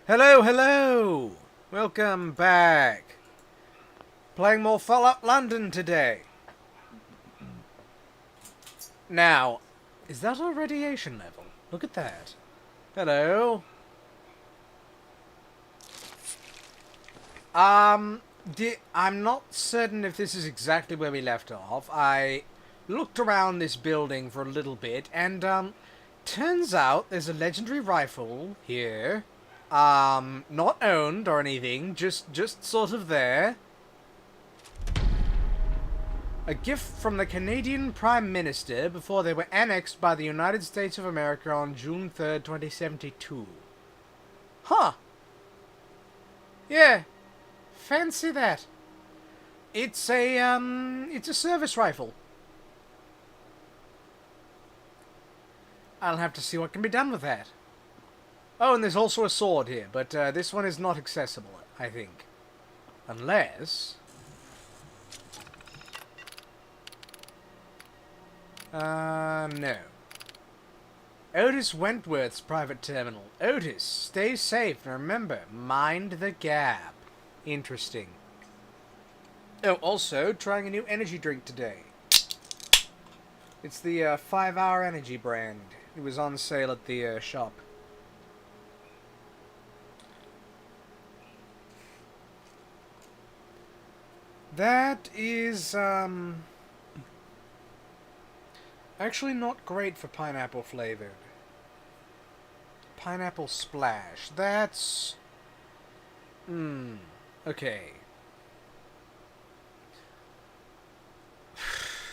Hello, hello! Welcome back. Playing more Fallout London today. Now, is that our radiation level? Look at that. Hello. I'm not certain if this is exactly where we left off. I looked around this building for a little bit, and, turns out there's a legendary rifle here. Not owned or anything, just sort of there. A gift from the Canadian Prime Minister before they were annexed by the United States of America on June 3rd, 2072. Huh. Yeah. Fancy that. It's a service rifle. I'll have to see what can be done with that. Oh, and there's also a sword here, but this one is not accessible, I think. Unless... no. Otis Wentworth's private terminal. Otis, stay safe, and remember, mind the gap. Interesting. Oh, also, trying a new energy drink today. It's the 5-hour energy brand. It was on sale at the shop. That is, actually not great for pineapple flavored. Pineapple splash. That's... okay.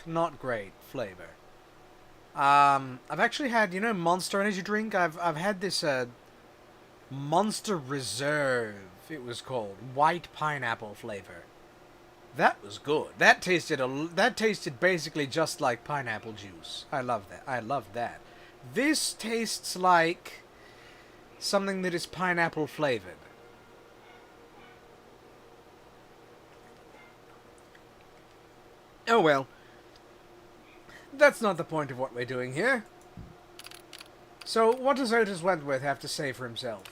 Not great flavor. I've actually had, Monster Energy drink. I've had this, Monster Reserve, it was called. White pineapple flavor. That was good. That tasted basically just like pineapple juice. I love that. I love that. This tastes like something that is pineapple flavored. Oh well. That's not the point of what we're doing here. So, what does Otis Wentworth have to say for himself?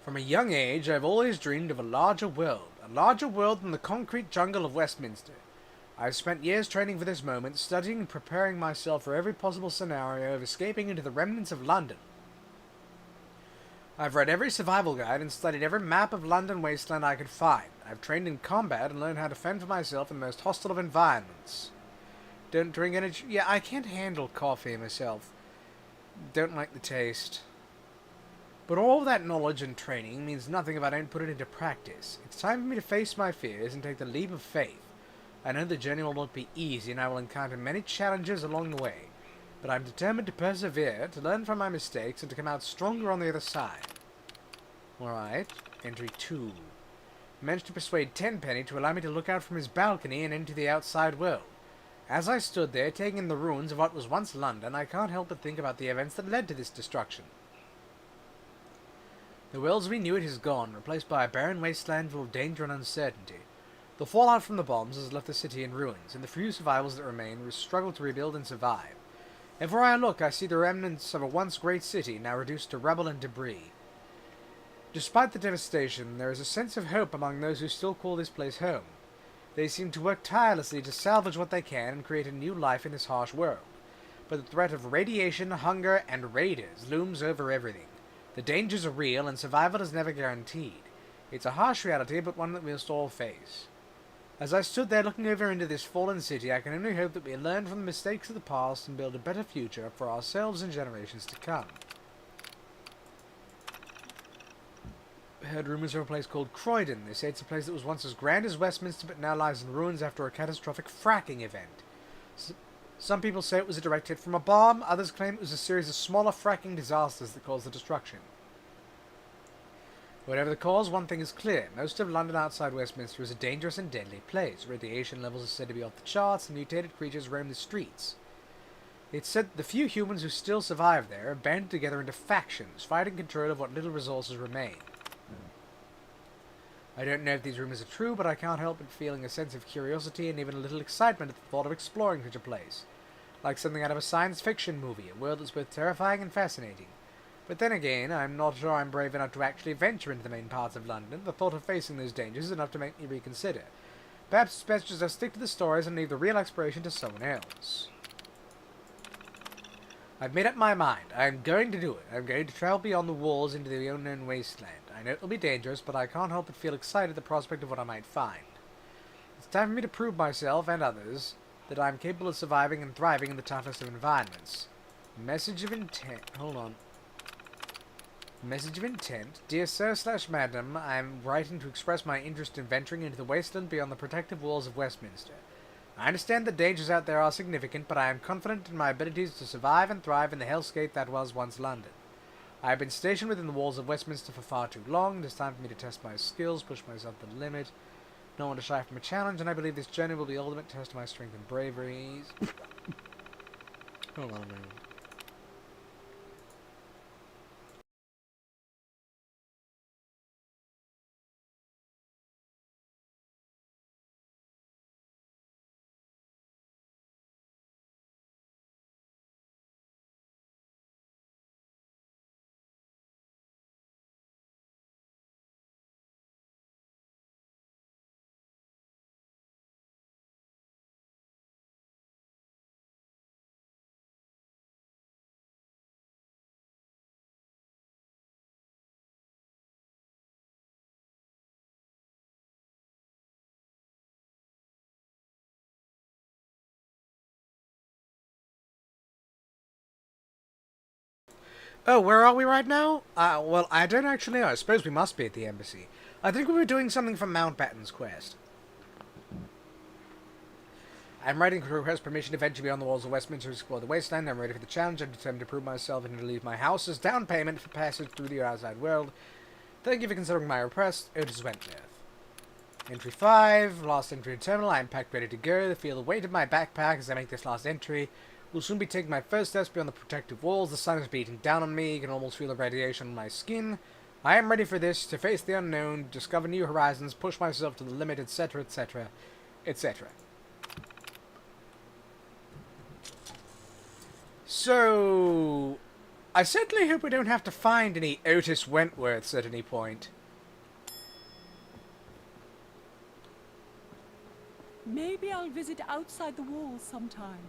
From a young age, I've always dreamed of a larger world than the concrete jungle of Westminster. I've spent years training for this moment, studying and preparing myself for every possible scenario of escaping into the remnants of London. I've read every survival guide and studied every map of London wasteland I could find. I've trained in combat and learned how to fend for myself in the most hostile of environments. Don't drink energy... Yeah, I can't handle coffee myself. Don't like the taste. But all that knowledge and training means nothing if I don't put it into practice. It's time for me to face my fears and take the leap of faith. I know the journey will not be easy and I will encounter many challenges along the way. But I'm determined to persevere, to learn from my mistakes, and to come out stronger on the other side. Alright, entry 2. Managed to persuade Tenpenny to allow me to look out from his balcony and into the outside world. As I stood there, taking in the ruins of what was once London, I can't help but think about the events that led to this destruction. The world as we knew it is gone, replaced by a barren wasteland full of danger and uncertainty. The fallout from the bombs has left the city in ruins, and the few survivals that remain struggle to rebuild and survive. Everywhere I look, I see the remnants of a once great city, now reduced to rubble and debris. Despite the devastation, there is a sense of hope among those who still call this place home. They seem to work tirelessly to salvage what they can and create a new life in this harsh world. But the threat of radiation, hunger, and raiders looms over everything. The dangers are real, and survival is never guaranteed. It's a harsh reality, but one that we must all face. As I stood there looking over into this fallen city, I can only hope that we learn from the mistakes of the past and build a better future for ourselves and generations to come. I heard rumours of a place called Croydon. They say it's a place that was once as grand as Westminster but now lies in ruins after a catastrophic fracking event. Some people say it was a direct hit from a bomb, others claim it was a series of smaller fracking disasters that caused the destruction. Whatever the cause, one thing is clear. Most of London outside Westminster is a dangerous and deadly place. Radiation levels are said to be off the charts, and mutated creatures roam the streets. It's said that the few humans who still survive there are banded together into factions, fighting control of what little resources remain. I don't know if these rumors are true, but I can't help but feeling a sense of curiosity and even a little excitement at the thought of exploring such a place. Like something out of a science fiction movie, a world that's both terrifying and fascinating. But then again, I'm not sure I'm brave enough to actually venture into the main parts of London. The thought of facing those dangers is enough to make me reconsider. Perhaps it's best just to stick to the stories and leave the real exploration to someone else. I've made up my mind. I'm going to do it. I'm going to travel beyond the walls into the unknown wasteland. I know it'll be dangerous, but I can't help but feel excited at the prospect of what I might find. It's time for me to prove myself and others that I'm capable of surviving and thriving in the toughest of environments. Message of intent. Hold on. Message of intent. Dear Sir/Madam, I'm writing to express my interest in venturing into the wasteland beyond the protective walls of Westminster. I understand the dangers out there are significant, but I am confident in my abilities to survive and thrive in the hellscape that was once London. I have been stationed within the walls of Westminster for far too long. It is time for me to test my skills, push myself to the limit. No one to shy from a challenge, and I believe this journey will be the ultimate test of my strength and bravery. Hold on a minute. Oh, where are we right now? Well, I don't actually know. I suppose we must be at the embassy. I think we were doing something from Mountbatten's quest. I'm writing to request permission to venture beyond the walls of Westminster to explore the wasteland. I'm ready for the challenge. I'm determined to prove myself and to leave my house as down payment for passage through the outside world. Thank you for considering my request. Otis Wentworth. Entry 5. Last entry in terminal. I am packed ready to go. I feel the weight of my backpack as I make this last entry. Will soon be taking my first steps beyond the protective walls. The sun is beating down on me. You can almost feel the radiation on my skin. I am ready for this, to face the unknown, discover new horizons, push myself to the limit, etc., etc., etc. So, I certainly hope we don't have to find any Otis Wentworths at any point. Maybe I'll visit outside the walls sometime.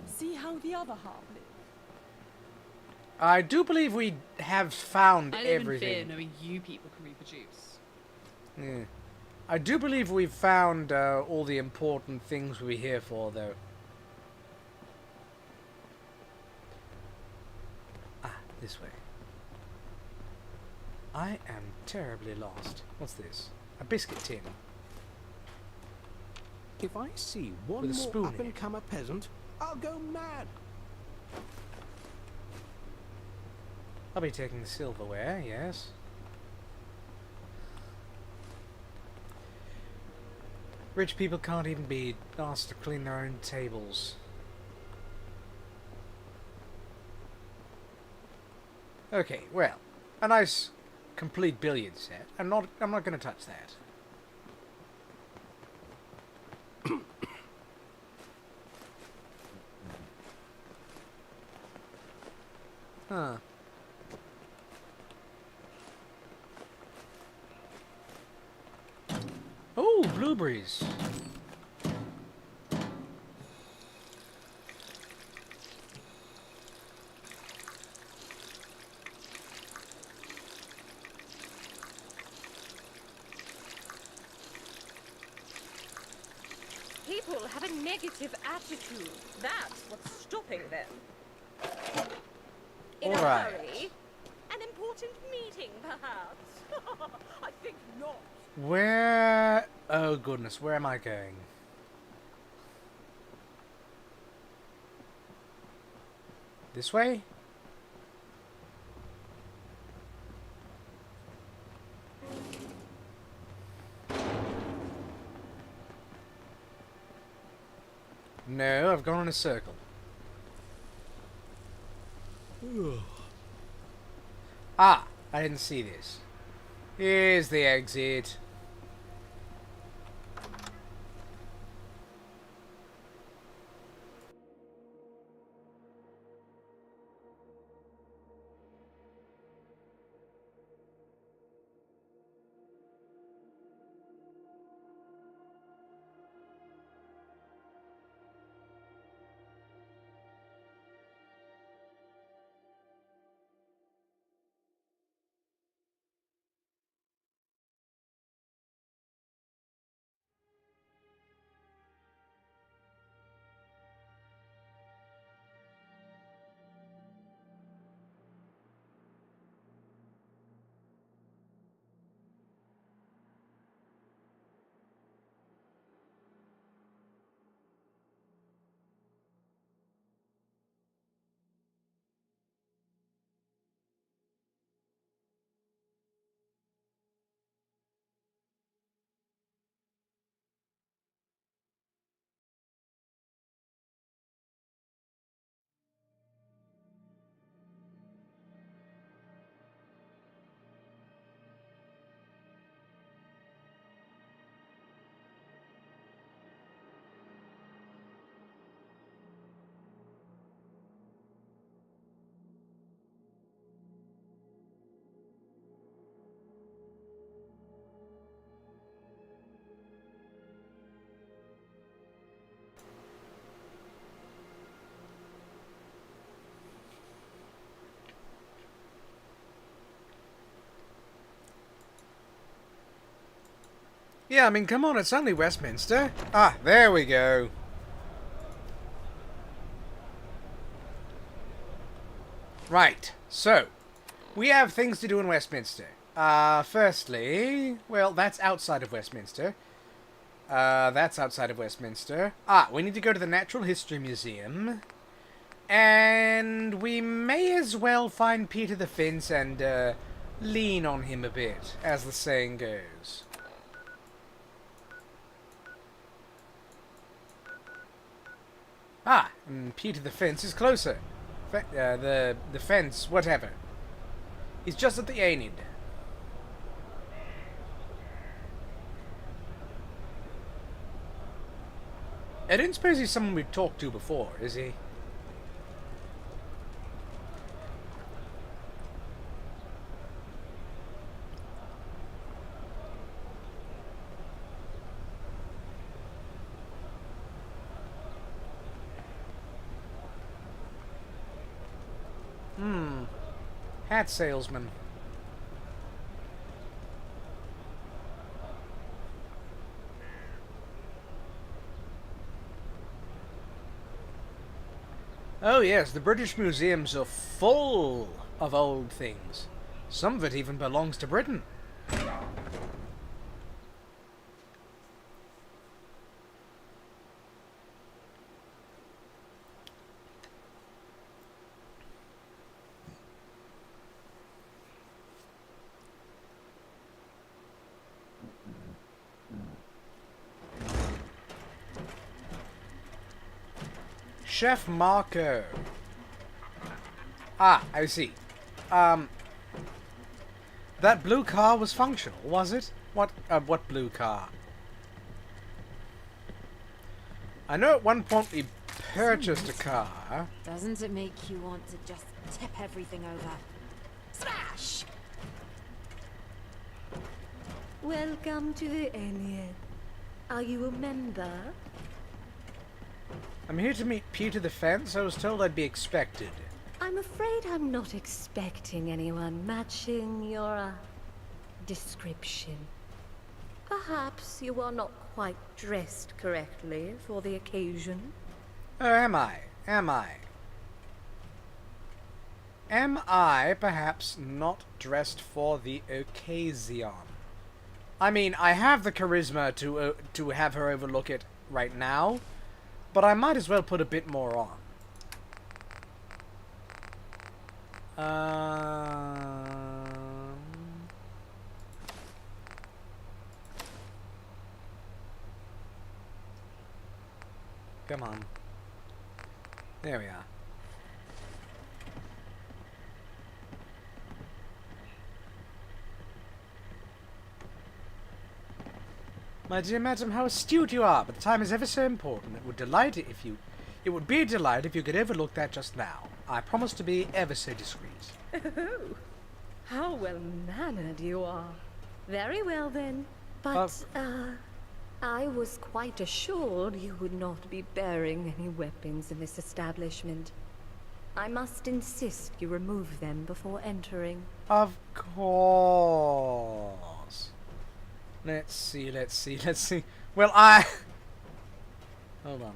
See how the other half live. I do believe we have found I live everything. in fear knowing you people can reproduce. Yeah. I do believe we've found all the important things we're here for, though. Ah, this way. I am terribly lost. What's this? A biscuit tin. If I see one With a more spoon in up-and-comer peasant, I'll go mad. I'll be taking the silverware, yes. Rich people can't even be asked to clean their own tables. Okay, well, a nice complete billiard set. I'm not gonna touch that. Huh. Oh, blueberries. People have a negative attitude. That's what's stopping them. In a Alright. hurry? An important meeting, perhaps? I think not. Where... Oh, goodness, where am I going? This way? No, I've gone in a circle. Ah, I didn't see this. Here's the exit. Yeah, I mean, come on, it's only Westminster. Ah, there we go. Right, so, we have things to do in Westminster. Firstly, well, that's outside of Westminster. That's outside of Westminster. Ah, we need to go to the Natural History Museum. And we may as well find Peter the Fence and, lean on him a bit, as the saying goes. Ah, and Peter the Fence is closer. The fence, whatever. He's just at the end. I don't suppose he's someone we've talked to before, is he? Hat salesman. Oh yes, the British museums are full of old things. Some of it even belongs to Britain. Chef Marco. Ah, I see. That blue car was functional, was it? What blue car? I know at one point we purchased a car. Doesn't it make you want to just tip everything over? Smash! Welcome to the Alien. Are you a member? I'm here to meet Peter the Fence. I was told I'd be expected. I'm afraid I'm not expecting anyone matching your description. Perhaps you are not quite dressed correctly for the occasion. Oh, am I? Am I? Am I perhaps not dressed for the occasion? I mean, I have the charisma to have her overlook it right now, but I might as well put a bit more on. Come on. There we are. My dear madam, how astute you are, but the time is ever so important. It would be a delight if you could overlook that just now. I promise to be ever so discreet. Oh, how well-mannered you are. Very well then. But, I was quite assured you would not be bearing any weapons in this establishment. I must insist you remove them before entering. Of course. Let's see. Well, hold on.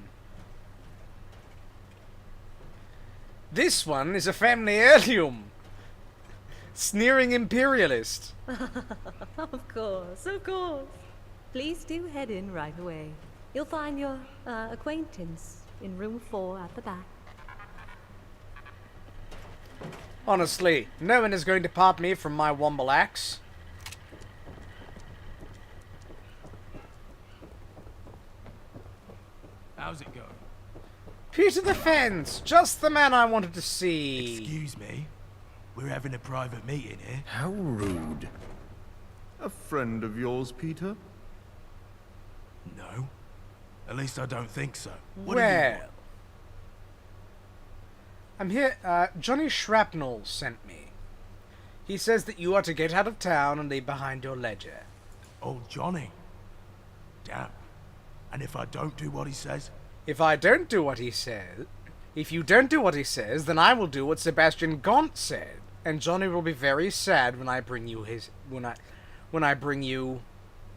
This one is a family heirloom. Sneering imperialist. Of course. Please do head in right away. You'll find your acquaintance in room 4 at the back. Honestly, no one is going to part me from my womble axe. How's it going? Peter the Fence! Just the man I wanted to see. Excuse me. We're having a private meeting here. How rude. A friend of yours, Peter? No. At least I don't think so. What do you Well, want? I'm here. Johnny Shrapnel sent me. He says that you are to get out of town and leave behind your ledger. Old Johnny. Damn. And if I don't do what he says? If I don't do what he says, if you don't do what he says, then I will do what Sebastian Gaunt said, and Johnny will be very sad when I bring you his, when I bring you,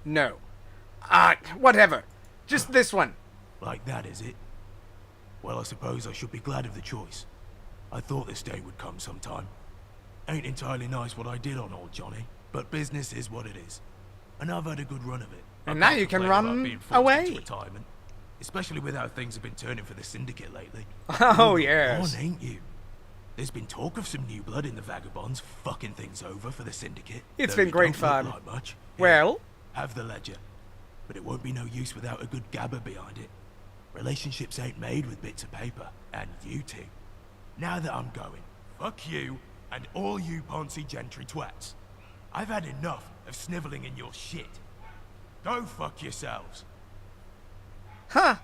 no, Whatever. Just this one. Like that, is it? Well, I suppose I should be glad of the choice. I thought this day would come sometime. Ain't entirely nice what I did on old Johnny, but business is what it is. And I've had a good run of it. And I now can't you can complain about run being forced away. into retirement, especially with how things have been turning for the Syndicate lately. Oh, You're yes. on, ain't you? There's been talk of some new blood in the Vagabonds fucking things over for the Syndicate. It's though been you great don't look fun. like much. Here, Well? have the ledger. But it won't be no use without a good gabber behind it. Relationships ain't made with bits of paper, and you two. Now that I'm going, fuck you and all you Poncy gentry twats. I've had enough of sniveling in your shit. Go fuck yourselves. Huh.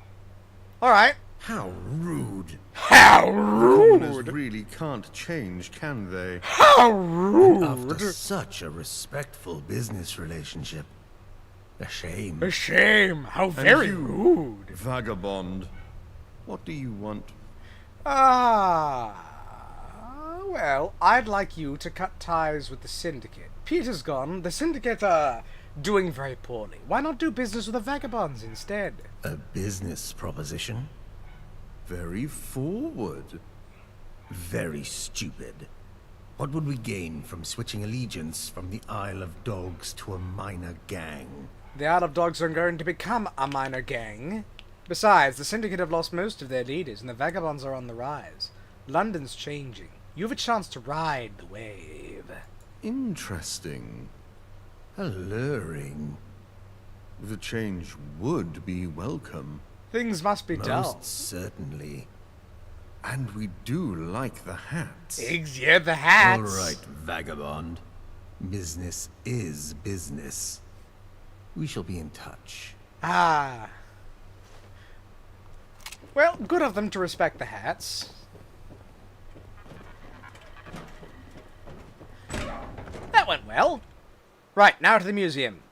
Alright. How rude. How Commoners rude. really can't change, can they? How rude. After such a respectful business relationship. A shame. A shame. How And very you, rude. Vagabond, what do you want? Well, I'd like you to cut ties with the Syndicate. Peter's gone. The Syndicate are doing very poorly. Why not do business with the Vagabonds instead? A business proposition? Very forward. Very stupid. What would we gain from switching allegiance from the Isle of Dogs to a minor gang? The Isle of Dogs are going to become a minor gang. Besides, the Syndicate have lost most of their leaders, and the Vagabonds are on the rise. London's changing. You have a chance to ride the wave. Interesting. Alluring. The change would be welcome. Things must be dull. Most certainly. And we do like the hats. Eggs, yeah, the hats. All right, vagabond. Business is business. We shall be in touch. Ah. Well, good of them to respect the hats. That went well. Right, now to the museum.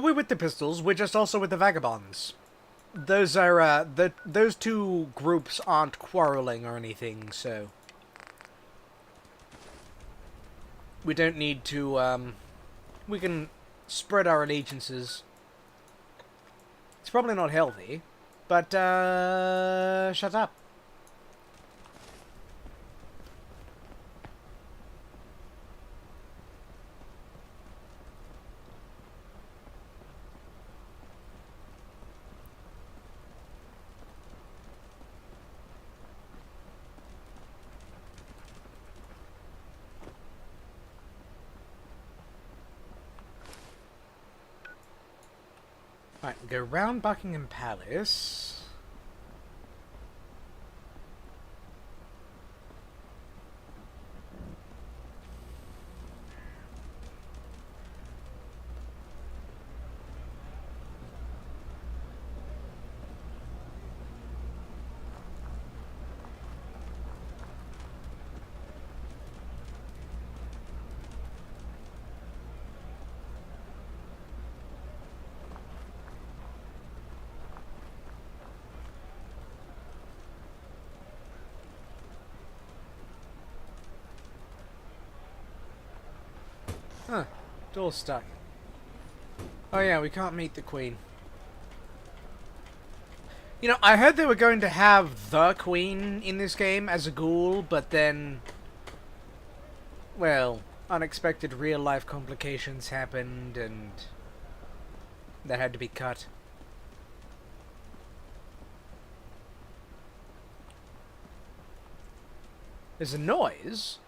We're with the pistols, we're just also with the vagabonds. Those are, those two groups aren't quarreling or anything, so... we don't need to, we can spread our allegiances. It's probably not healthy, but, shut up. Right, go round Buckingham Palace. Huh, door's stuck. Oh yeah, we can't meet the Queen. You know, I heard they were going to have the Queen in this game as a ghoul, but then... well, unexpected real-life complications happened, and... that had to be cut. There's a noise?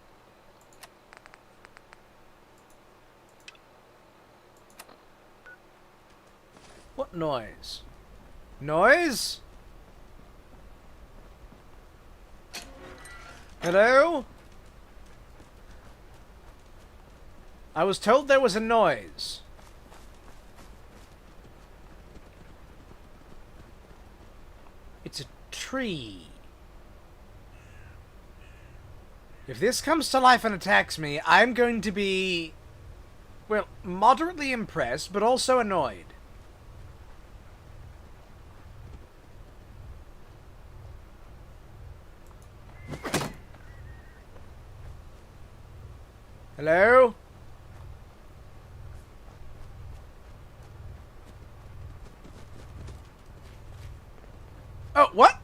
What noise? Noise? Hello? I was told there was a noise. It's a tree. If this comes to life and attacks me, I'm going to be, well, moderately impressed, but also annoyed. Hello? Oh, what?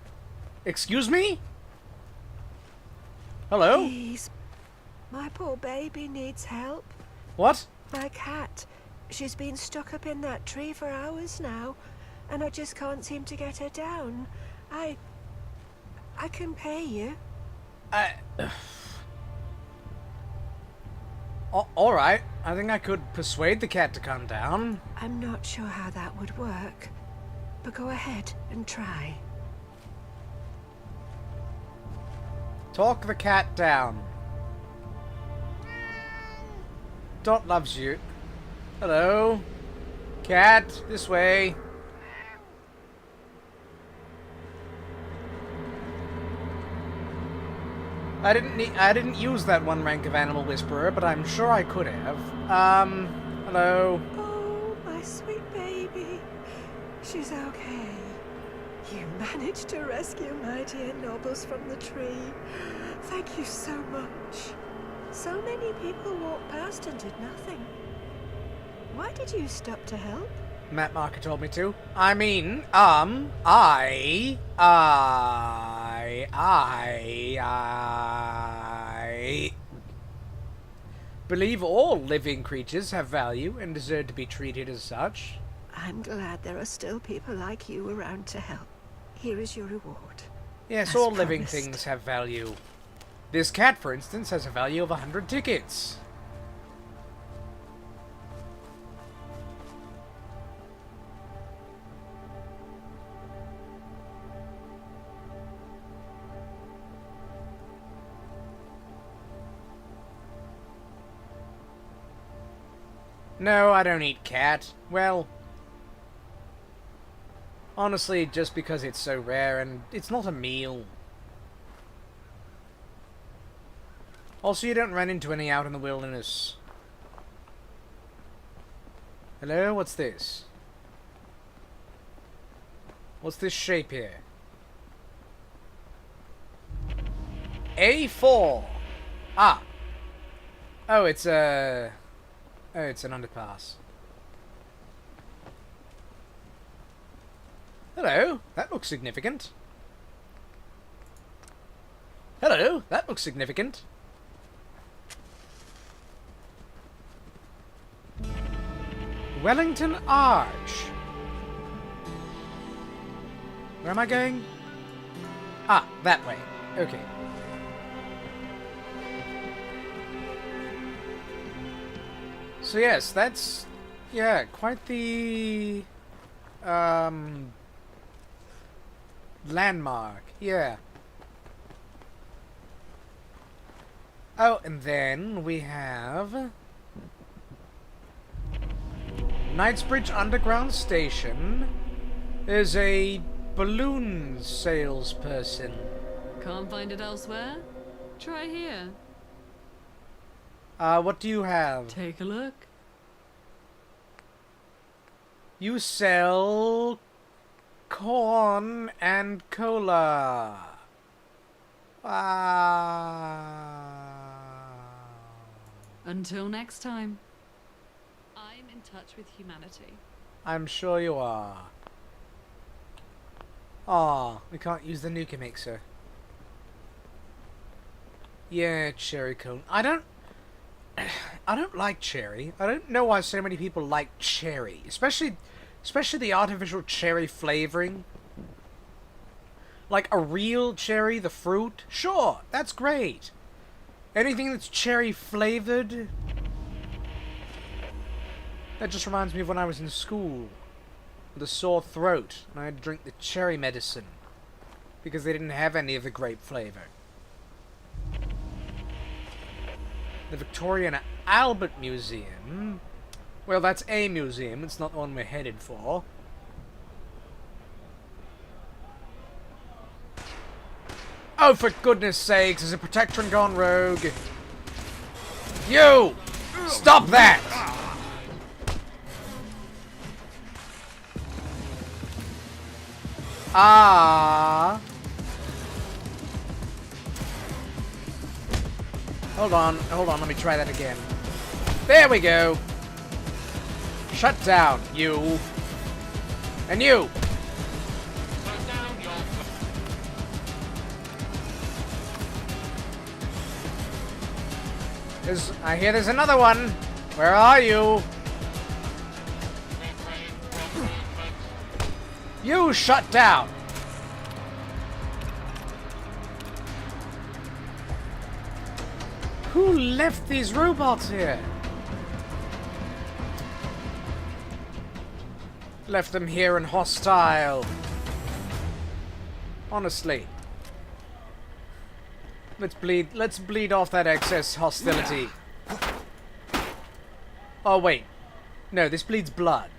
Excuse me? Hello? Please. My poor baby needs help. What? My cat. She's been stuck up in that tree for hours now, and I just can't seem to get her down. I can pay you. Alright. I think I could persuade the cat to come down. I'm not sure how that would work, but go ahead and try. Talk the cat down. Dot loves you. Hello? Cat, this way. I didn't use that one rank of animal whisperer, but I'm sure I could have. Hello? Oh, my sweet baby. She's okay. You managed to rescue my dear Nobles from the tree. Thank you so much. So many people walked past and did nothing. Why did you stop to help? Matt Marker told me to. I mean, I believe all living creatures have value and deserve to be treated as such. I'm glad there are still people like you around to help. Here is your reward. Yes, As all living promised. things have value. This cat, for instance, has a value of 100 tickets. No, I don't eat cat. Well, honestly, just because it's so rare and it's not a meal. Also, you don't run into any out in the wilderness. Hello? What's this? What's this shape here? A4! Ah! Oh, it's a... Oh, it's an underpass. Hello, that looks significant. Hello, that looks significant. Wellington Arch. Where am I going? Ah, that way. Okay. So yes, that's, yeah, quite the, landmark, yeah. Oh, and then we have Knightsbridge Underground Station. There's a balloon salesperson. Can't find it elsewhere? Try here. What do you have? Take a look. You sell corn and cola. Until next time. I'm in touch with humanity. I'm sure you are. Aw, we can't use the nuka mixer. Yeah, cherry cone. I don't like cherry. I don't know why so many people like cherry. Especially the artificial cherry flavoring. Like a real cherry, the fruit. Sure, that's great. Anything that's cherry flavored. That just reminds me of when I was in school. With a sore throat. And I had to drink the cherry medicine. Because they didn't have any of the grape flavor. The Victoria and Albert Museum. Well, that's a museum. It's not the one we're headed for. Oh, for goodness sakes, is a Protectron gone rogue? You! Stop that! Ah. Hold on, let me try that again. There we go. Shut down, you. And you. I hear there's another one. Where are you? You shut down. Who left these robots here? Left them here and hostile. Honestly. Let's bleed off that excess hostility. Oh wait. No, this bleeds blood.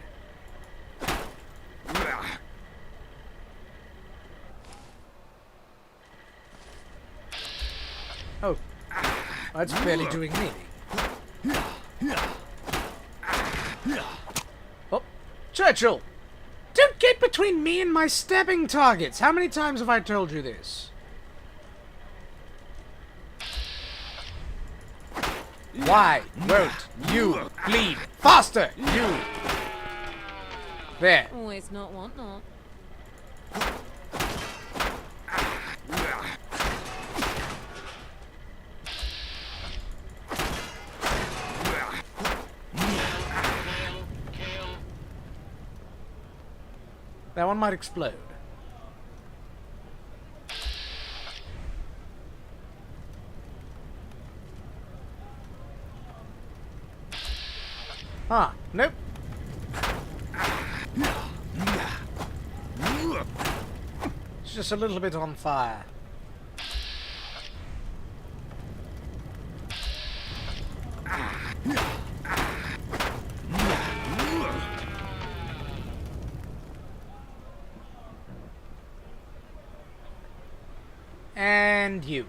Oh. That's barely doing me. Oh. Churchill! Don't get between me and my stabbing targets! How many times have I told you this? Why won't you bleed faster, you? There. Always not want not. That one might explode. Ah, nope. It's just a little bit on fire. And you.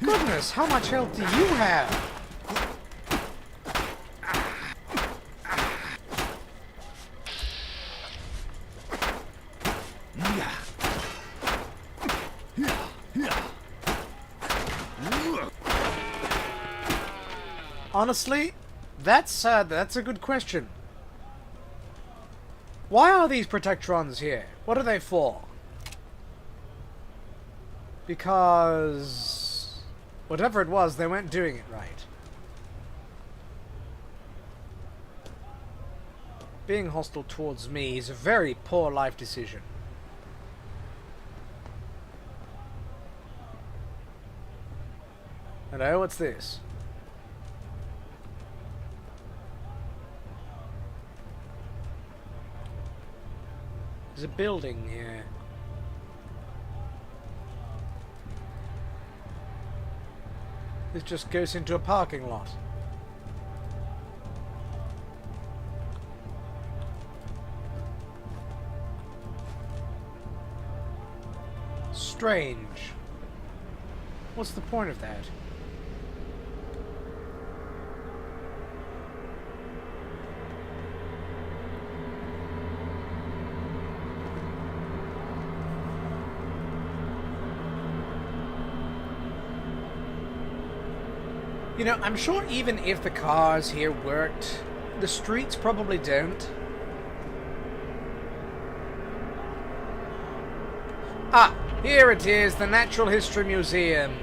Goodness, how much health do you have? Honestly, that's a good question. Why are these Protectrons here? What are they for? Because whatever it was, they weren't doing it right. Being hostile towards me is a very poor life decision. Hello, what's this? There's a building here. This just goes into a parking lot. Strange. What's the point of that? You know, I'm sure even if the cars here worked, the streets probably don't. Ah, here it is, the Natural History Museum.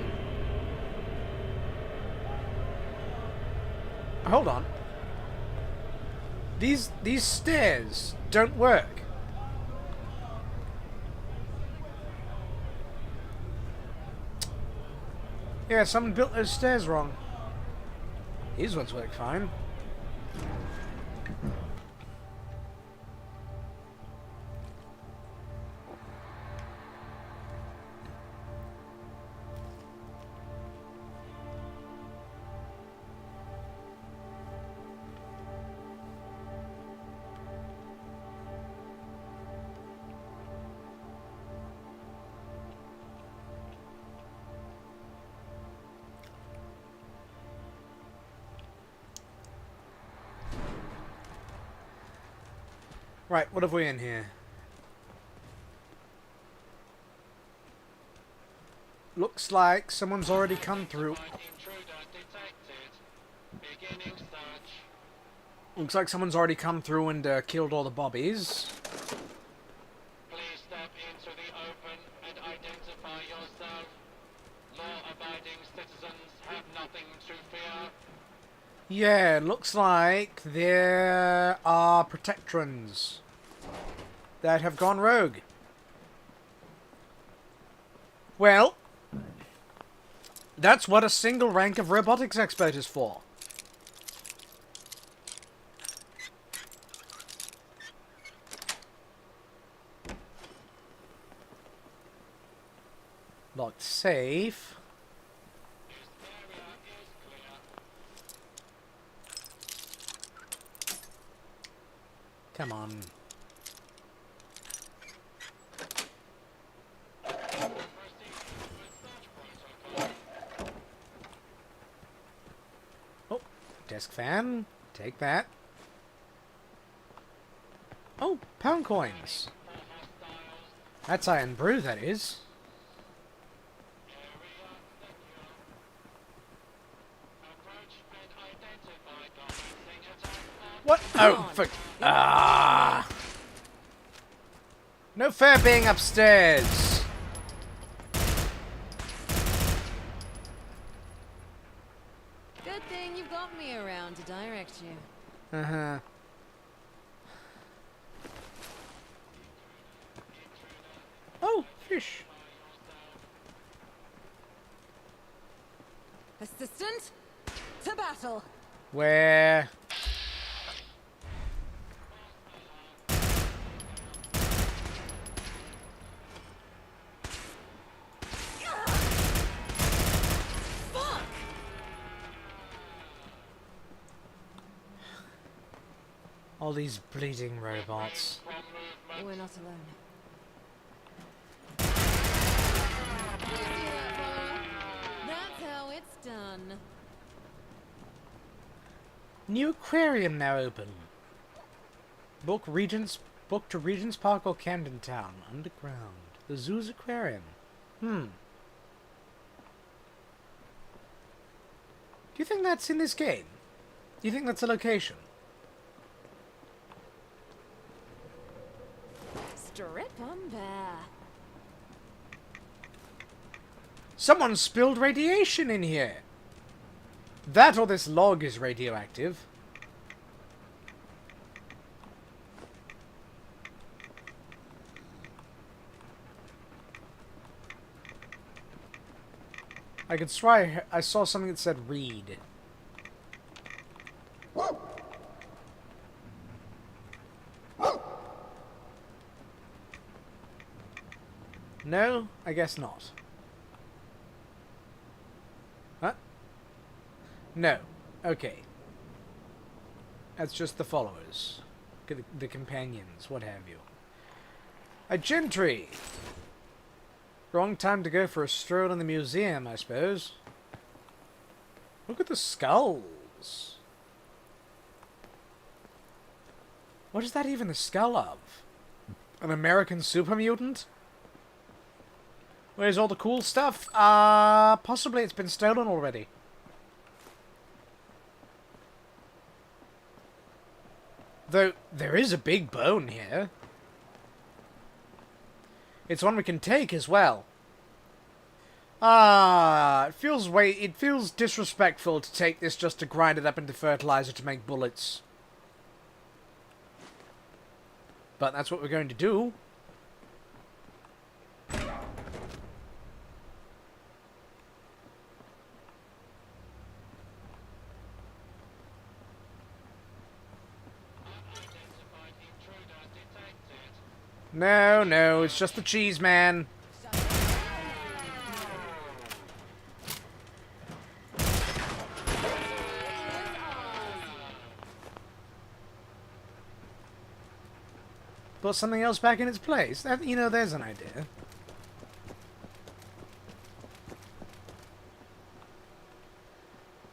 Hold on. These stairs don't work. Yeah, someone built those stairs wrong. These ones work fine. Right, what have we in here? Looks like someone's already come through. Looks like someone's already come through and killed all the bobbies. Please step into the open and identify yourself. Law-abiding citizens have nothing to fear. Yeah, looks like there are protectrons that have gone rogue. Well, that's what a single rank of robotics expert is for. Locked safe. Come on. Oh, desk fan. Take that. Oh, pound coins. That's iron brew, that is. What? Oh, fuck. Ah. No fair being upstairs. Good thing you've got me around to direct you. Uh-huh. Oh, fish. Assistant, to battle. Where? All these bleeding robots. We're not alone. That's how it's done. New aquarium now open. Book to Regent's Park or Camden Town. Underground. The zoo's aquarium. Do you think that's in this game? Do you think that's a location? Strip 'em bare. Someone spilled radiation in here. That or this log is radioactive. I could swear I saw something that said read. No, I guess not. Huh? No. Okay. That's just the followers. The companions, what have you. A gentry! Wrong time to go for a stroll in the museum, I suppose. Look at the skulls. What is that even the skull of? An American super mutant? Where's all the cool stuff? Possibly it's been stolen already. Though, there is a big bone here. It's one we can take as well. It feels disrespectful to take this just to grind it up into fertilizer to make bullets. But that's what we're going to do. No, no, it's just the cheese man. Put something else back in its place. That, you know, there's an idea.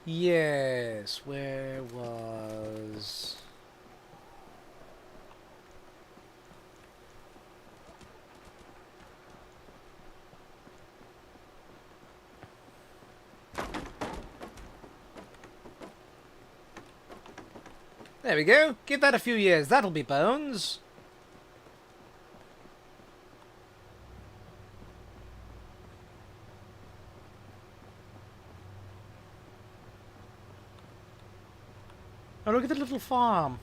Yes, where was... There we go. Give that a few years. That'll be bones. Oh, look at the little farm.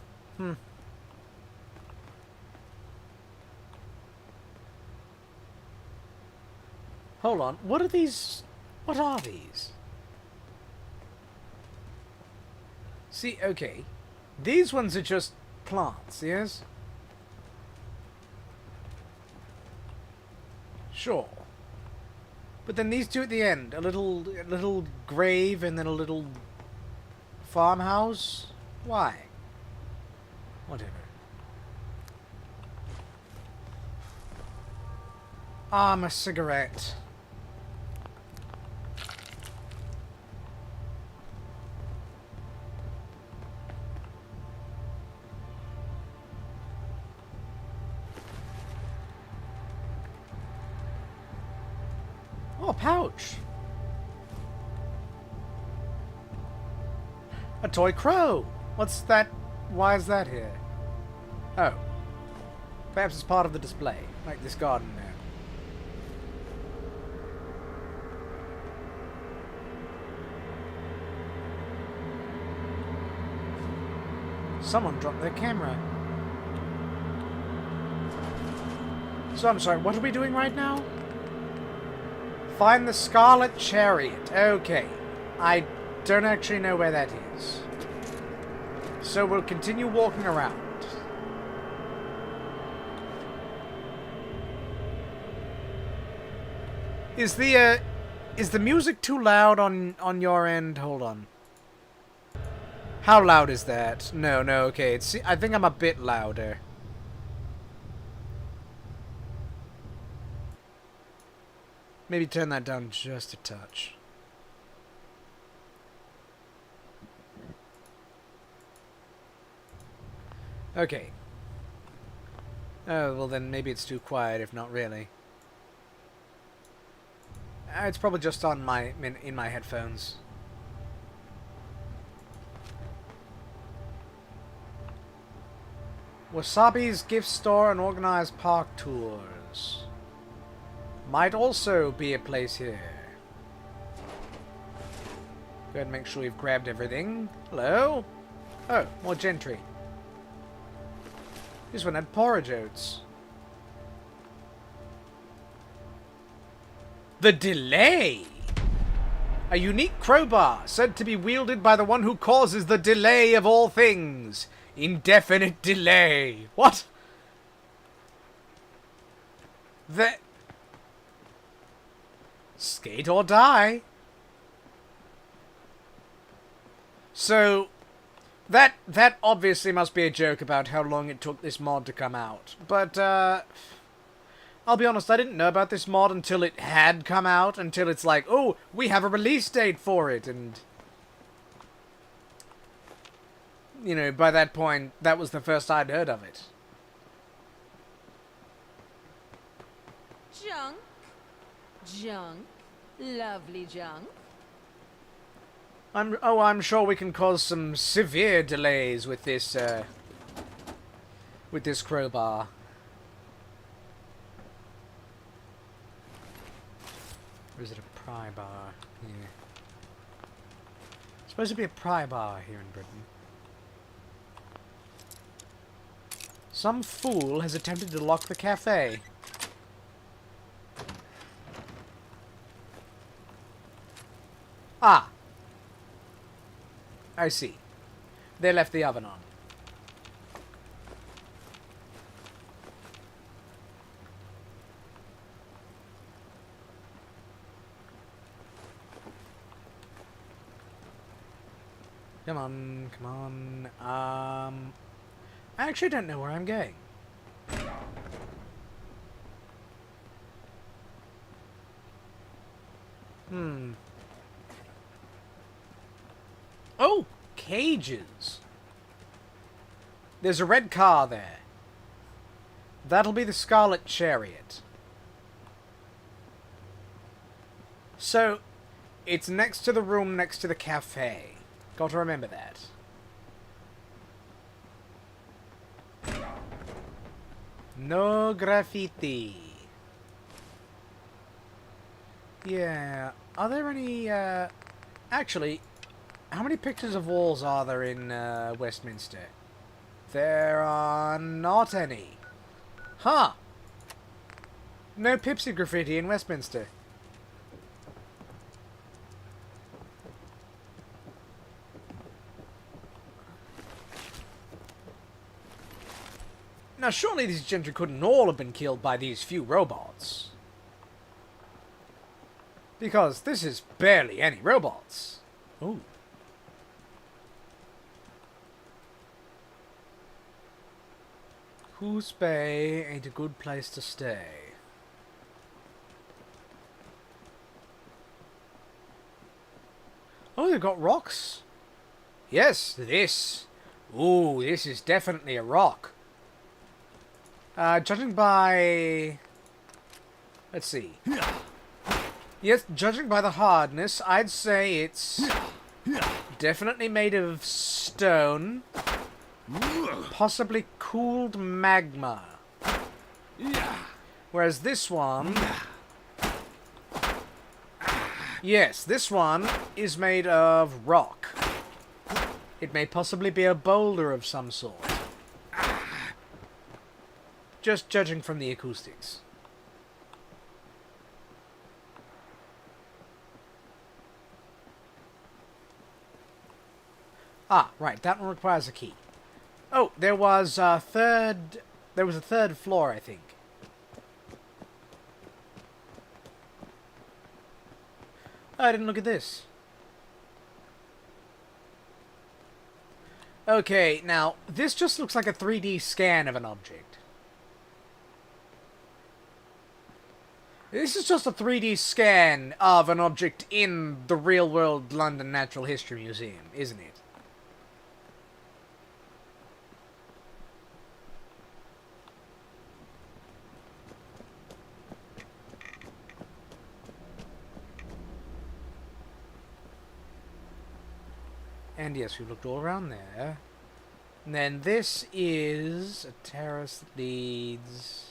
Hold on. What are these? What are these? See, okay. These ones are just plants, yes? Sure. But then these two at the end, a little grave and then a little farmhouse? Why? Whatever. Ah, my cigarette. Oh, a pouch. A toy crow. What's that? Why is that here? Oh. Perhaps it's part of the display, like this garden there. Someone dropped their camera. So, I'm sorry, what are we doing right now? Find the Scarlet Chariot. Okay. I don't actually know where that is. So we'll continue walking around. Is the music too loud on your end? Hold on. How loud is that? No, okay. I think I'm a bit louder. Maybe turn that down just a touch. Okay. Oh, well then maybe it's too quiet, if not really. It's probably just on in my headphones. Wasabi's gift store and organized park tours. Might also be a place here. Go ahead and make sure you've grabbed everything. Hello? Oh, more gentry. This one had porridge oats. The delay! A unique crowbar, said to be wielded by the one who causes the delay of all things. Indefinite delay. What? The... Skate or die. So... That obviously must be a joke about how long it took this mod to come out. But, I'll be honest, I didn't know about this mod until it had come out, until it's like, oh, we have a release date for it, and... You know, by that point, that was the first I'd heard of it. Junk. Junk. Lovely junk. I'm sure we can cause some severe delays with this crowbar. Or is it a pry bar? Yeah. It's supposed to be a pry bar here in Britain. Some fool has attempted to lock the cafe. Ah. I see. They left the oven on. Come on, come on. I actually don't know where I'm going. Oh! Cages! There's a red car there. That'll be the Scarlet Chariot. So, it's next to the room next to the cafe. Got to remember that. No graffiti. Yeah. Are there any, actually, how many pictures of walls are there in, Westminster? There are not any. Huh. No Pipsy graffiti in Westminster. Now, surely these gentry couldn't all have been killed by these few robots. Because this is barely any robots. Ooh. Coos Bay ain't a good place to stay. Oh, they've got rocks. Yes, this. Ooh, this is definitely a rock. Judging by... Let's see. Yes, judging by the hardness, I'd say it's definitely made of stone. Possibly cooled magma. Whereas this one... Yes, this one is made of rock. It may possibly be a boulder of some sort. Just judging from the acoustics. Ah, right, that one requires a key. Oh, there was a third floor, I think. Oh, I didn't look at this. Okay, now, this just looks like a 3D scan of an object. This is just a 3D scan of an object in the real-world London Natural History Museum, isn't it? And yes, we looked all around there. And then this is a terrace that leads...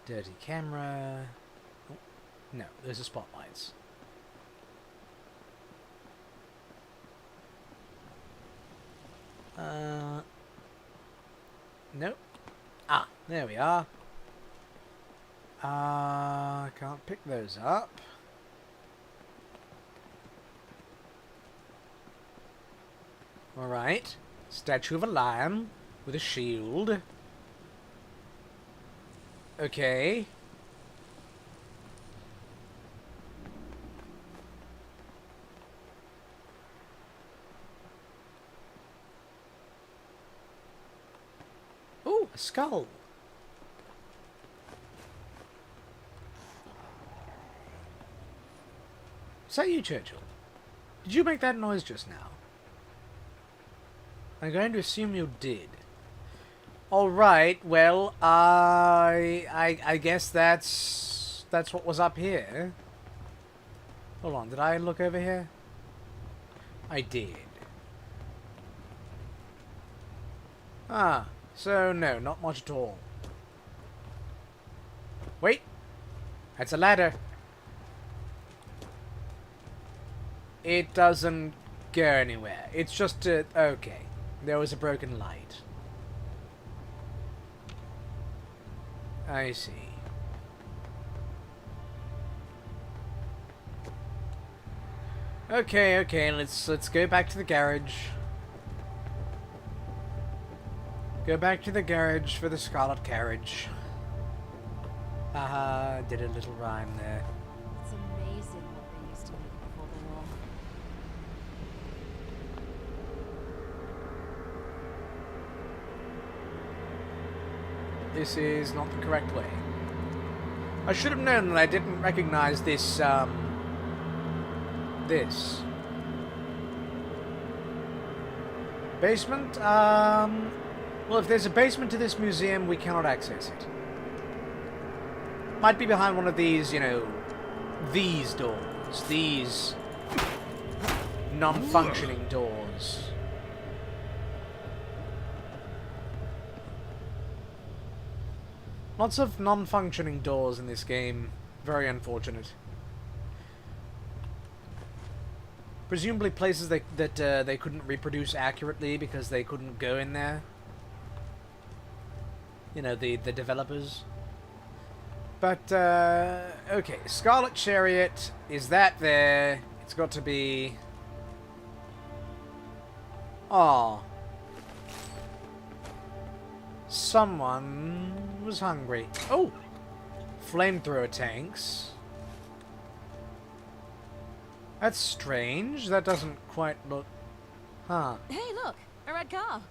Dirty camera. Oh, no, those are spotlights. Nope. Ah, there we are. Can't pick those up. Alright. Statue of a lion with a shield. Okay. Ooh, a skull. Is that you, Churchill? Did you make that noise just now? I'm going to assume you did. Alright, well, I guess that's what was up here. Hold on, did I look over here? I did. Ah, so no, not much at all. Wait! That's a ladder. It doesn't go anywhere. It's just a... Okay. There was a broken light. I see. Okay, let's go back to the garage. Go back to the garage for the Scarlet Carriage. Haha, did a little rhyme there. It's amazing what they used to do before the war. This is not the correct way. I should have known that I didn't recognize this, this. Basement? Well, if there's a basement to this museum, we cannot access it. Might be behind one of these, you know, these doors. These... non-functioning doors. Lots of non-functioning doors in this game. Very unfortunate. Presumably places that they couldn't reproduce accurately because they couldn't go in there. You know, the developers. But, okay. Scarlet Chariot. Is that there? It's got to be... Aw. Someone was hungry. Oh! Flamethrower tanks. That's strange. That doesn't quite look... Huh. Hey, look! A red car.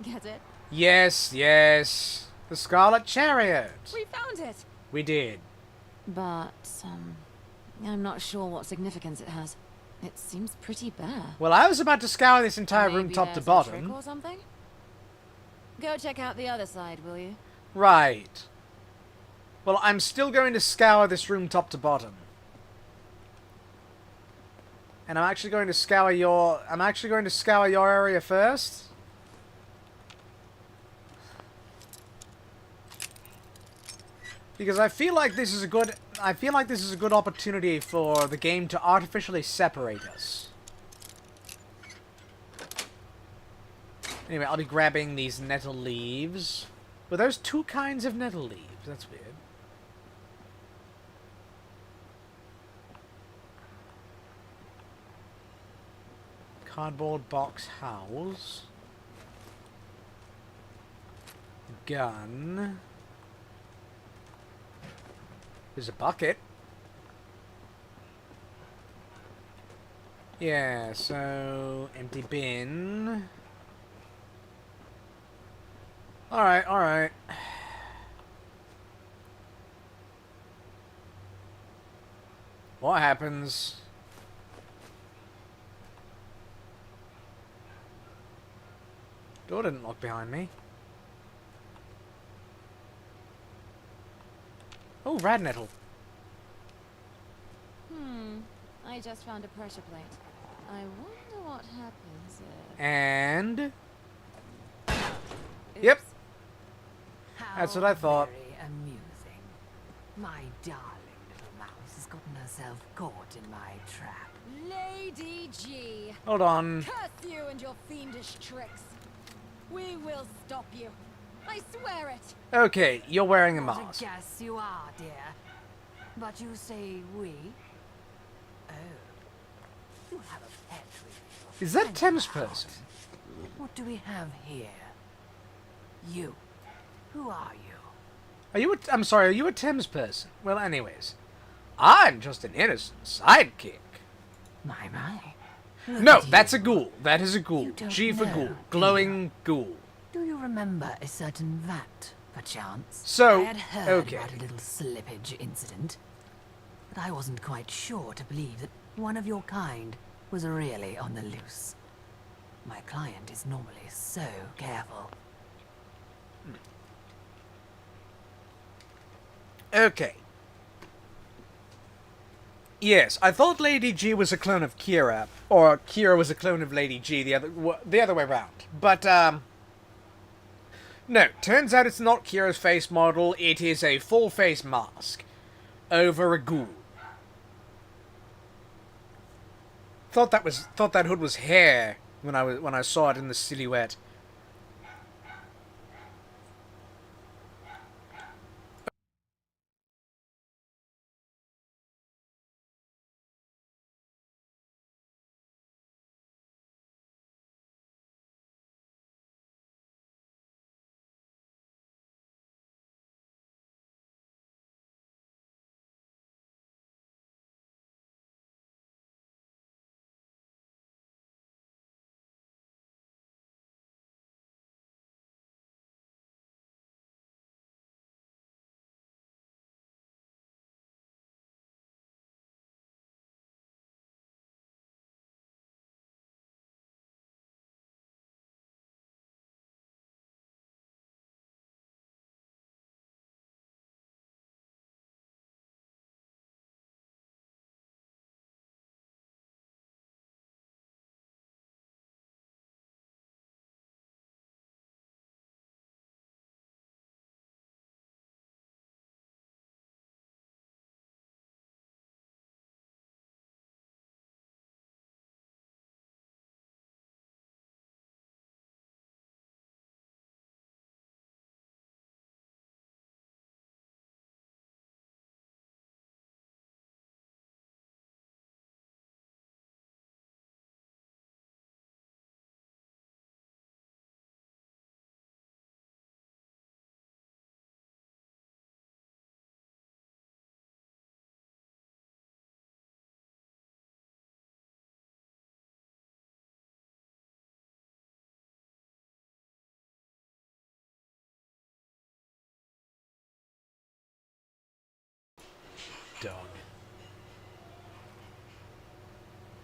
Get it? Yes, yes. The Scarlet Chariot. We found it! We did. But, I'm not sure what significance it has. It seems pretty bare. Well, I was about to scour this entire room top to there's a bottom. trick or something? Go check out the other side, will you? Right. Well, I'm still going to scour this room top to bottom. And I'm actually going to scour your... area first. Because I feel like this is a good... opportunity for the game to artificially separate us. Anyway, I'll be grabbing these nettle leaves. Were those two kinds of nettle leaves? That's weird. Cardboard box house. Gun. There's a bucket. Yeah, so... empty bin. Alright, alright. What happens? Door didn't lock behind me. Oh, rad nettle. I just found a pressure plate. I wonder what happens if... And... Yep. That's what I thought. Very amusing. My darling little mouse has gotten herself caught in my trap. Lady G! Hold on. Curse you and your fiendish tricks! We will stop you. I swear it! Okay, you're wearing a What mask. guess you are, dear. But you say we? Oh. You have a pet with you. Is that Thames person? What do we have here? You. Who are you? Are you I'm sorry, are you a Thames person? Well, anyways. I'm just an innocent sidekick. My. No, that's a ghoul. That is a ghoul. You don't G for know, ghoul. Glowing ghoul. Do you remember a certain vat, perchance? So, I had heard okay. about a little slippage incident, but I wasn't quite sure to believe that one of your kind was really on the loose. My client is normally so careful. Okay. Yes, I thought Lady G was a clone of Kira, or Kira was a clone of Lady G, the other way around. But, no, turns out it's not Kira's face model, it is a full face mask over a ghoul. Thought that hood was hair when I saw it in the silhouette.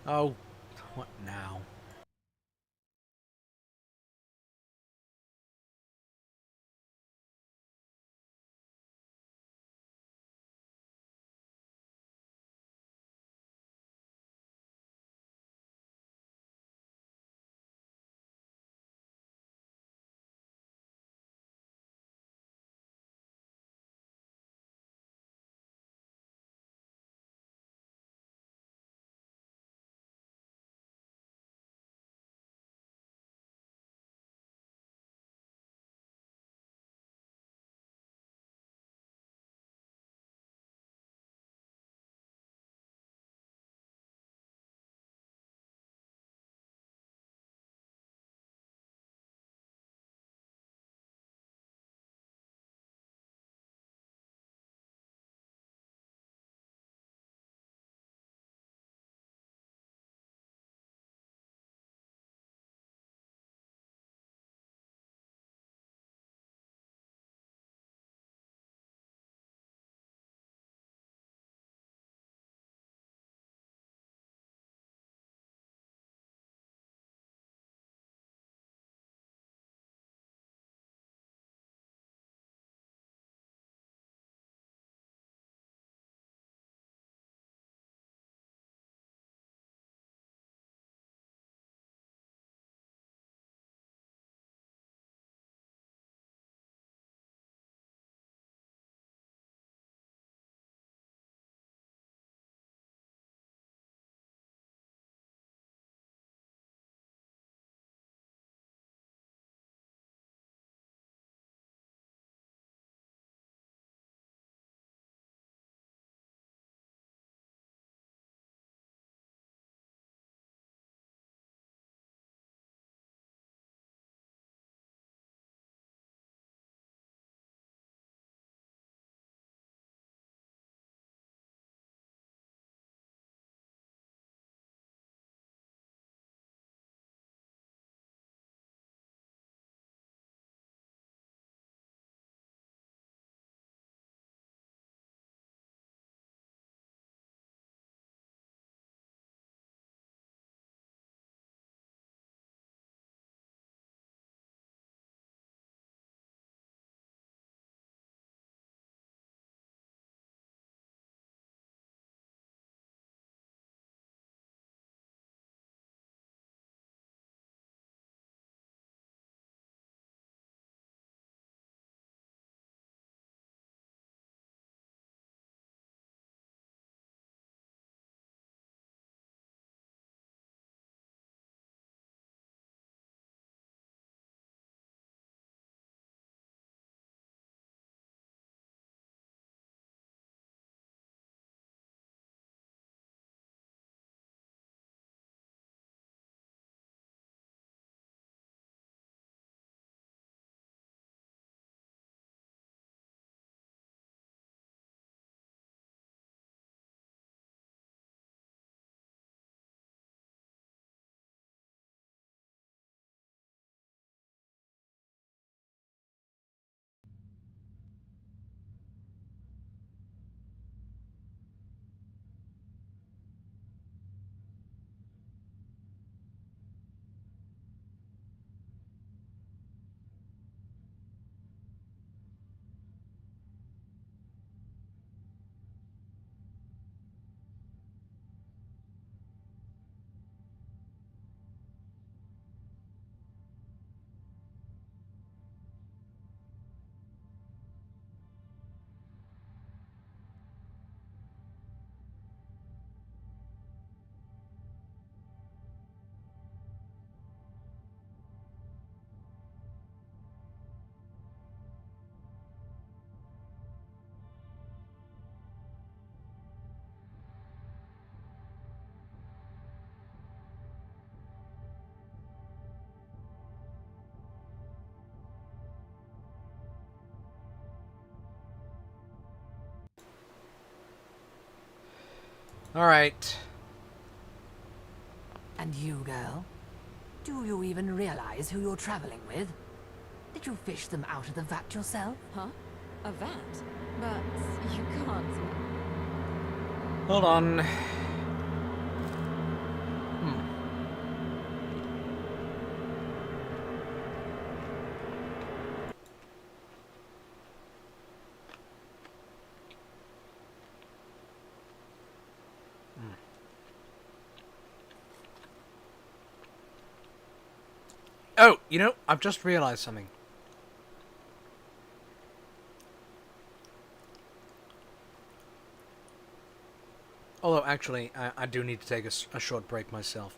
Oh, what now? Alright. And you, girl? Do you even realize who you're traveling with? Did you fish them out of the vat yourself? Huh? A vat? But you can't. Hold on. Oh, you know, I've just realized something. Although, actually, I do need to take a short break myself.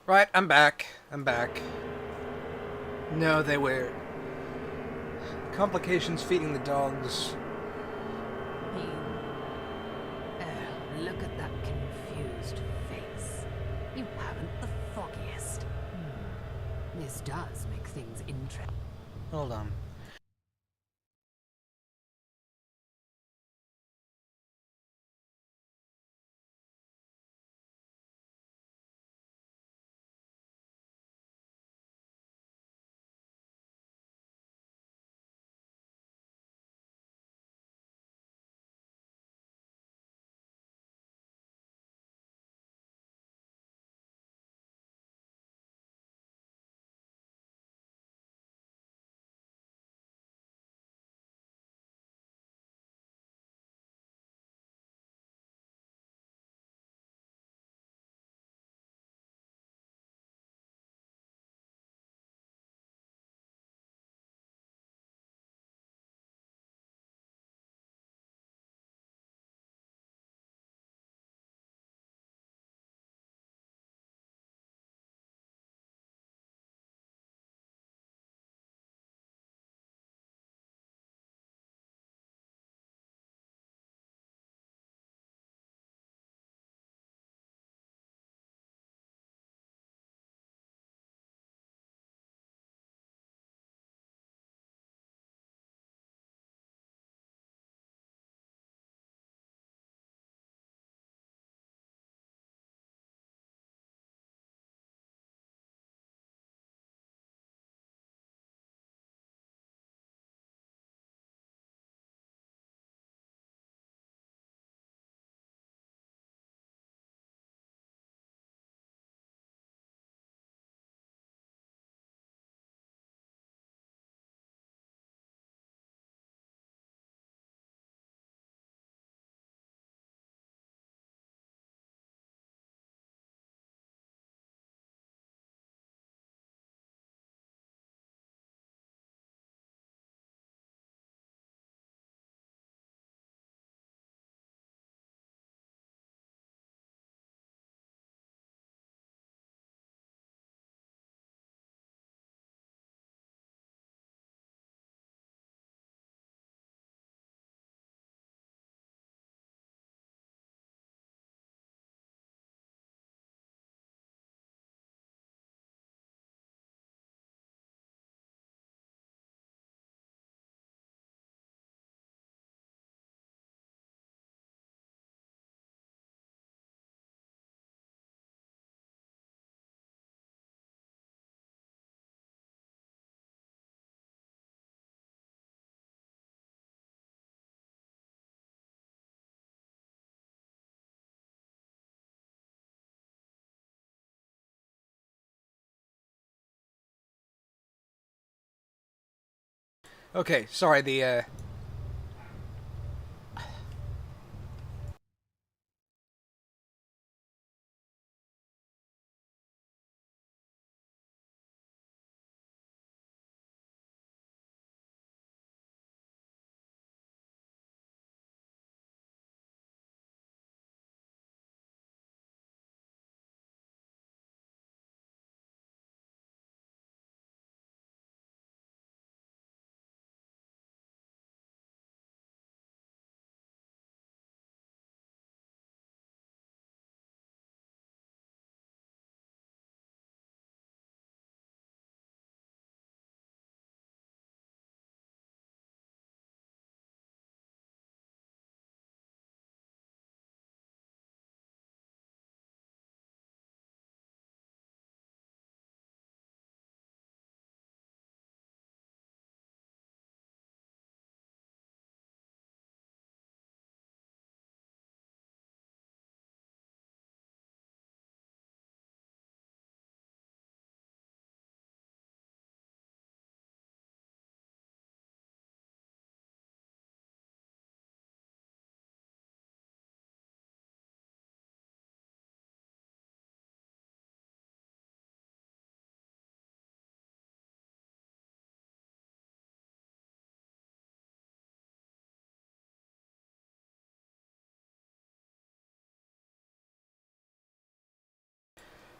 Right, I'm back. I'm back. No, they were complications feeding the dogs. Oh, look at that confused face. You haven't the foggiest. This does make things interesting. Hold on. Okay, sorry, the,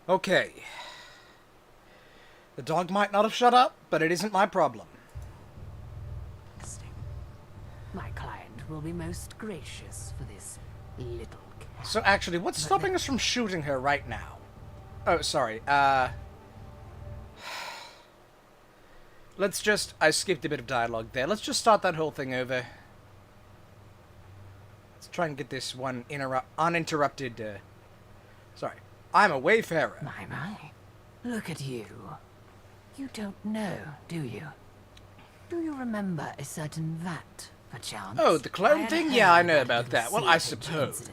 okay. The dog might not have shut up, but it isn't my problem. My client will be most gracious for this little cat. So actually, what's stopping us from shooting her right now? Oh, sorry. Let's just... I skipped a bit of dialogue there. Let's just start that whole thing over. Let's try and get this one uninterrupted... Sorry. I'm a wayfarer. My. Look at you. You don't know, do you? Do you remember a certain vat, perchance? Oh, the clone thing? Yeah, I know about that. Well, I suppose.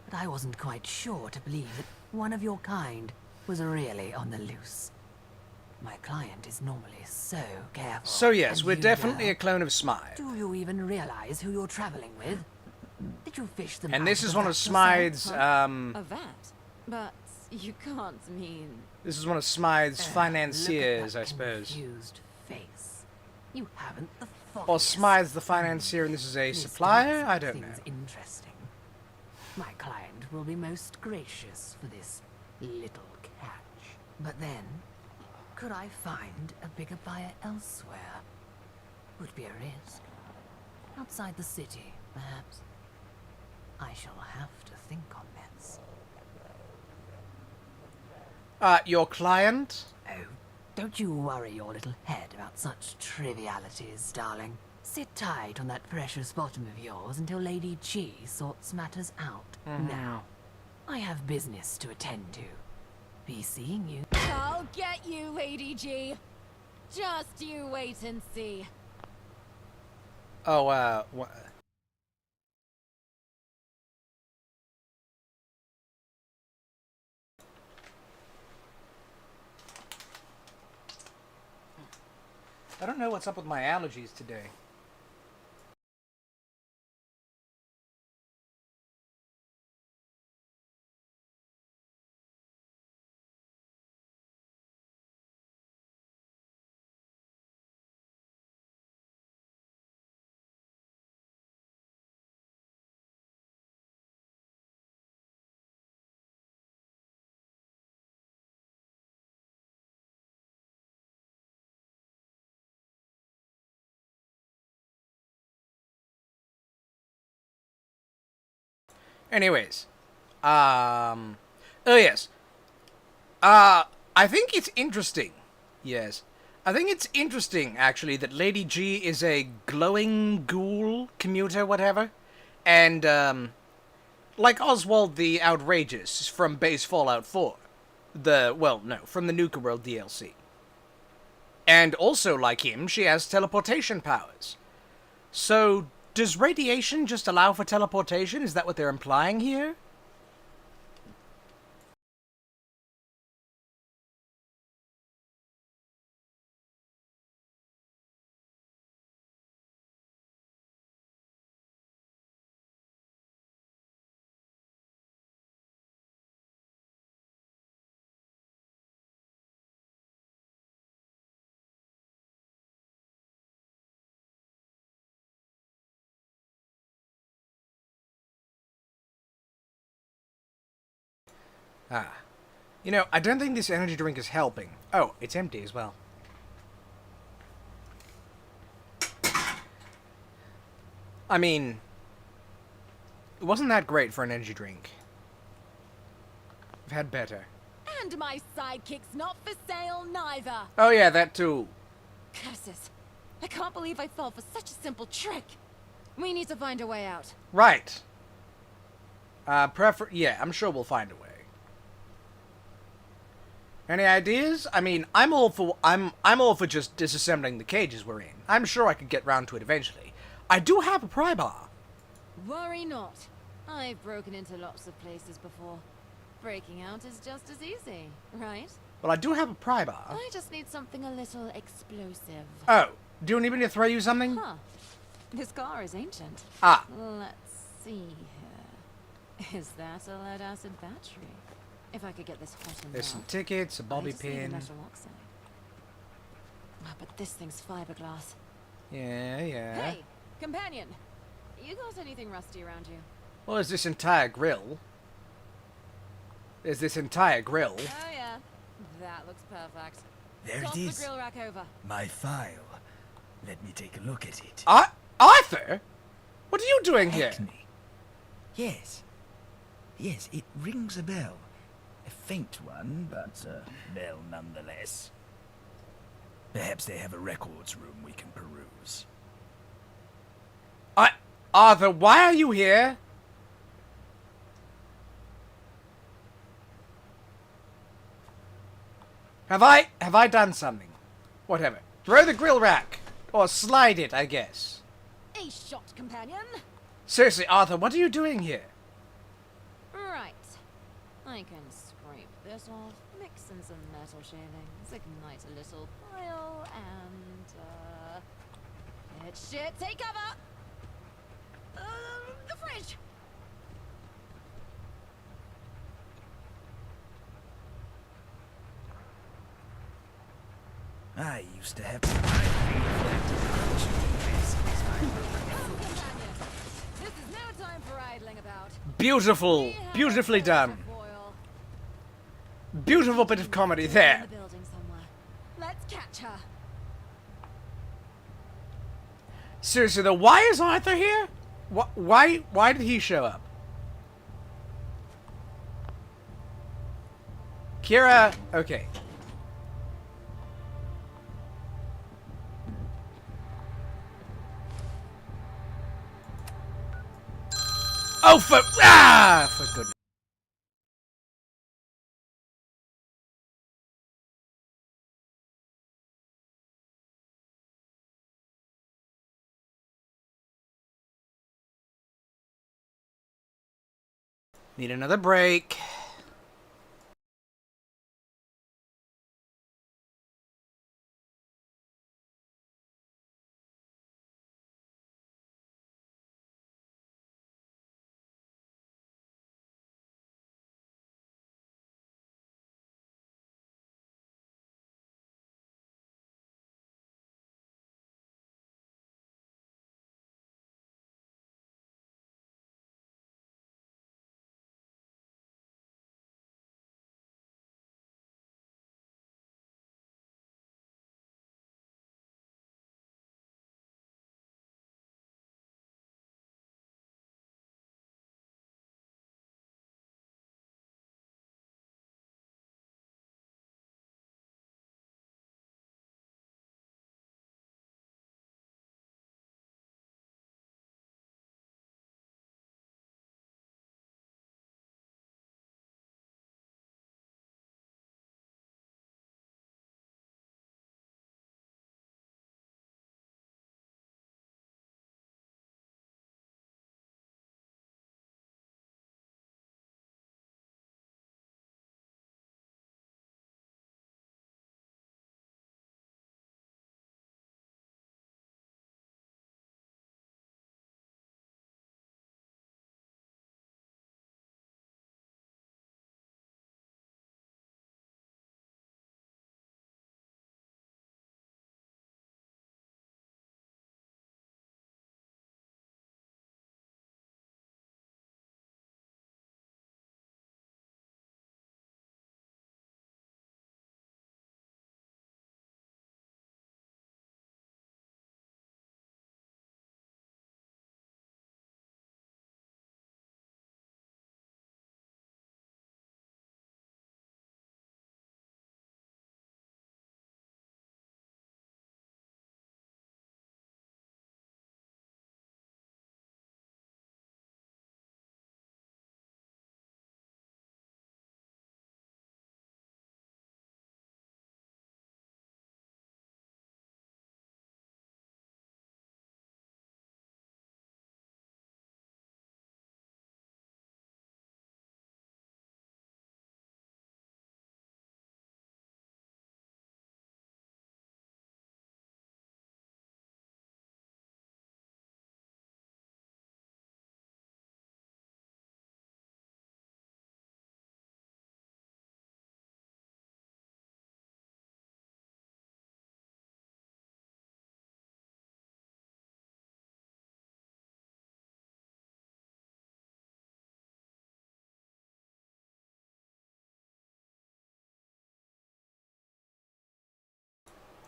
But I wasn't quite sure to believe that one of your kind was really on the loose. My client is normally so careful. So yes, we're definitely a clone of Smythe. Do you even realize who you're traveling with? Did you fish them? And this is one of Smythe's, A vat? But you can't mean... This is one of Smythe's financiers, I suppose. Confused face. You haven't the Or Smythe's the financier and this is a supplier? I don't know. Interesting. My client will be most gracious for this little catch. But then, could I find a bigger buyer elsewhere? Would be a risk. Outside the city, perhaps. I shall have to think on this. Your client? Oh, don't you worry your little head about such trivialities, darling. Sit tight on that precious bottom of yours until Lady G sorts matters out. Now, I have business to attend to. Be seeing you. I'll get you, Lady G. Just you wait and see. Oh, I don't know what's up with my allergies today. Anyways, oh yes, I think it's interesting. Yes, I think it's interesting actually that Lady G is a glowing ghoul commuter, whatever, and like Oswald the Outrageous from base Fallout 4, from the Nuka World DLC, and also like him, she has teleportation powers. So. Does radiation just allow for teleportation? Is that what they're implying here? You know, I don't think this energy drink is helping. Oh, it's empty as well. I mean, it wasn't that great for an energy drink. I've had better. And my sidekick's not for sale neither. Oh yeah, that too. Curses. I can't believe I fell for such a simple trick. We need to find a way out. Right. Yeah, I'm sure we'll find a way. Any ideas? I mean, I'm all for just disassembling the cages we're in. I'm sure I could get round to it eventually. I do have a pry bar. Worry not. I've broken into lots of places before. Breaking out is just as easy, right? Well, I do have a pry bar. I just need something a little explosive. Oh, do you need me to throw you something? Huh. This car is ancient. Ah. Let's see here. Is that a lead-acid battery? If I could get this hot enough. There's some tickets, a bobby pin. But this thing's fiberglass. Yeah. Hey, companion. You got anything rusty around you? Well, there's this entire grill. Oh yeah, that looks perfect. There Toss it the is. grill rack over. My file. Let me take a look at it. Arthur? What are you doing here? Hackney. Yes. Yes, it rings a bell. A faint one, but a bell nonetheless. Perhaps they have a records room we can peruse. Arthur, why are you here? Have I done something? Whatever. Throw the grill rack. Or slide it, I guess. A shot, companion. Seriously, Arthur, what are you doing here? Right. I can scrape this off, mix in some metal shavings, ignite a little pile, and, hit shit, take cover! The fridge! I used to have This is no time for idling about. Beautiful. Beautifully done. Beautiful bit of comedy there. In the building somewhere. Let's catch her. Seriously though, why is Arthur here? Why did he show up? Kira, okay. Oh, for goodness. Need another break.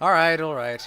Alright, alright.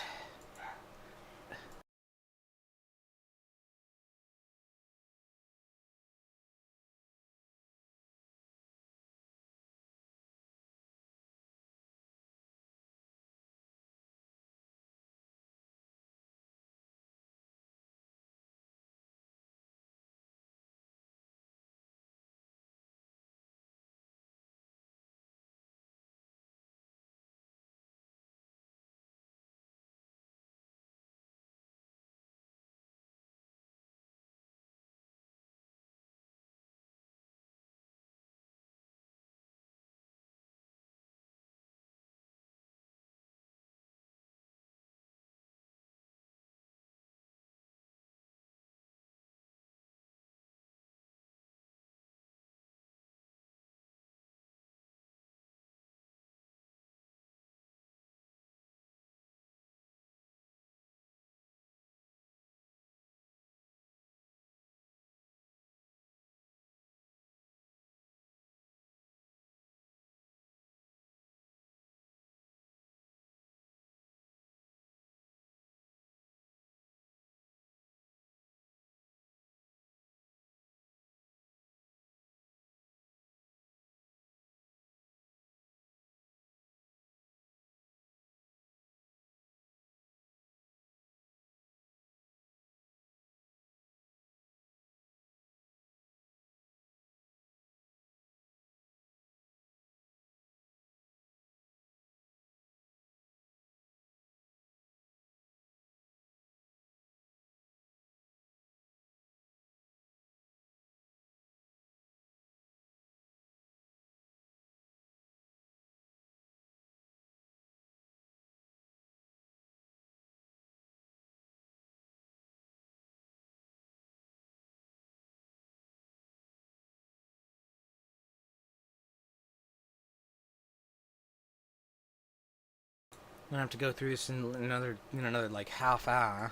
I'm gonna have to go through this in another like half hour.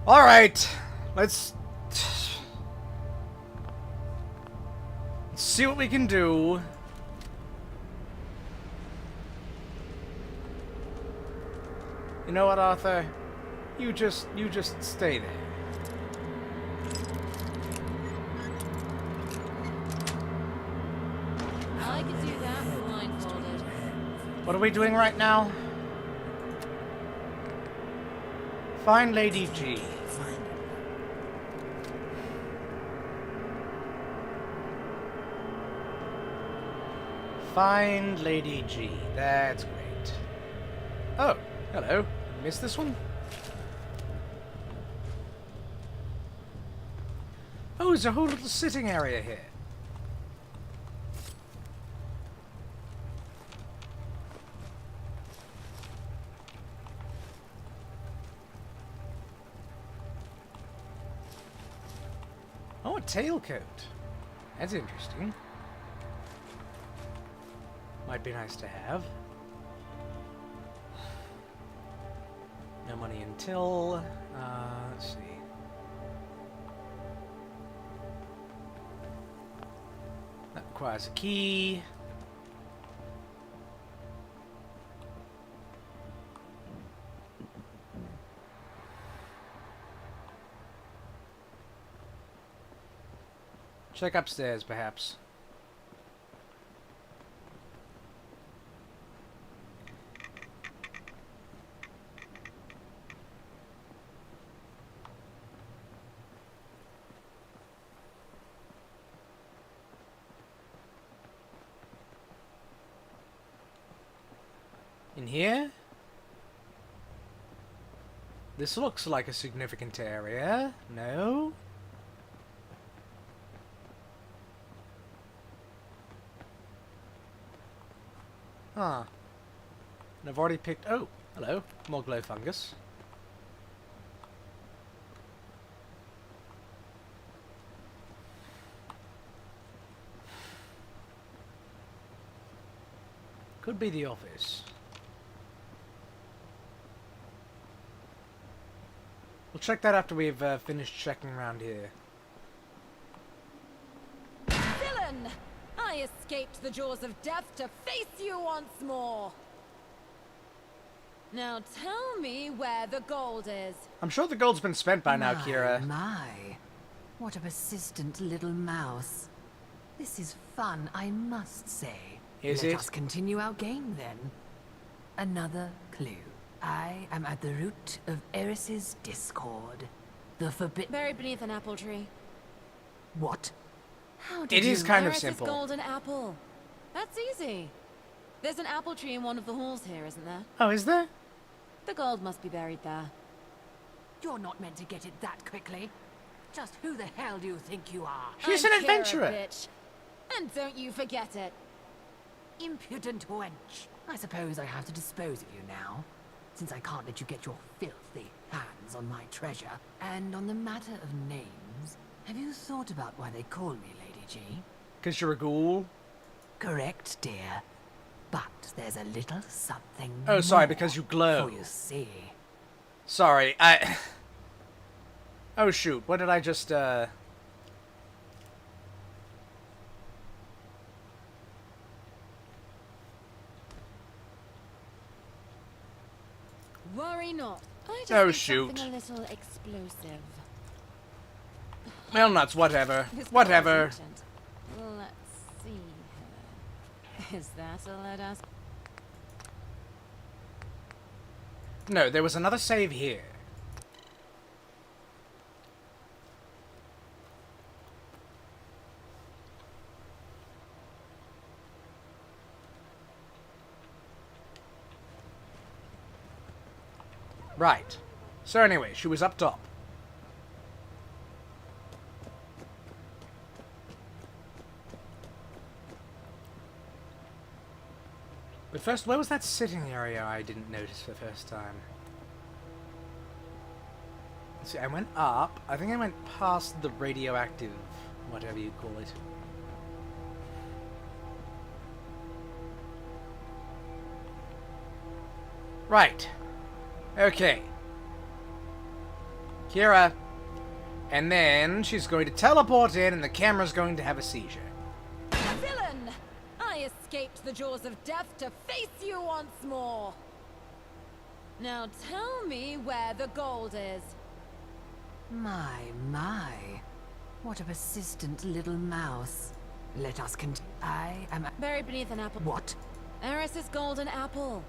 All right, let's see what we can do. You know what, Arthur? You just stay there. I could do that blindfolded. What are we doing right now? Find Lady G. Find Lady G. That's great. Oh, hello. Missed this one? Oh, there's a whole little sitting area here. Oh, a tailcoat. That's interesting. Might be nice to have. No money until... let's see. That requires a key. Check upstairs, perhaps. In here? This looks like a significant area. No? Huh. And I've already picked... Oh, hello. More glow fungus. Could be the office. We'll check that after we've finished checking around here. Villain! I I escaped the jaws of death to face you once more. Now tell me where the gold is. I'm sure the gold's been spent by now, Kira. My, what a persistent little mouse. This is fun, I must say. Is Let it? us continue our game, then. Another clue. I am at the root of Eris's discord. The forbidden... Buried beneath an apple tree. What? How It is kind of Eris's simple. golden apple. That's easy. There's an apple tree in one of the halls here, isn't there? Oh, is there? The gold must be buried there. You're not meant to get it that quickly. Just who the hell do you think you are? She's an I'm Kira, adventurer. bitch. And don't you forget it. Impudent wench. I suppose I have to dispose of you now, since I can't let you get your filthy hands on my treasure. And on the matter of names, have you thought about why they call me Lady G? Because you're a ghoul? Correct, dear. But there's a little something Oh, sorry, more, because you glow. for you see. Sorry, Oh, shoot. What did I just, Worry not. I just Oh, need shoot. something a little explosive. Well, nuts, whatever. This Whatever. girl's ancient. Let's see here. Is that a let us? No, there was another save here. Right. So anyway, she was up top. But first, where was that sitting area I didn't notice for the first time? Let's see, I went up. I think I went past the radioactive, whatever you call it. Right. Okay. Kira. And then she's going to teleport in and the camera's going to have a seizure. Villain! I escaped the jaws of death to face you once more. Now tell me where the gold is. My. What a persistent little mouse. Let us continue. I am... Buried beneath an apple. What? Eris's golden apple.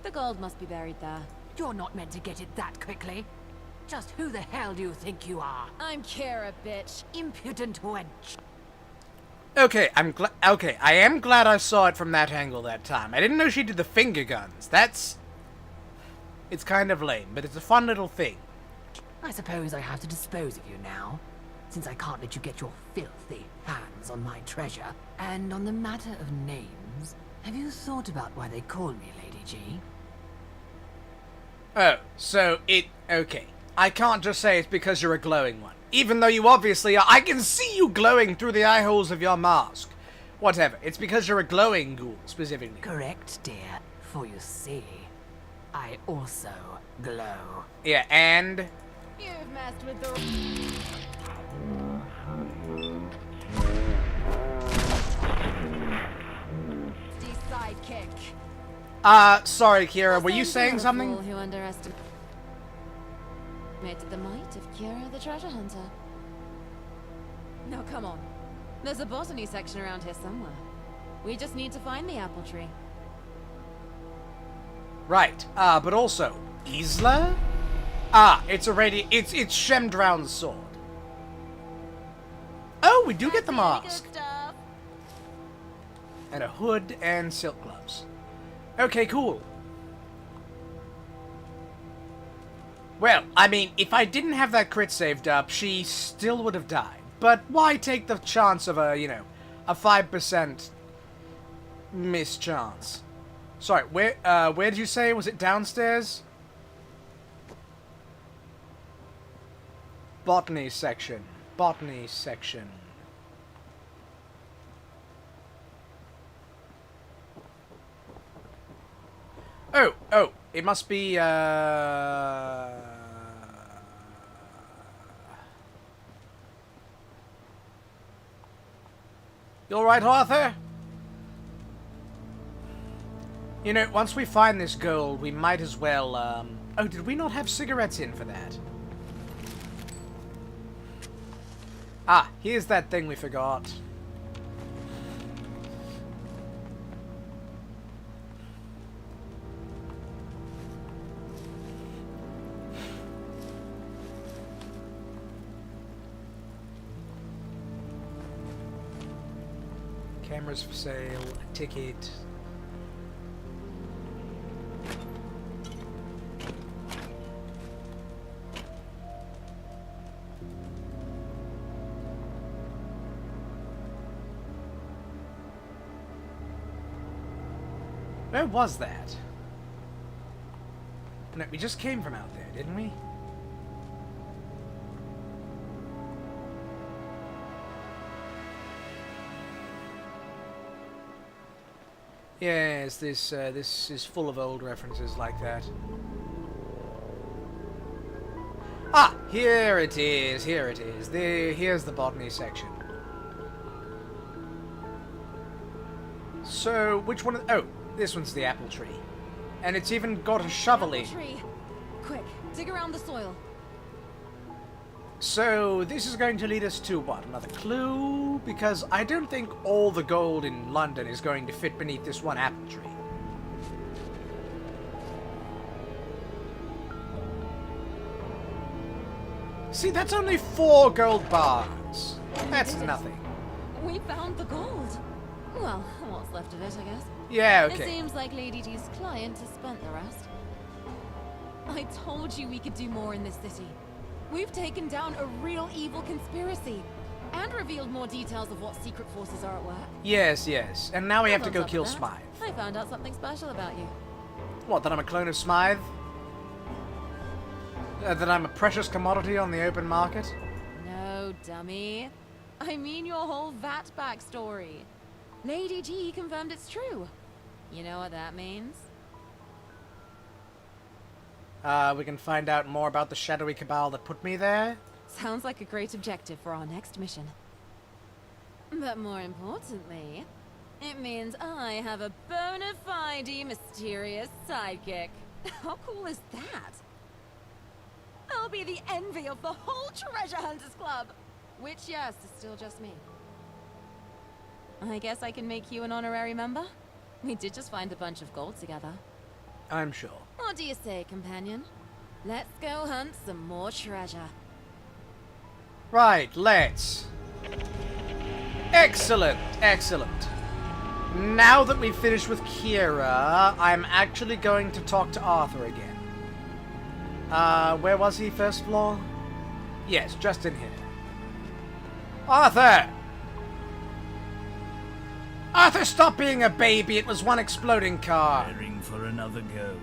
The gold must be buried there. You're not meant to get it that quickly. Just who the hell do you think you are? I'm Kira, bitch. Impudent wench. Okay, okay, I am glad I saw it from that angle that time. I didn't know she did the finger guns. It's kind of lame, but it's a fun little thing. I suppose I have to dispose of you now, since I can't let you get your filthy hands on my treasure. And on the matter of names, have you thought about why they call me Lady G? Oh, so okay. I can't just say it's because you're a glowing one. Even though you obviously are. I can see you glowing through the eye holes of your mask. Whatever. It's because you're a glowing ghoul, specifically. Correct, dear. For you see, I also glow. Yeah, and... You've messed with the... sidekick. Sorry, Kira, were you saying something? Who underestimated the might of Kira the treasure hunter. Now come on. There's a botany section around here somewhere. We just need to find the apple tree. Right, but also, Isla? It's already, it's Shemdrown's sword. Oh, we do get the mask. And a hood and silk gloves. Okay, cool. Well, I mean, if I didn't have that crit saved up, she still would have died. But why take the chance of a, a 5% mischance? Sorry, where did you say? Was it downstairs? Botany section. Botany section. Oh, it must be, You alright, Arthur? You know, once we find this gold, we might as well, Oh, did we not have cigarettes in for that? Ah, here's that thing we forgot. Cameras for sale, a ticket. Where was that? No, we just came from out there, didn't we? Yes, this is full of old references like that. Ah, here it is, here it is. Here's the botany section. So, which one? Oh, this one's the apple tree. And it's even got a shovel in. Apple tree. Quick, dig around the soil. So, this is going to lead us to what? Another clue? Because I don't think all the gold in London is going to fit beneath this one apple tree. See, that's only 4 gold bars. That's nothing. We found the gold. Well, what's left of it, I guess. Yeah, okay. It seems like Lady D's client has spent the rest. I told you we could do more in this city. We've taken down a real evil conspiracy and revealed more details of what secret forces are at work. Yes, yes. And now we have to go kill that, Smythe. I found out something special about you. What, that I'm a clone of Smythe? That I'm a precious commodity on the open market? No, dummy. I mean your whole VAT backstory. Lady G confirmed it's true. You know what that means? We can find out more about the shadowy cabal that put me there. Sounds like a great objective for our next mission. But more importantly, it means I have a bona fide mysterious sidekick. How cool is that? I'll be the envy of the whole Treasure Hunters Club. Which, yes, is still just me. I guess I can make you an honorary member? We did just find a bunch of gold together. I'm sure. What do you say, companion? Let's go hunt some more treasure. Right, let's. Excellent, excellent. Now that we've finished with Kira, I'm actually going to talk to Arthur again. Where was he, first floor? Yes, just in here. Arthur! Arthur, stop being a baby. It was one exploding car. Preparing for another go,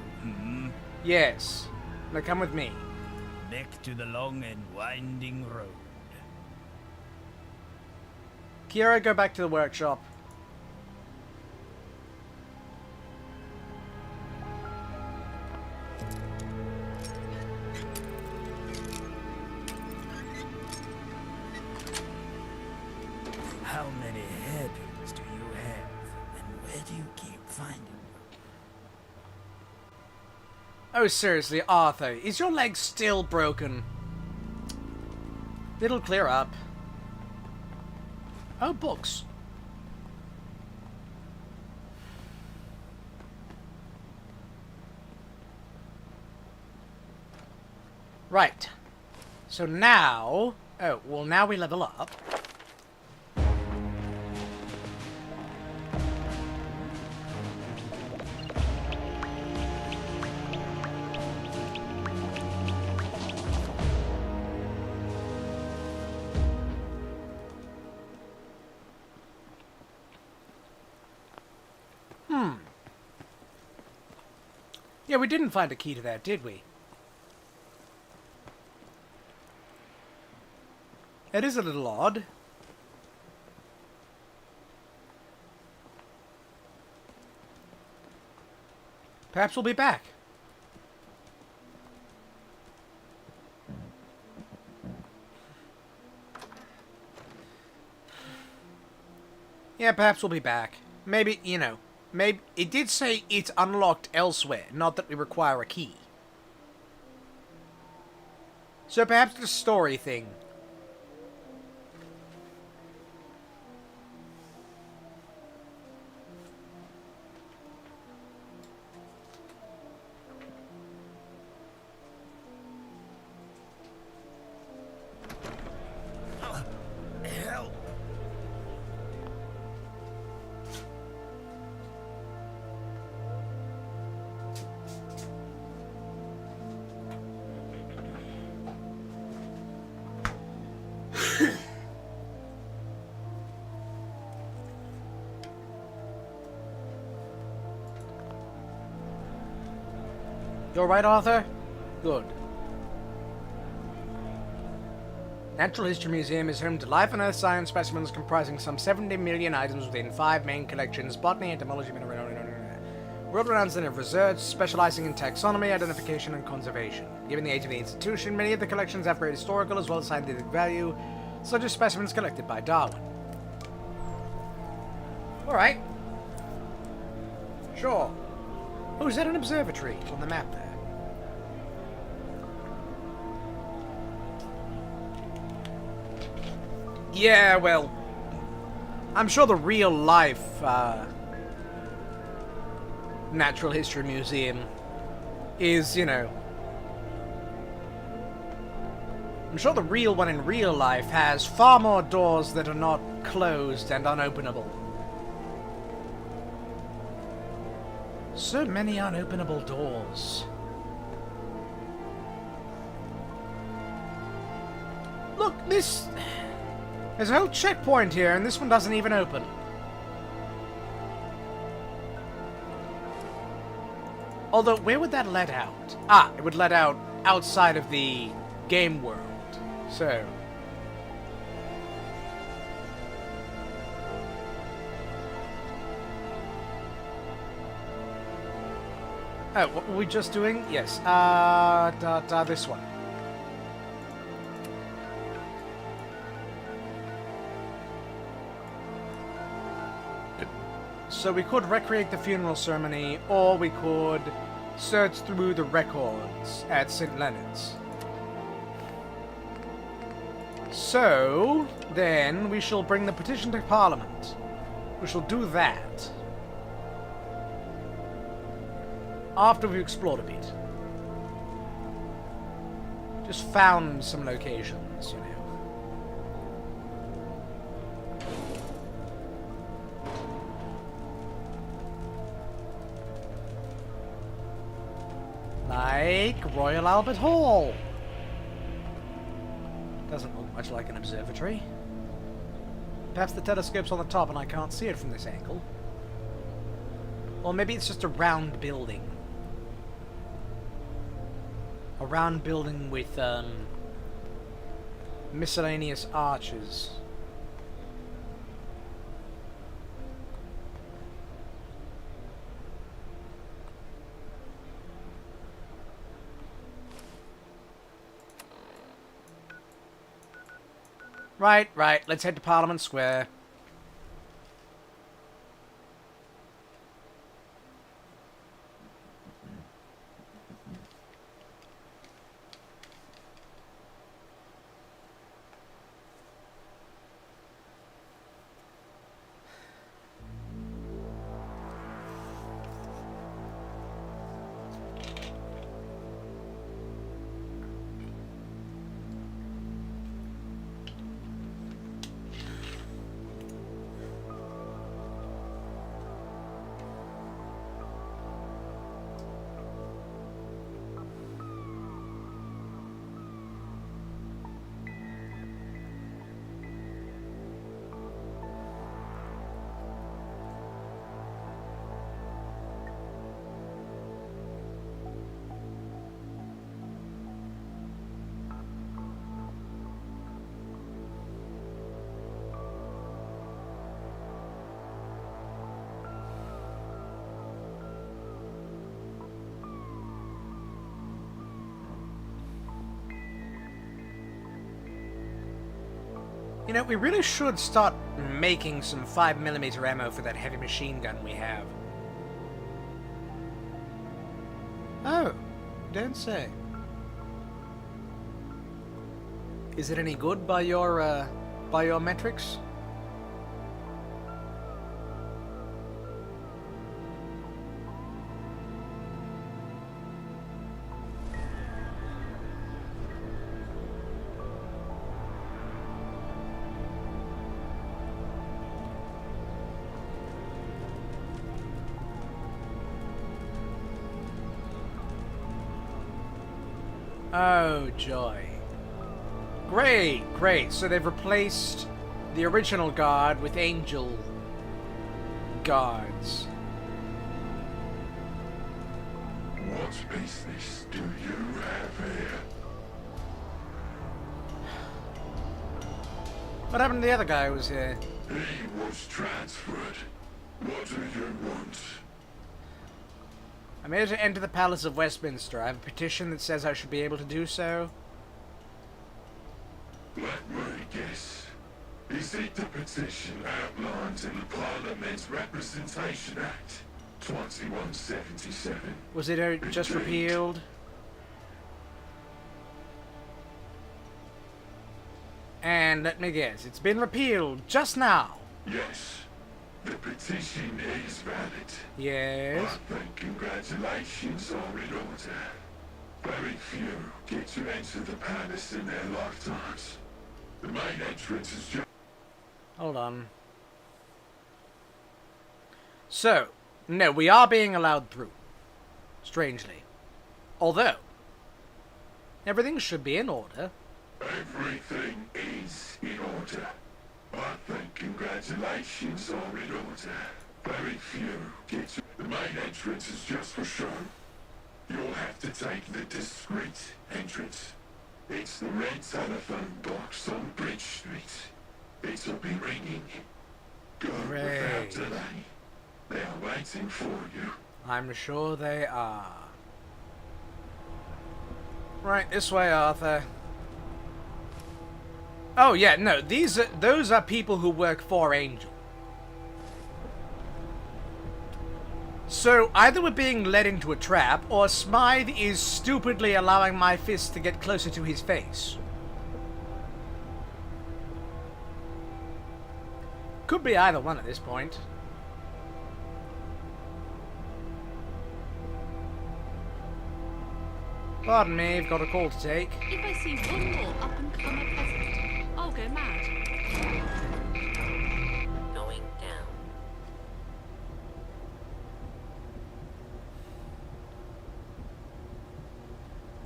Yes. Now come with me. Back to the long and winding road. Kira, go back to the workshop. How many hairpins do you have, and where do you keep finding them? Oh, seriously, Arthur, is your leg still broken? It'll clear up. Oh, books. Right. So now... Oh, well, now we level up. Yeah, we didn't find a key to that, did we? It is a little odd. Perhaps we'll be back. Yeah, perhaps we'll be back. Maybe, you know, maybe it did say it's unlocked elsewhere, not that we require a key. So perhaps the story thing. Help! You alright, Arthur? Good. Natural History Museum is home to life on Earth science specimens comprising some 70 million items within 5 main collections: botany, entomology, world-renowned center of research, specializing in taxonomy, identification, and conservation. Given the age of the institution, many of the collections have great historical as well as scientific value, such as specimens collected by Darwin. Alright. Sure. Oh, is that an observatory on the map there? Yeah, well, I'm sure the real life Natural History Museum is, you know, I'm sure the real one in real life has far more doors that are not closed and unopenable. So many unopenable doors. Look, there's a whole checkpoint here, and this one doesn't even open. Although, where would that let out? Ah, it would let out outside of the game world. So... Oh, what were we just doing? Yes. This one. So we could recreate the funeral ceremony, or we could search through the records at St. Leonard's. So, then, we shall bring the petition to Parliament. We shall do that after we've explored a bit. Just found some locations, you know. Like Royal Albert Hall. Doesn't look much like an observatory. Perhaps the telescope's on the top and I can't see it from this angle. Or maybe it's just a round building. A round building with, miscellaneous arches. Right, let's head to Parliament Square. You know, we really should start making some 5mm ammo for that heavy machine gun we have. Oh, don't say. Is it any good by your metrics? Oh, joy. Great, great. So they've replaced the original guard with angel guards. What business do you have here? What happened to the other guy who was here? He was transferred. What do you want? I'm here to enter the Palace of Westminster. I have a petition that says I should be able to do so. Let me guess. Is it the petition outlined in the Parliament's Representation Act, 2177? Was it just repealed? And let me guess, it's been repealed just now. Yes. The petition is valid. Yes. I think congratulations are in order. Very few get to enter the palace in their lifetimes. The main entrance is just... Hold on. So, no, we are being allowed through. Strangely. Although, everything should be in order. Everything is in order. I think congratulations are in order. Very few get to... The main entrance is just for show. You'll have to take the discreet entrance. It's the red telephone box on Bridge Street. It'll be ringing. Go without delay. They are waiting for you. I'm sure they are. Right, this way, Arthur. Oh yeah, no, those are people who work for Angel. So either we're being led into a trap, or Smythe is stupidly allowing my fist to get closer to his face. Could be either one at this point. Pardon me, I've got a call to take. If I see one more up-and-comer peasant, I'll go mad. Going down.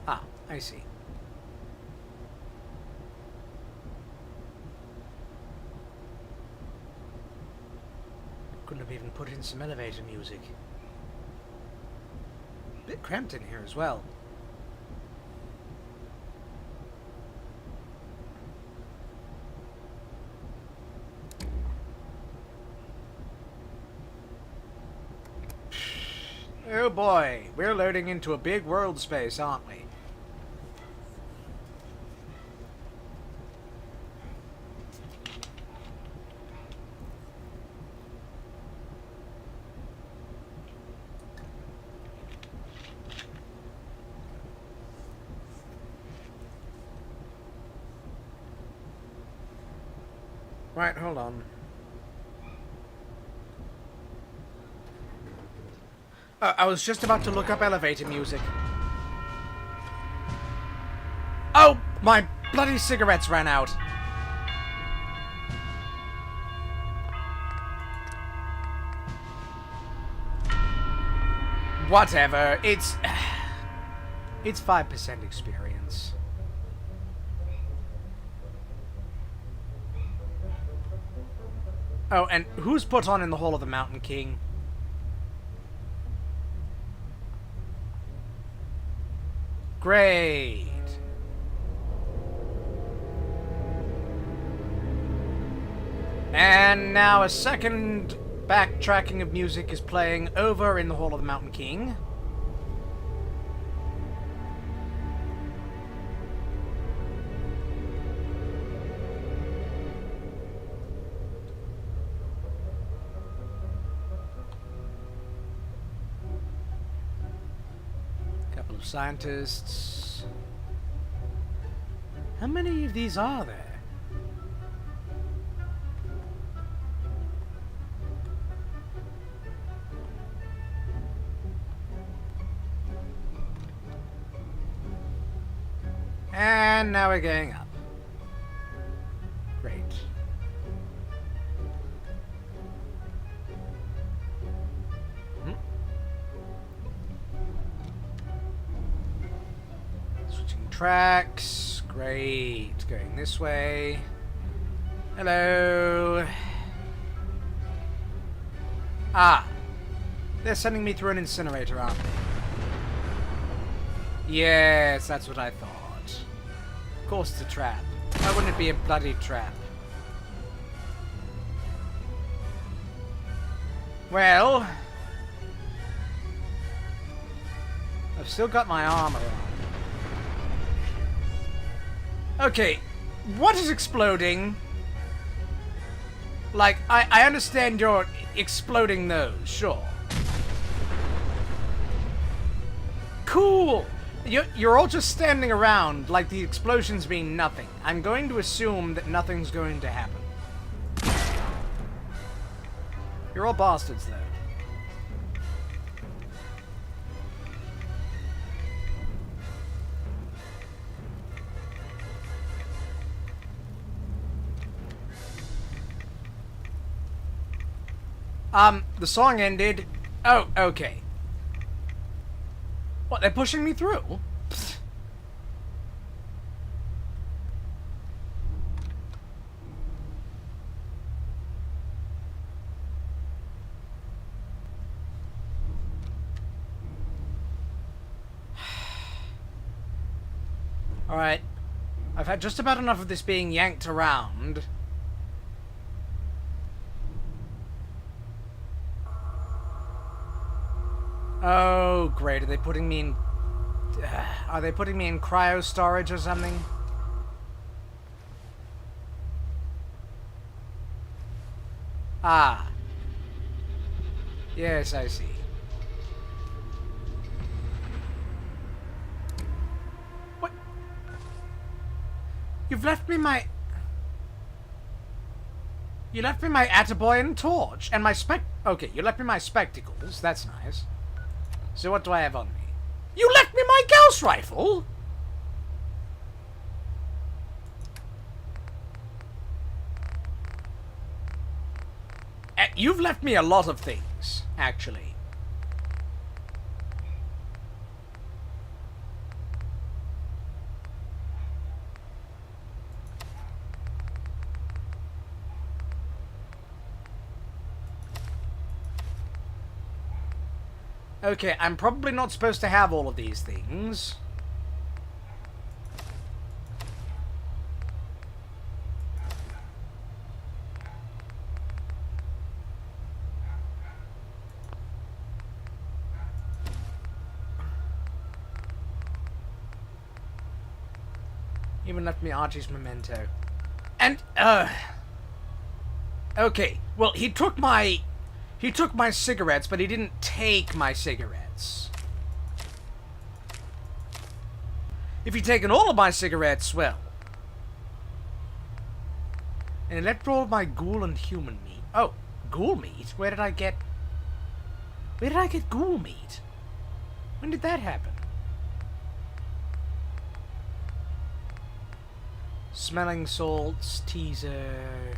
Ah, I see. Couldn't have even put in some elevator music. A bit cramped in here as well. Oh boy, we're loading into a big world space, aren't we? Right, hold on. I was just about to look up elevator music. Oh, my bloody cigarettes ran out. Whatever, it's 5% experience. Oh, and who's put on in the Hall of the Mountain King? Great. And now a second backtracking of music is playing over in the Hall of the Mountain King. Scientists. How many of these are there? And now we're going up. Great. Switching tracks. Great. Going this way. Hello. Ah. They're sending me through an incinerator, aren't they? Yes, that's what I thought. Of course it's a trap. Why wouldn't it be a bloody trap? Well... I've still got my armor on. Okay, what is exploding? Like, I understand you're exploding those, sure. Cool! You're all just standing around like the explosions mean nothing. I'm going to assume that nothing's going to happen. You're all bastards, though. The song ended. Oh, okay. What, they're pushing me through? Pfft. Alright. I've had just about enough of this being yanked around. Oh, great. Are they putting me in... are they putting me in cryo storage or something? Ah. Yes, I see. What? You've left me my... You left me my Attaboy and torch, and my Okay, you left me my spectacles. That's nice. So what do I have on me? You left me my Gauss rifle? You've left me a lot of things, actually. Okay, I'm probably not supposed to have all of these things. Even left me Archie's memento. And, okay, well, he took my cigarettes, but he didn't take my cigarettes. If he'd taken all of my cigarettes, well. And he left all of my ghoul and human meat. Oh, ghoul meat? Where did I get ghoul meat? When did that happen? Smelling salts, teaser...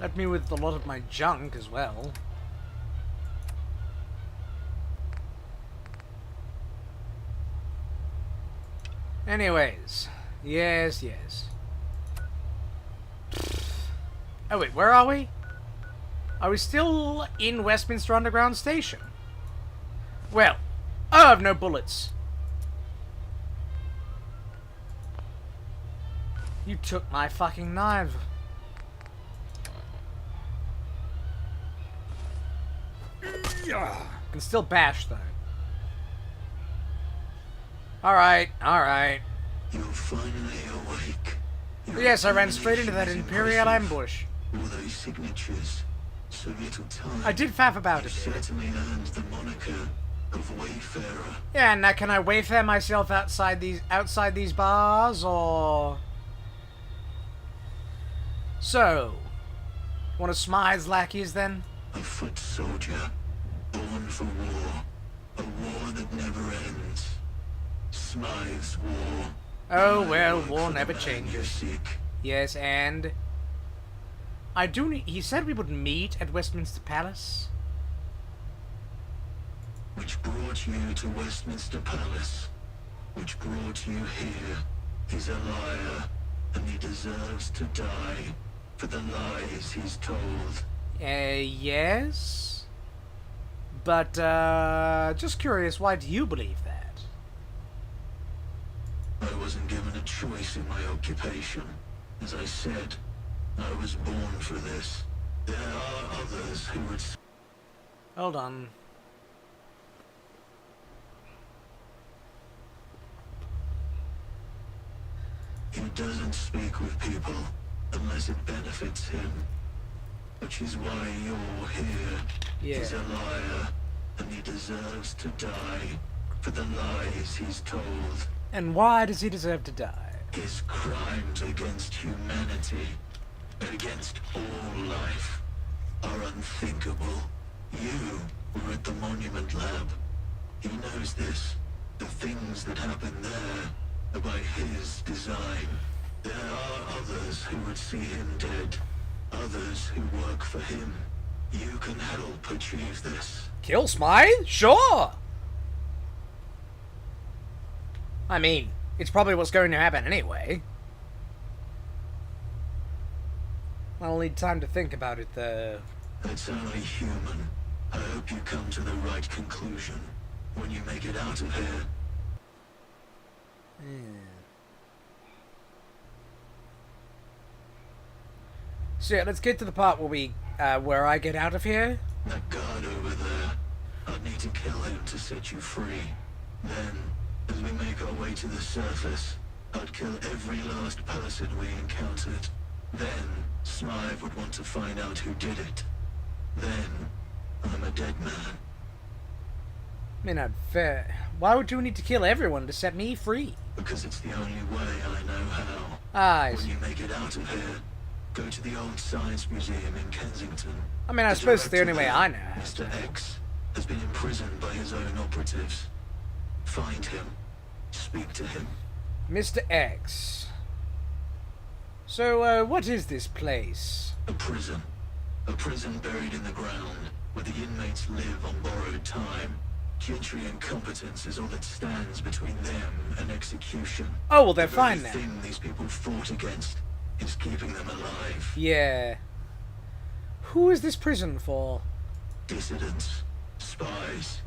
Left me with a lot of my junk as well. Anyways. Yes, yes. Oh wait, where are we? Are we still in Westminster Underground Station? Well, I have no bullets. You took my fucking knife. Can still bash though. Alright, alright. You're finally awake. Yes, I ran straight into that Imperial ambush. All those signatures. So little time. I did faff about You've it. certainly earned the moniker of Wayfarer. Yeah, now can I wayfare myself outside these bars, or... So, one of Smythe's lackeys, then? A foot soldier, born for war. A war that never ends. Smythe's war. Oh, well, war never changes. Yes, and... I do need... He said we would meet at Westminster Palace. Which brought you to Westminster Palace. Which brought you here. He's a liar, and he deserves to die for the lies he's told. Yes? But, just curious, why do you believe that? I wasn't given a choice in my occupation. As I said, I was born for this. There are others who would... Hold on. He doesn't speak with people unless it benefits him. Which is why you're here. Yeah. He's a liar, and he deserves to die for the lies he's told. And why does he deserve to die? His crimes against humanity, against all life, are unthinkable. You were at the Monument Lab. He knows this. The things that happen there are by his design. There are others who would see him dead. Others who work for him. You can help achieve this. Kill Smythe? Sure! I mean, it's probably what's going to happen anyway. I'll need time to think about it, though. It's only human. I hope you come to the right conclusion when you make it out of here. So yeah, let's get to the part where I get out of here. That guard over there. I'd need to kill him to set you free. Then, as we make our way to the surface, I'd kill every last person we encountered. Then, Smythe would want to find out who did it. Then, I'm a dead man. I mean, not fair. Why would you need to kill everyone to set me free? Because it's the only way I know how. When you make it out of here, go to the old Science Museum in Kensington. I mean, I suppose it's the only way I know how. Mr. X has been imprisoned by his own operatives. Find him. Speak to him. Mr. X. So, what is this place? A prison. A prison buried in the ground, where the inmates live on borrowed time. Gentry incompetence is all that stands between them and execution. Oh, well, they're fine now. now. The thing these people fought against is keeping them alive. Yeah. Who is this prison for? Dissidents. Spies.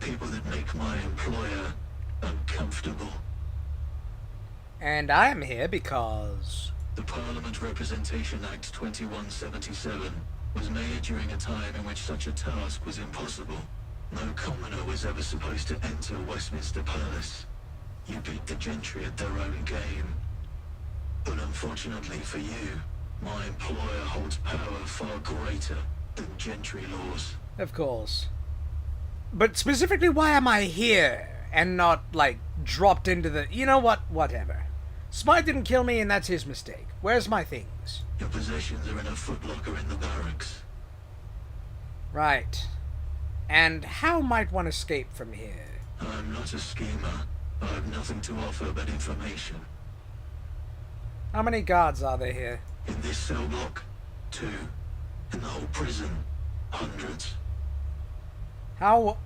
People that make my employer uncomfortable. And I am here because... The Parliament Representation Act 2177 was made during a time in which such a task was impossible. No commoner was ever supposed to enter Westminster Palace. You beat the gentry at their own game. But unfortunately for you, my employer holds power far greater than gentry laws. Of course. But specifically, why am I here and not, like, dropped into the... You know what? Whatever. Smythe didn't kill me, and that's his mistake. Where's my things? Your possessions are in a footlocker in the barracks. Right. And how might one escape from here? I'm not a schemer. I have nothing to offer but information. How many guards are there here? In this cell block, 2. In the whole prison, hundreds. How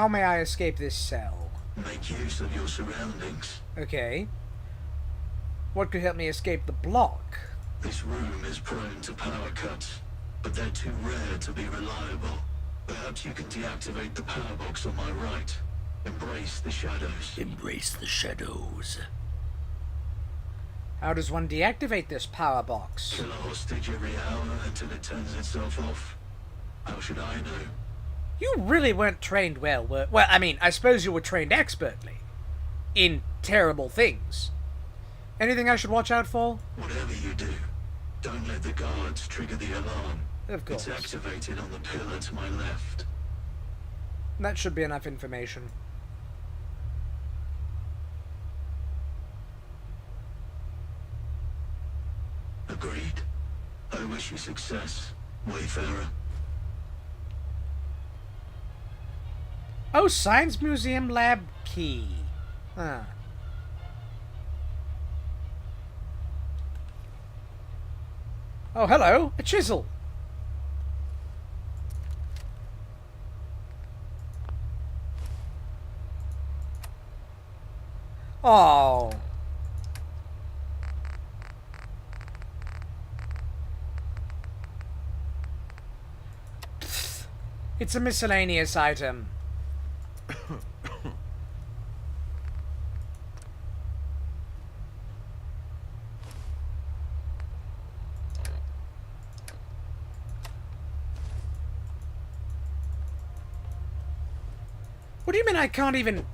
may I escape this cell? Make use of your surroundings. Okay. What could help me escape the block? This room is prone to power cuts, but they're too rare to be reliable. Perhaps you can deactivate the power box on my right. Embrace the shadows. Embrace the shadows. How does one deactivate this power box? Kill a hostage every hour until it turns itself off. How should I know? You really weren't trained well, well, I mean, I suppose you were trained expertly. In terrible things. Anything I should watch out for? Whatever you do, don't let the guards trigger the alarm. Of course. It's activated on the pillar to my left. That should be enough information. Agreed. I wish you success, Wayfarer. Oh, Science Museum Lab key. Huh. Oh, hello. A chisel. Oh. It's a miscellaneous item. What do you mean I can't even...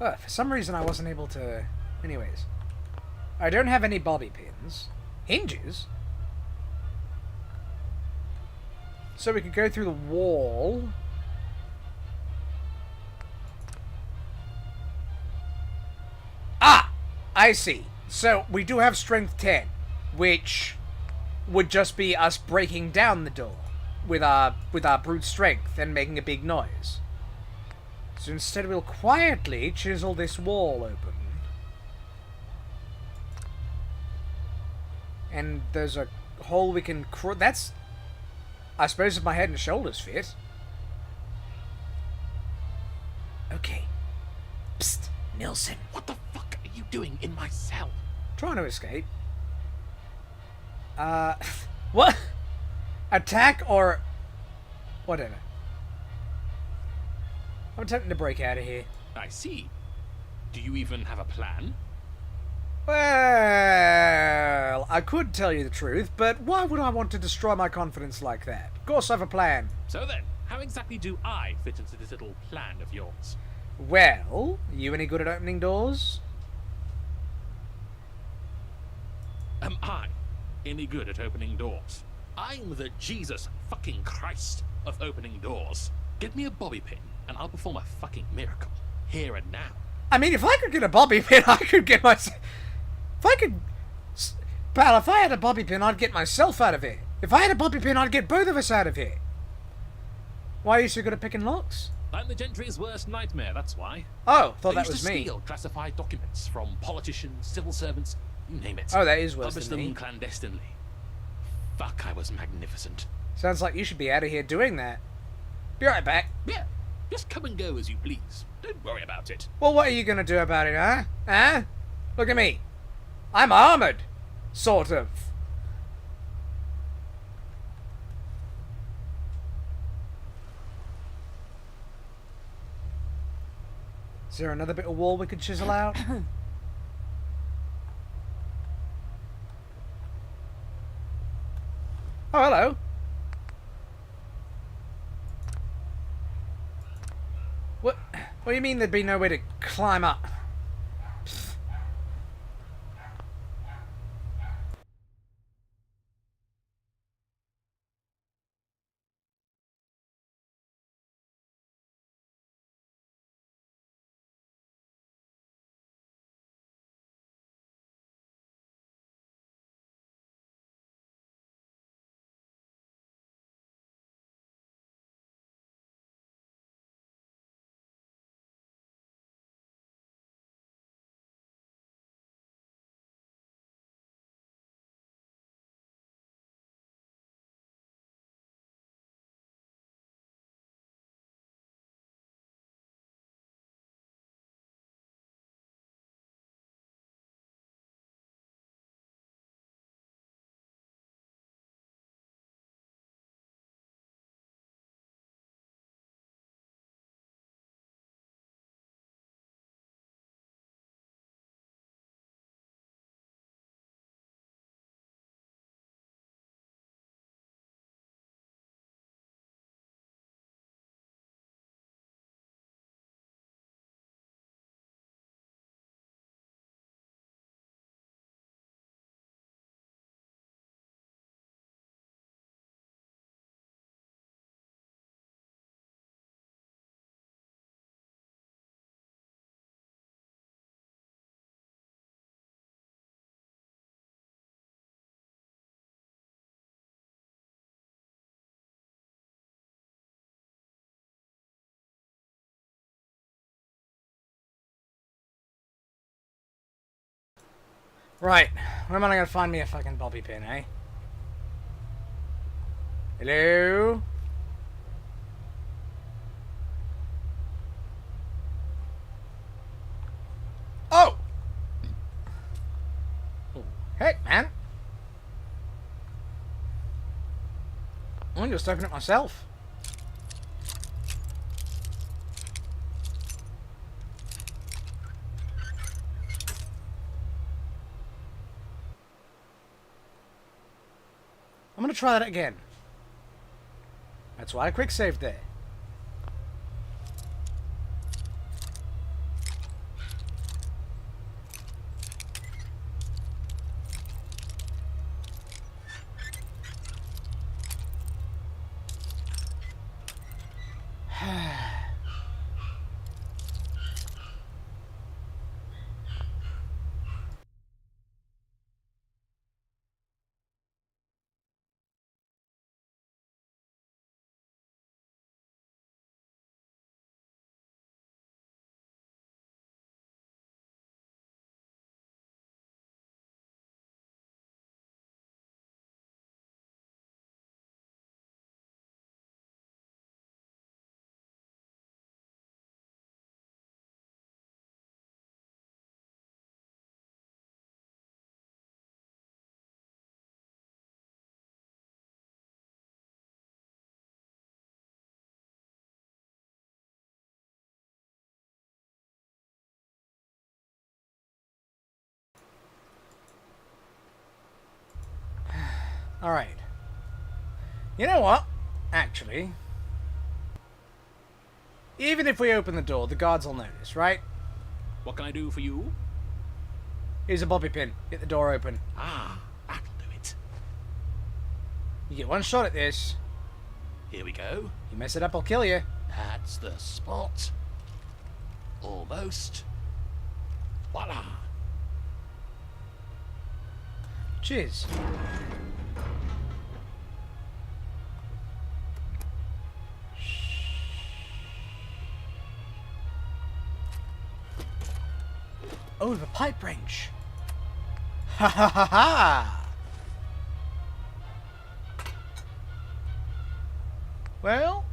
Oh, for some reason I wasn't able to... Anyways. I don't have any bobby pins. Hinges? So we could go through the wall. Ah! I see. So we do have strength 10, which would just be us breaking down the door with our brute strength and making a big noise. So instead we'll quietly chisel this wall open. And there's a hole we can that's... I suppose if my head and shoulders fit. Okay. Psst, Nilsson. What the fuck are you doing in my cell? Trying to escape. What? Attack or... Whatever. I'm attempting to break out of here. I see. Do you even have a plan? Well, I could tell you the truth, but why would I want to destroy my confidence like that? Of course I have a plan. So then, how exactly do I fit into this little plan of yours? Well, you any good at opening doors? Am I any good at opening doors? I'm the Jesus fucking Christ of opening doors. Get me a bobby pin, and I'll perform a fucking miracle. Here and now. I mean, if I could get a bobby pin, I could get myself... If I could... Pal, if I had a bobby pin, I'd get myself out of here. If I had a bobby pin, I'd get both of us out of here. Why are you so good at picking locks? I'm the gentry's worst nightmare, that's why. Oh, thought that I used was to me. steal classified documents from politicians, civil servants, you name it. Oh, that is worse Publish than them me. clandestinely. Fuck, I was magnificent. Sounds like you should be out of here doing that. Be right back. Yeah, just come and go as you please. Don't worry about it. Well, what are you going to do about it, huh? Huh? Look at me. I'm armored. Sort of. Is there another bit of wall we could chisel out? Oh, hello. What do you mean there'd be no way to climb up? Right. Where am I gonna find me a fucking bobby pin, eh? Hello? Oh! Hey, man. I'm just opening it myself. I'm gonna try that again. That's why I quick saved there. Alright. You know what? Actually, even if we open the door, the guards will notice, right? What can I do for you? Here's a bobby pin. Get the door open. Ah, that'll do it. You get one shot at this. Here we go. You mess it up, I'll kill you. That's the spot. Almost. Voila. Cheers. Oh, the pipe wrench. Ha ha ha ha! Well,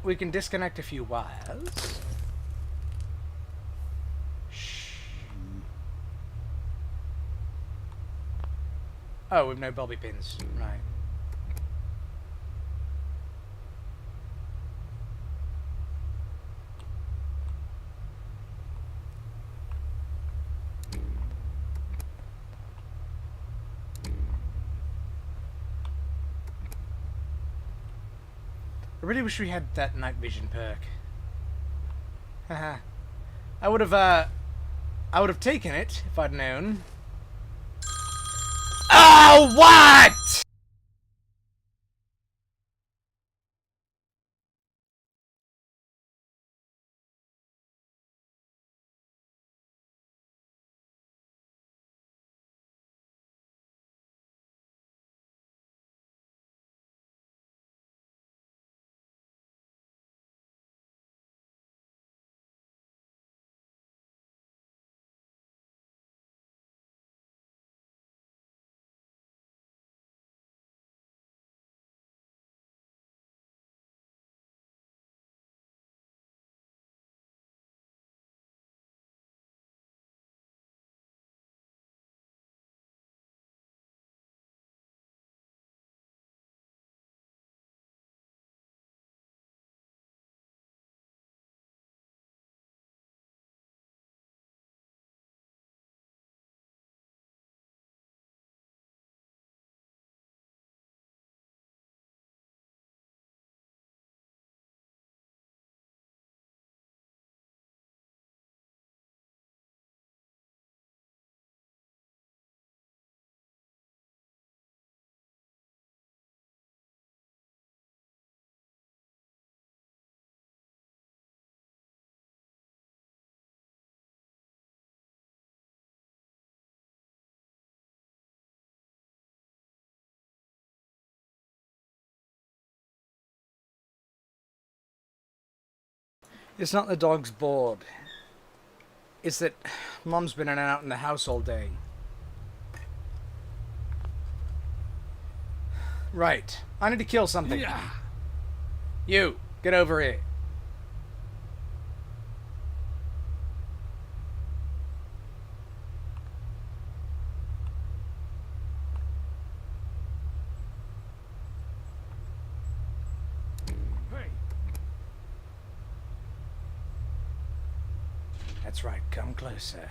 we can disconnect a few wires. Shh. Oh, with no bobby pins. Right. I really wish we had that night vision perk. Haha. I would have taken it if I'd known. Oh, what? It's not the dog's bored. It's that Mom's been in and out in the house all day. Right. I need to kill something. You, get over here. That's right, come closer.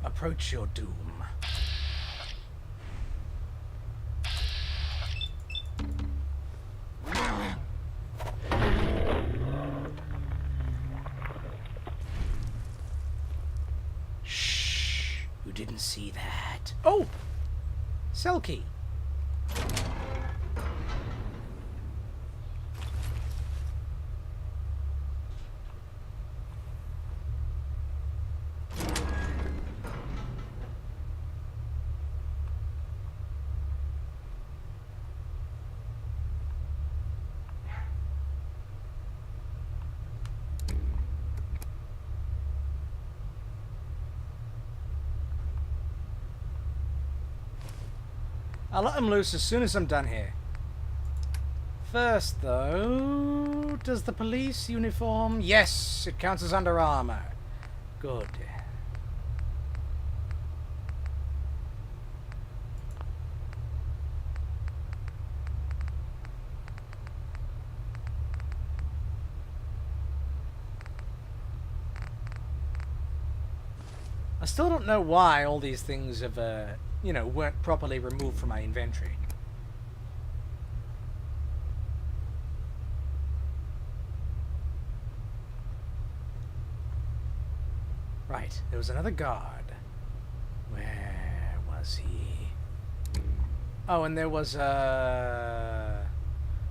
Approach your doom. Shh! You didn't see that. Oh! Cell key. I'll let him loose as soon as I'm done here. First, though, does the police uniform? Yes, it counts as under armor. Good. I still don't know why all these things have, you know, weren't properly removed from my inventory. Right, there was another guard. Where was he? Oh, and there was an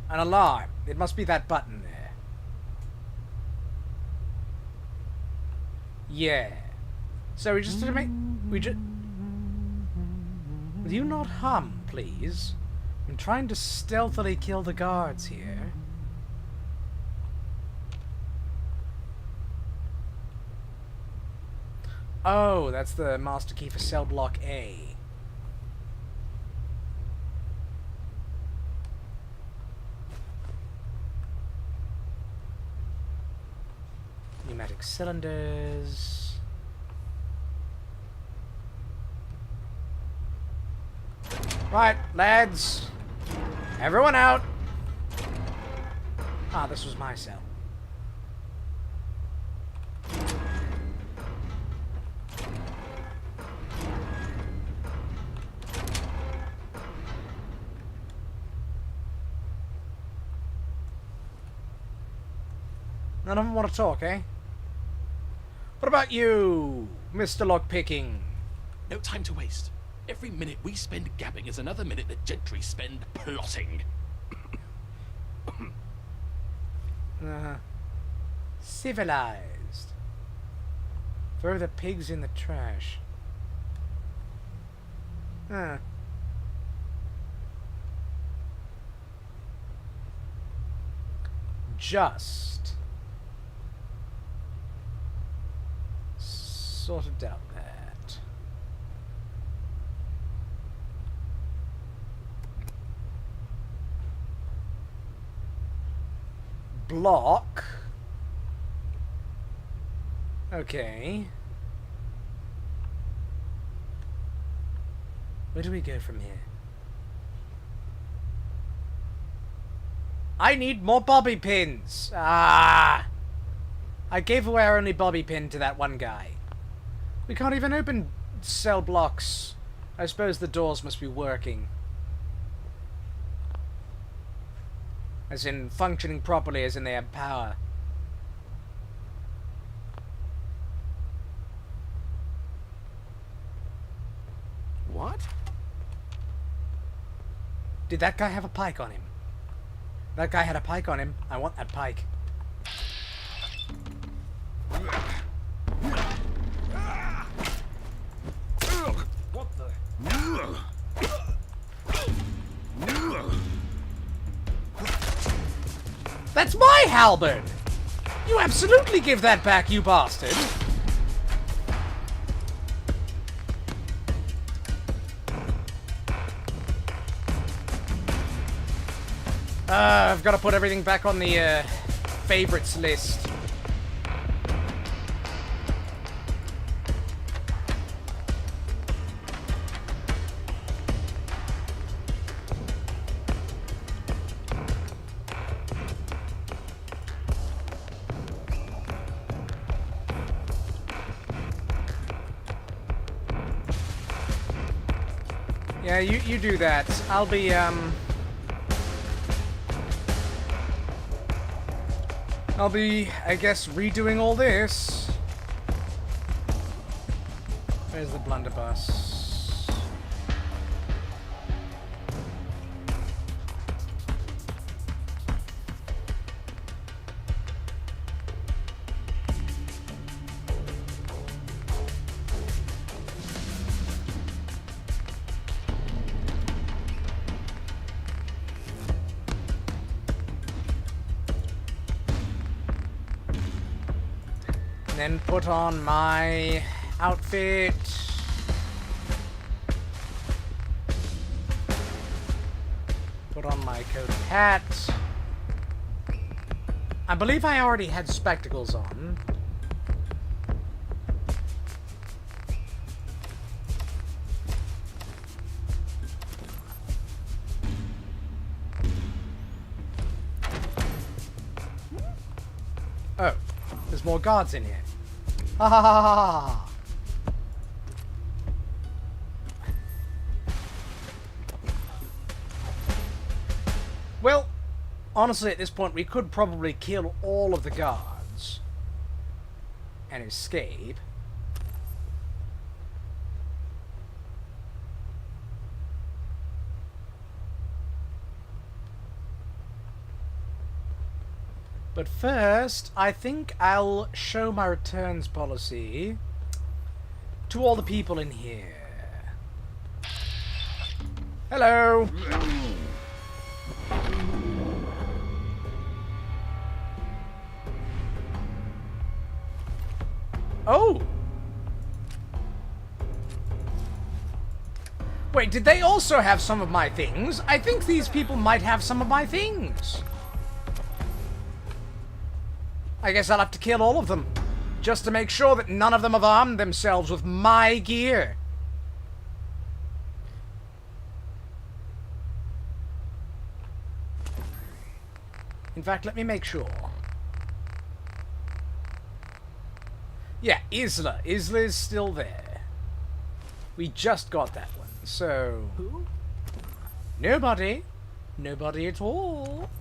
alarm. It must be that button there. Yeah. So we just did make... Will you not hum, please? I'm trying to stealthily kill the guards here. Oh, that's the master key for cell block A. Pneumatic cylinders. Right, lads. Everyone out. Ah, this was my cell. None of them want to talk, eh? What about you, Mr. Lockpicking? No time to waste. Every minute we spend gabbing is another minute the gentry spend plotting. Civilized. Throw the pigs in the trash. Just sort of doubt that. Block. Okay. Where do we go from here? I need more bobby pins! Ah! I gave away our only bobby pin to that one guy. We can't even open cell blocks. I suppose the doors must be working. As in, functioning properly, as in they have power. What? Did that guy have a pike on him? That guy had a pike on him. I want that pike. What the? That's my halberd! You absolutely give that back, you bastard! I've got to put everything back on the favorites list. Yeah, you do that. I'll be, I guess, redoing all this. Where's the blunderbuss? Then put on my outfit. Put on my coat and hat. I believe I already had spectacles on. Oh, there's more guards in here. Ha ha ha ha ha! Well, honestly, at this point, we could probably kill all of the guards and escape. But first, I think I'll show my returns policy to all the people in here. Hello! Oh! Wait, did they also have some of my things? I think these people might have some of my things. I guess I'll have to kill all of them, just to make sure that none of them have armed themselves with my gear. In fact, let me make sure. Yeah, Isla. Isla is still there. We just got that one, so... Who? Nobody. Nobody at all.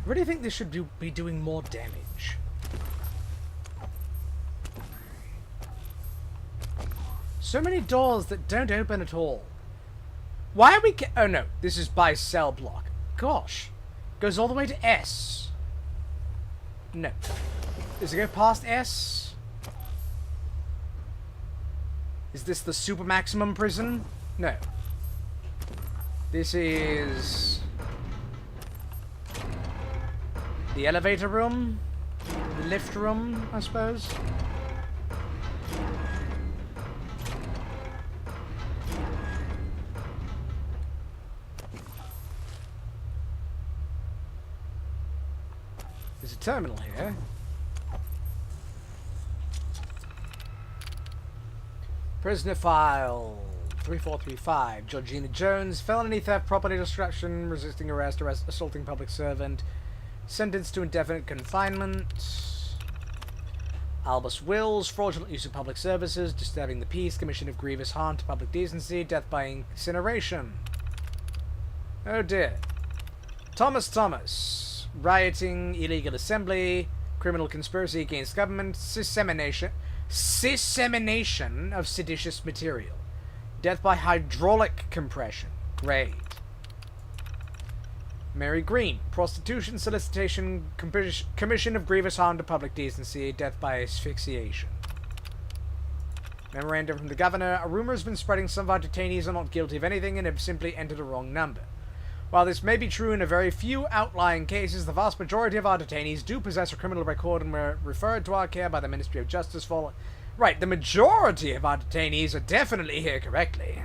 I really think this should be doing more damage. So many doors that don't open at all. Why are we oh no, this is by cell block. Gosh. Goes all the way to S. No. Does it go past S? Is this the super maximum prison? No. This is... the elevator room? The lift room, I suppose? There's a terminal here. Prisoner file 3435. Georgina Jones, felony theft, property destruction, resisting arrest, assaulting public servant, sentenced to indefinite confinement. Albus Wills, fraudulent use of public services, disturbing the peace, commission of grievous harm to public decency, death by incineration. Oh dear. Thomas, rioting, illegal assembly, criminal conspiracy against government, dissemination of seditious material, death by hydraulic compression. Great. Mary Green, prostitution, solicitation, commission of grievous harm to public decency, death by asphyxiation. Memorandum from the governor. A rumor has been spreading some of our detainees are not guilty of anything and have simply entered a wrong number. While this may be true in a very few outlying cases, the vast majority of our detainees do possess a criminal record and were referred to our care by the Ministry of Justice for... Right, the majority of our detainees are definitely here correctly.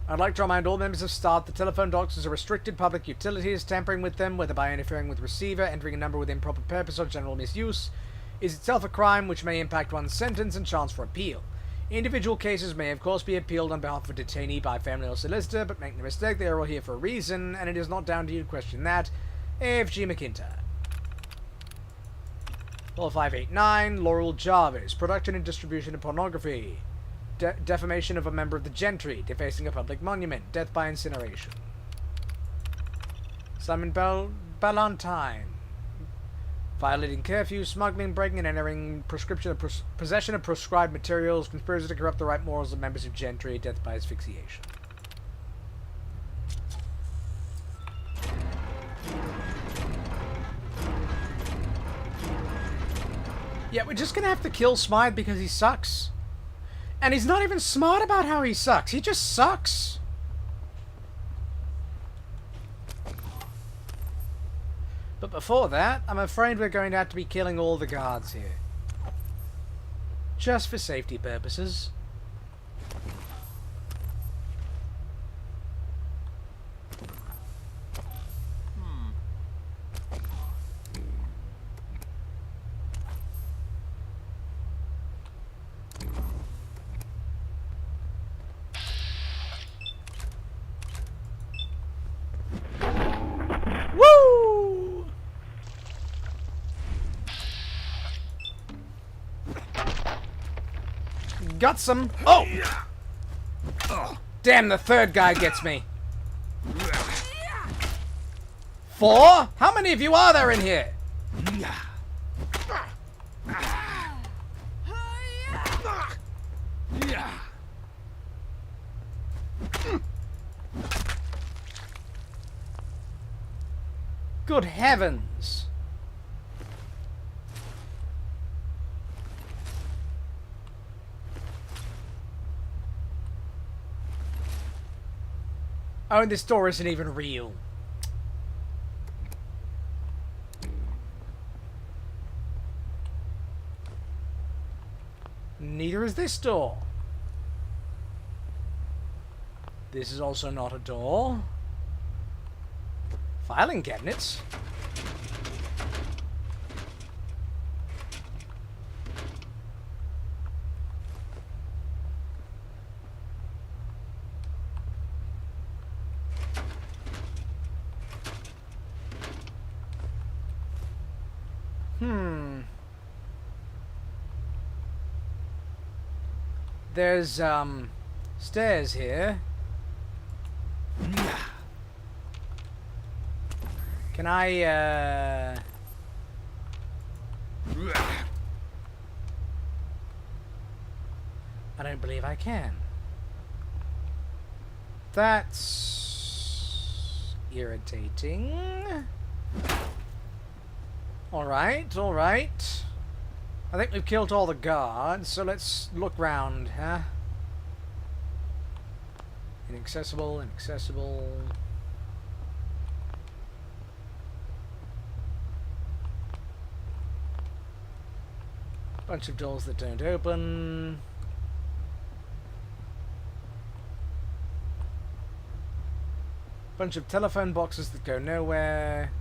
I'd like to remind all members of staff that telephone docks are restricted public utilities. Tampering with them, whether by interfering with the receiver, entering a number with improper purpose, or general misuse, is itself a crime which may impact one's sentence and chance for appeal. Individual cases may of course be appealed on behalf of a detainee by family or solicitor, but make no mistake, they are all here for a reason, and it is not down to you to question that. AFG McIntyre. 4589, Laurel Jarvis. Production and distribution of pornography. Defamation of a member of the gentry. Defacing a public monument. Death by incineration. Simon Ballantyne. Violating curfew, smuggling, breaking and entering, possession of prescribed materials, conspiracy to corrupt the right morals of members of gentry, death by asphyxiation. Yeah, we're just gonna have to kill Smythe because he sucks. And he's not even smart about how he sucks. He just sucks. But before that, I'm afraid we're going to have to be killing all the guards here. Just for safety purposes. Got some. Oh! Damn, the third guy gets me. 4? How many of you are there in here? Good heavens. Oh, and this door isn't even real. Neither is this door. This is also not a door. Filing cabinets. There's, stairs here. Can I, I don't believe I can. That's irritating. Alright, alright. I think we've killed all the guards, so let's look round, huh? Inaccessible, inaccessible. Bunch of doors that don't open. Bunch of telephone boxes that go nowhere.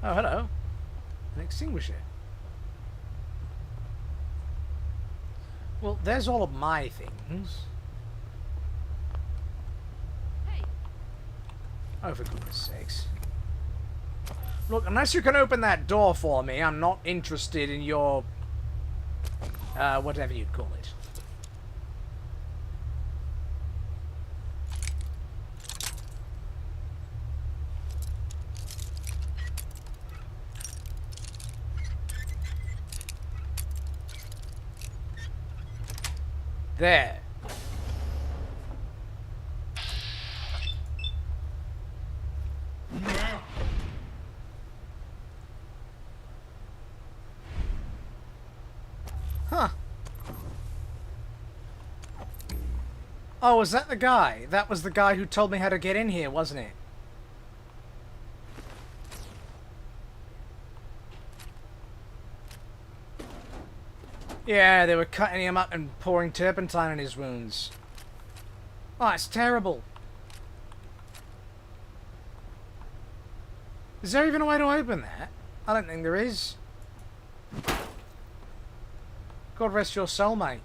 Oh, hello. An extinguisher. Well, there's all of my things. Hey. Oh, for goodness sakes. Look, unless you can open that door for me, I'm not interested in your... whatever you'd call it. There. Oh, was that the guy? That was the guy who told me how to get in here, wasn't it? Yeah, they were cutting him up and pouring turpentine on his wounds. Oh, it's terrible. Is there even a way to open that? I don't think there is. God rest your soul, mate.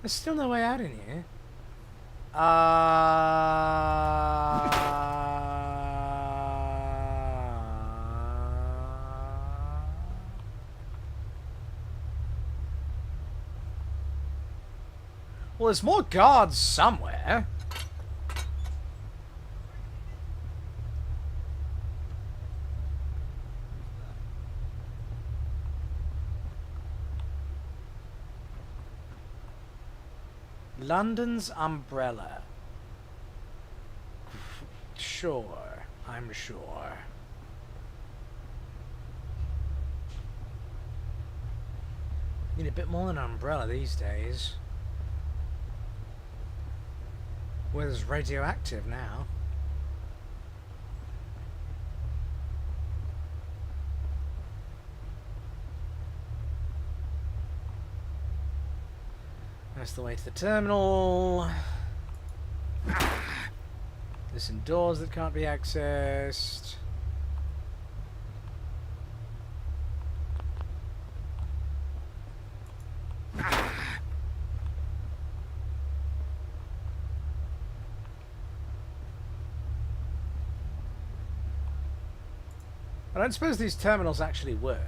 There's still no way out in here. Well, there's more guards somewhere. London's umbrella. Sure, I'm sure. Need a bit more than an umbrella these days. Weather's radioactive now. That's the way to the terminal. There's some doors that can't be accessed. I don't suppose these terminals actually work.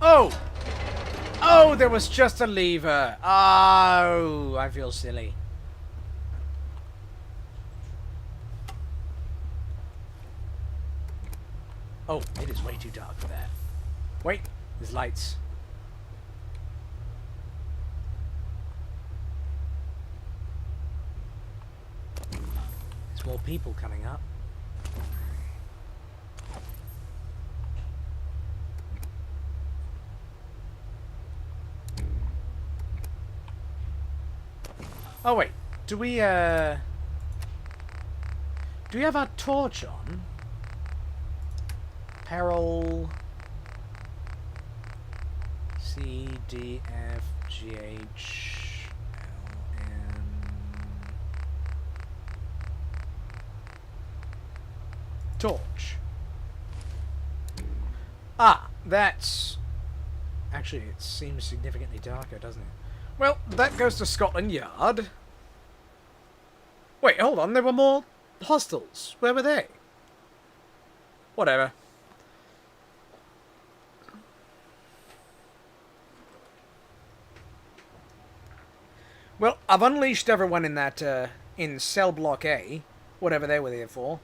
Oh! Oh, there was just a lever. Oh, I feel silly. Oh, it is way too dark for that. Wait, there's lights. There's more people coming up. Oh wait, do we have our torch on? Peril C D F G H L M torch. Ah, that's actually, it seems significantly darker, doesn't it? Well, that goes to Scotland Yard. Wait, hold on. There were more hostels. Where were they? Whatever. Well, I've unleashed everyone in that, in cell block A. Whatever they were there for.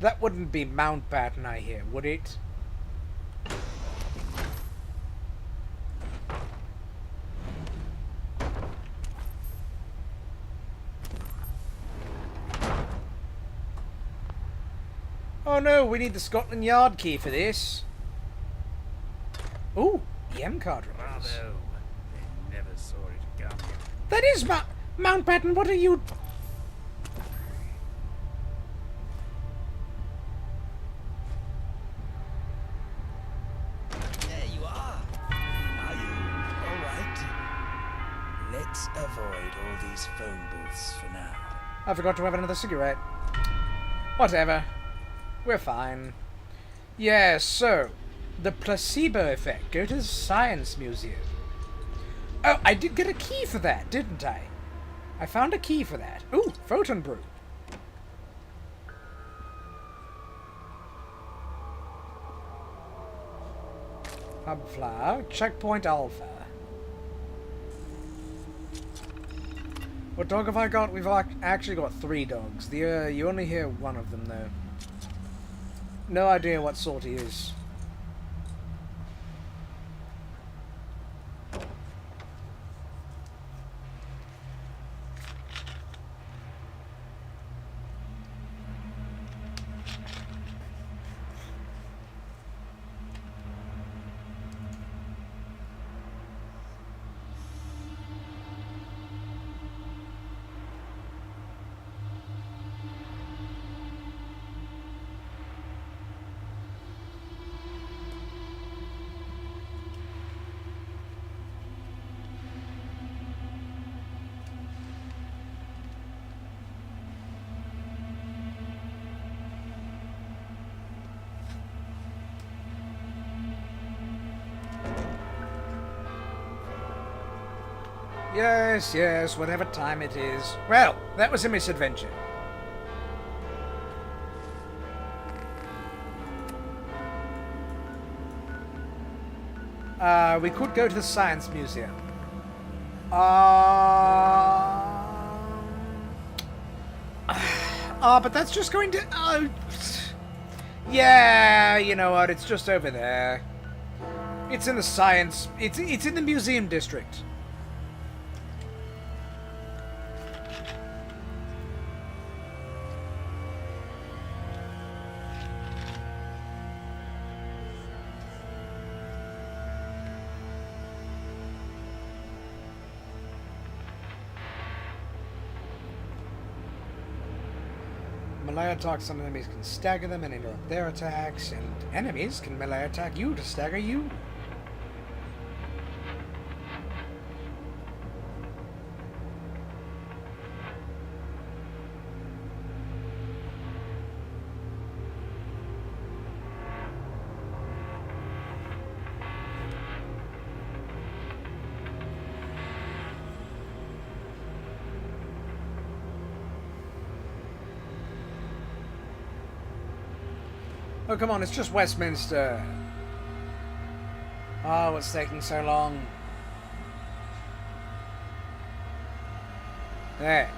That wouldn't be Mountbatten, I hear, would it? Oh no, we need the Scotland Yard key for this. Ooh, the M card remains. Bravo. They never saw it coming. That is Mountbatten, what are you... Let's avoid all these phone booths for now. I forgot to have another cigarette. Whatever. We're fine. Yeah, so, the placebo effect. Go to the Science Museum. Oh, I did get a key for that, didn't I? I found a key for that. Ooh, photon brew. Hub flower, checkpoint alpha. What dog have I got? We've actually got 3 dogs. You only hear one of them, though. No idea what sort he is. Yes, yes, whatever time it is. Well, that was a misadventure. We could go to the Science Museum. But that's just going to... yeah, you know what, it's just over there. It's in the science... It's in the museum district. Melee attacks on enemies can stagger them and interrupt their attacks, and enemies can melee attack you to stagger you. Oh, come on, it's just Westminster. Oh, what's taking so long? There.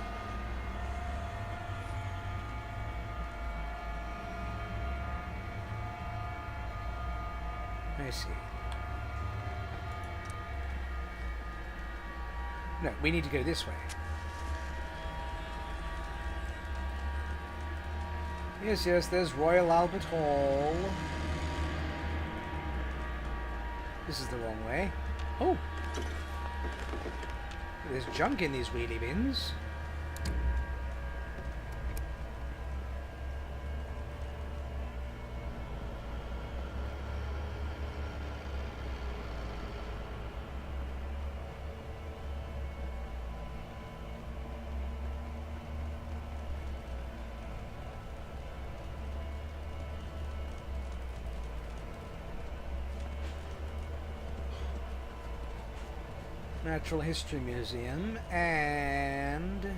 I see. No, we need to go this way. Yes, yes, there's Royal Albert Hall. This is the wrong way. Oh! There's junk in these wheelie bins. Natural History Museum, and...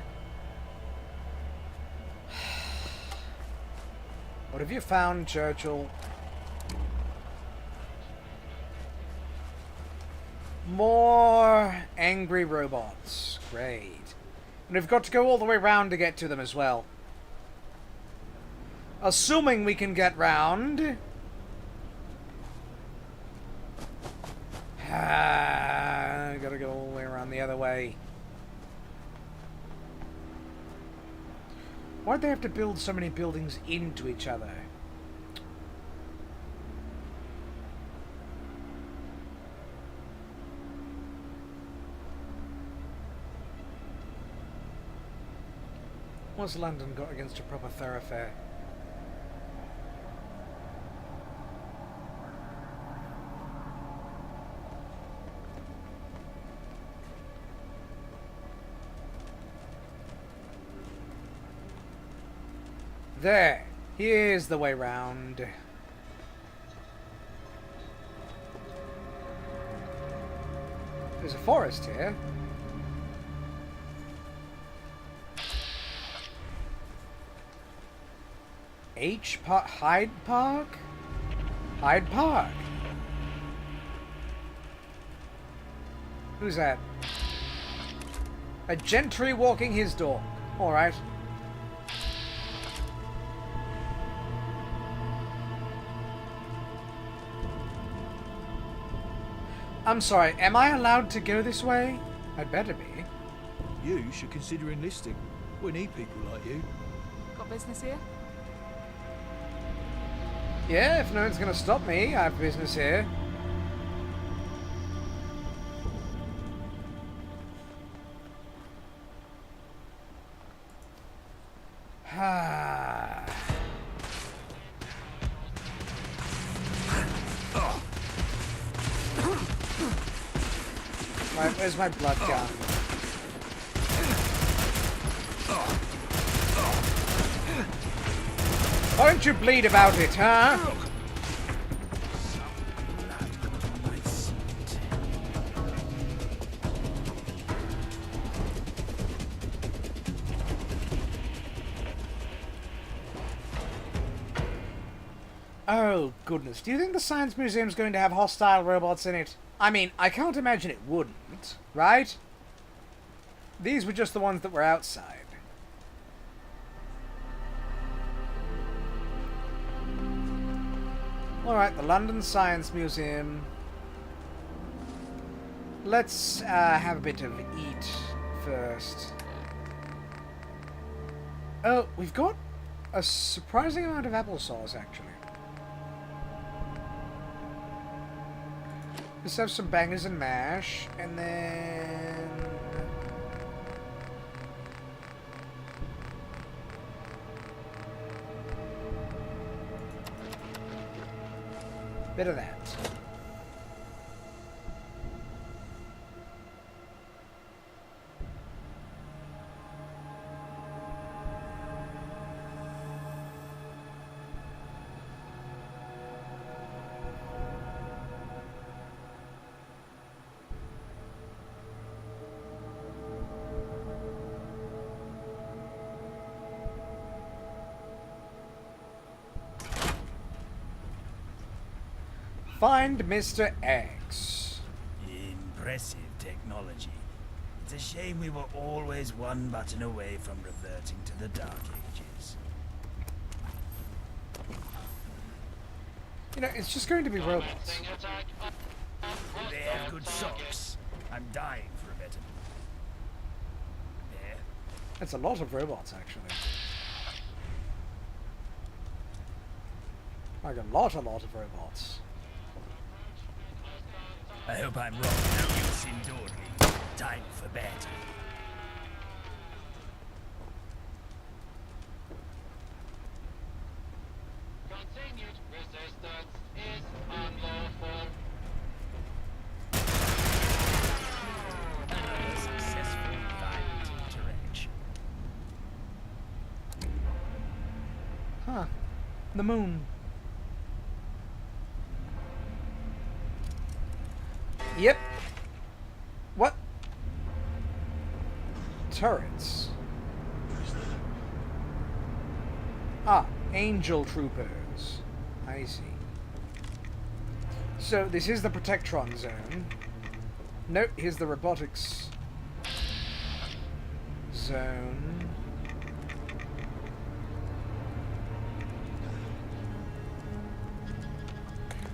what have you found, Churchill? More angry robots. Great. And we've got to go all the way round to get to them as well. Assuming we can get round. Gotta go all the way around the other way. Why'd they have to build so many buildings into each other? What's London got against a proper thoroughfare? There. Here's the way round. There's a forest here. Hyde Park? Hyde Park. Who's that? A gentry walking his dog. Alright. I'm sorry, am I allowed to go this way? I'd better be. You should consider enlisting. We need people like you. Got business here? Yeah, if no one's gonna stop me, I have business here. Where's my blood gun? Why don't you bleed about it, huh? Oh, goodness. Do you think the Science Museum's going to have hostile robots in it? I mean, I can't imagine it wouldn't, right? These were just the ones that were outside. Alright, the London Science Museum. Let's have a bit of eat first. Oh, we've got a surprising amount of applesauce, actually. Let's have some bangers and mash, and then... bit of that. Find Mr. X. Impressive technology. It's a shame we were always one button away from reverting to the Dark Ages. You know, it's just going to be robots. They have good socks. I'm dying for a better. There. That's a lot of robots, actually. Like a lot of robots. I hope I'm wrong. No use in dawdling. Time for bed. Continued resistance is unlawful. Another successful violent interaction. Huh. The moon. Yep. What? Turrets. Ah, angel troopers. I see. So this is the Protectron zone. Nope, here's the robotics zone.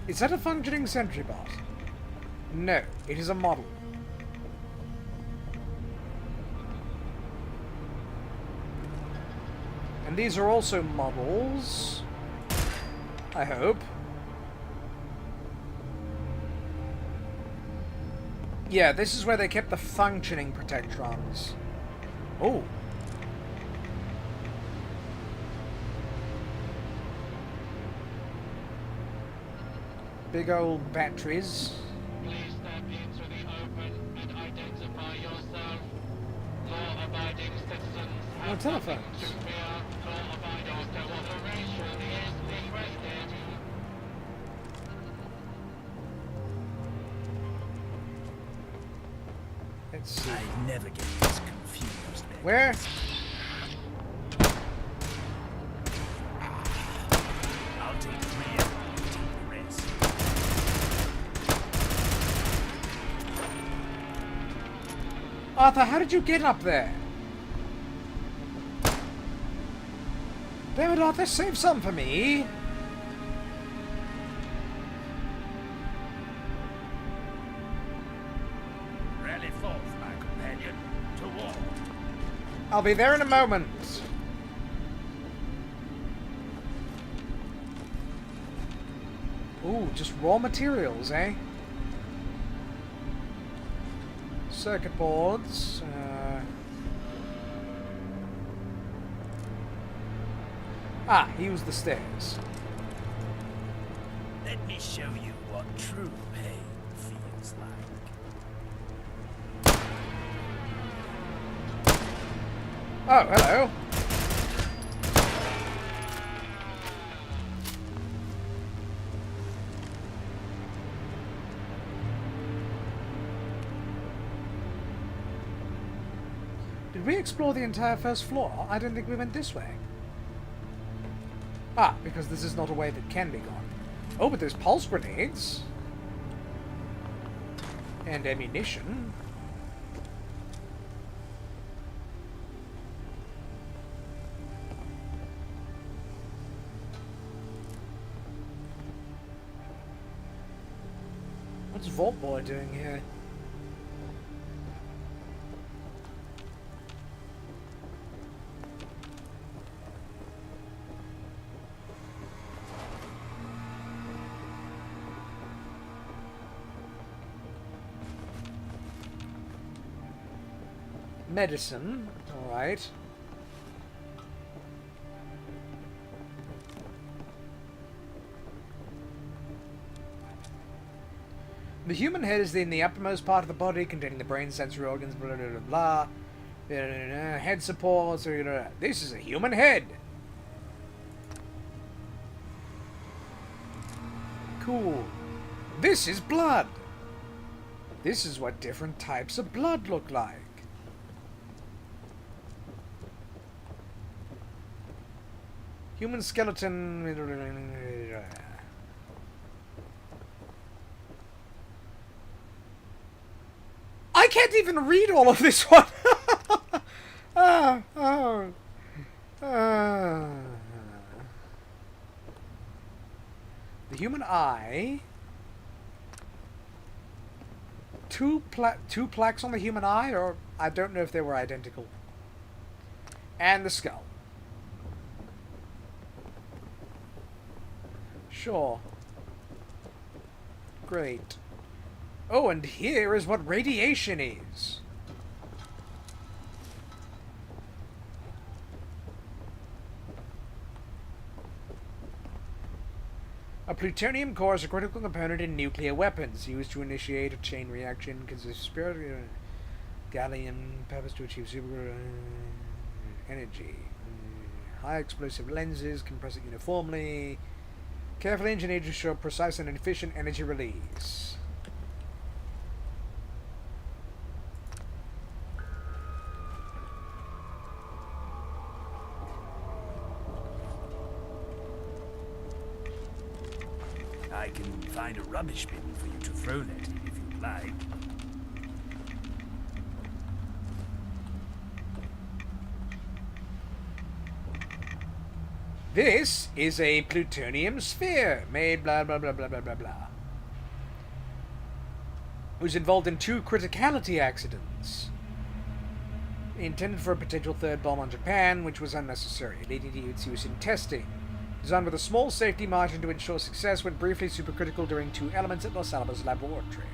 Is that a functioning sentry bot? No, it is a model. And these are also models. I hope. Yeah, this is where they kept the functioning Protectrons. Oh. Big old batteries. Please step into the open and identify yourself. Law-abiding citizens have nothing telephones. to fear. Law-abiding cooperation is requested. Let's see. I never get this confused. Where? I'll take the rear, you take the rest. Arthur, how did you get up there? Damn it, Arthur, save some for me. Rally forth, my companion, to war. I'll be there in a moment. Ooh, just raw materials, eh? Circuit boards. Use the stairs. Let me show you what true pain feels like. Oh, hello. Did we explore the entire first floor? I didn't think we went this way. Ah, because this is not a way that can be gone. Oh, but there's pulse grenades. And ammunition. What's Vault Boy doing here? Medicine, alright. The human head is in the uppermost part of the body, containing the brain, sensory organs, blah blah blah blah. Head supports. This is a human head. Cool. This is blood. This is what different types of blood look like. Human skeleton. I can't even read all of this one. The human eye. Two plaques on the human eye, or I don't know if they were identical. And the skull. Sure. Great. Oh, and here is what radiation is. A plutonium core is a critical component in nuclear weapons, used to initiate a chain reaction, consists of spirit, gallium, purpose to achieve super energy. High explosive lenses, compress it uniformly, carefully engineered to show precise and efficient energy release. I can find a rubbish bin for you to throw that in if you'd like. This is a plutonium sphere made blah blah blah blah blah blah blah. Was involved in 2 criticality accidents. Intended for a potential 3rd bomb on Japan, which was unnecessary, leading to its use in testing. Designed with a small safety margin to ensure success, went briefly supercritical during 2 elements at Los Alamos laboratory.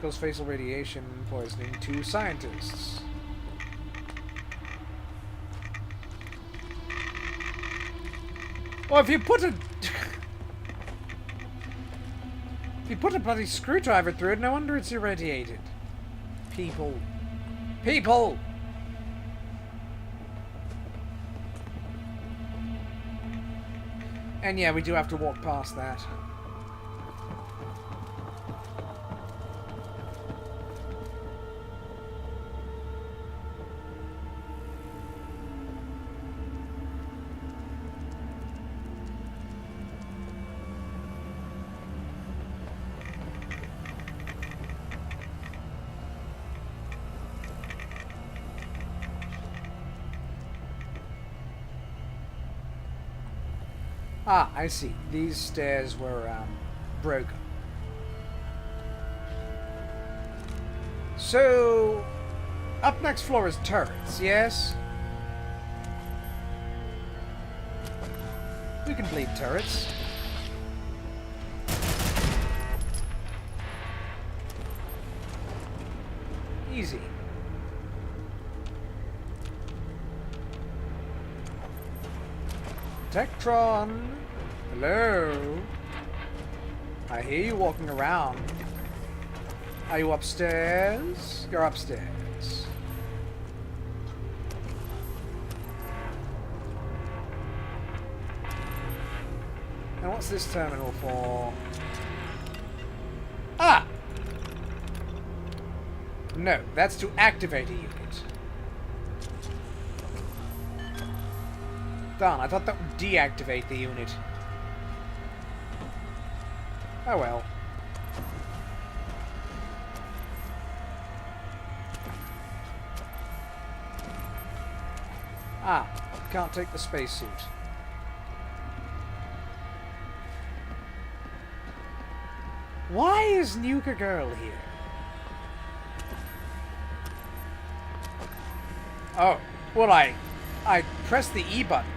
Caused fatal radiation poisoning to scientists. Well, if you put a bloody screwdriver through it, no wonder it's irradiated. People. People! And yeah, we do have to walk past that. Ah, I see. These stairs were, broken. So, up next floor is turrets, yes? We can bleed turrets. Easy. Tectron! Hello? I hear you walking around. Are you upstairs? You're upstairs. And what's this terminal for? Ah! No, that's to activate a unit. Darn, I thought that would deactivate the unit. Oh well. Ah, can't take the spacesuit. Why is Nuka Girl here? Oh, well I pressed the E button.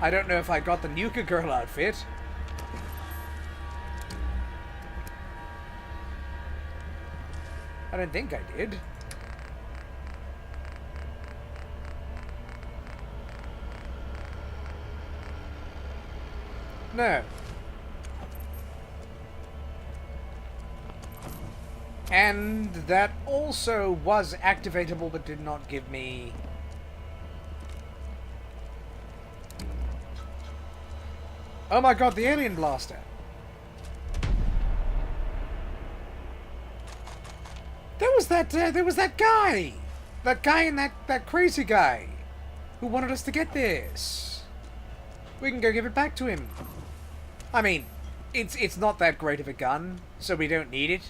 I don't know if I got the Nuka Girl outfit. I don't think I did. No. And that also was activatable but did not give me... Oh my god, the alien blaster! There was that guy! That guy and that crazy guy! Who wanted us to get this! We can go give it back to him. I mean, it's not that great of a gun, so we don't need it.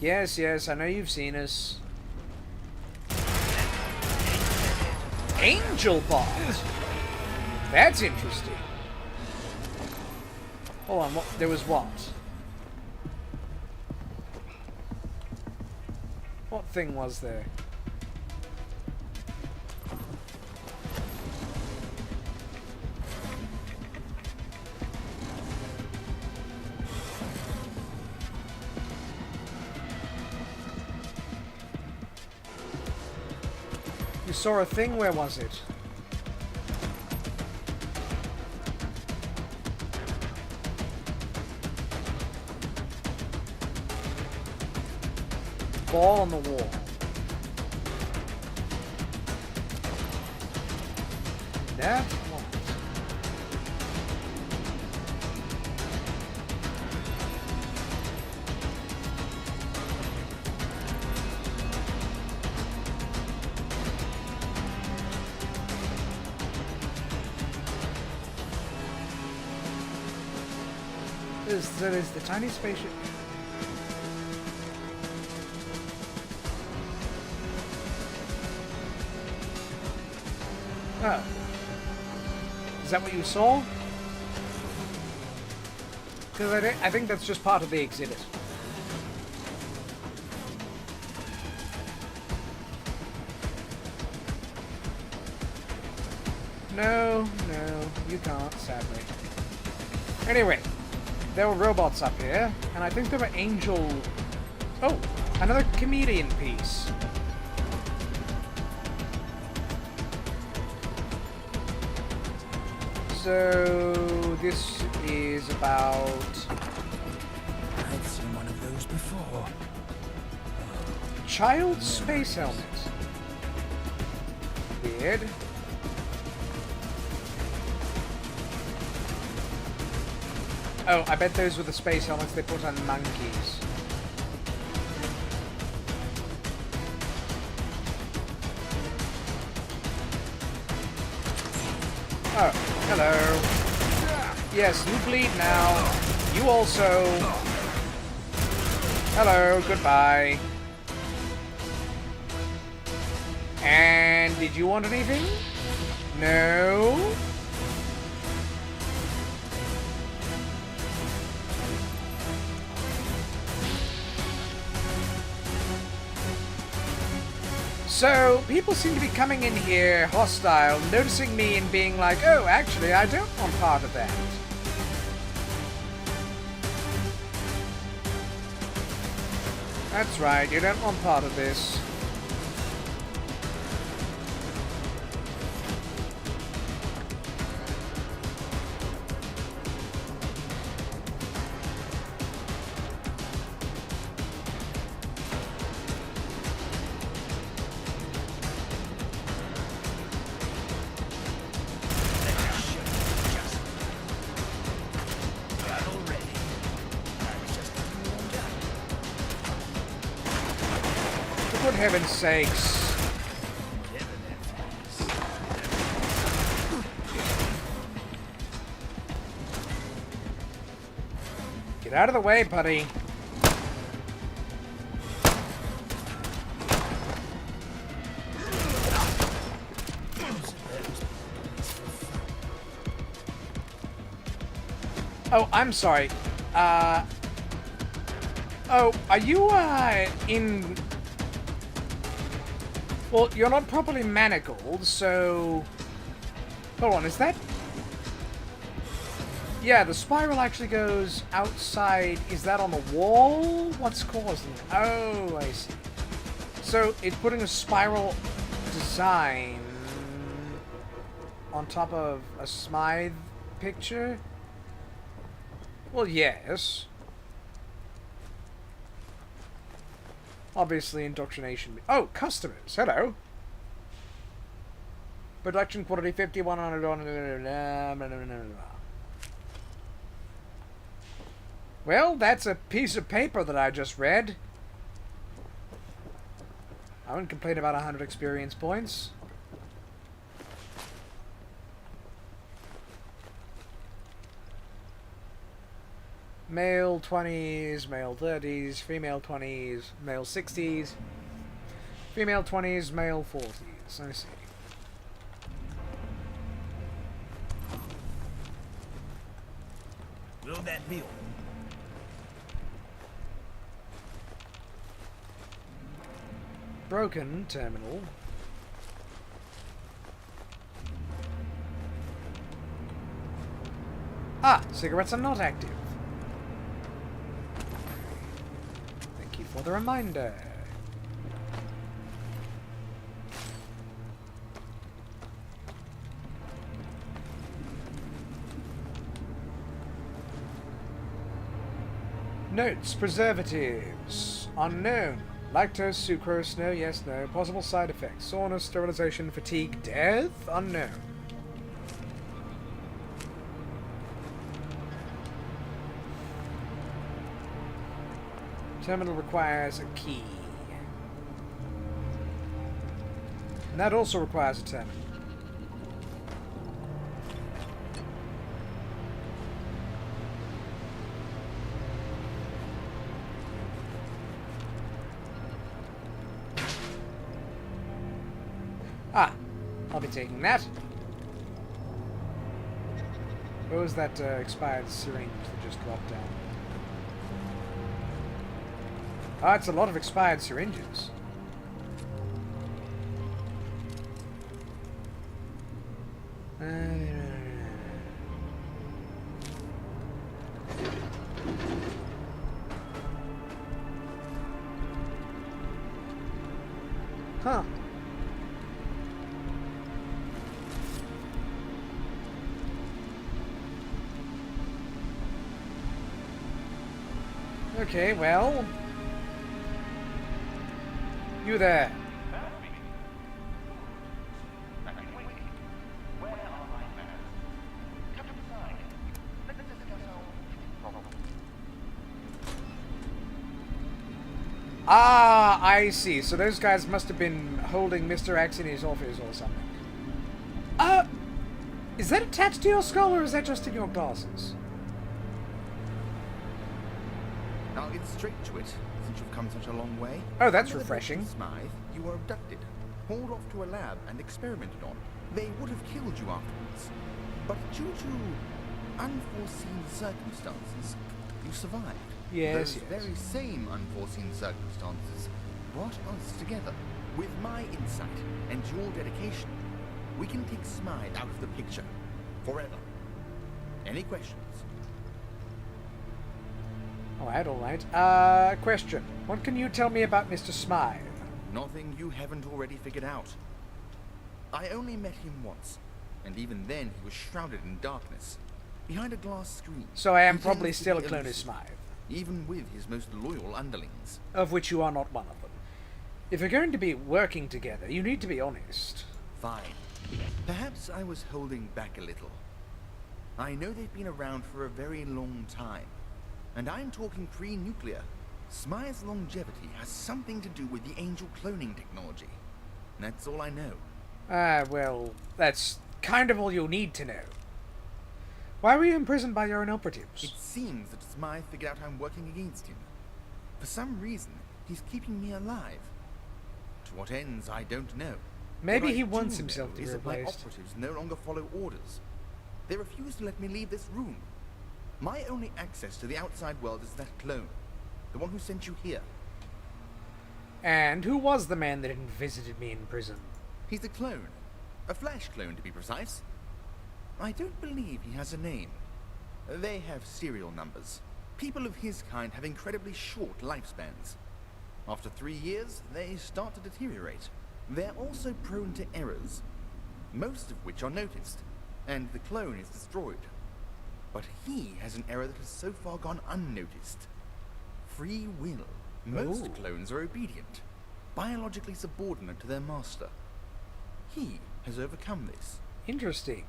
Yes, yes, I know you've seen us. Angel Bot! That's interesting. Hold on, there was what? What thing was there? You saw a thing? Where was it? Ball on the wall. That what? There's the tiny spaceship. Oh. Is that what you saw? Because I think that's just part of the exhibit. No, you can't, sadly. Anyway, there were robots up here, and I think there were angel... Oh, another comedian piece. So, this is about... I've seen one of those before. Child space helmet. Weird. Oh, I bet those were the space helmets they put on monkeys. Oh, hello. Yes, you bleed now. You also. Hello, goodbye. And did you want anything? No? So, people seem to be coming in here hostile, noticing me and being like, oh, actually, I don't want part of that. That's right, you don't want part of this. heaven's sakes. Get out of the way, buddy. Oh, I'm sorry. Oh, are you, in... Well, you're not properly manacled, so... Hold on, is that... Yeah, the spiral actually goes outside. Is that on the wall? What's causing it? Oh, I see. So, it's putting a spiral design on top of a Smythe picture? Well, yes. Obviously, indoctrination. Oh, customers. Hello. Production quality 5100. Well, that's a piece of paper that I just read. I wouldn't complain about 100 experience points. Male 20s, male 30s, female 20s, male 60s, female 20s, male 40s. I see. Will that be all? Broken terminal. Ah, cigarettes are not active. Thank you for the reminder. Notes, preservatives, unknown. Lactose, sucrose, no, yes, no. Possible side effects, soreness, sterilization, fatigue, death, unknown. Terminal requires a key. And that also requires a terminal. Ah, I'll be taking that. What was that expired syringe that just dropped down? Ah, it's a lot of expired syringes. Huh. Okay, well... You there. Ah, I see. So those guys must have been holding Mr. X in his office or something. Is that attached to your skull or is that just in your glasses? I'll get straight to it, since you've come such a long way. Oh, that's refreshing. Smythe, you were abducted, hauled off to a lab and experimented on. They would have killed you afterwards. But due to unforeseen circumstances, you survived. Yes, Those very same unforeseen circumstances brought us together. With my insight and your dedication, we can take Smythe out of the picture. Forever. Any questions? Alright. Question. What can you tell me about Mr. Smythe? Nothing you haven't already figured out. I only met him once, and even then he was shrouded in darkness, behind a glass screen. So I am probably still a clone of Smythe. Even with his most loyal underlings. Of which you are not one of them. If you're going to be working together, you need to be honest. Fine. Perhaps I was holding back a little. I know they've been around for a very long time. And I'm talking pre-nuclear. Smythe's longevity has something to do with the angel cloning technology. That's all I know. Well, that's kind of all you'll need to know. Why were you imprisoned by your own operatives? It seems that Smythe figured out I'm working against him. For some reason, he's keeping me alive. To what ends, I don't know. Maybe What he I wants do himself know to be is that my replaced. operatives no longer follow orders. They refuse to let me leave this room. My only access to the outside world is that clone. The one who sent you here. And who was the man that visited me in prison? He's a clone. A flash clone, to be precise. I don't believe he has a name. They have serial numbers. People of his kind have incredibly short lifespans. After 3 years, they start to deteriorate. They're also prone to errors, most of which are noticed, and the clone is destroyed. But he has an error that has so far gone unnoticed. Free will. Most clones are obedient, biologically subordinate to their master. He has overcome this. Interesting.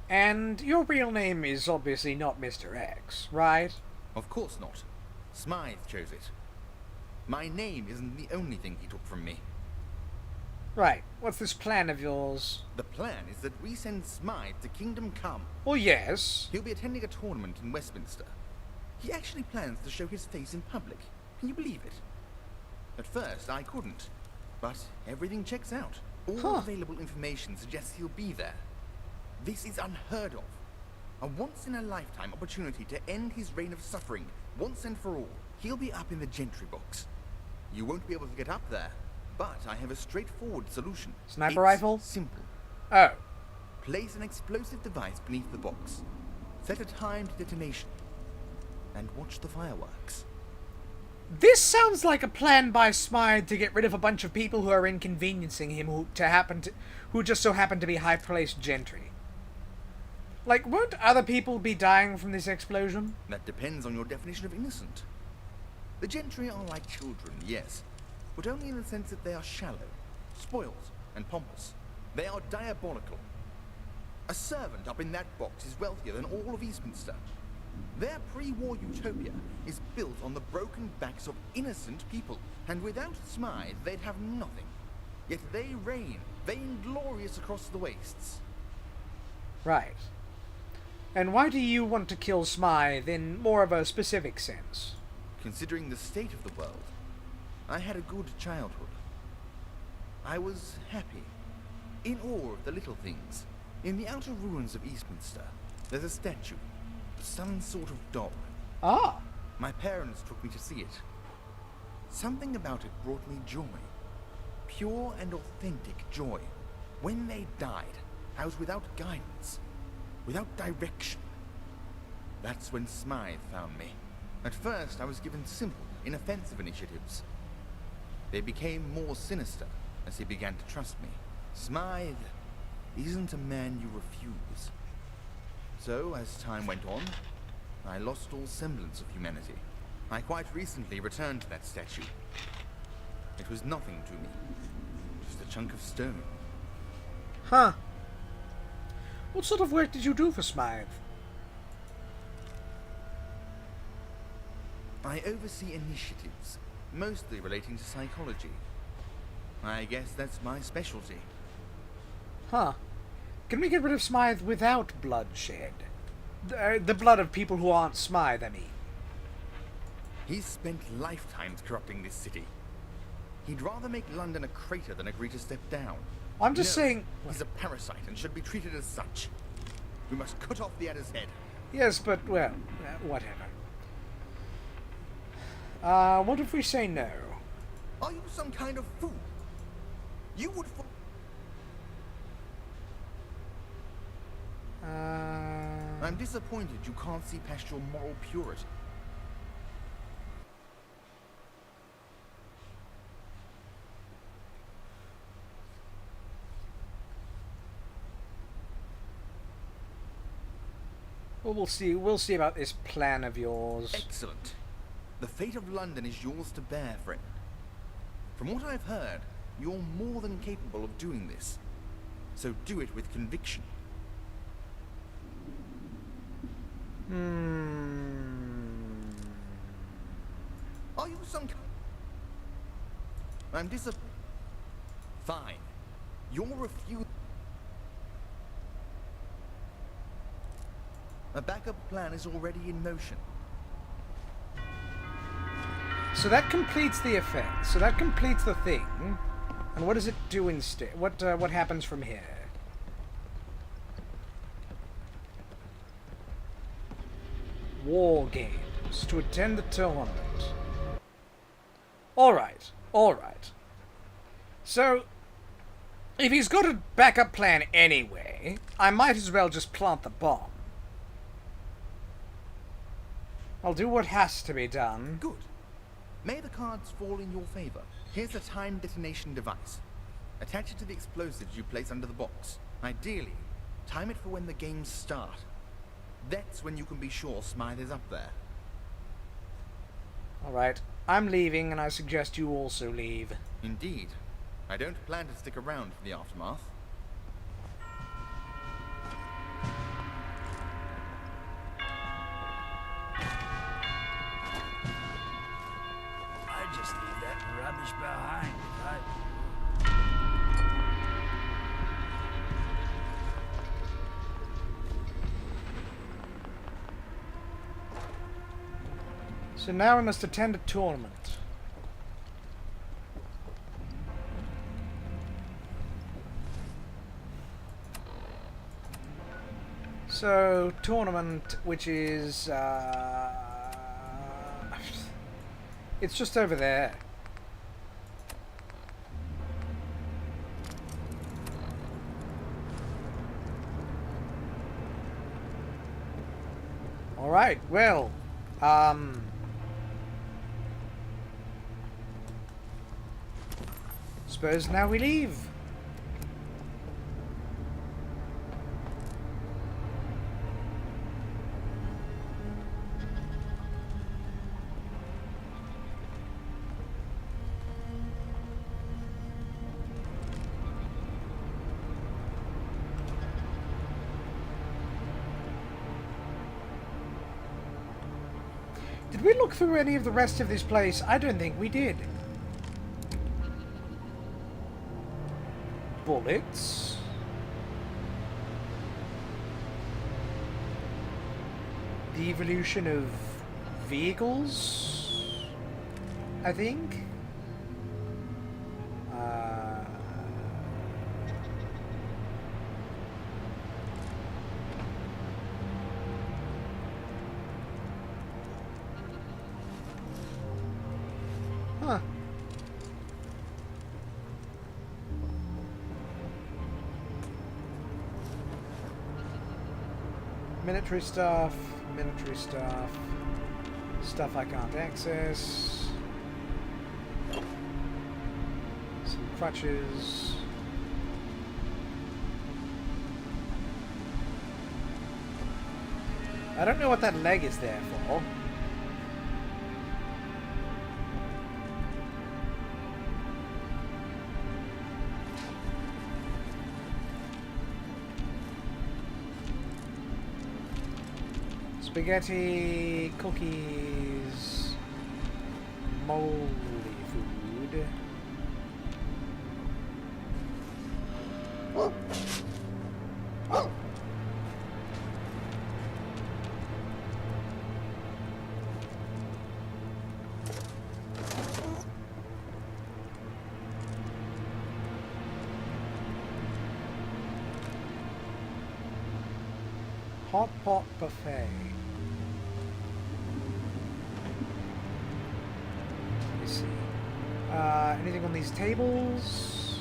And your real name is obviously not Mr. X, right? Of course not. Smythe chose it. My name isn't the only thing he took from me. Right. What's this plan of yours? The plan is that we send Smythe to Kingdom Come. Well, yes. He'll be attending a tournament in Westminster. He actually plans to show his face in public. Can you believe it? At first, I couldn't. But everything checks out. All available information suggests he'll be there. This is unheard of. A once-in-a-lifetime opportunity to end his reign of suffering, once and for all. He'll be up in the gentry box. You won't be able to get up there, but I have a straightforward solution. Sniper rifle? Simple. Oh. Place an explosive device beneath the box. Set a timed detonation. And watch the fireworks. This sounds like a plan by Smythe to get rid of a bunch of people who are inconveniencing him who just so happen to be high-placed gentry. Like, won't other people be dying from this explosion? That depends on your definition of innocent. The gentry are like children, yes, but only in the sense that they are shallow, spoiled, and pompous. They are diabolical. A servant up in that box is wealthier than all of Westminster. Their pre-war utopia is built on the broken backs of innocent people, and without Smythe, they'd have nothing. Yet they reign, vainglorious across the wastes. Right. And why do you want to kill Smythe in more of a specific sense? Considering the state of the world, I had a good childhood. I was happy, in awe of the little things. In the outer ruins of Westminster, there's a statue. Some sort of dog. Ah! My parents took me to see it. Something about it brought me joy. Pure and authentic joy. When they died, I was without guidance, without direction. That's when Smythe found me. At first, I was given simple, inoffensive initiatives. They became more sinister as he began to trust me. Smythe isn't a man you refuse. So, as time went on, I lost all semblance of humanity. I quite recently returned to that statue. It was nothing to me. Just a chunk of stone. Huh. What sort of work did you do for Smythe? I oversee initiatives, mostly relating to psychology. I guess that's my specialty. Huh. Can we get rid of Smythe without bloodshed? The blood of people who aren't Smythe, I mean. He's spent lifetimes corrupting this city. He'd rather make London a crater than agree to step down. I'm just saying... He's a parasite and should be treated as such. We must cut off the adder's head. Yes, but, well, whatever. What if we say no? Are you some kind of fool? You would... I'm disappointed you can't see past your moral purity. Well, we'll see. We'll see about this plan of yours. Excellent. The fate of London is yours to bear, friend. From what I've heard, you're more than capable of doing this. So do it with conviction. Are you some... I'm Fine. Your refusal... A backup plan is already in motion. So that completes the effect. So that completes the thing. And what does it do instead? What happens from here? War games. To attend the tournament. Alright. Alright. So, if he's got a backup plan anyway, I might as well just plant the bomb. I'll do what has to be done. Good. May the cards fall in your favor. Here's a time detonation device. Attach it to the explosives you place under the box. Ideally, time it for when the games start. That's when you can be sure Smythe is up there. Alright, I'm leaving and I suggest you also leave. Indeed. I don't plan to stick around for the aftermath. I just leave that rubbish behind. So now we must attend a tournament. So, tournament, which is, it's just over there. Alright, well, suppose now we leave. Did we look through any of the rest of this place? I don't think we did. Bullets. The evolution of vehicles, I think. Huh. Military stuff, stuff I can't access, some crutches. I don't know what that leg is there for. Spaghetti, cookies, moldy food. Hot pot buffet. Let's see. Anything on these tables?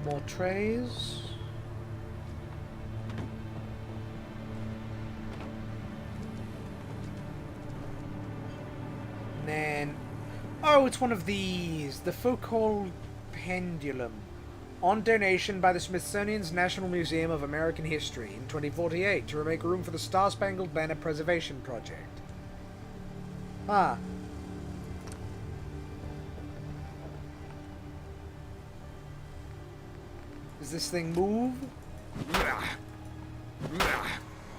More trays. And then, oh, it's one of these. The Foucault pendulum. On donation by the Smithsonian's National Museum of American History in 2048 to make room for the Star-Spangled Banner Preservation Project. Ah. Does this thing move?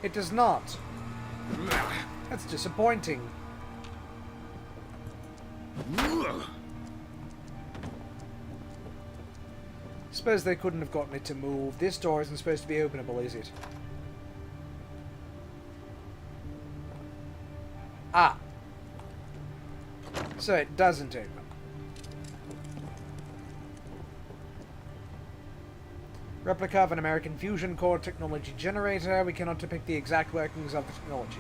It does not. That's disappointing. Suppose they couldn't have gotten it to move. This door isn't supposed to be openable, is it? Ah. So it doesn't open. Replica of an American fusion core technology generator. We cannot depict the exact workings of the technology.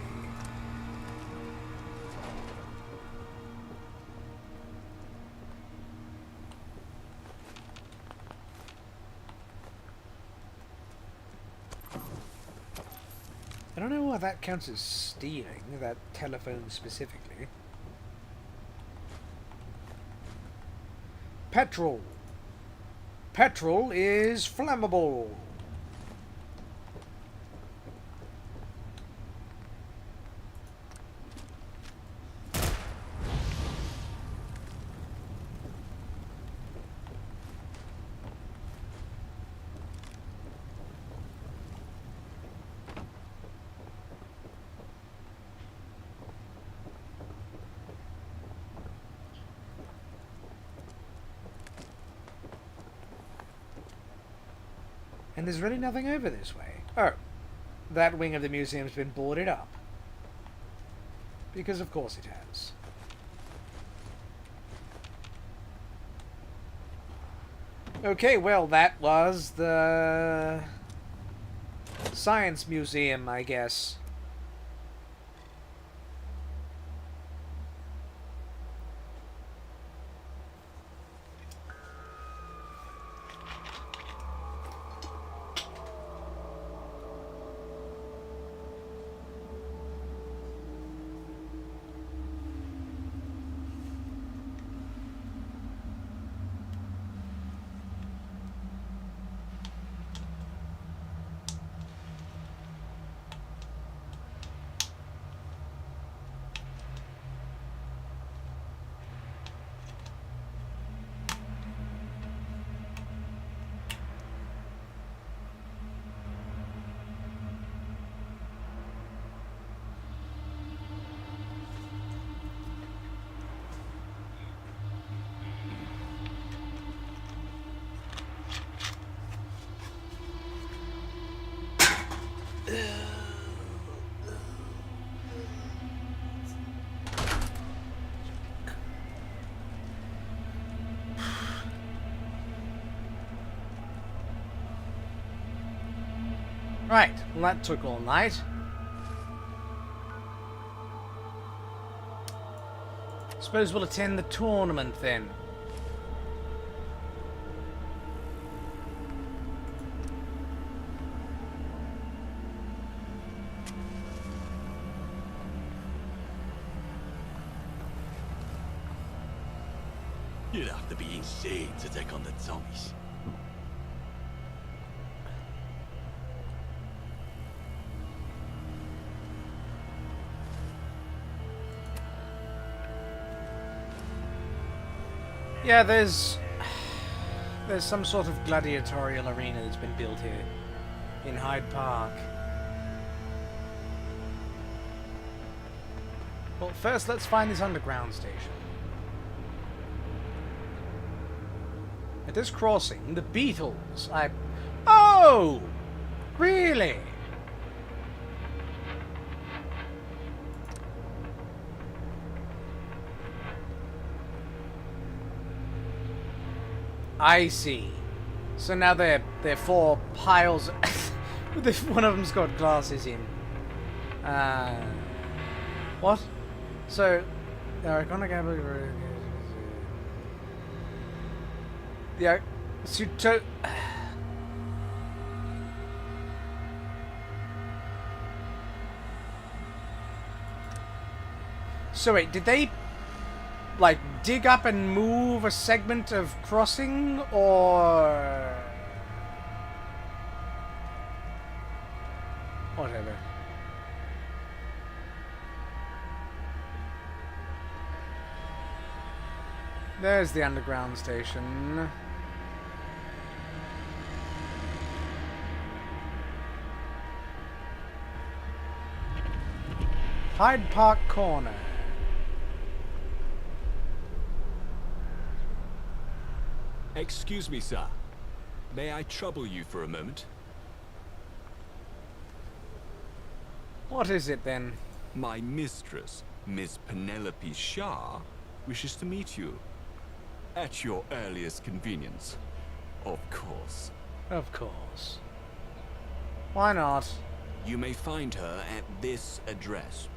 I don't know why that counts as stealing, that telephone specifically. Petrol. Petrol is flammable. And there's really nothing over this way. Oh, that wing of the museum's been boarded up. Because of course it has. Okay, well that was the Science Museum, I guess. Right, well that took all night. Suppose we'll attend the tournament then. You'd have to be insane to take on the zombies. Yeah, there's some sort of gladiatorial arena that's been built here in Hyde Park. Well, first let's find this underground station. At this crossing, the Beatles. Oh! Really? I see. So now they're four piles. One of them's got glasses in. What? So they're iconic. Yeah. So wait, did they like dig up and move a segment of crossing, or whatever? There's the underground station. Hyde Park Corner. Excuse me, sir. May I trouble you for a moment? What is it then? My mistress, Miss Penelope Shah, wishes to meet you. At your earliest convenience. Of course. Of course. Why not? You may find her at this address.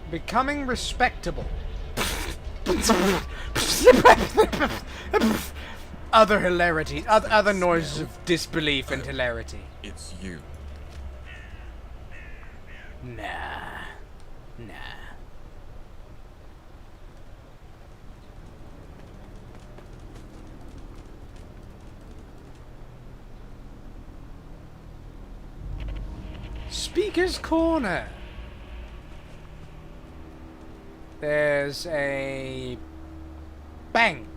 Becoming respectable. Other hilarity. Other noises of disbelief and hilarity. It's you. Nah. Nah. Speaker's Corner. There's a bang.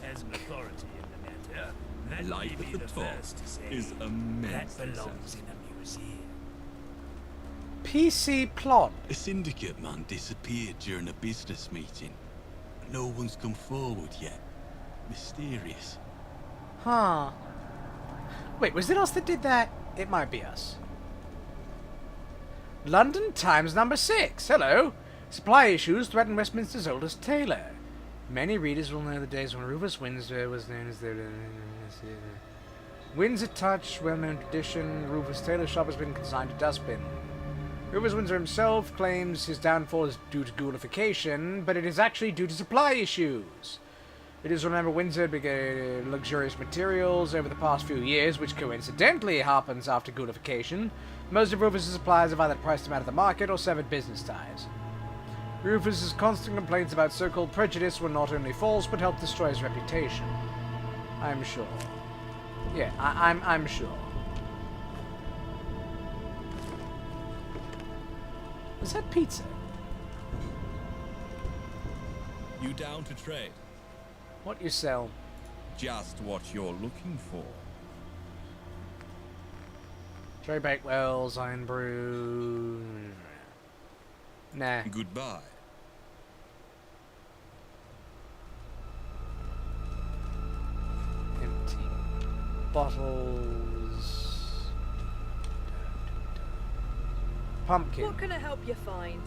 As an authority in the matter, that Life may at be the the top first to say is immense. that belongs in a museum. PC plot. A syndicate man disappeared during a business meeting. No one's come forward yet. Mysterious. Huh. Wait, was it us that did that? It might be us. London Times number 6. Hello. Supply issues threaten Westminster's oldest tailor. Many readers will know the days when Rufus Windsor was known as the Windsor Touch, well-known tradition. Rufus Tailor shop has been consigned to dustbin. Rufus Windsor himself claims his downfall is due to ghoulification, but it is actually due to supply issues. It is remembered Windsor began luxurious materials over the past few years, which coincidentally happens after ghoulification. Most of Rufus's suppliers have either priced him out of the market or severed business ties. Rufus's constant complaints about so-called prejudice were not only false, but helped destroy his reputation. I'm sure. Yeah, I'm sure. Was that pizza? You down to trade? What you sell? Just what you're looking for. Tray baked wells, iron brew. Nah. Goodbye. Empty bottles. Pumpkin. What can I help you find?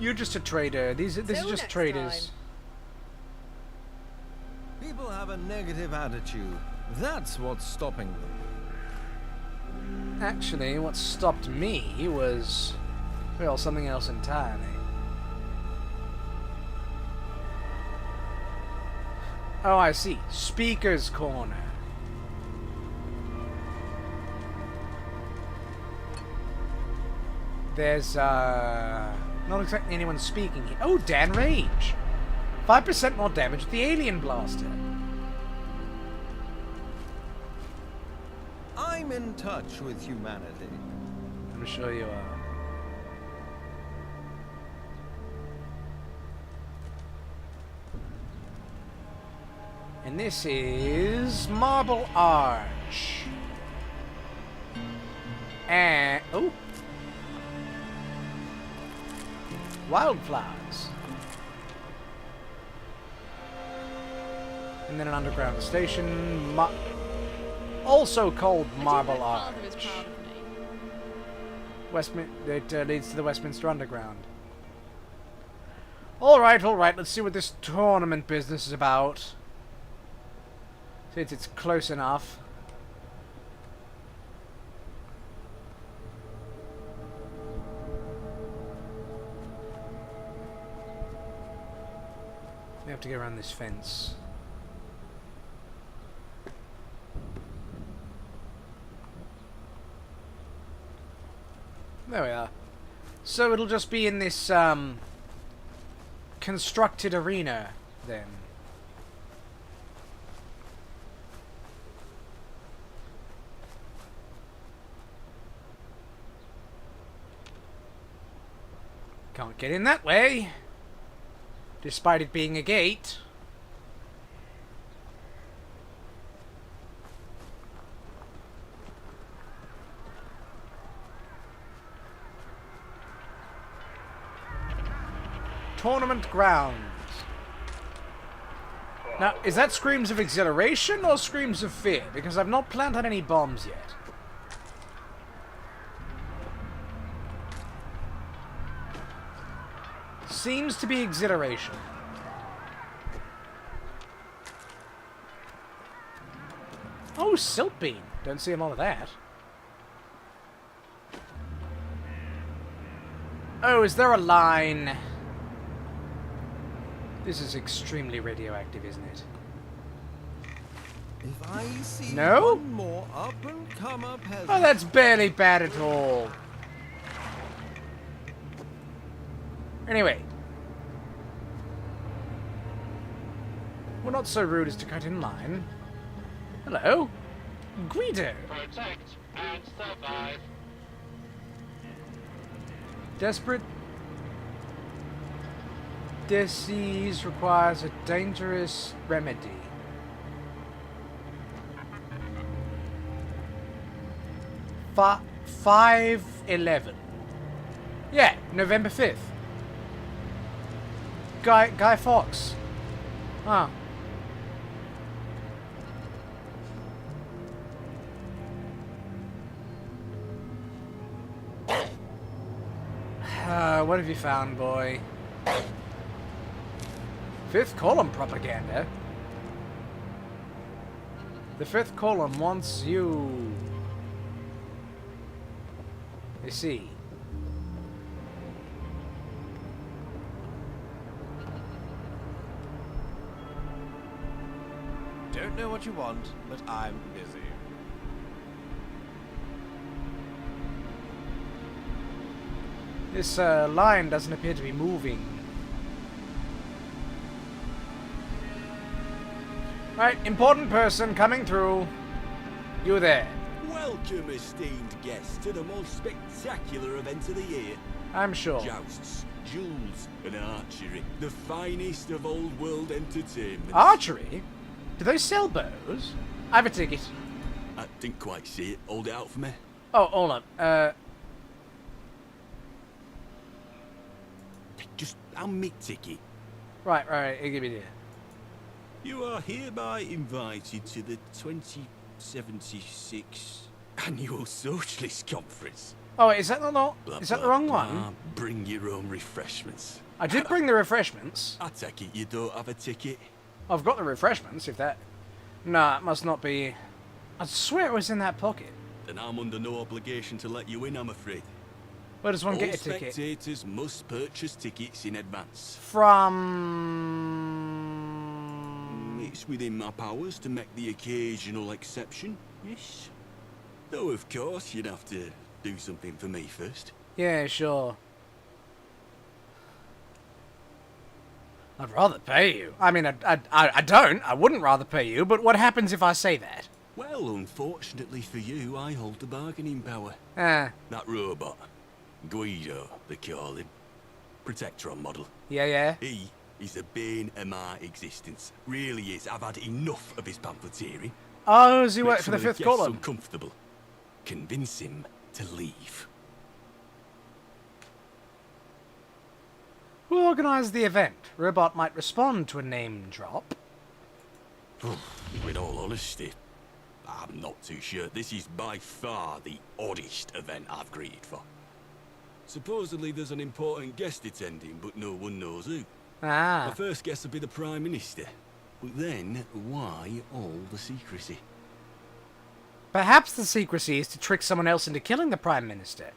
You're just a trader. This is Till just next traders. People have a negative attitude. That's what's stopping them. Actually, what stopped me was, well, something else entirely. Oh, I see. Speaker's Corner. There's, not exactly anyone speaking here. Oh, Dan Rage! 5% more damage with the Alien Blaster. I'm in touch with humanity. I'm sure you are. And this is Marble Arch. And oh, wildflowers. And then an underground station, also called Marble Arch. It leads to the Westminster Underground. Alright, let's see what this tournament business is about. Since it's close enough. We have to go around this fence. There we are. So it'll just be in this, constructed arena, then. Can't get in that way, despite it being a gate. Tournament grounds. Now, is that screams of exhilaration or screams of fear? Because I've not planted any bombs yet. Seems to be exhilaration. Oh, Silt Bean. Don't see a lot of that. Oh, is there a line? This is extremely radioactive, isn't it? If I see No? one more up-and-comer peasant... Oh, that's barely bad at all. Anyway. We're not so rude as to cut in line. Hello? Guido. Protect and survive. Desperate disease requires a dangerous remedy. Fa 5/11. Yeah, November 5th. Guy Fawkes. Huh. What have you found, boy? Fifth column propaganda? The fifth column wants you. I see. Don't know what you want, but I'm busy. This line doesn't appear to be moving. Right, important person coming through. You there. Welcome, esteemed guests, to the most spectacular event of the year. I'm sure. Jousts, duels, and archery. The finest of old world entertainment. Archery? Do they sell bows? I have a ticket. I didn't quite see it. Hold it out for me. Oh, hold on. Just hand me ticket. Right, give me there. You are hereby invited to the 2076 Annual Socialist Conference. Oh, is that the wrong one? Bring your own refreshments. I did bring the refreshments. I take it you don't have a ticket. I've got the refreshments, if that... Nah, it must not be... I swear it was in that pocket. Then I'm under no obligation to let you in, I'm afraid. Where does one All get a ticket? spectators must purchase tickets in advance. From... It's within my powers to make the occasional exception, yes. Though, of course, you'd have to do something for me first. Yeah, sure. I'd rather pay you. I mean, I wouldn't rather pay you, but what happens if I say that? Well, unfortunately for you, I hold the bargaining power. Ah. That robot, Guido, they call him. Protectron model. Yeah. He is the bane of my existence. Really is. I've had enough of his pamphleteering. Oh, does he work Make for the some of fifth guests column? Uncomfortable. Convince him to leave. Who organised the event? Robot might respond to a name drop. In all honesty, I'm not too sure. This is by far the oddest event I've greeted for. Supposedly there's an important guest attending, but no one knows who. Ah. The first guest will be the Prime Minister. But then, why all the secrecy? Perhaps the secrecy is to trick someone else into killing the Prime Minister.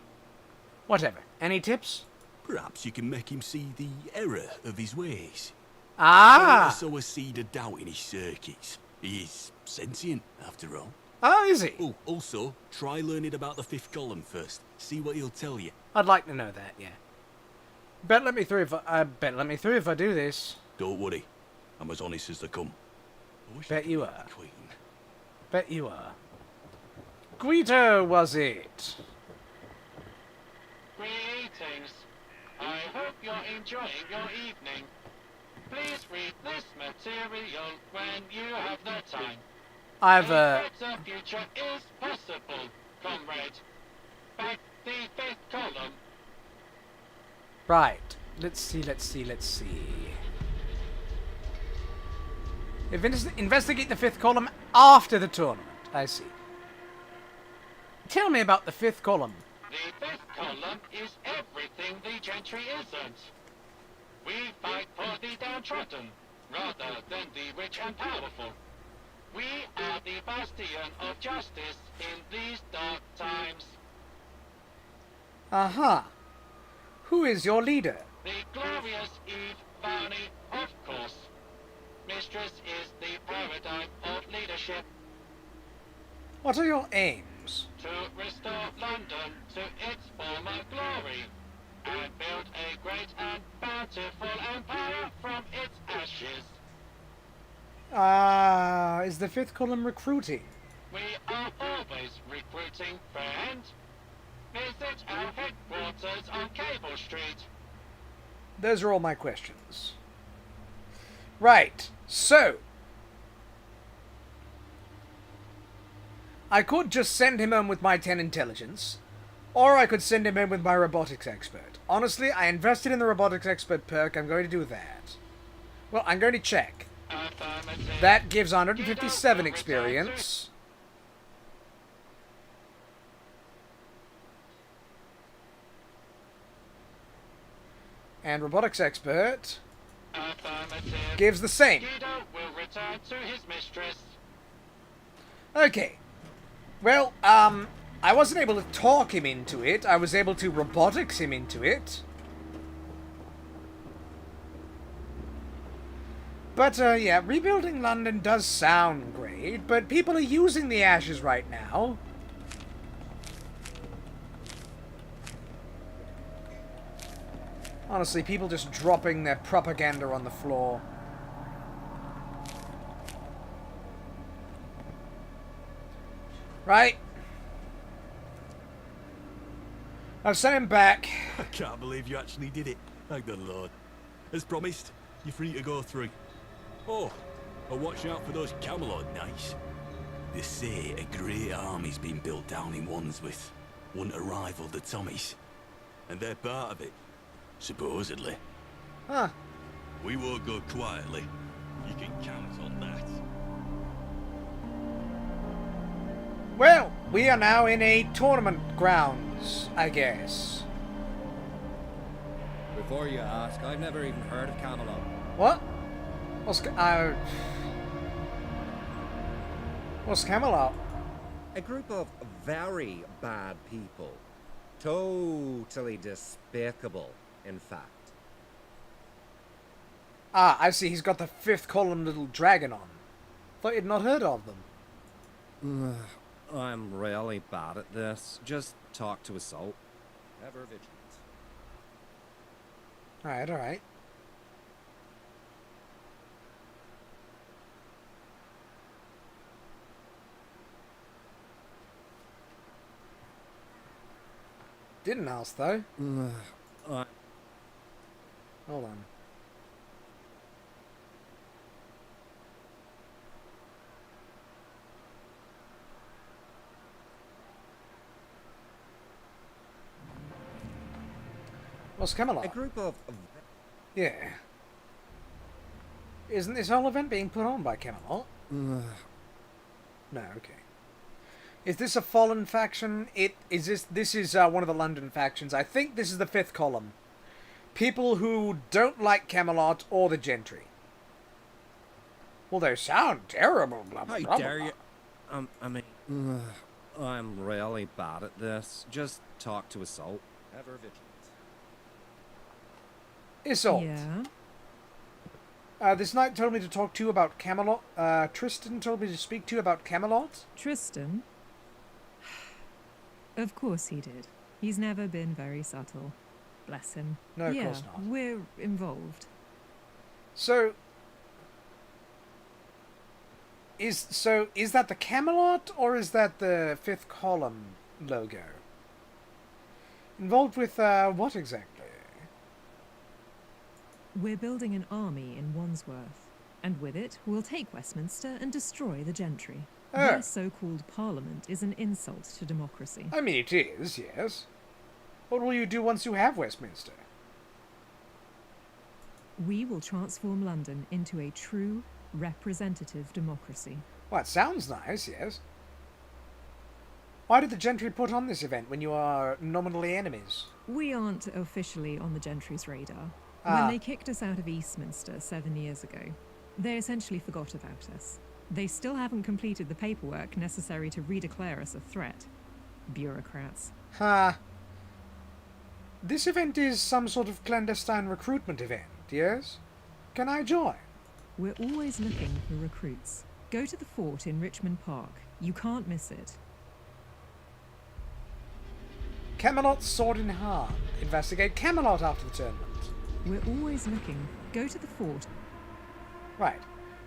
Whatever. Any tips? Perhaps you can make him see the error of his ways. Ah! Sow a seed of doubt in his circuits. He is sentient, after all. Oh, is he? Oh, also, try learning about the fifth column first. See what he'll tell you. I'd like to know that, yeah. Bet let me through if I do this. Don't worry. I'm as honest as they come. Bet you are. Bet you are. Guido, was it? Greetings. I hope you're enjoying your evening. Please read this material when you have the time. A better future is possible, comrade. Back the fifth column. Right. Let's see. Investigate the fifth column after the tournament. I see. Tell me about the fifth column. The fifth column is everything the gentry isn't. We fight for the downtrodden, rather than the rich and powerful. We are the bastion of justice in these dark times. Aha. Who is your leader? The glorious Eve Varney, of course. Mistress is the paradigm of leadership. What are your aims? To restore London to its former glory, and build a great and bountiful empire from its ashes. Is the fifth column recruiting? We are always recruiting, friend. Visit our headquarters on Cable Street. Those are all my questions. Right, so I could just send him home with my 10 intelligence, or I could send him in with my robotics expert. Honestly, I invested in the robotics expert perk. I'm going to do that. Well, I'm going to check. That gives 157 experience. And robotics expert gives the same. Guido will return to his mistress. Okay. Well, I wasn't able to talk him into it. I was able to robotics him into it. But, yeah, rebuilding London does sound great, but people are using the ashes right now. Honestly, people just dropping their propaganda on the floor. Right? I've sent him back. I can't believe you actually did it. Thank the Lord. As promised, you're free to go through. Oh, and watch out for those Camelot knights. They say a great army's been built down in Wandsworth. One to rival the Tommies. And they're part of it. Supposedly. Huh. We won't go quietly. You can count on that. Well, we are now in a tournament grounds, I guess. Before you ask, I've never even heard of Camelot. What? What's Camelot? A group of very bad people. Totally despicable, in fact. Ah, I see. He's got the fifth column little dragon on. Thought you'd not heard of them. I'm really bad at this. Just talk to Assault. Ever vigilant. Alright, alright. Didn't ask, though. Hold on. What's Camelot? A group of... Yeah. Isn't this whole event being put on by Camelot? No, okay. Is this a fallen faction? This is one of the London factions. I think this is the fifth column. People who don't like Camelot or the gentry. Well, they sound terrible, blah, blah, blah, How blah, dare blah. you? I'm really bad at this. Just talk to Assault. Ever vigilant. Isolde. Yeah? This knight told me to talk to you about Camelot. Tristan told me to speak to you about Camelot. Tristan? Of course he did. He's never been very subtle. Bless him. No, of course not. We're involved. So is that the Camelot or is that the fifth column logo? Involved with what exactly? We're building an army in Wandsworth, and with it, we'll take Westminster and destroy the gentry. Oh. Their so-called parliament is an insult to democracy. I mean, it is, yes. What will you do once you have Westminster? We will transform London into a true Representative democracy. Well, it sounds nice, yes. Why did the gentry put on this event when you are nominally enemies? We aren't officially on the gentry's radar. Ah. When they kicked us out of Westminster 7 years ago, they essentially forgot about us. They still haven't completed the paperwork necessary to redeclare us a threat. Bureaucrats. Ha. This event is some sort of clandestine recruitment event, yes? Can I join? We're always looking for recruits. Go to the fort in Richmond Park. You can't miss it. Camelot sword in hand. Investigate Camelot after the tournament. We're always looking. Go to the fort. Right.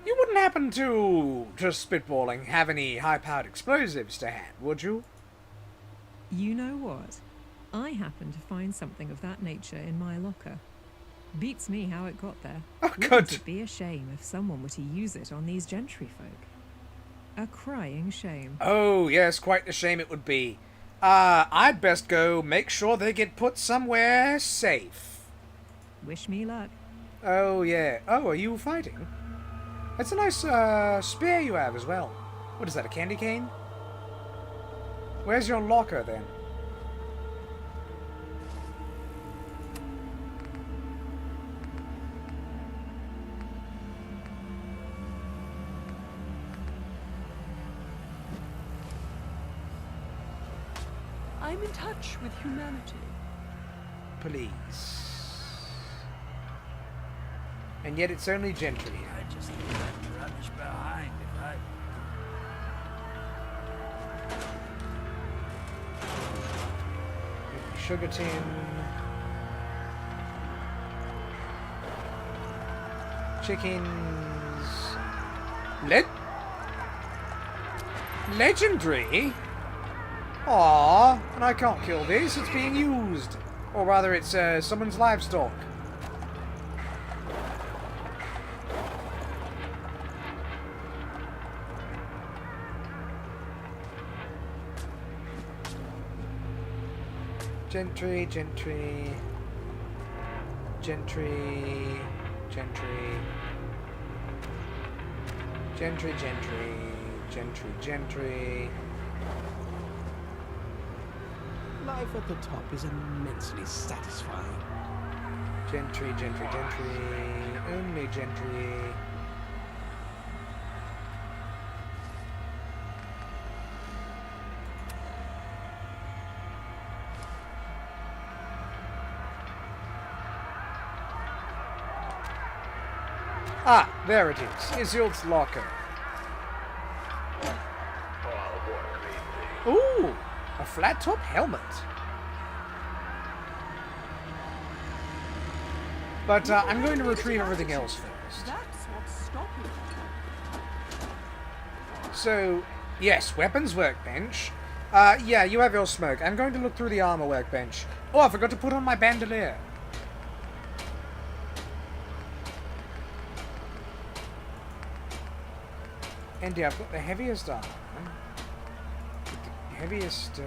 You wouldn't happen to, just spitballing, have any high-powered explosives to hand, would you? You know what? I happen to find something of that nature in my locker. Beats me how it got there. Oh, Wouldn't good. it be a shame if someone were to use it on these gentry folk? A crying shame. Oh, yes, quite the shame it would be. I'd best go make sure they get put somewhere safe. Wish me luck. Oh, yeah. Oh, are you fighting? That's a nice, spear you have as well. What is that, a candy cane? Where's your locker, then? I'm in touch with humanity. Please. And yet it's only gentry. I just left rubbish behind if I... Sugar tin. Chickens. Legendary? Aww, and I can't kill this, it's being used. Or rather, it's someone's livestock. Gentry, gentry. Gentry. Gentry. Gentry, gentry. Gentry, gentry. Life at the top is immensely satisfying. Gentry, gentry, gentry. Only gentry. Ah, there it is. Isild's locker. Ooh, a flat top helmet. But I'm going to retrieve everything else first. That's what's stopping you. So, yes, weapons workbench. Yeah, you have your smoke. I'm going to look through the armor workbench. Oh, I forgot to put on my bandolier. And yeah, I've got the heaviest armor. The heaviest,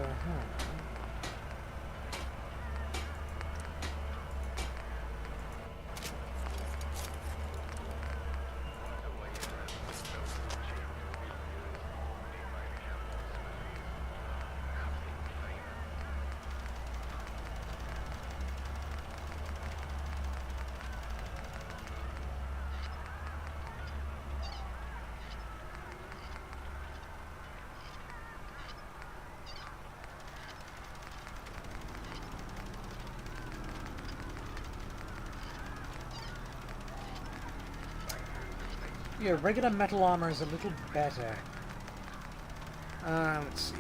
yeah, regular metal armor is a little better. Let's see.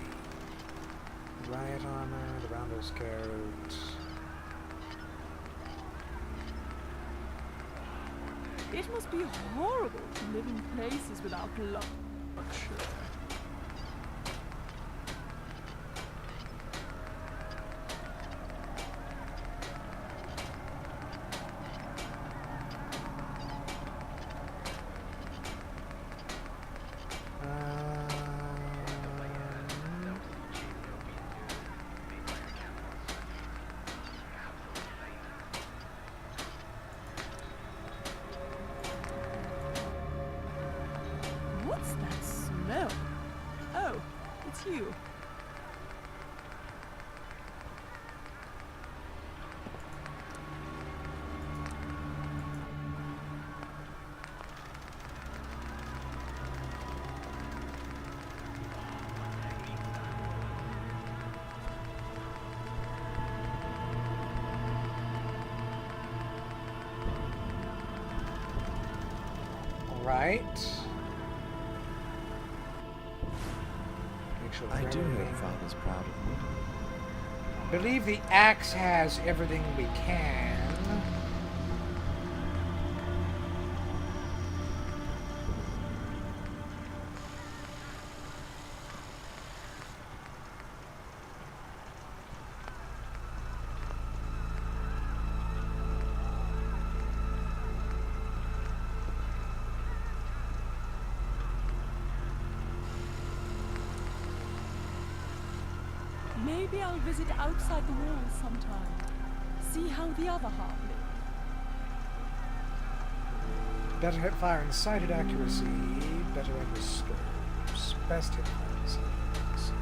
Riot armor, the Rounder's coat. It must be horrible to live in places without luxury. Mel. Oh, it's you. Right. Make sure I do everything- hope Father's proud of me. I believe the axe has everything we can. Maybe I'll visit outside the walls sometime. See how the other half live. Better hit fire and sighted accuracy. Better under scopes. Best hit fire and sighted accuracy.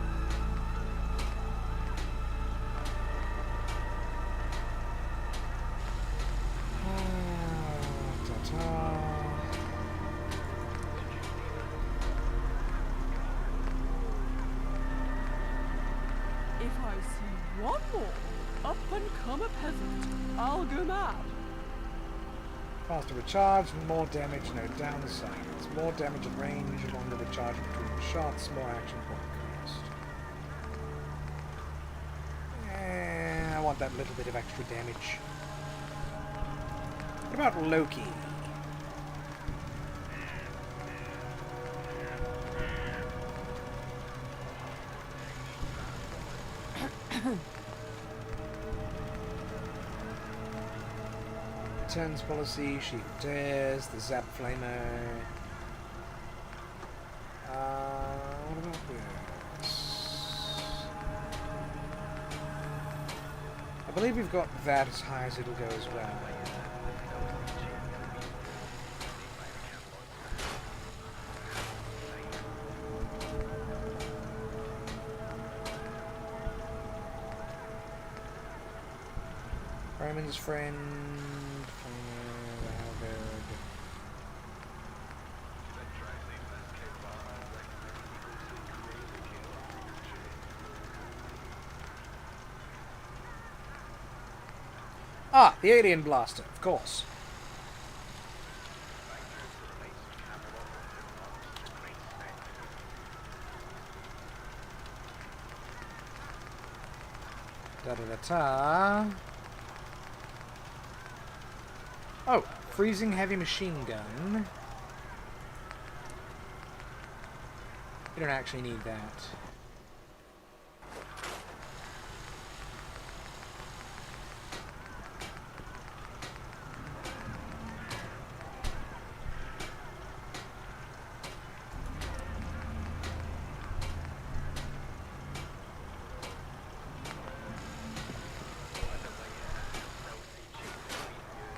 Ta-ta. If I see one more up-and-comer peasant, I'll go mad. Faster recharge, more damage, no downsides. More damage at range, longer recharge between shots, more action point cost. I want that little bit of extra damage. What about Loki? Turns policy, she dares, the zap flamer. What about this? I believe we've got that as high as it'll go as well. Roman's friend. Ah, the alien blaster, of course. Da-da-da-ta. Oh, freezing heavy machine gun. You don't actually need that.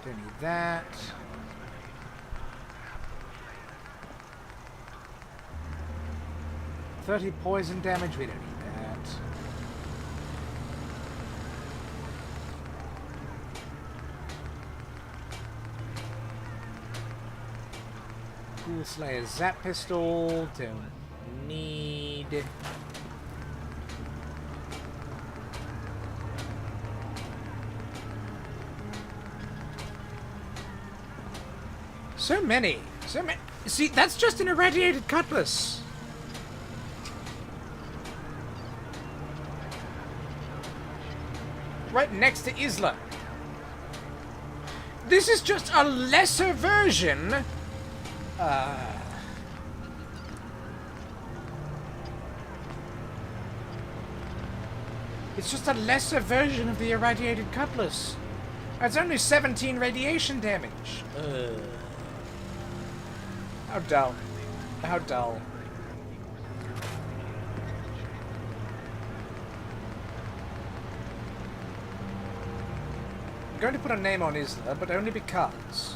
Don't need that. $30 poison damage, we don't need that. Ghoul Slayer Zap Pistol, don't need. So many. See, that's just an irradiated cutlass. Right next to Isla. This is just a lesser version. It's just a lesser version of the irradiated cutlass. It's only 17 radiation damage. How dull. How dull. I'm going to put a name on Isla, but only because.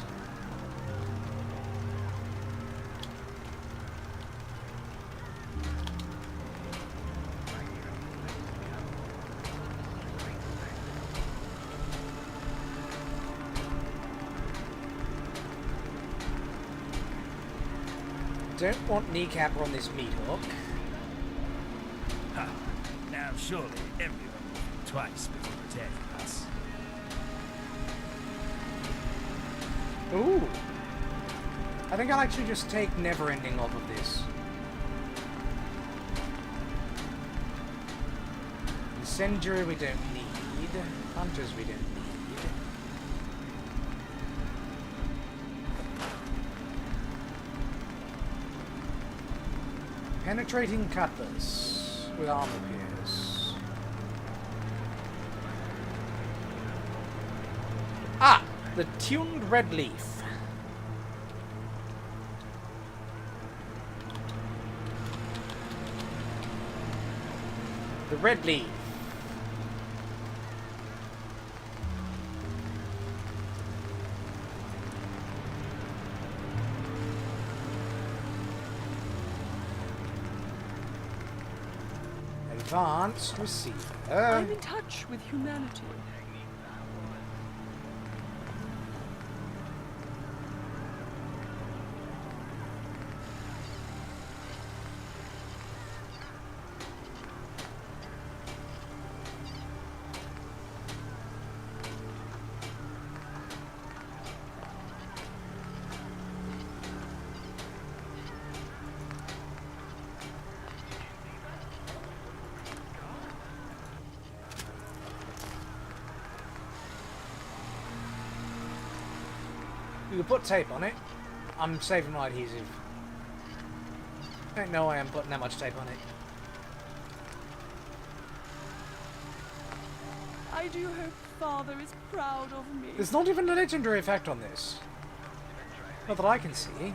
Don't want kneecapper on this meat hook. Ha! Now surely everyone will think twice before attacking us. Ooh. I think I'll actually just take never-ending off of this. Incendiary we don't need. Hunters we don't need. Penetrating cutlass with armor pierce. Ah! The tuned red leaf. The red leaf. Advanced receiver. I'm in touch with humanity. You can put tape on it. I'm saving my adhesive. Ain't no way I'm putting that much tape on it. I do hope Father is proud of me. There's not even a legendary effect on this. Not that I can see.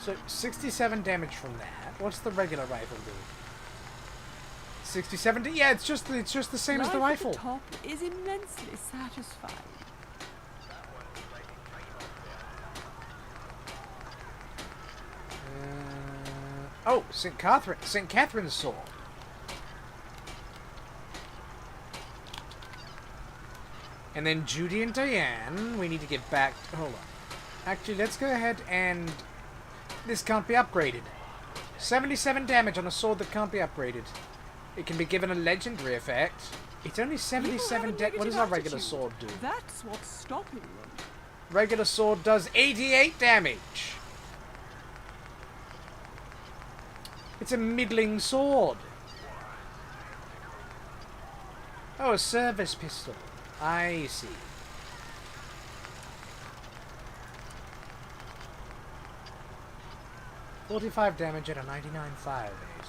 So, 67 damage from that. What's the regular rifle do? 67 yeah, it's just the same as the rifle. Life at the top is immensely satisfying. Oh, St. Catherine's sword. And then Judy and Diane, we need to get back. Hold on. Actually, let's go ahead and. This can't be upgraded. 77 damage on a sword that can't be upgraded. It can be given a legendary effect. It's only 77 damage. What does our regular sword do? That's what's stopping them. Regular sword does 88 damage. It's a middling sword. Oh, a service pistol. I see. $45 damage at a 99 fire base.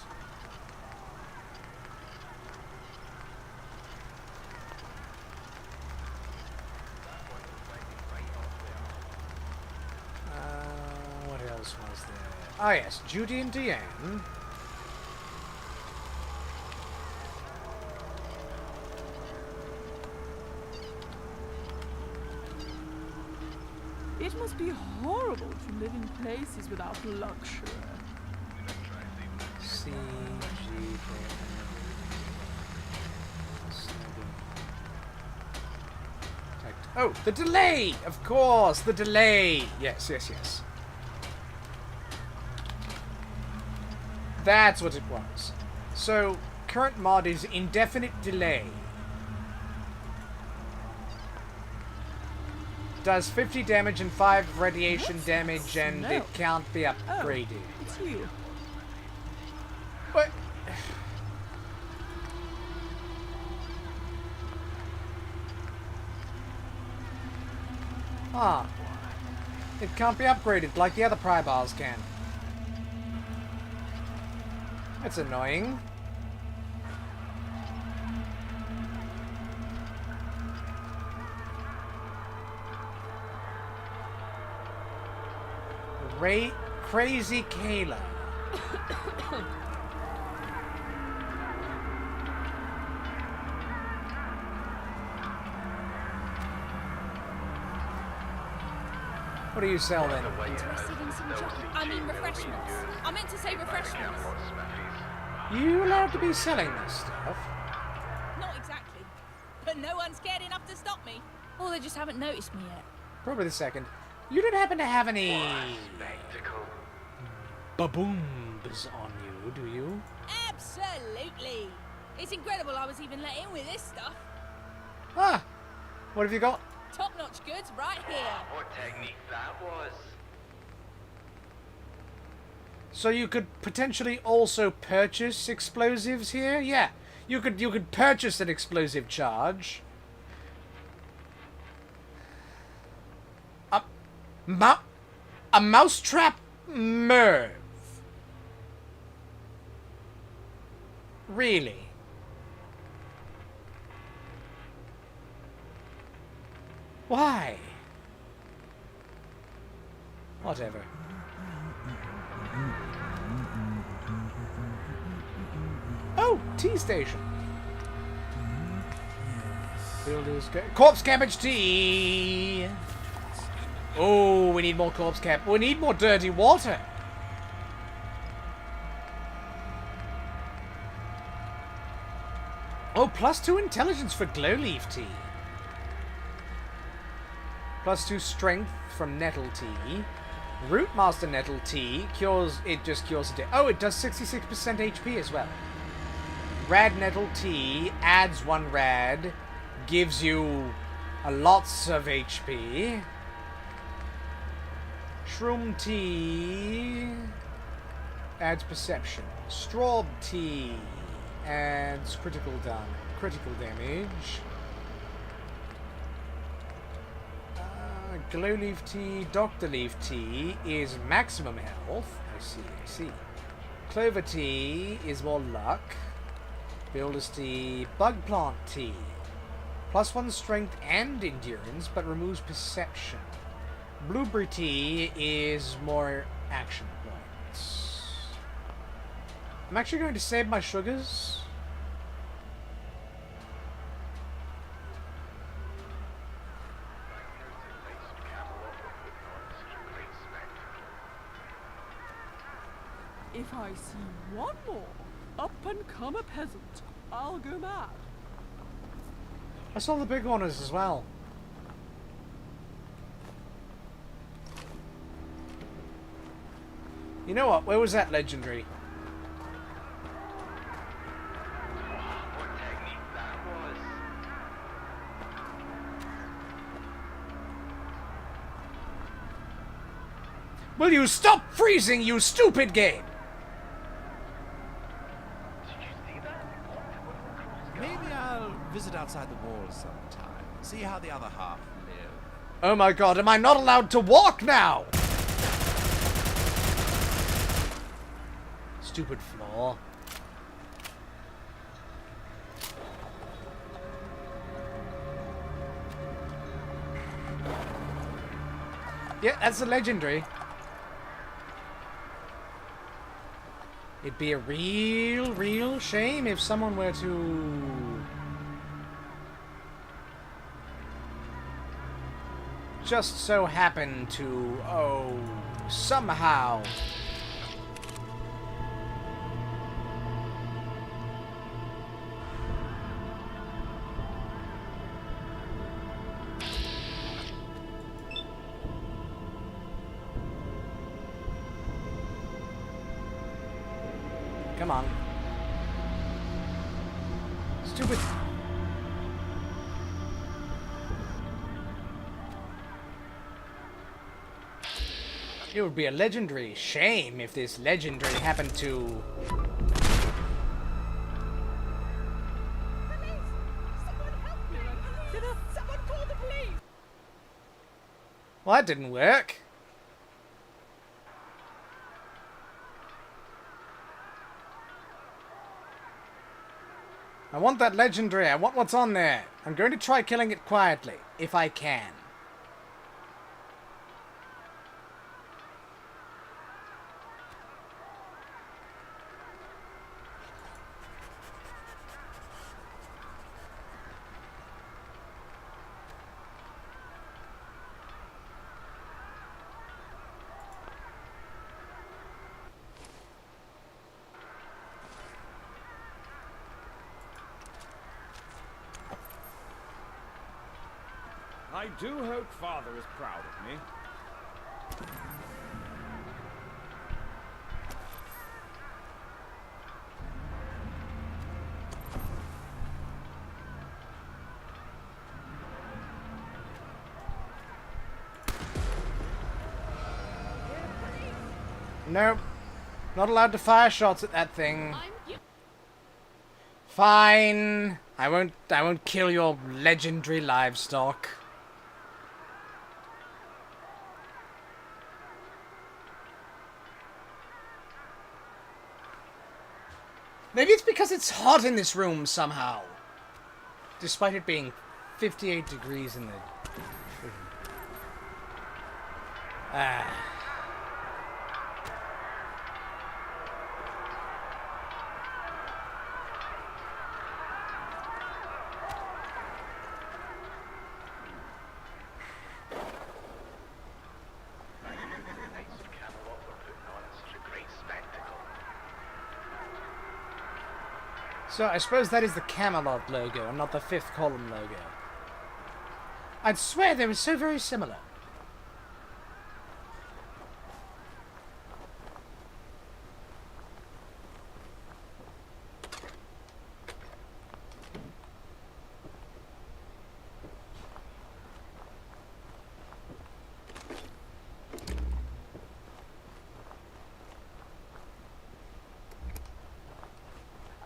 What else was there? Ah yes, Judy and Deanne. It must be horrible to live in places without luxury. C, G, oh, the delay! Of course, the delay! Yes, yes, yes. That's what it was. So, current mod is indefinite delay. Does 50 damage and 5 radiation damage, and it can't be upgraded. Oh, it's you. What? Ah. It can't be upgraded like the other pry bars can. That's annoying. Crazy Kayla. What do you sell then? Interested in some refreshments. I meant to say refreshments. You allowed to be selling this stuff? Not exactly. But no one's scared enough to stop me. Or they just haven't noticed me yet. Probably the second. You don't happen to have any baboons on you, do you? Absolutely. It's incredible I was even let in with this stuff. Ah, what have you got? Top-notch goods right here. What technique that was. So you could potentially also purchase explosives here? Yeah, you could purchase an explosive charge. A mousetrap Merv. Really? Why? Whatever. Oh, tea station. Builders corpse cabbage tea. Oh, we need more corpse cap. We need more dirty water. Oh, +2 intelligence for glowleaf tea. +2 strength from nettle tea. Rootmaster nettle tea cures. It just cures a day. Oh, it does 66% HP as well. Rad nettle tea adds 1 rad, gives you lots of HP. Shroom tea adds perception. Straw tea adds critical damage. Glowleaf tea, Doctor Leaf tea is maximum health. I see. Clover tea is more luck. Builder's tea, bug plant tea. +1 strength and endurance, but removes perception. Blueberry tea is more action points. I'm actually going to save my sugars. If I see one more up-and-comer peasant, I'll go mad. I saw the big one as well. You know what? Where was that legendary? What technique that was. Will you stop freezing, you stupid game? Maybe I'll visit outside the walls sometime. See how the other half live. Oh my god, am I not allowed to walk now? Stupid floor. Yeah, that's a legendary. It'd be a real shame if someone were to... just so happen to, oh, somehow... Come on. Stupid. It would be a legendary shame if this legendary happened to... Someone call the police! Well, that didn't work. I want that legendary. I want what's on there. I'm going to try killing it quietly, if I can. I do hope Father is proud of me. Nope. Not allowed to fire shots at that thing. Fine. I won't kill your legendary livestock. Maybe it's because it's hot in this room somehow. Despite it being 58 degrees in the... So, I suppose that is the Camelot logo and not the fifth column logo. I'd swear they were so very similar.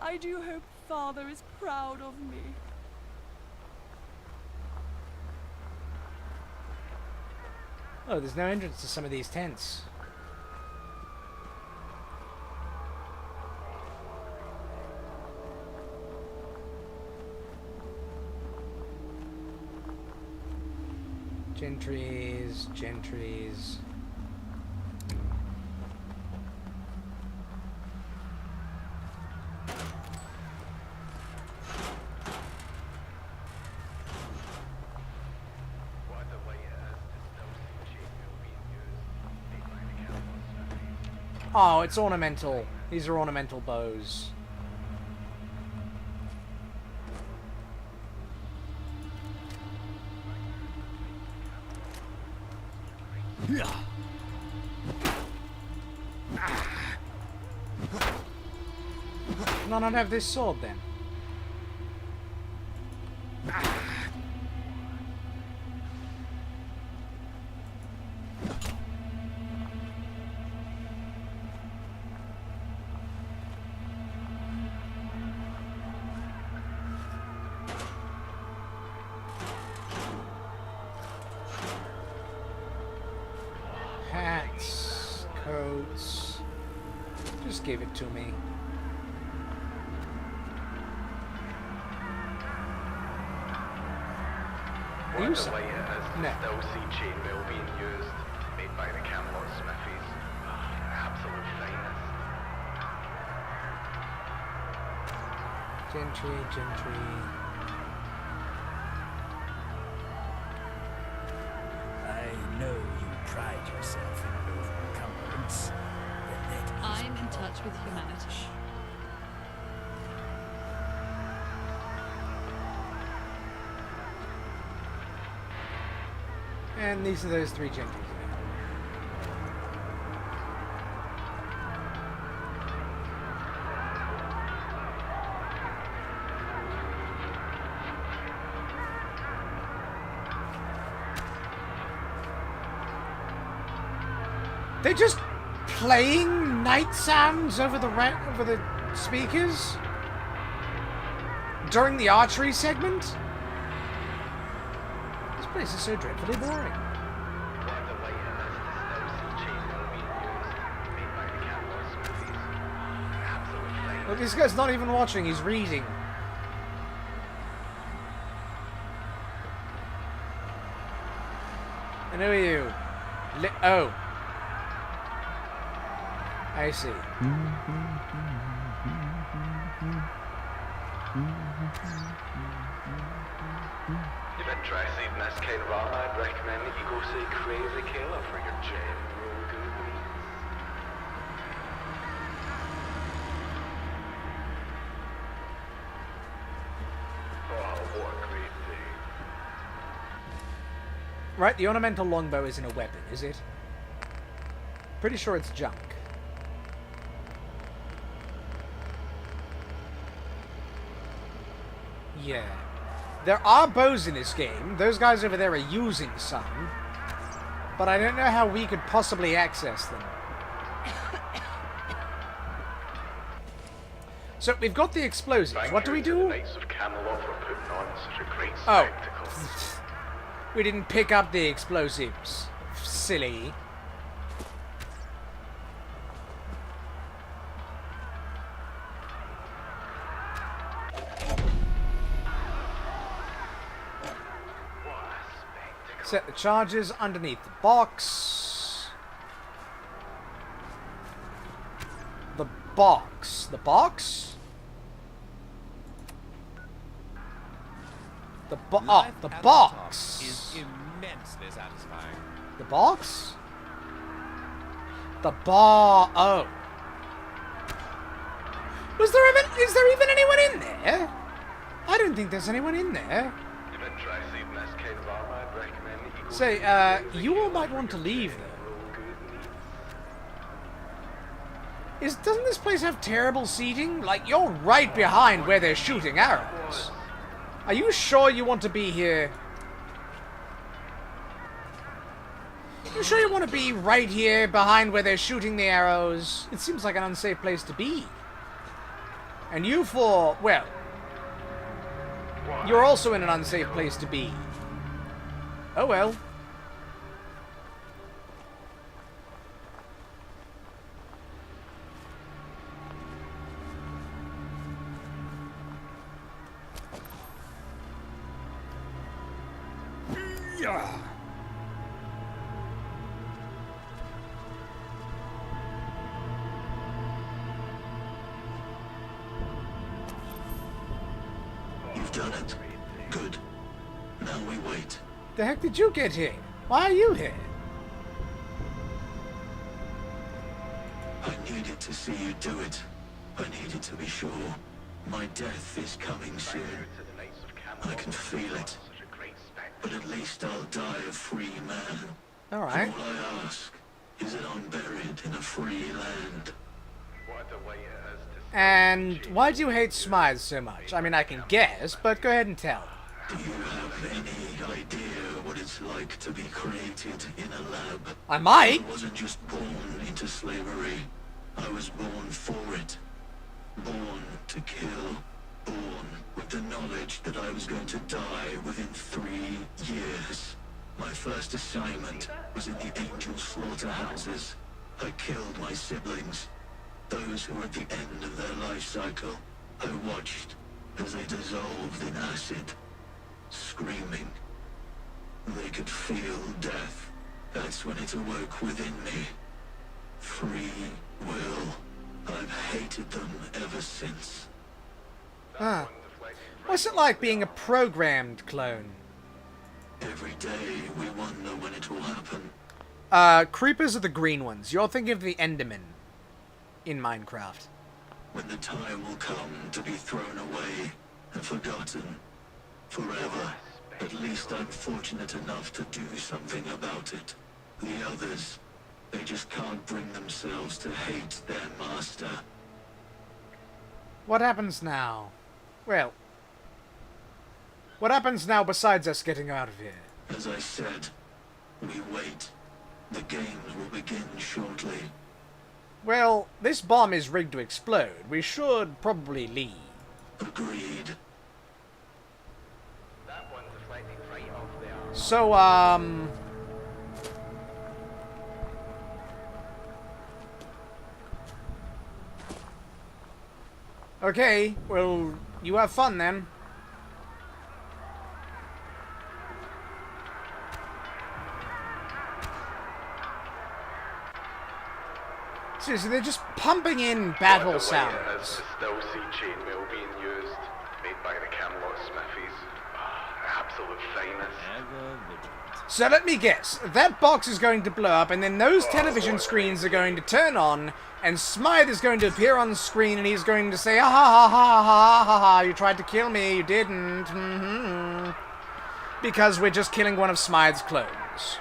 I do hope Father is proud of me. Oh, there's no entrance to some of these tents. Gentries, gentries. Oh, it's ornamental. These are ornamental bows. Can I not have this sword then? Hats, coats. Just give it to me. What a way it is to still see chainmail being used, made by the Camelot smithies. Absolute finest. Gentry, gentry. I know you pride yourself in overconfidence, but that is I'm in touch with humanity. And these are those three gentries. They're just playing night sounds over the speakers during the archery segment. This place is so dreadfully boring. Look, this guy's not even watching, he's reading. And who are you? Oh. I see. You've been interested in this kind of art, I'd recommend that you go see Crazy Killer for your general good needs. Oh, what a great day. Right, the ornamental longbow isn't a weapon, is it? Pretty sure it's junk. Yeah. There are bows in this game. Those guys over there are using some. But I don't know how we could possibly access them. So, we've got the explosives. What do we do? Oh. We didn't pick up the explosives. Silly. Set the charges underneath the box. The box. The box? The box is immensely satisfying. The box? The bar. Oh. Is there even anyone in there? I don't think there's anyone in there. Say, you all might want to leave, though. Doesn't this place have terrible seating? Like, you're right behind where they're shooting arrows. Are you sure you want to be here? Are you sure you want to be right here behind where they're shooting the arrows? It seems like an unsafe place to be. And you four, well, you're also in an unsafe place to be. Oh well. Yeah. You've done it. Good. Now we wait. The heck did you get here? Why are you here? I needed to see you do it. I needed to be sure. My death is coming soon. I can feel it. But at least I'll die a free man. Alright. All I ask is that I'm buried in a free land. And why do you hate Smythe so much? I mean, I can guess, but go ahead and tell. Do you have any idea what it's like to be created in a lab? I might. I wasn't just born into slavery. I was born for it. Born to kill. Born with the knowledge that I was going to die within 3 years. My first assignment was in the angel slaughterhouses. I killed my siblings. Those who were at the end of their life cycle. I watched as they dissolved in acid. Screaming. They could feel death. That's when it awoke within me. Free will. I've hated them ever since. Ah. What's it like being a programmed clone? Every day we wonder when it will happen. Creepers are the green ones. You're thinking of the Endermen in Minecraft. When the time will come to be thrown away and forgotten forever. At least I'm fortunate enough to do something about it. The others, they just can't bring themselves to hate their master. What happens now? Well, what happens now besides us getting out of here? As I said, we wait. The games will begin shortly. Well, this bomb is rigged to explode. We should probably leave. Agreed. So, okay, well, you have fun then. Seriously, they're just pumping in battle sounds. As the still sea chainmail being used, made by the Camelot Smithies. Absolute finest. So let me guess, that box is going to blow up and then those television screens are going to turn on and Smythe is going to appear on the screen and he's going to say, ha ha ha ha ha ha ha, you tried to kill me, you didn't, Because we're just killing one of Smythe's clones.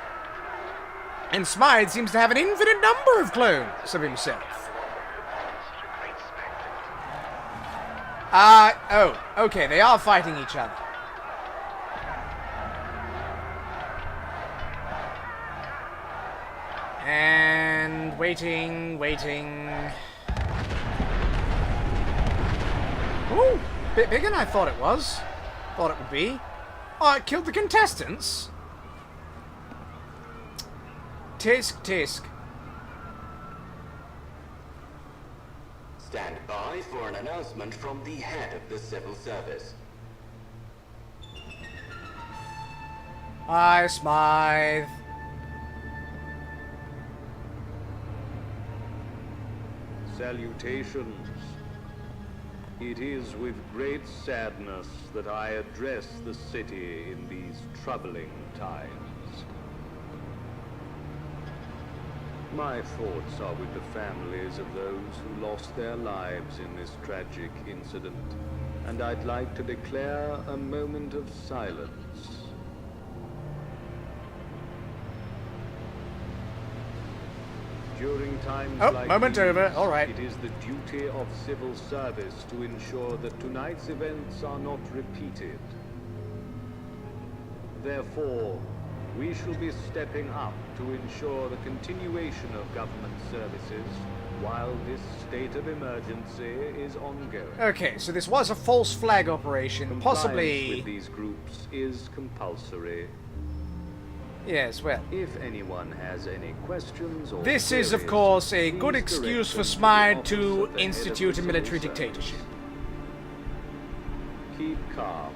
And Smythe seems to have an infinite number of clones of himself. Oh, okay, they are fighting each other. And waiting. Ooh, bit bigger than I thought it was. Thought it would be. Oh, it killed the contestants? Tisk. Stand by for an announcement from the head of the civil service. Hi, Smythe. Salutations. It is with great sadness that I address the city in these troubling times. My thoughts are with the families of those who lost their lives in this tragic incident, and I'd like to declare a moment of silence. During times like moment these, over. All right. it is the duty of civil service to ensure that tonight's events are not repeated. Therefore, we shall be stepping up to ensure the continuation of government services while this state of emergency is ongoing. Okay, so this was a false flag operation, Compliance possibly... with these groups is compulsory. Yes, well... If anyone has any questions or This is, of queries, course, a please good direct excuse for them Smythe to the to office of the head of institute the a military civil service. dictatorship. Keep calm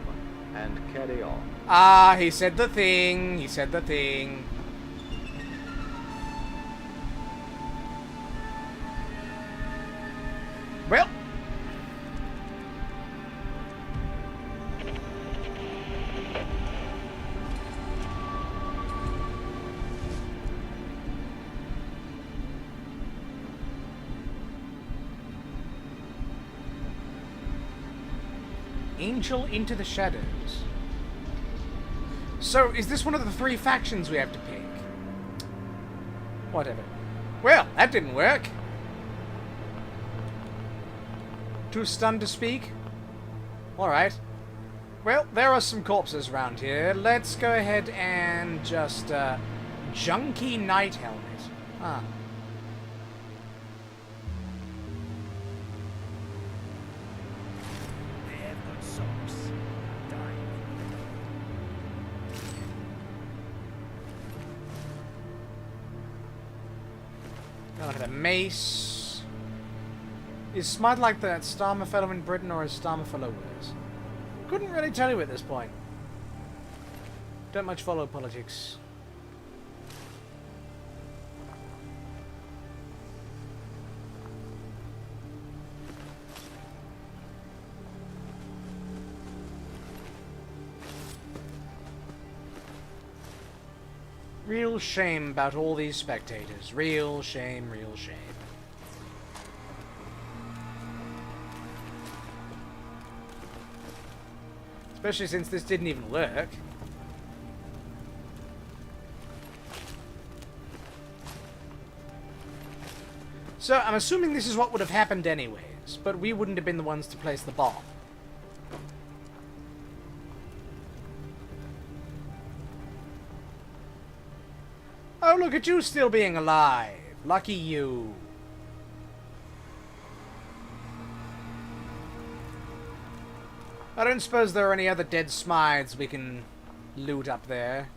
and carry on. Ah, he said the thing. He said the thing. Well. Angel into the shadows. So, is this one of the 3 factions we have to pick? Whatever. Well, that didn't work. Too stunned to speak? Alright. Well, there are some corpses around here. Let's go ahead and just, Junkie Night Helmet. Ah. Got a mace. Is Smythe like that Starmer fellow in Britain, or is Starmer fellow worse? Couldn't really tell you at this point. Don't much follow politics. Real shame about all these spectators. Real shame, real shame. Especially since this didn't even work. So, I'm assuming this is what would have happened anyways, but we wouldn't have been the ones to place the bomb. Oh, look at you still being alive. Lucky you. I don't suppose there are any other dead Smythes we can loot up there.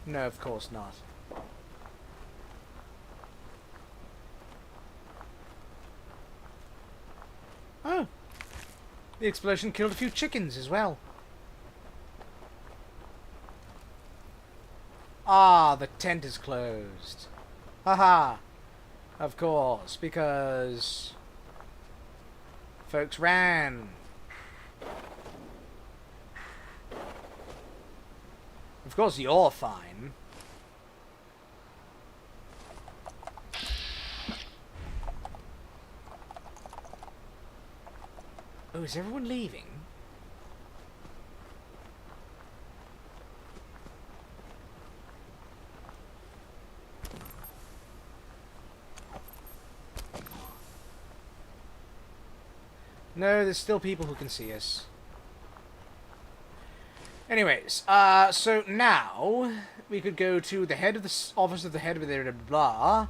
No, of course not. Oh. The explosion killed a few chickens as well. Ah, the tent is closed. Haha. Of course, because folks ran. Of course you're fine. Oh, is everyone leaving? No, there's still people who can see us. Anyways, so now we could go to the head of the office of the head of the blah.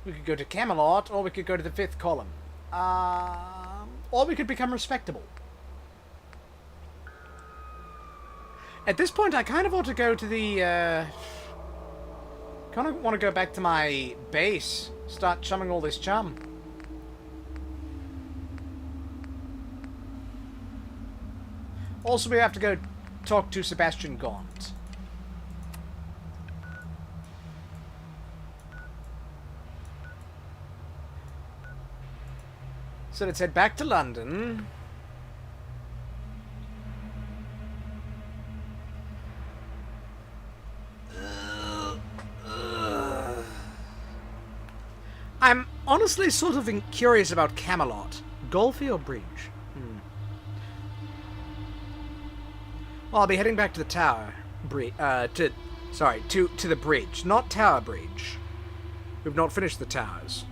We could go to Camelot, or we could go to the 5th column. Or we could become respectable. At this point, I kind of want to go to the, kind of want to go back to my base. Start chumming all this chum. Also, we have to go talk to Sebastian Gaunt. So let's head back to London. I'm honestly sort of curious about Camelot. Golfy or bridge? Well, I'll be heading back to the tower. To the bridge. Not Tower Bridge. We've not finished the towers.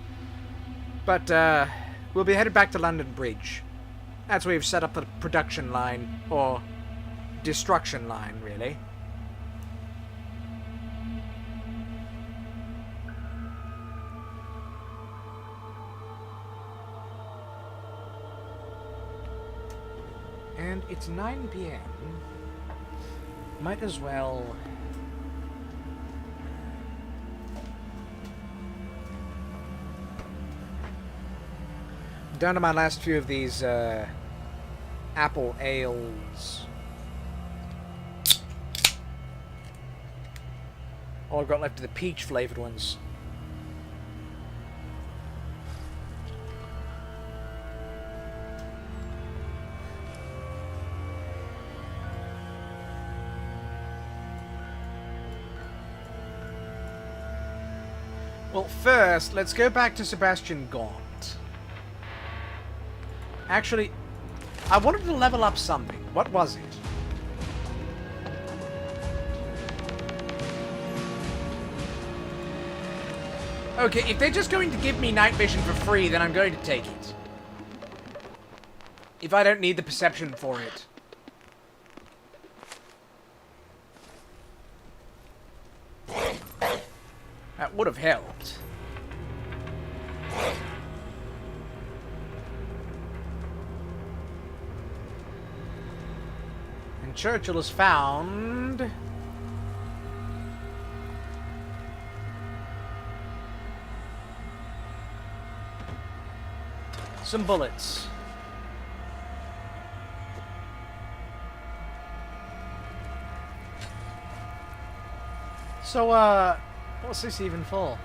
But, we'll be headed back to London Bridge. That's where we've set up the production line, or destruction line, really. And it's 9 PM. Might as well... Down to my last few of these, apple ales. All I've got left are the peach-flavored ones. Well, first, let's go back to Sebastian Gaunt. Actually, I wanted to level up something. What was it? Okay, if they're just going to give me night vision for free, then I'm going to take it. If I don't need the perception for it. That would have helped. And Churchill has found... some bullets. So, what's this even for?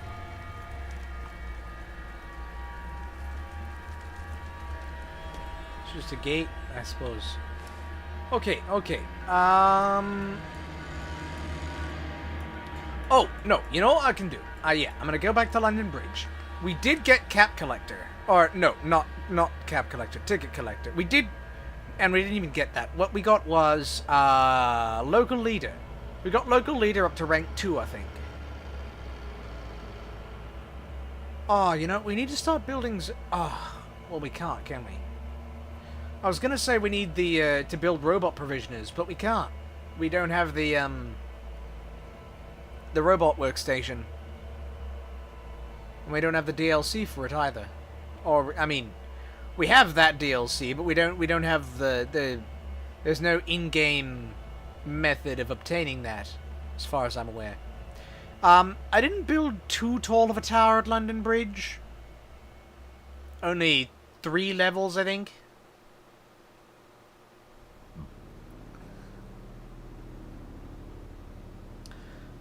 It's just a gate, I suppose. Okay, okay. Oh, no, you know what I can do? Yeah, I'm gonna go back to London Bridge. We did get Cap Collector. Or, no, not Cap Collector, Ticket Collector. We did, and we didn't even get that. What we got was, Local Leader. We got Local Leader up to rank 2, I think. Oh, you know, we need to start building... Oh, well, we can't, can we? I was going to say we need the, to build robot provisioners, but we can't. We don't have the robot workstation. And we don't have the DLC for it either. Or, I mean, we have that DLC, but we don't have the there's no in-game method of obtaining that, as far as I'm aware. I didn't build too tall of a tower at London Bridge. Only 3 levels, I think.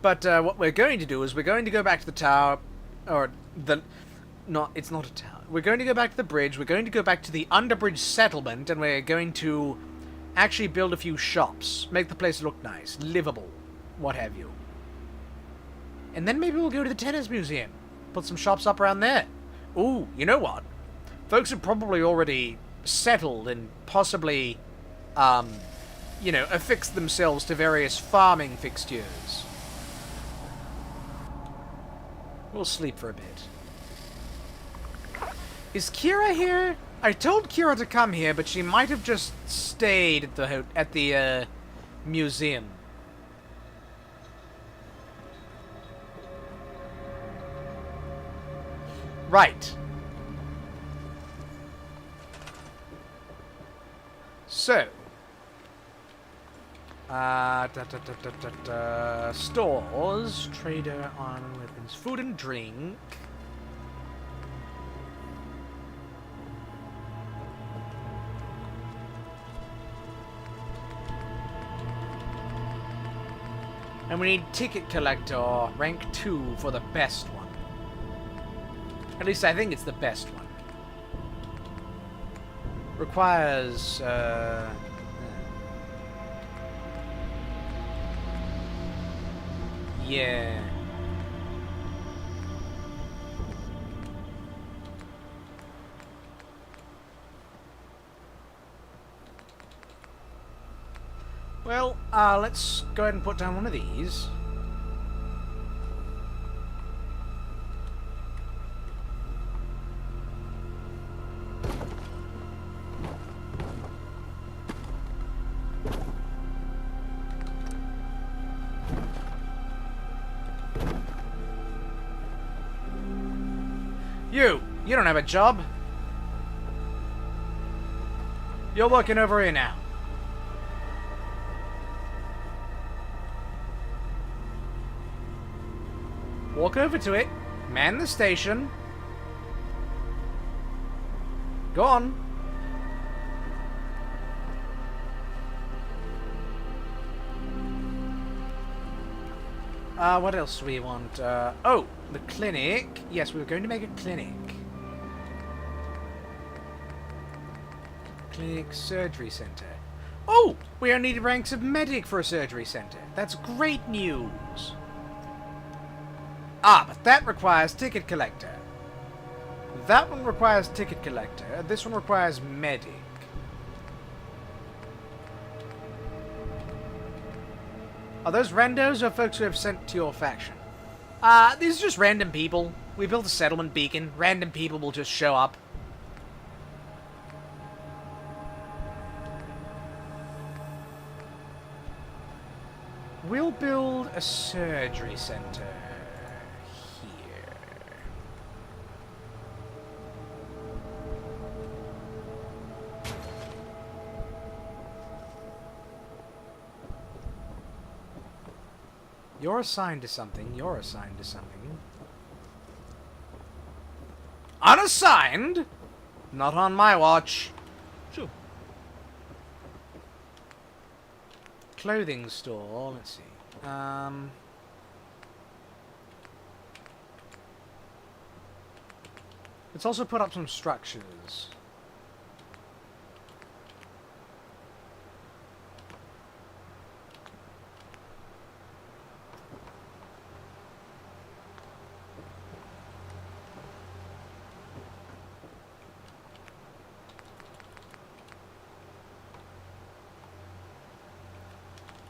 But what we're going to do is we're going to go back to the tower, or the... it's not a tower. We're going to go back to the bridge, we're going to go back to the underbridge settlement, and we're going to actually build a few shops. Make the place look nice, livable, what have you. And then maybe we'll go to the tennis museum. Put some shops up around there. Ooh, you know what? Folks have probably already settled and possibly, you know, affixed themselves to various farming fixtures. We'll sleep for a bit. Is Kira here? I told Kira to come here, but she might have just stayed at the museum. Right. So. Stores, trader, armor, weapons, food and drink. And we need ticket collector, rank 2 for the best one. At least I think it's the best one. Requires, yeah. Well, let's go ahead and put down one of these. You don't have a job. You're working over here now. Walk over to it, man the station. Go on. What else do we want? Oh, the clinic. Yes, we were going to make a clinic. Clinic surgery center. Oh, we only need ranks of medic for a surgery center. That's great news. Ah, but that requires ticket collector. That one requires ticket collector. This one requires medic. Are those randos or folks who have sent to your faction? These are just random people. We built a settlement beacon. Random people will just show up. We'll build a surgery center here. You're assigned to something. You're assigned to something. Unassigned? Not on my watch. Sure. Clothing store. Let's see. Let's also put up some structures.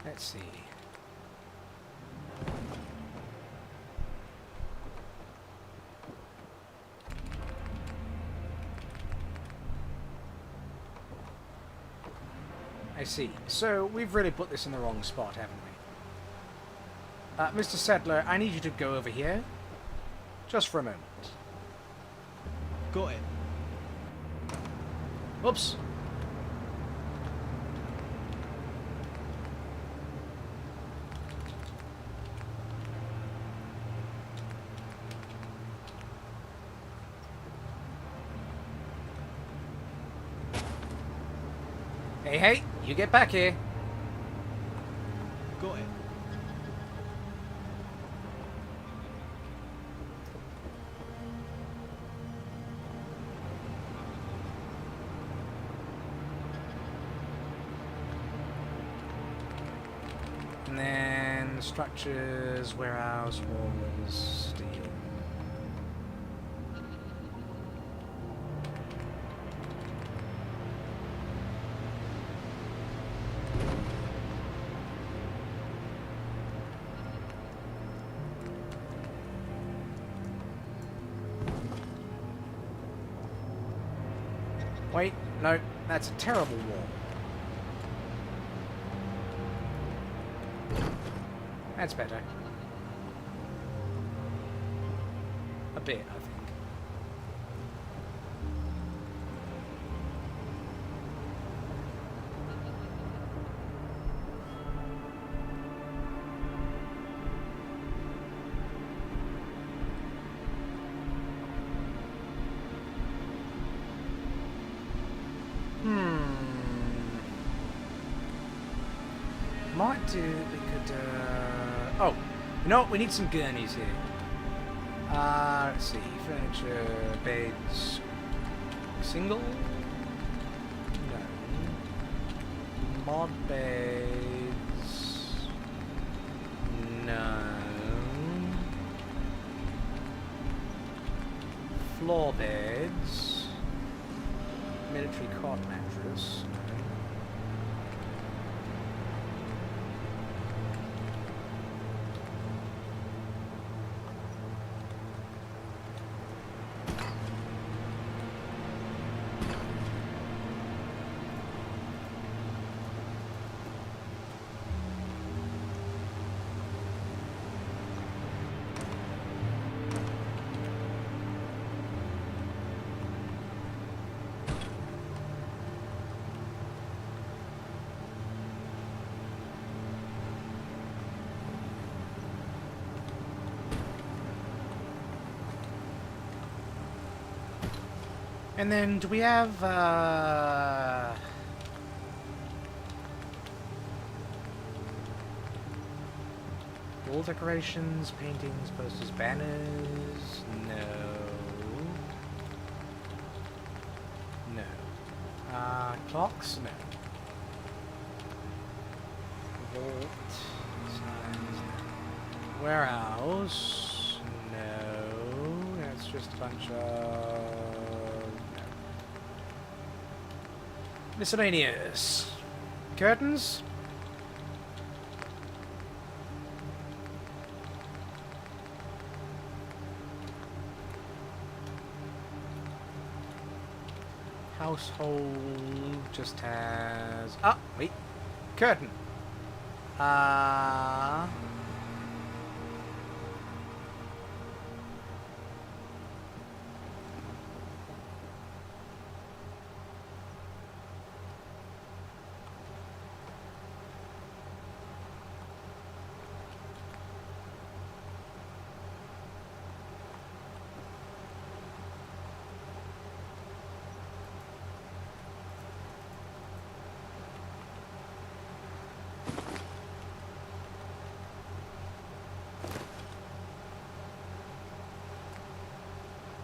Let's see. I see. So, we've really put this in the wrong spot, haven't we? Mr. Settler, I need you to go over here. Just for a moment. Got it. Whoops. Hey, hey, you get back here. Got it. And then structures, warehouse, walls, steel. Wait, no, that's a terrible wall. That's better. A bit, I think. Might do, we could, oh, you know what, we need some gurneys here. Let's see, furniture, beds, single? No. Mod beds, no. Floor beds, military cot mattress, no. And then, do we have, wall decorations, paintings, posters, banners? No. No. Clocks? No. Vault. Signs? No. Warehouse? No. That's just a bunch of... Miscellaneous. Curtains? Household just has... Ah, wait. Curtain.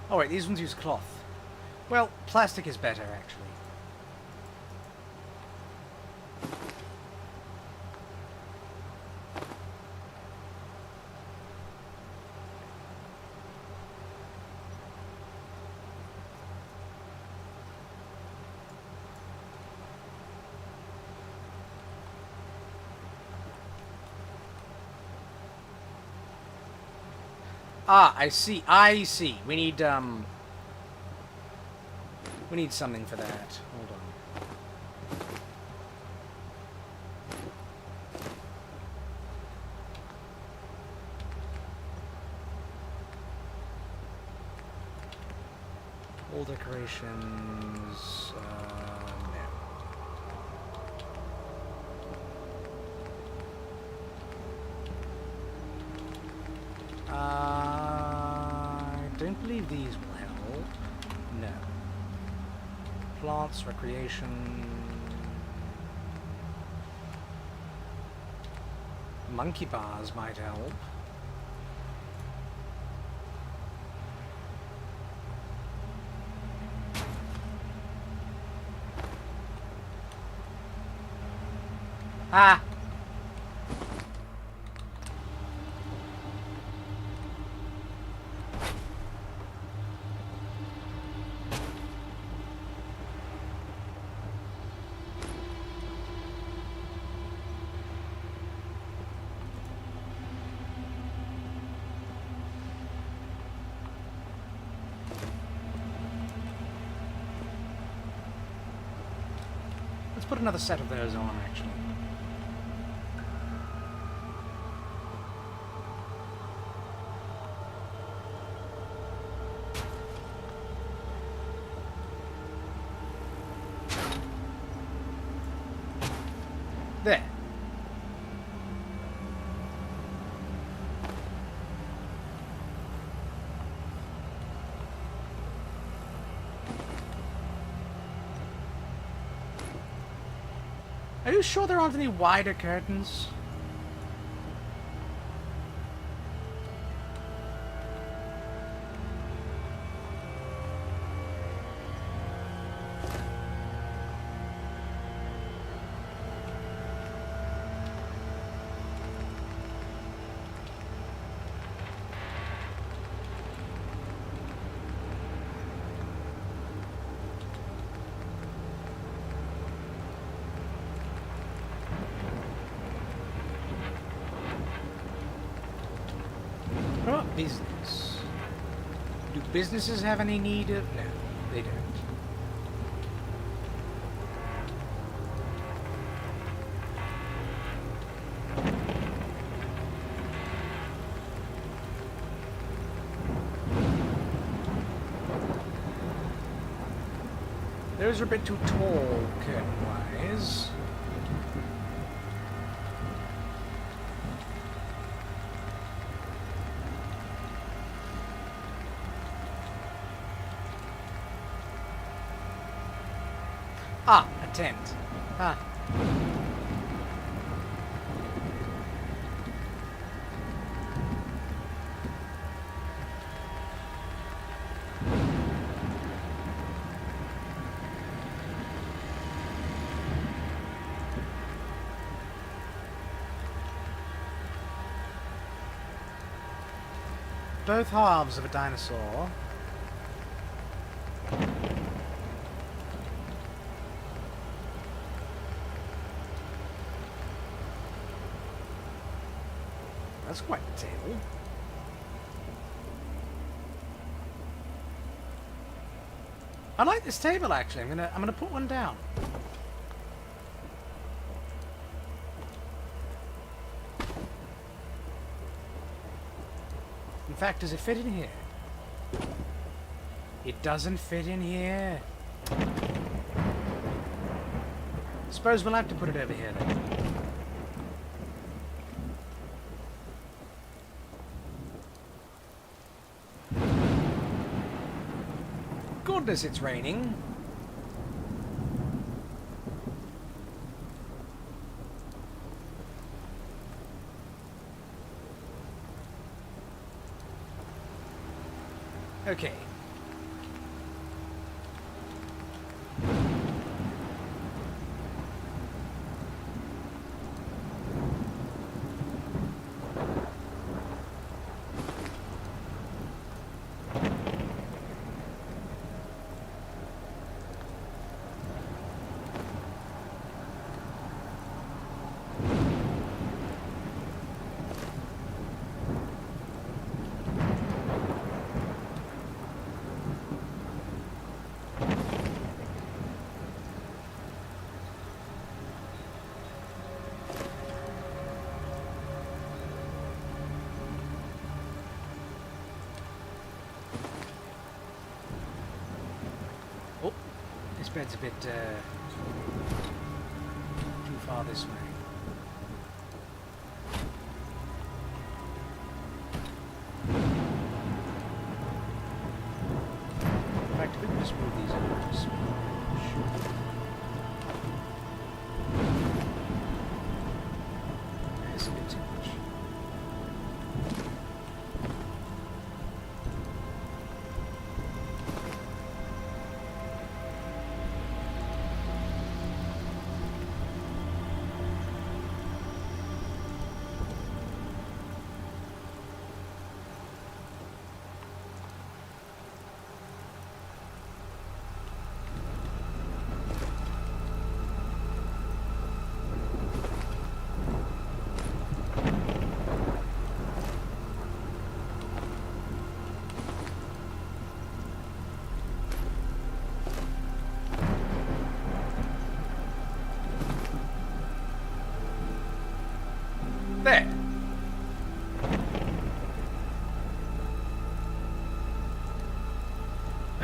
Oh wait, these ones use cloth. Well, plastic is better, actually. Ah, I see. I see. We need something for that. Hold on. Wall decorations, no. I don't believe these will help. No. Plants, recreation. Monkey bars might help. Ah! put another set of those on, actually. There. Are you sure there aren't any wider curtains? Business. Do businesses have any need of... No, they don't. Those are a bit too tall, curtain-wise. Ah, a tent. Ah. Both halves of a dinosaur. That's quite the table. I like this table actually. I'm gonna put one down. In fact, does it fit in here? It doesn't fit in here. Suppose we'll have to put it over here then. Goodness, it's raining. Okay. This bed's a bit too far this way. In fact, if we can just move these over just that's a bit too much.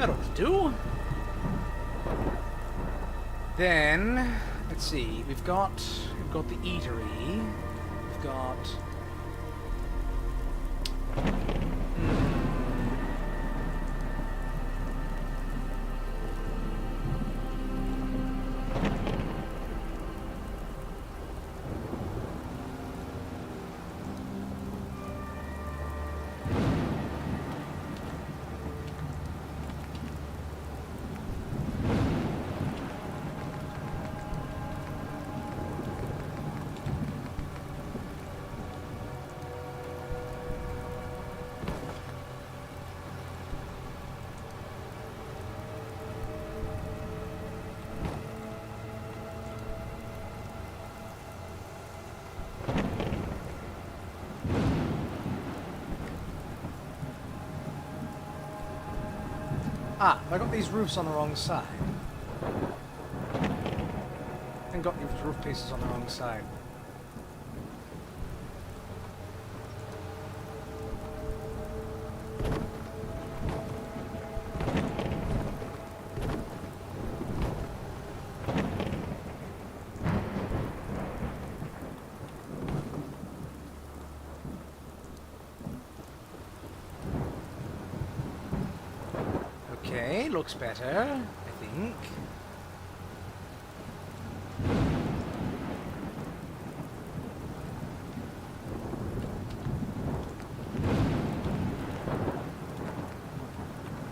That ought to do. Then, let's see. We've got the eatery. We've got. Ah, I got these roofs on the wrong side. And got these roof pieces on the wrong side. Okay, looks better, I think.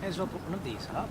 May as well put one of these up.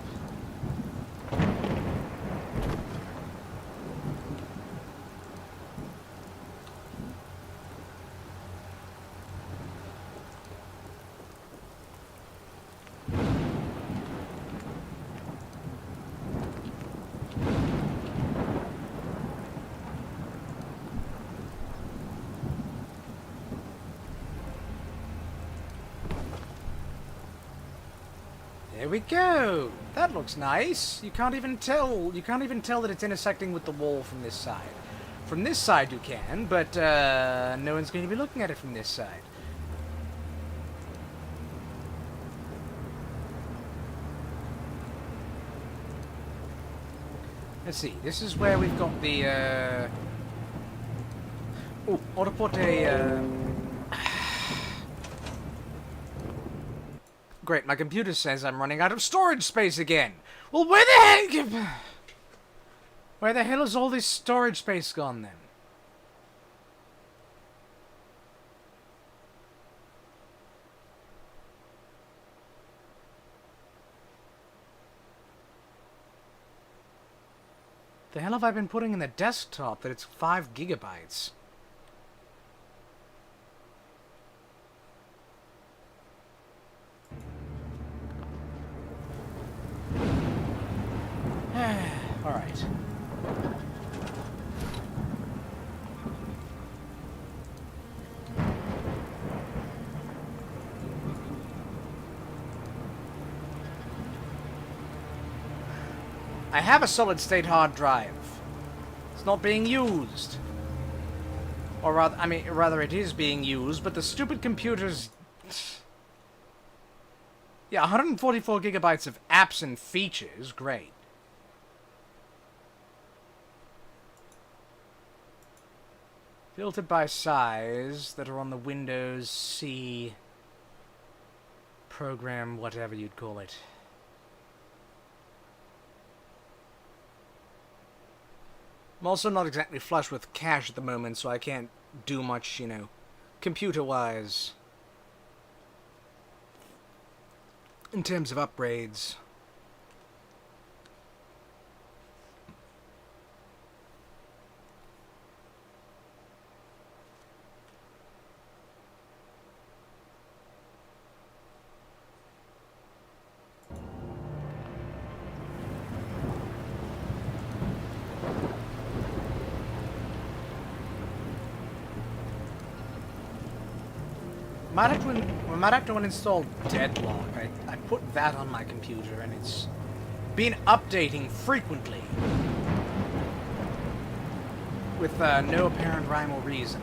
There we go. That looks nice. You can't even tell. You can't even tell that it's intersecting with the wall from this side. From this side you can, but no one's going to be looking at it from this side. Let's see. This is where we've got the. Oh, ought to put a. Great, my computer says I'm running out of storage space again. Well, where the hell is all this storage space gone then? The hell have I been putting in the desktop that it's 5 gigabytes? Alright. I have a solid-state hard drive. It's not being used. Or rather it is being used, but the stupid computer's... Yeah, 144 gigabytes of apps and features, great. Filtered by size that are on the Windows C program, whatever you'd call it. I'm also not exactly flush with cash at the moment, so I can't do much, you know, computer-wise. In terms of upgrades. We might have to uninstall Deadlock. I put that on my computer and it's been updating frequently. With no apparent rhyme or reason.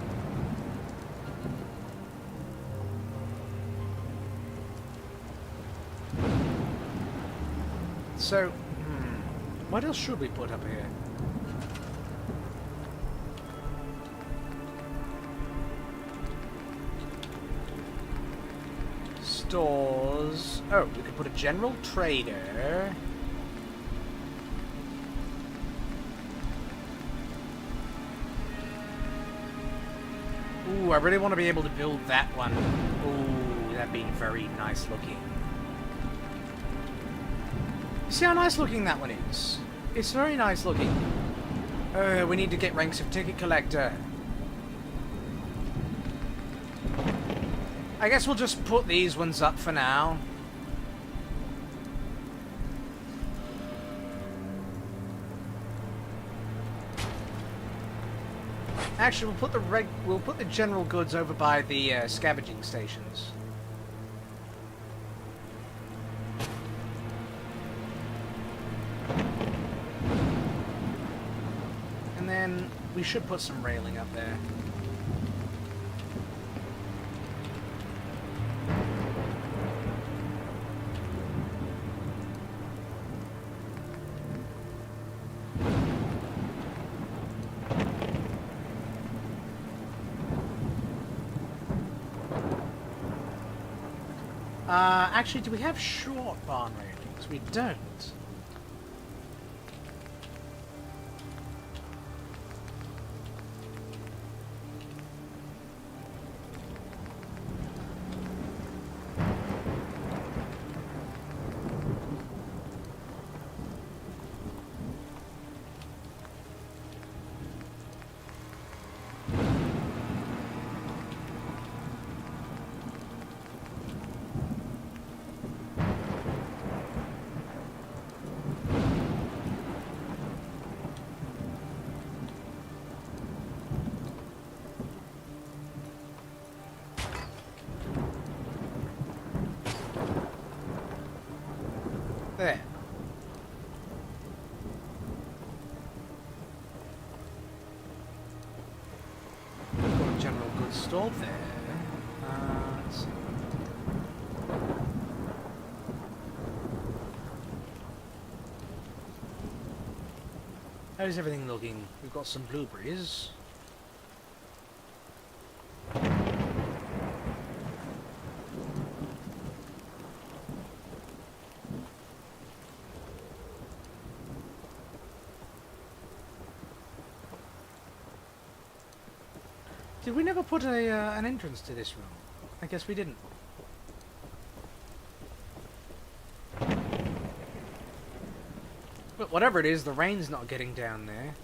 So, what else should we put up here? Stores. Oh, we could put a general trader. Ooh, I really want to be able to build that one. Ooh, that'd be very nice looking. You see how nice looking that one is? It's very nice looking. We need to get ranks of ticket collector. I guess we'll just put these ones up for now. Actually, we'll put the general goods over by the scavenging stations. And then we should put some railing up there. Actually, do we have short barn railings? We don't. There. Got a general goods store there. Let's see. How's everything looking? We've got some blueberries. Did we never put an entrance to this room? I guess we didn't. But whatever it is, the rain's not getting down there.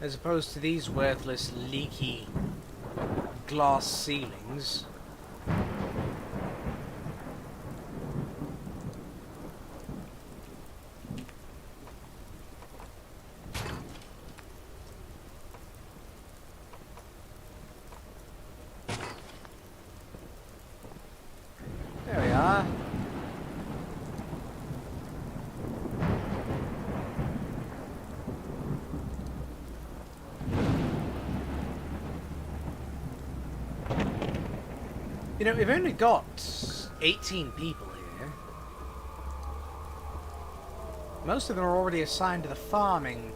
As opposed to these worthless, leaky glass ceilings. There we are. You know, we've only got 18 people here. Most of them are already assigned to the farming.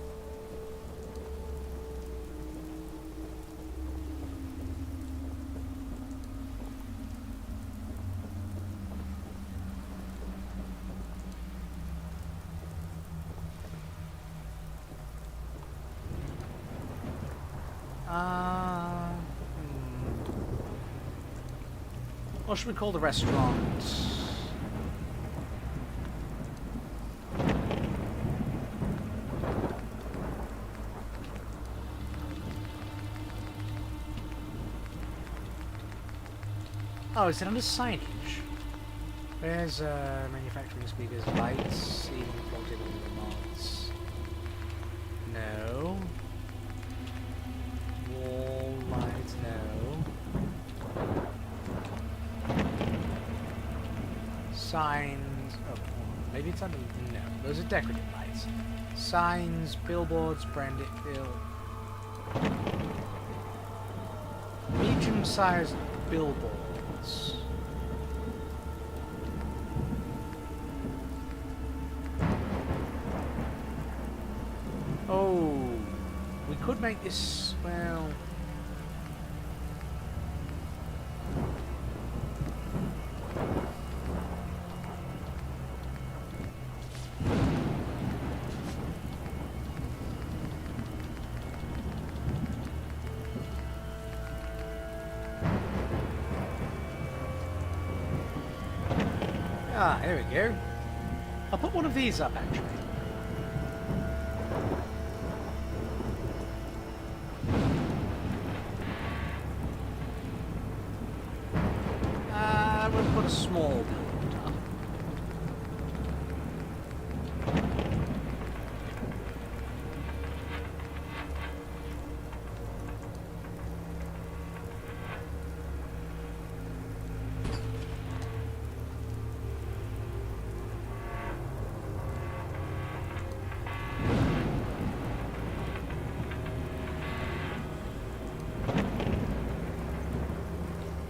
What should we call the restaurant? Oh, is it under signage? Where's manufacturing speakers, lights, even floating mods? No. Wall lights, no. Signs. Oh, maybe it's under. No, those are decorative lights. Signs, billboards, branded bill. Medium-sized billboards. could make this, well... Ah, here we go. I'll put one of these up, actually. We'll put a small build up.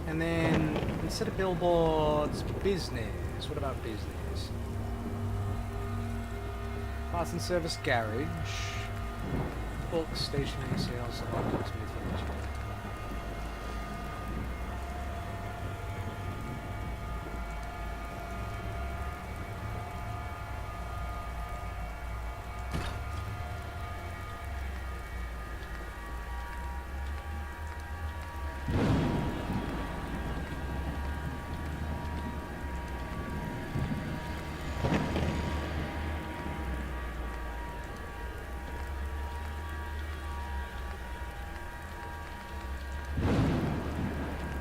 And then, instead of billboards, business. What about business? Parts and service garage. Books, stationery, sales, electronics, furniture.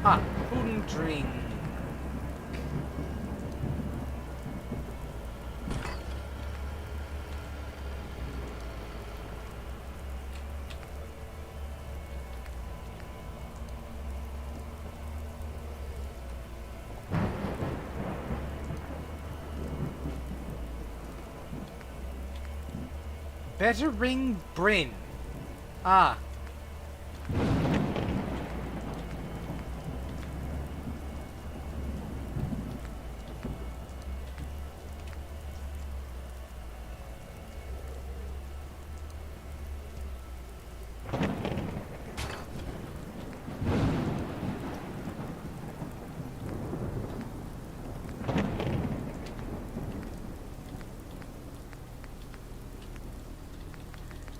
Ah, food and drink. Better ring Bryn. Ah.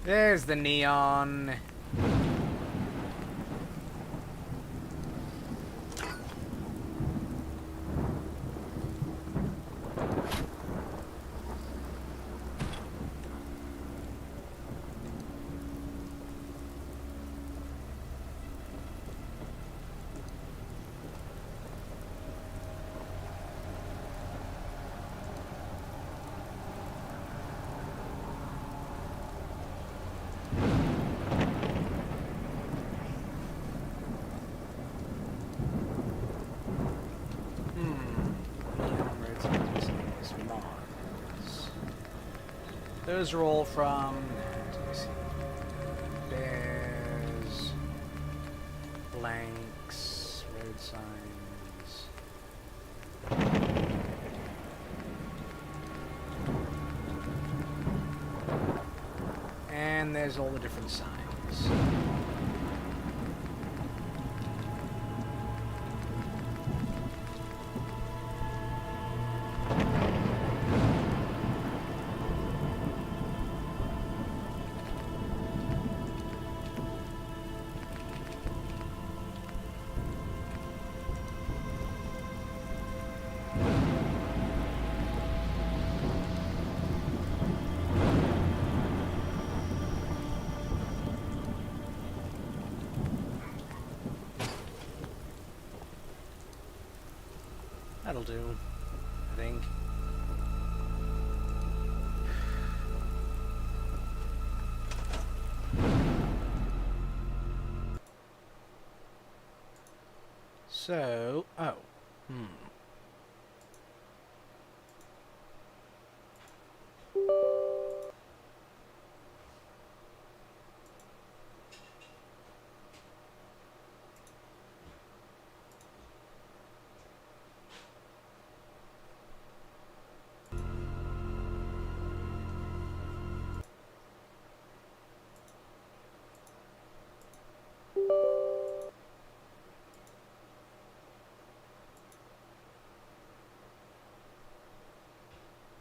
There's the neon. Those are all from bears, blanks, road signs. And there's all the different signs. That'll do, I think. So, oh,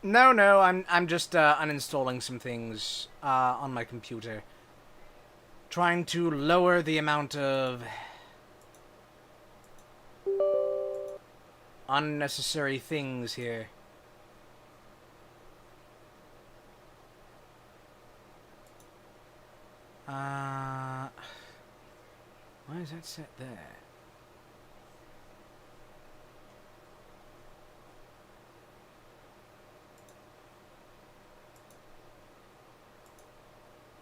No, I'm just uninstalling some things on my computer. Trying to lower the amount of unnecessary things here. Why is that set there?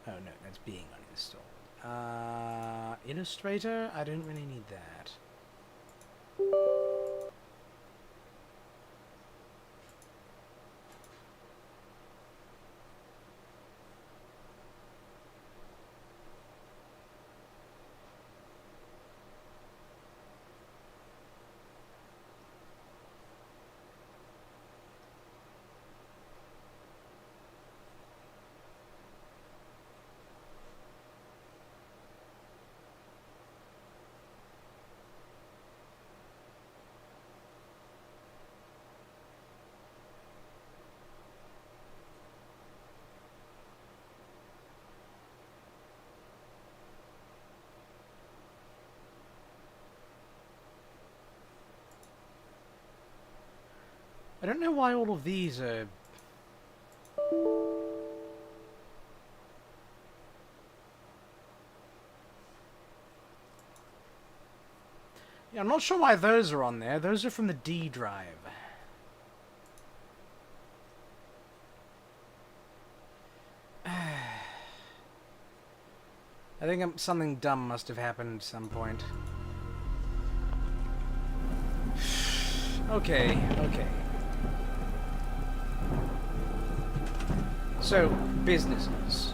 Oh no, that's being uninstalled. Illustrator? I don't really need that. I don't know why all of these are... Yeah, I'm not sure why those are on there. Those are from the D drive. I think something dumb must have happened at some point. Okay. So, businesses.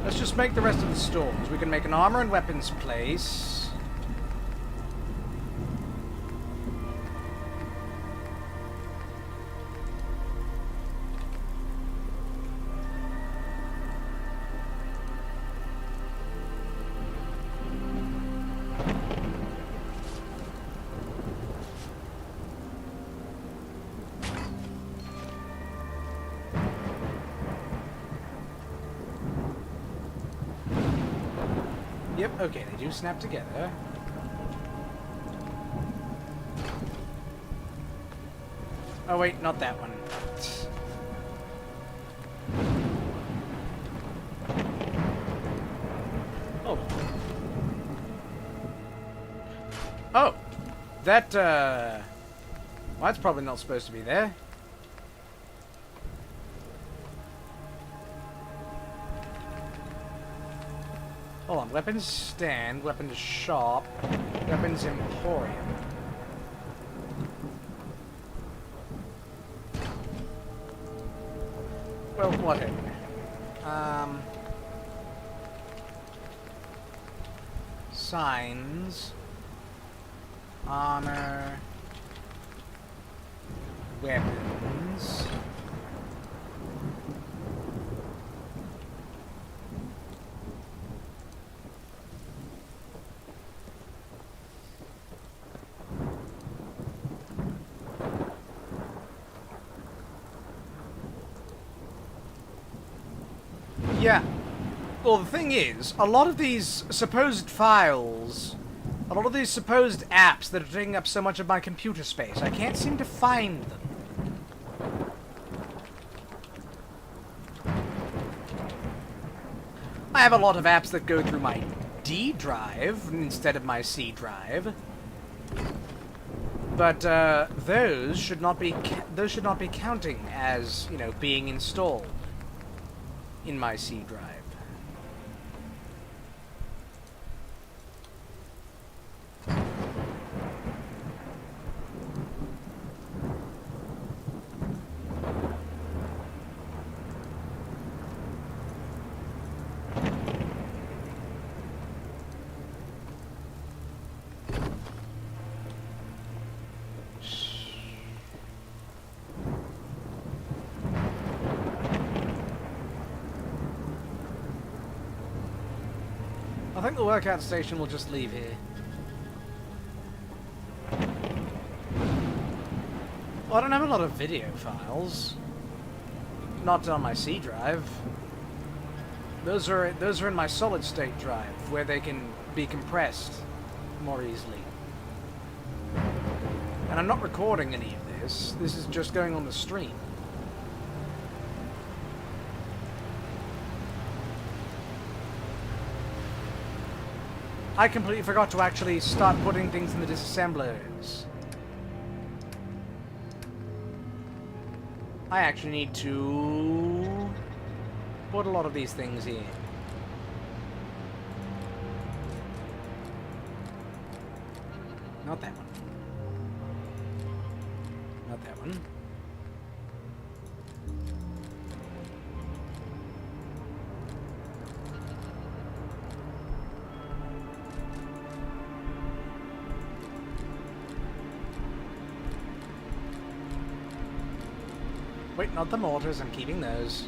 Let's just make the rest of the stores. We can make an armor and weapons place. Yep, okay, they do snap together. Oh wait, not that one. Oh. Oh! That, well, that's probably not supposed to be there. Hold on, weapons stand, weapons shop, weapons emporium. Well, whatever. Signs. Honor. Weapons. Yeah. Well, the thing is, a lot of these supposed files, a lot of these supposed apps that are taking up so much of my computer space, I can't seem to find them. I have a lot of apps that go through my D drive instead of my C drive. But those should not be counting as, you know, being installed in my C drive. I think the workout station will just leave here. Well, I don't have a lot of video files. Not on my C drive. Those are in my solid state drive, where they can be compressed more easily. And I'm not recording any of this. This is just going on the stream. I completely forgot to actually start putting things in the disassemblers. I actually need to put a lot of these things in. Not that one. Not that one. Wait, not the mortars, I'm keeping those.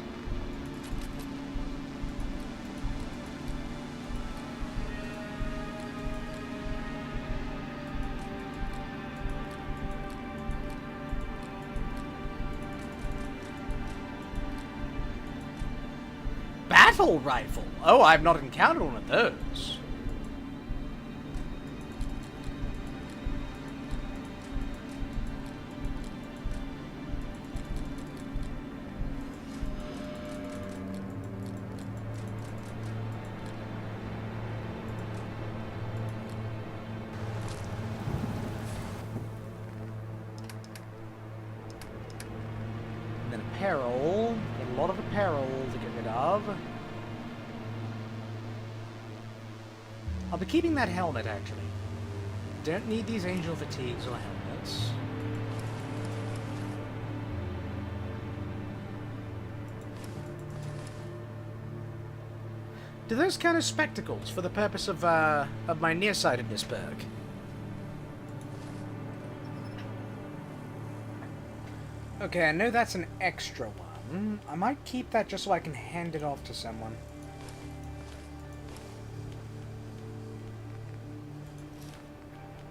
Battle rifle! Oh, I've not encountered one of those. And then apparel. Got a lot of apparel to get rid of. I'll be keeping that helmet, actually. Don't need these angel fatigues or helmets. Do those count as spectacles for the purpose of my nearsightedness perk? Okay, I know that's an extra one. I might keep that just so I can hand it off to someone.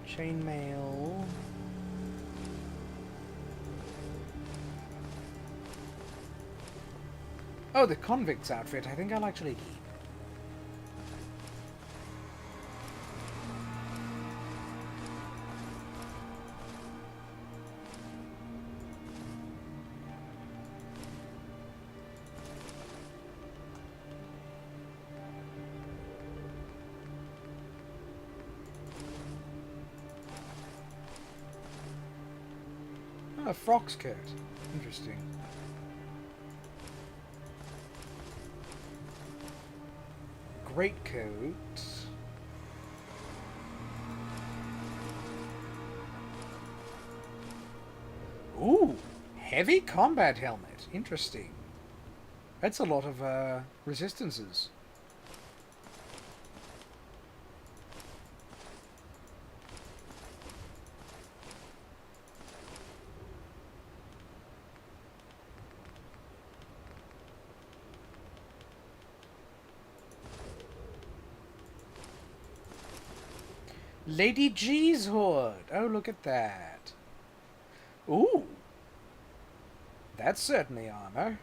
Chainmail. Oh, the convict's outfit. I think I'll actually keep. Oh, a frog's coat. Interesting. Greatcoat. Ooh, heavy combat helmet. Interesting. That's a lot of resistances. Lady G's hood. Oh, look at that. Ooh. That's certainly armor.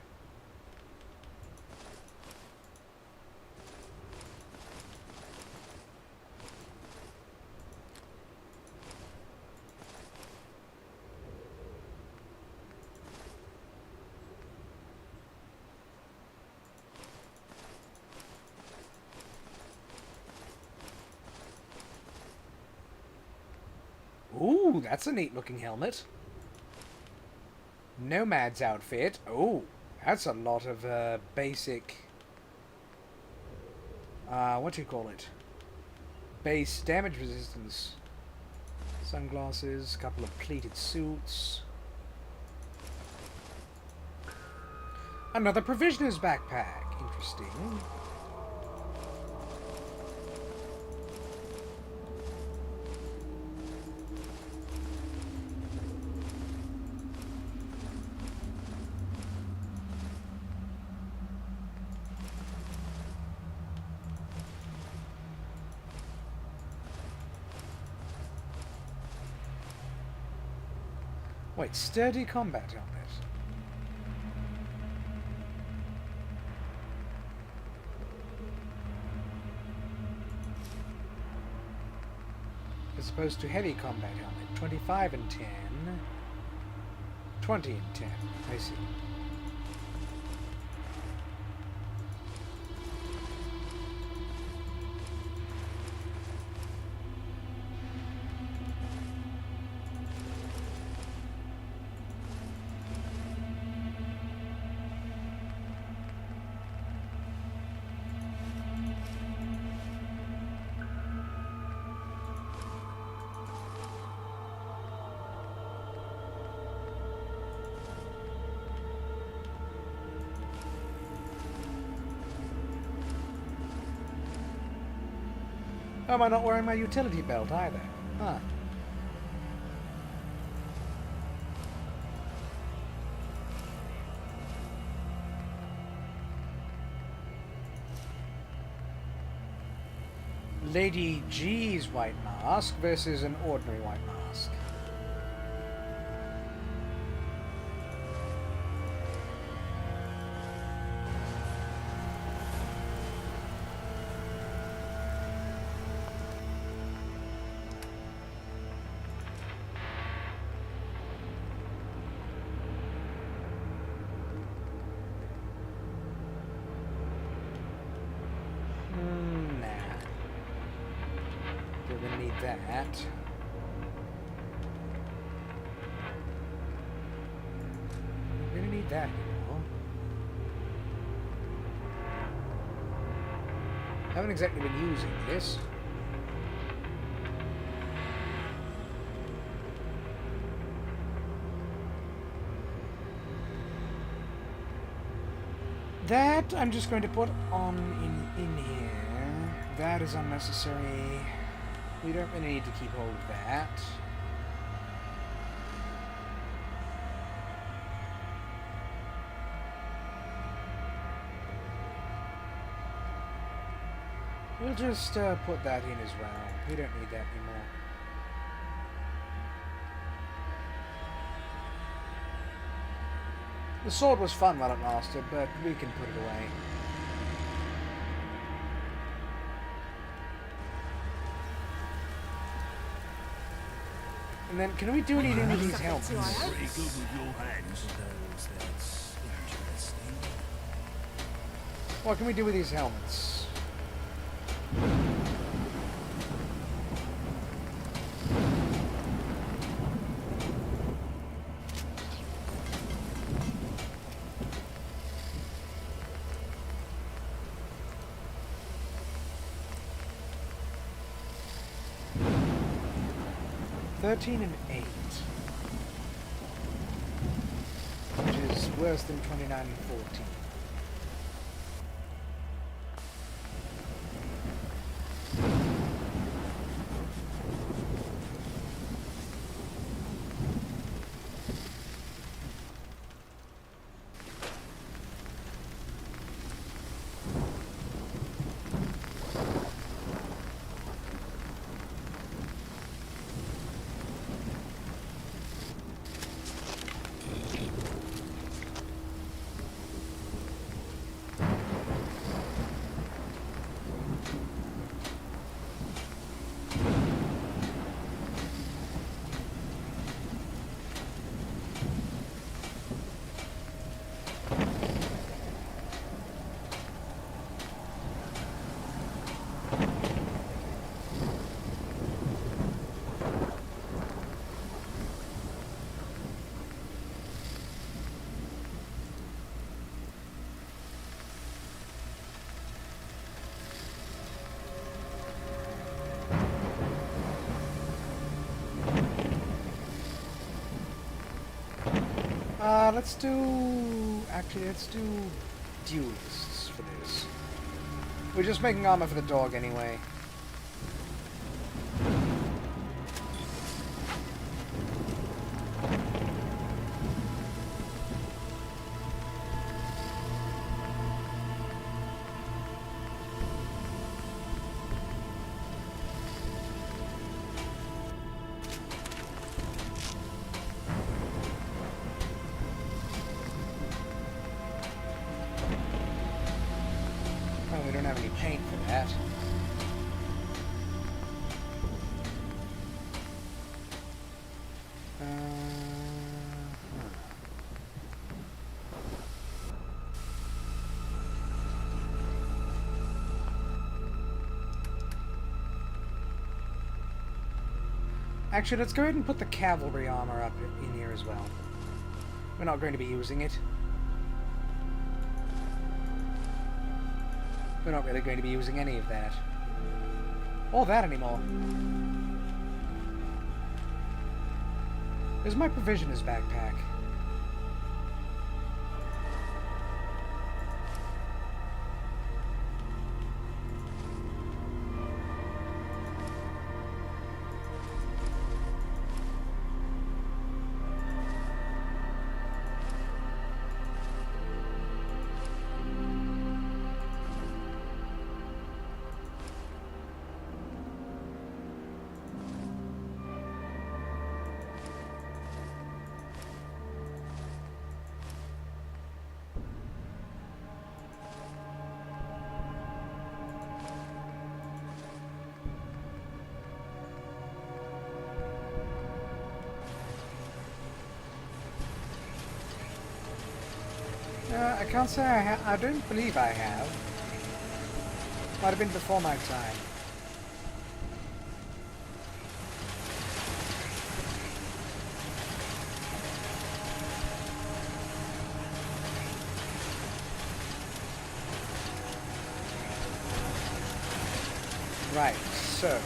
Ooh, that's a neat looking helmet. Nomad's outfit. Oh, that's a lot of basic... what do you call it? Base damage resistance. Sunglasses, a couple of pleated suits. Another provisioner's backpack. Interesting. Wait, sturdy combat helmet. As opposed to heavy combat helmet. 25 and 10. 20 and 10. I see. Oh, am I not wearing my utility belt either? Huh. Lady G's white mask versus an ordinary white mask. That. I'm gonna need that, you know. Haven't exactly been using this. That I'm just going to put on in here. That is unnecessary. We don't really need to keep hold of that. We'll just put that in as well. We don't need that anymore. The sword was fun while it lasted, but we can put it away. And then, can we do anything with these helmets? Pretty good with your hands. That's interesting. What can we do with these helmets? $13 and $8, which is worse than 29 and 14. Let's do... Actually, let's do duelists for this. We're just making armor for the dog anyway. Actually, let's go ahead and put the cavalry armor up in here as well. We're not going to be using it. We're not really going to be using any of that. Or that anymore. Where's my provisioners backpack? I can't say I don't believe I have. Might have been before my time. Right, so...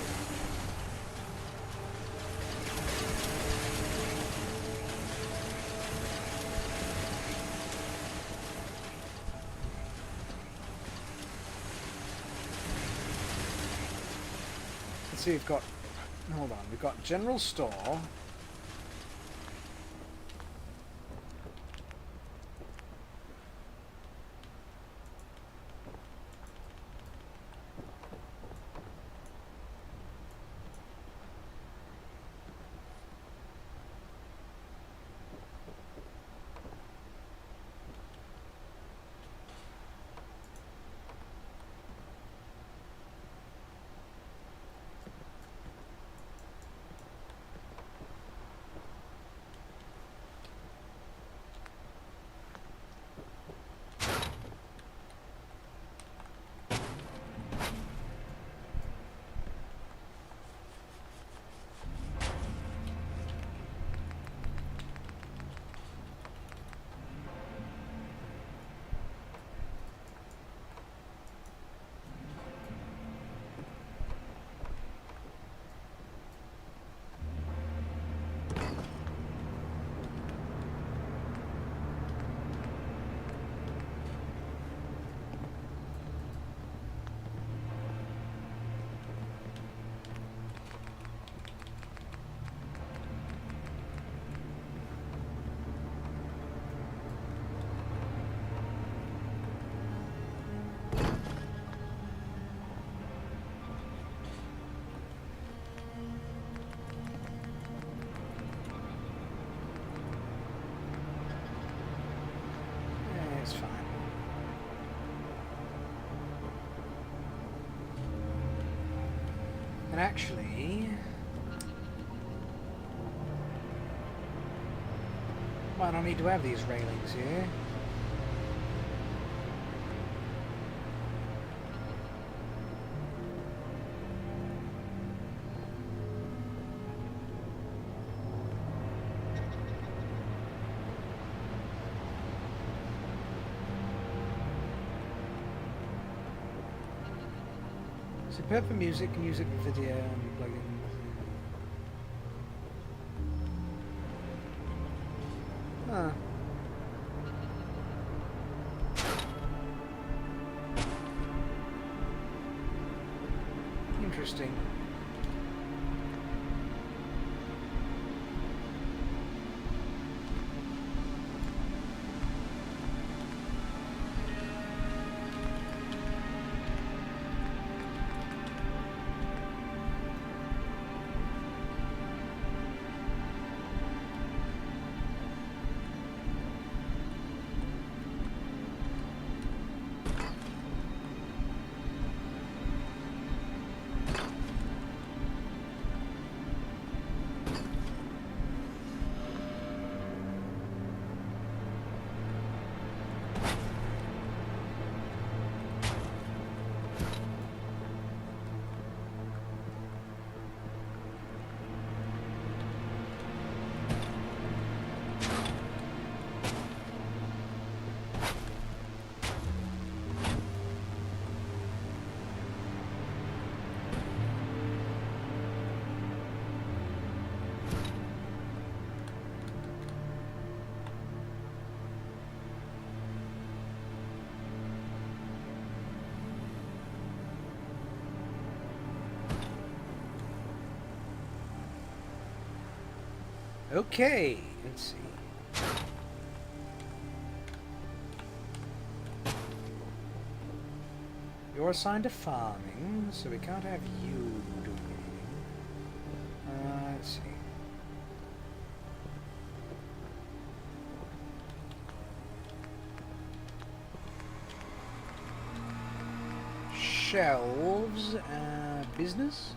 see, we've got, hold on, we've got general store. It's fine. And actually... might not need to have these railings here. Superb for music, can use it for video and plugins. Huh. Interesting. Okay, let's see. You're assigned to farming, so we can't have you doing anything. Let's see. Shelves, business?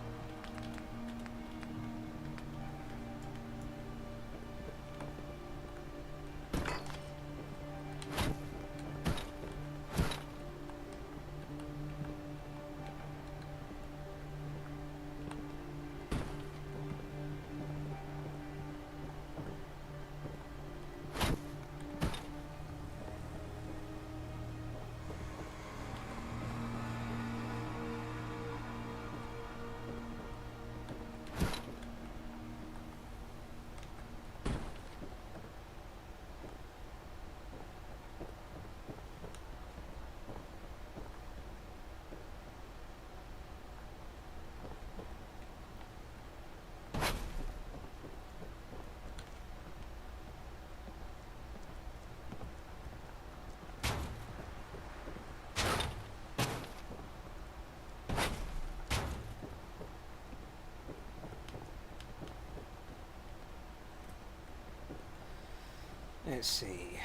Let's see.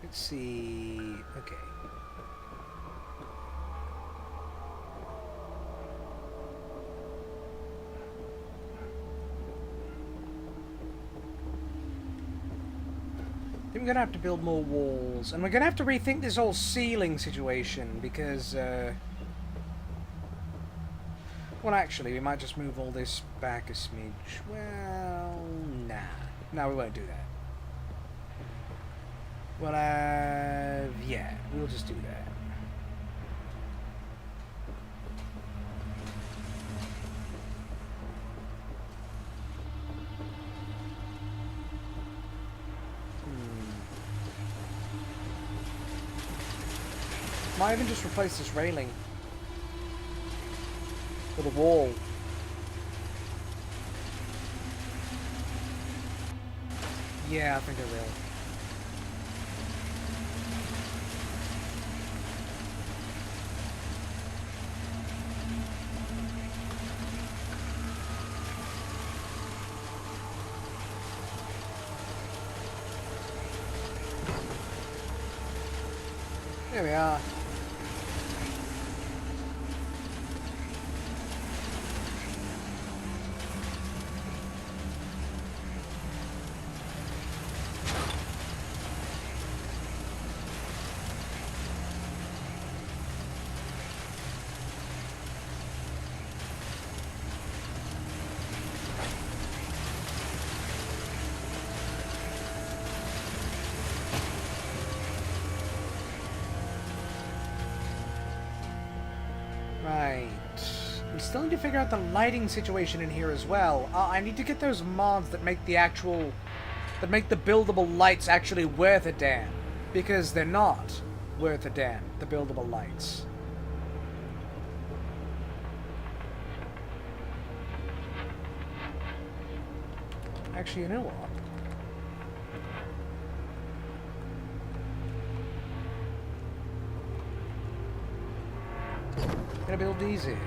Let's see. Okay. I think we're gonna have to build more walls, and we're gonna have to rethink this whole ceiling situation because, well, actually, we might just move all this back a smidge. Well, nah. No, we won't do that. Well, yeah, we'll just do that. Might even just replace this railing with a wall. Yeah, I think I will. There we are. Right. We still need to figure out the lighting situation in here as well. I need to get those mods that make the actual... that make the buildable lights actually worth a damn. Because they're not worth a damn, the buildable lights. Actually, you know what? Gonna build these here.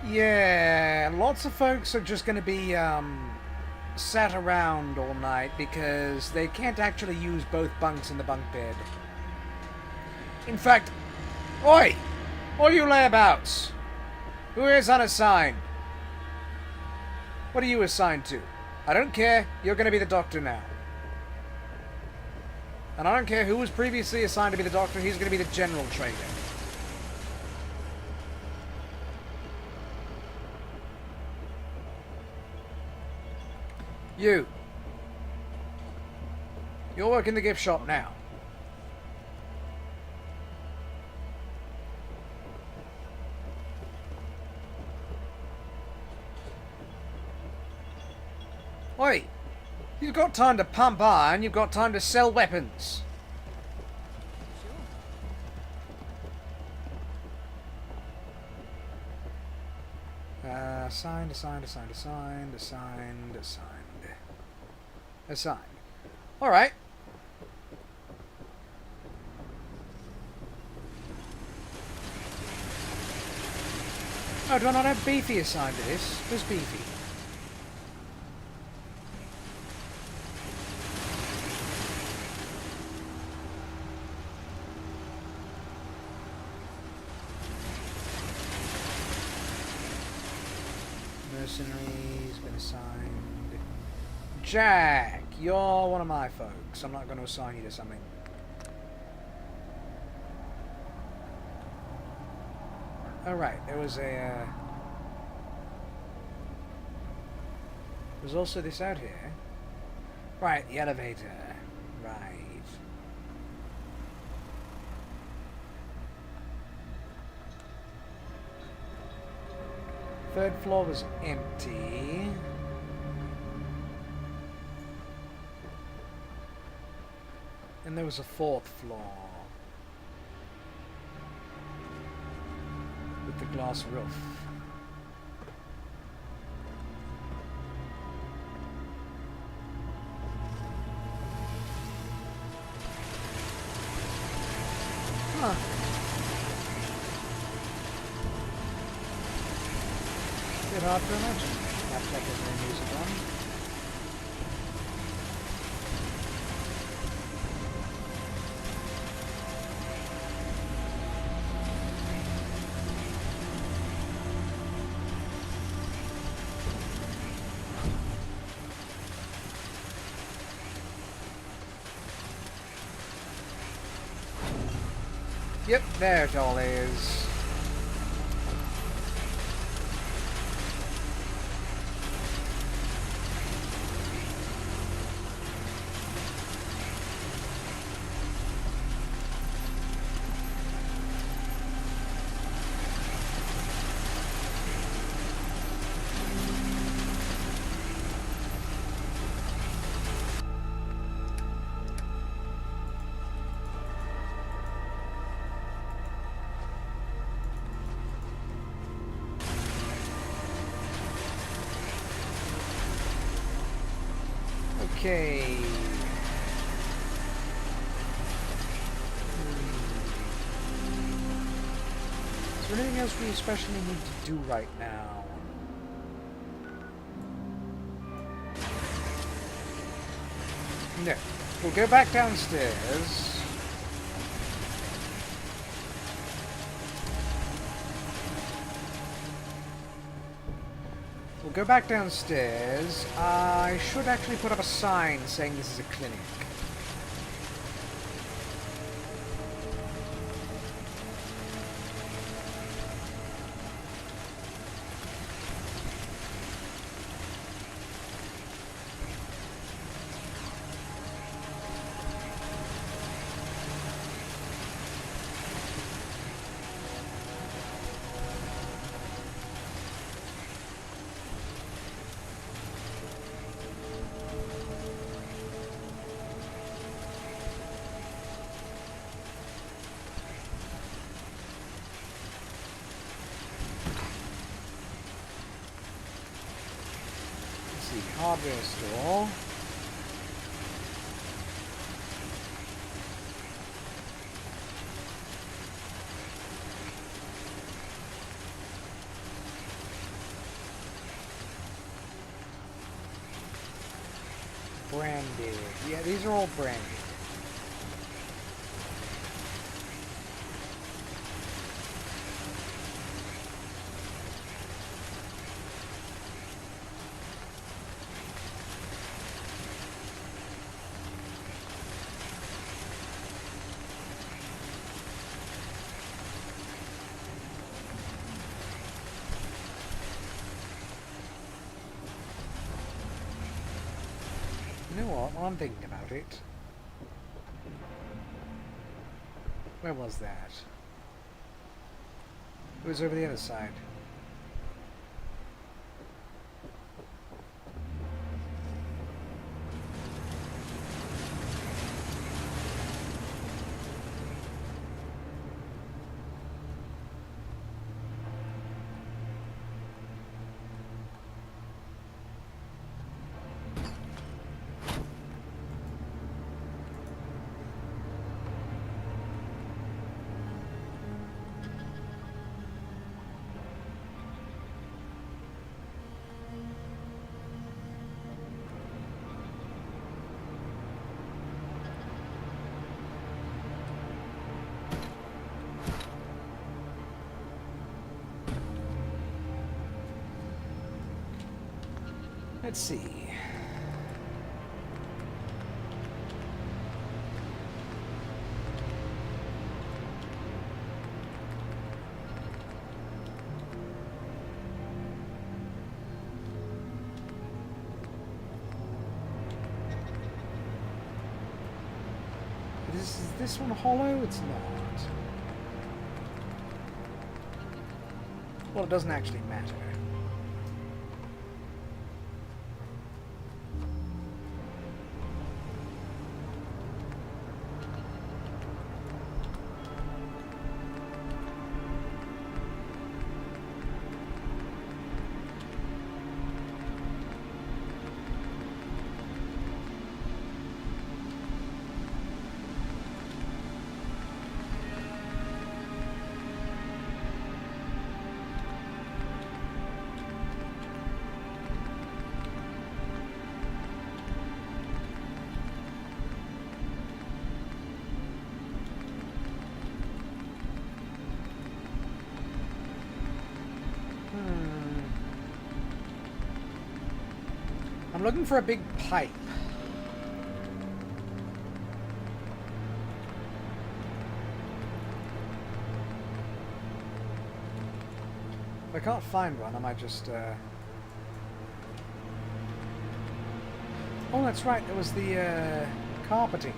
Yeah, lots of folks are just going to be sat around all night because they can't actually use both bunks in the bunk bed. In fact, oi! All you layabouts! Who is unassigned? What are you assigned to? I don't care. You're going to be the doctor now. And I don't care who was previously assigned to be the doctor. He's going to be the general trainer. You. You'll work in the gift shop now. Oi! You've got time to pump iron, you've got time to sell weapons. Assigned. Alright. Oh, do I not have Beefy assigned to this? Where's Beefy? Mercenaries, been assigned. Jack, you're one of my folks. I'm not going to assign you to something. Alright, there was a... there's also this out here. Right, the elevator. Right. Third floor was empty. And there was a fourth floor. With the glass roof. Huh. Bit hard to imagine. Perhaps I get no music on. Yep, there it all is. Okay. Is there anything else we especially need to do right now? No. We'll go back downstairs. We'll go back downstairs. I should actually put up a sign saying this is a clinic. Hardware store. branded. Yeah, these are all branded. You know what? While I'm thinking about it, where was that? It was over the other side. Let's see. Is this one hollow? It's not. Well, it doesn't actually matter. I'm looking for a big pipe. If I can't find one, I might just, Oh, that's right, there was the, carpeting.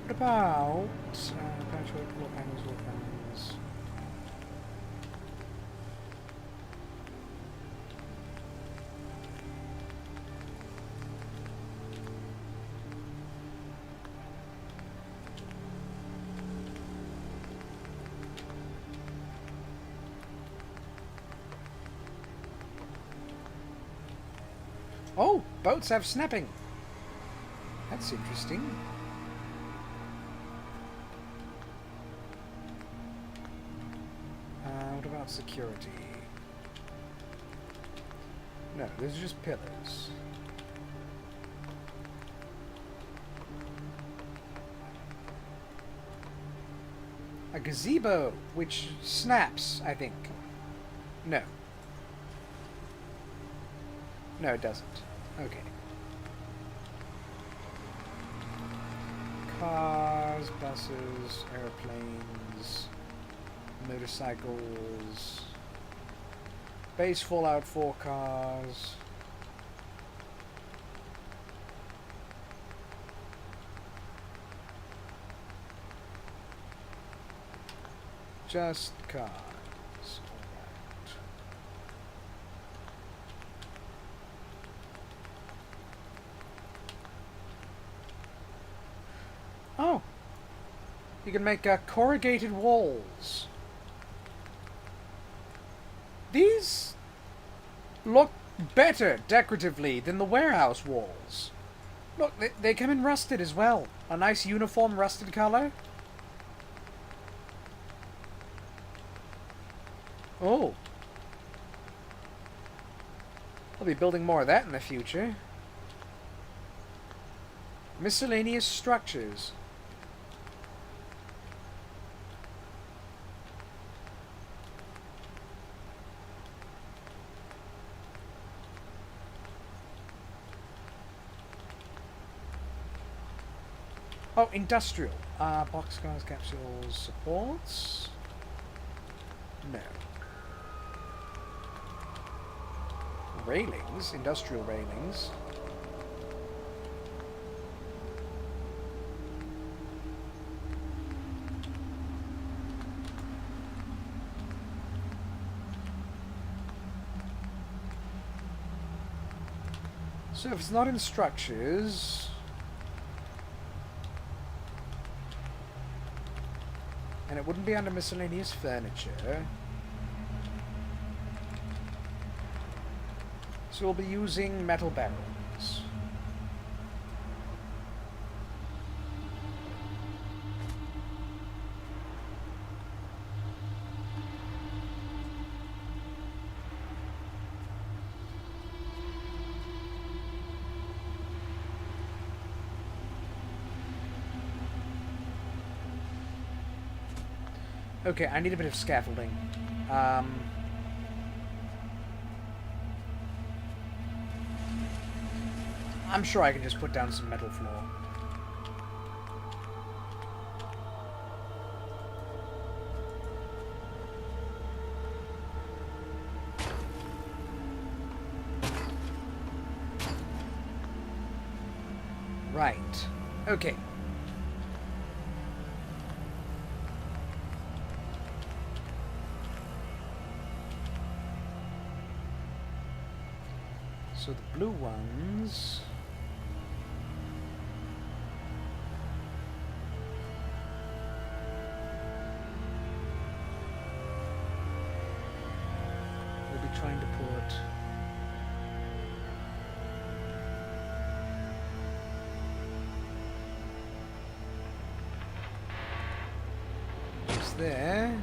What about patchwork, wall panels? Oh, boats have snapping. That's interesting. What about security? No, those are just pillars. A gazebo, which snaps, I think. No. No, it doesn't. Okay. Cars, buses, airplanes, motorcycles, base Fallout 4 cars. Just cars. Alright. Oh! You can make corrugated walls. These look better decoratively than the warehouse walls. Look, they come in rusted as well. A nice uniform rusted color. Oh. I'll be building more of that in the future. Miscellaneous structures. Oh, industrial. Boxcars, capsules, supports. No. Railings, industrial railings. So if it's not in structures... And it wouldn't be under miscellaneous furniture. So we'll be using metal barrels. Okay, I need a bit of scaffolding. I'm sure I can just put down some metal floor. Right. Okay. So the blue ones... we'll be trying to put... just there.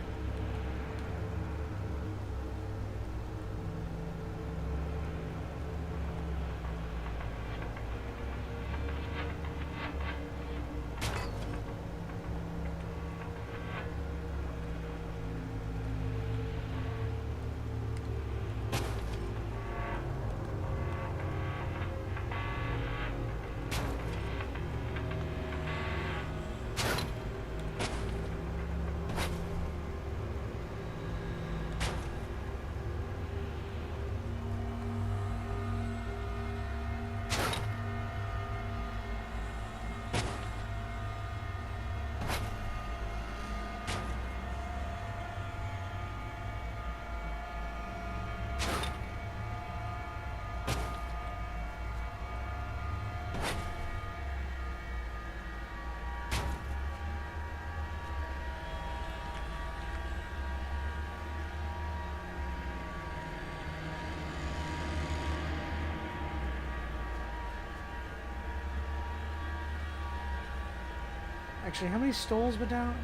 Actually, how many stalls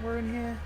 were in here?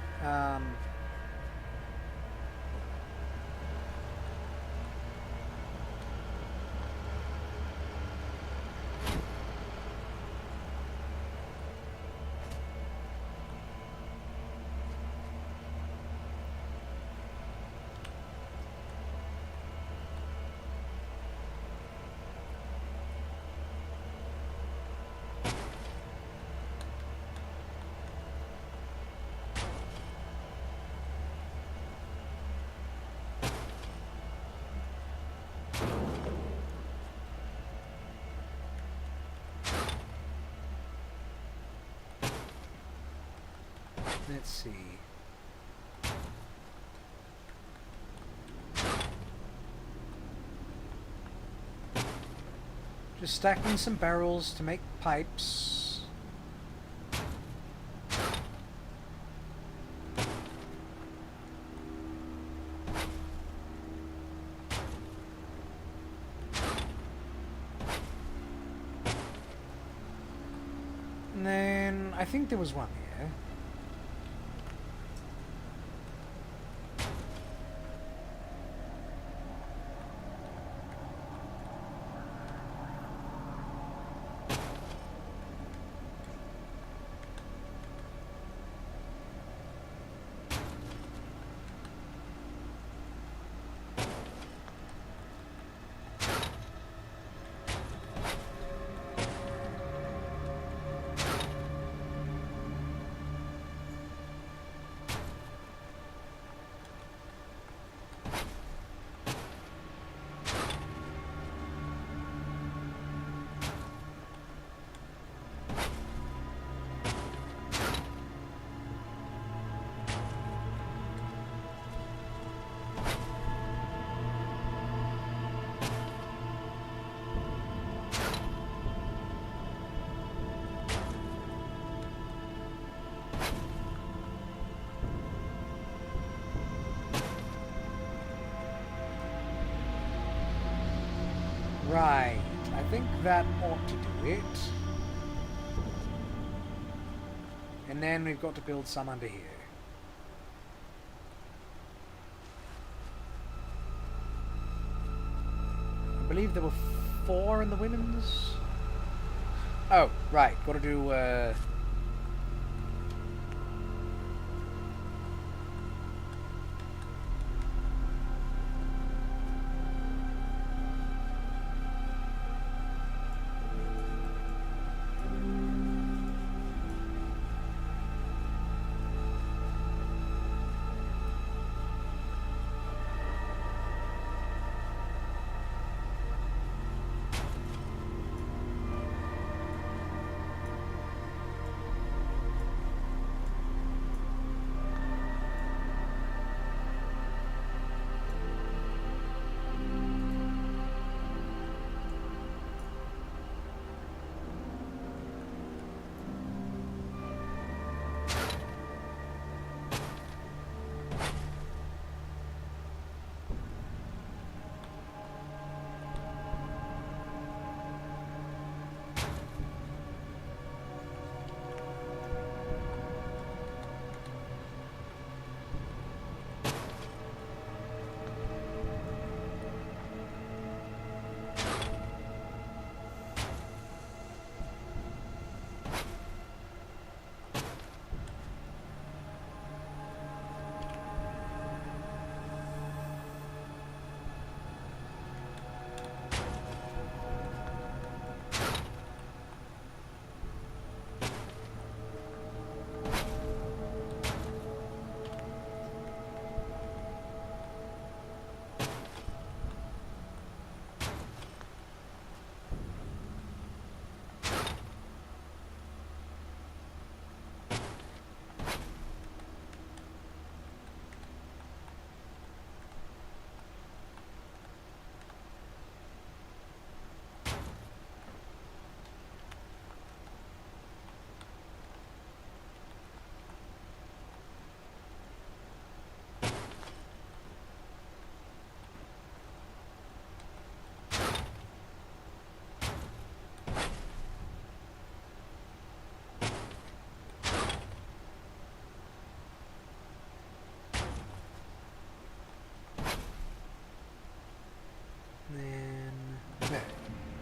Let's see. Just stacking some barrels to make pipes. And then I think there was one here. Right, I think that ought to do it. And then we've got to build some under here. I believe there were 4 in the women's. Oh, right, got to do,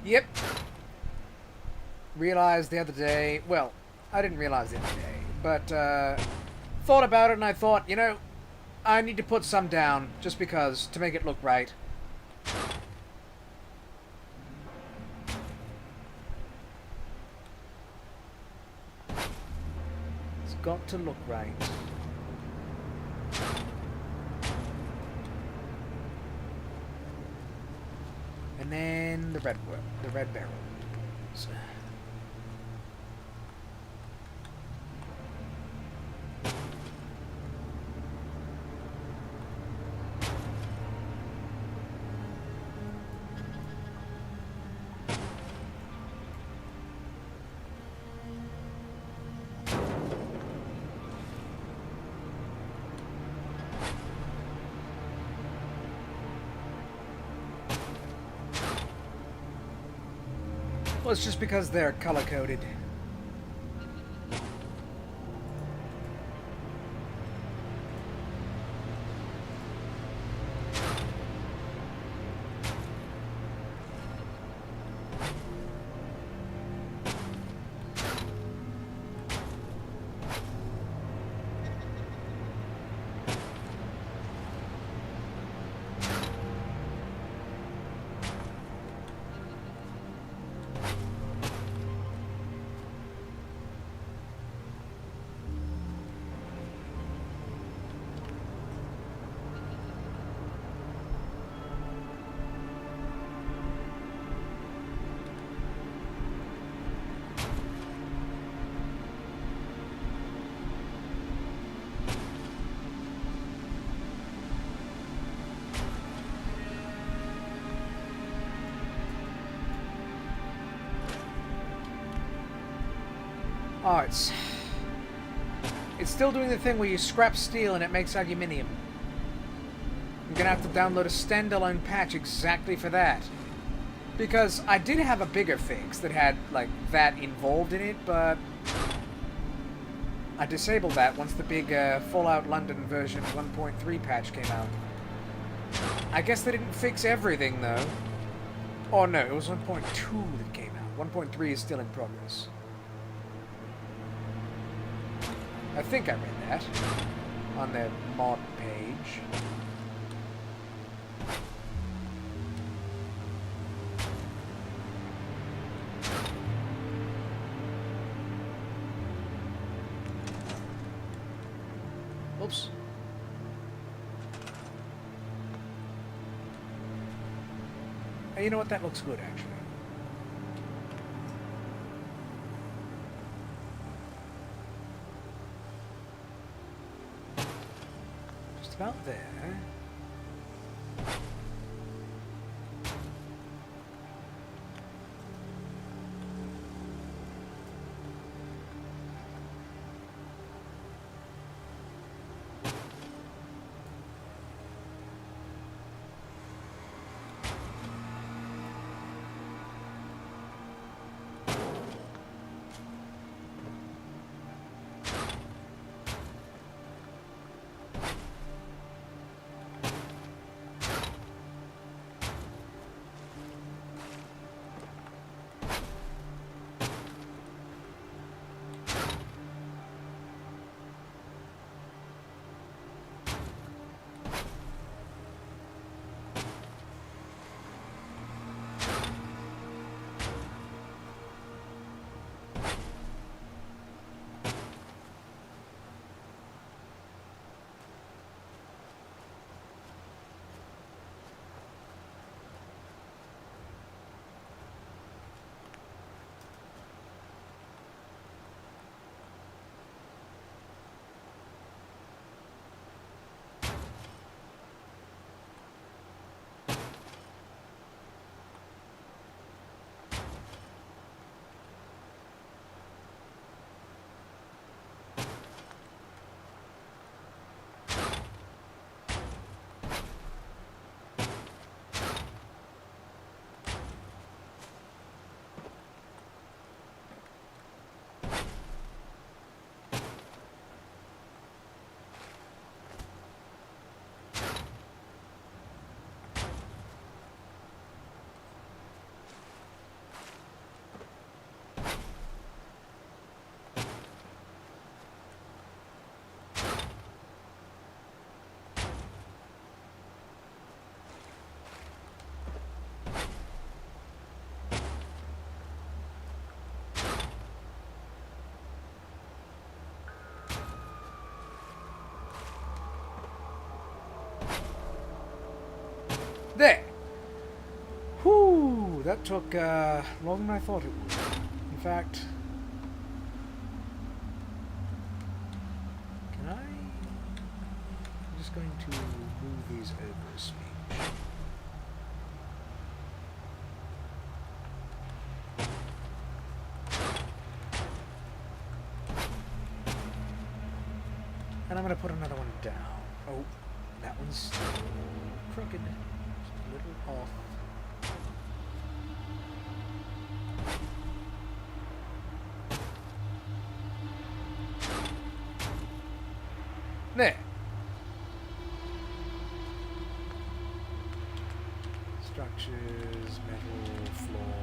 yep. Realized the other day, well, I didn't realize the other day, but thought about it and I thought, you know, I need to put some down just because, to make it look right. It's got to look right. And then the red barrels. Well, it's just because they're color-coded. Oh, it's still doing the thing where you scrap steel and it makes aluminium. I'm gonna have to download a standalone patch exactly for that. Because I did have a bigger fix that had, like, that involved in it, but I disabled that once the big Fallout London version 1.3 patch came out. I guess they didn't fix everything, though. Oh, no, it was 1.2 that came out. 1.3 is still in progress. I think I read that on their mod page. Oops. Hey, you know what? That looks good, actually. Just about there. There! Whew! That took longer than I thought it would. In fact... Can I... I'm just going to move these over a smidge. And I'm going to put another one down. Oh, that one's crooked. A little off. There. Structures, metal, floor.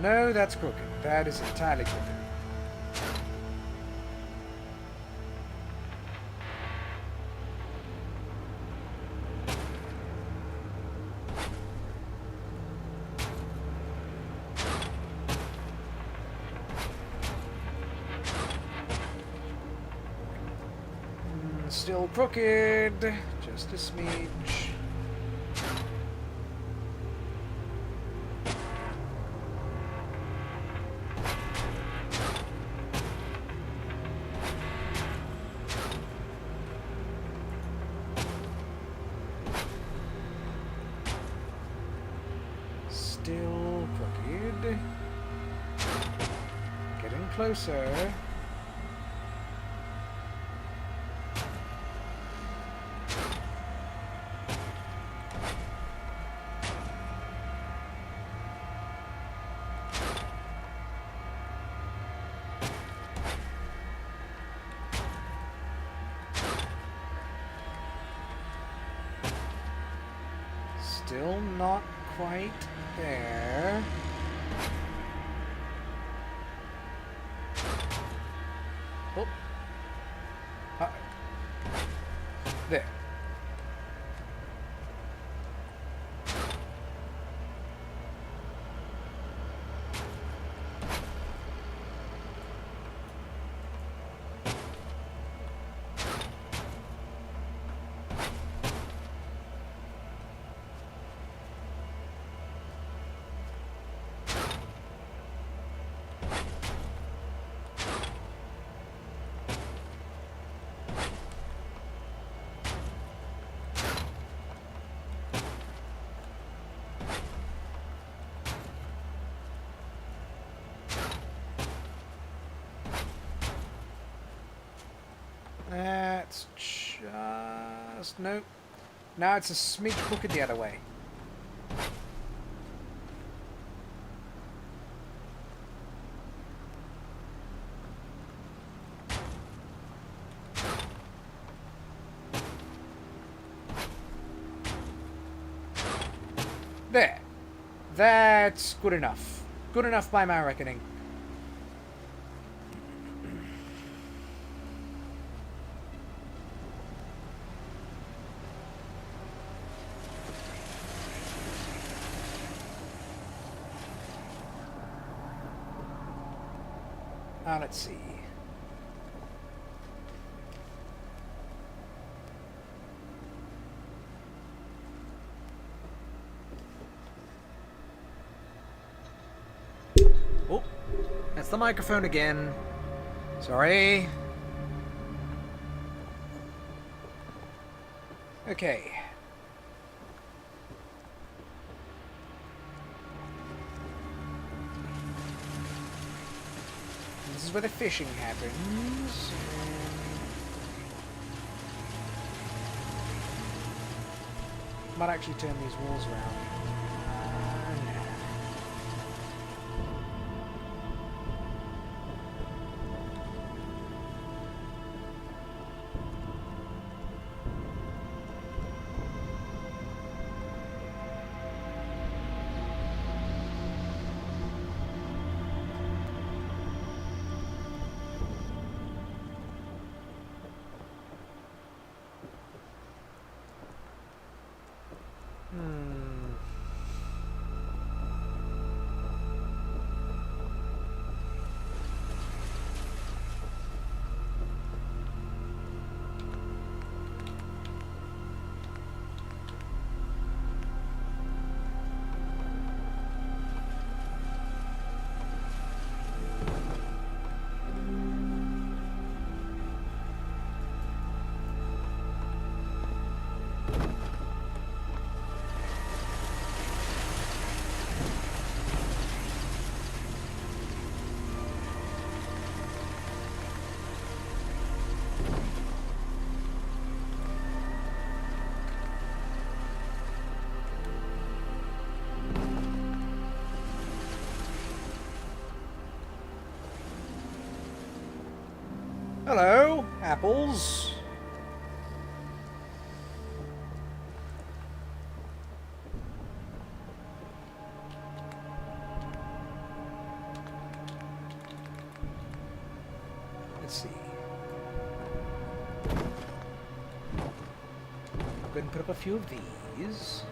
No, that's crooked. That is entirely crooked. Still crooked. Just a smidge. Still crooked. Getting closer. Still not quite there. Oh. There. That's just... nope. Now it's a smidge crooked the other way. There. That's good enough. Good enough by my reckoning. Now let's see. Oh, that's the microphone again. Sorry. Okay. This is where the fishing happens. Might actually turn these walls around. Hello, apples. go ahead and put up a few of these.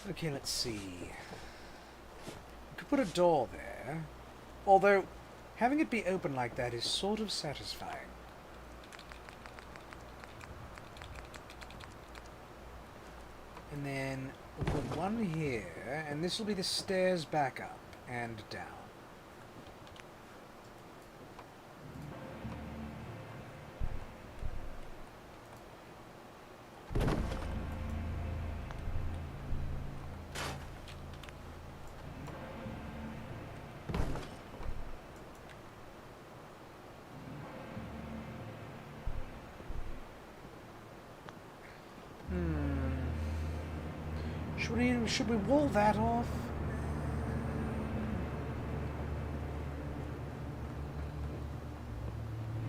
Okay, let's see. We could put a door there, although having it be open like that is sort of satisfying. And then we'll put one here, and this will be the stairs back up and down. Should we wall that off?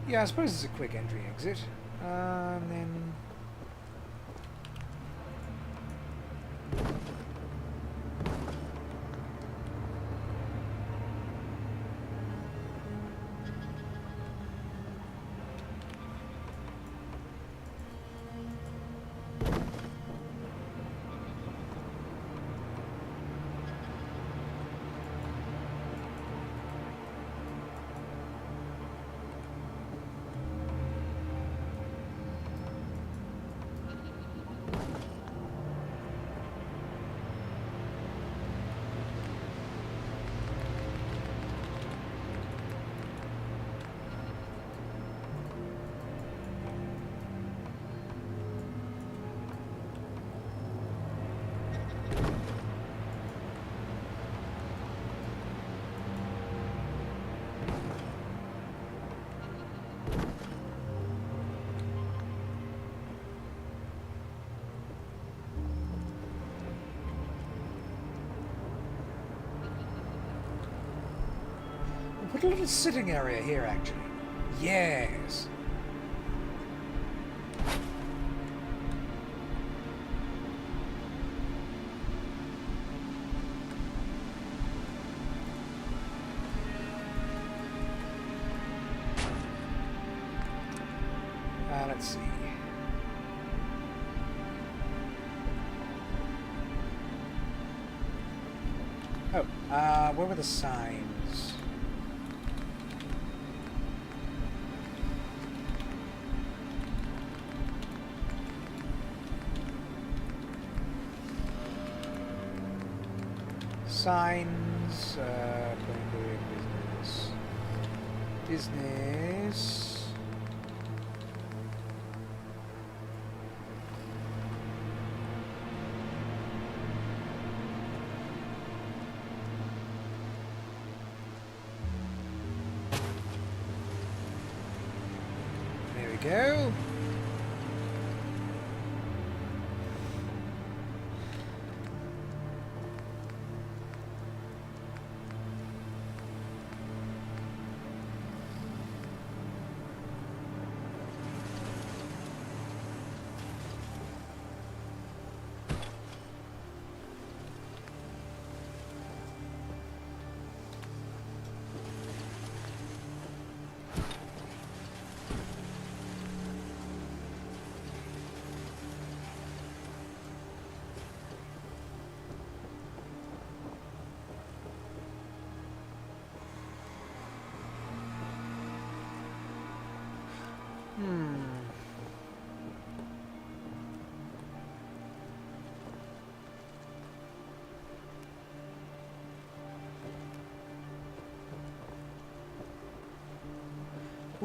Yeah, I suppose it's a quick entry exit. And then... Put a little sitting area here, actually. Yes. Let's see. Oh, where were the signs? Signs, business. Business. There we go.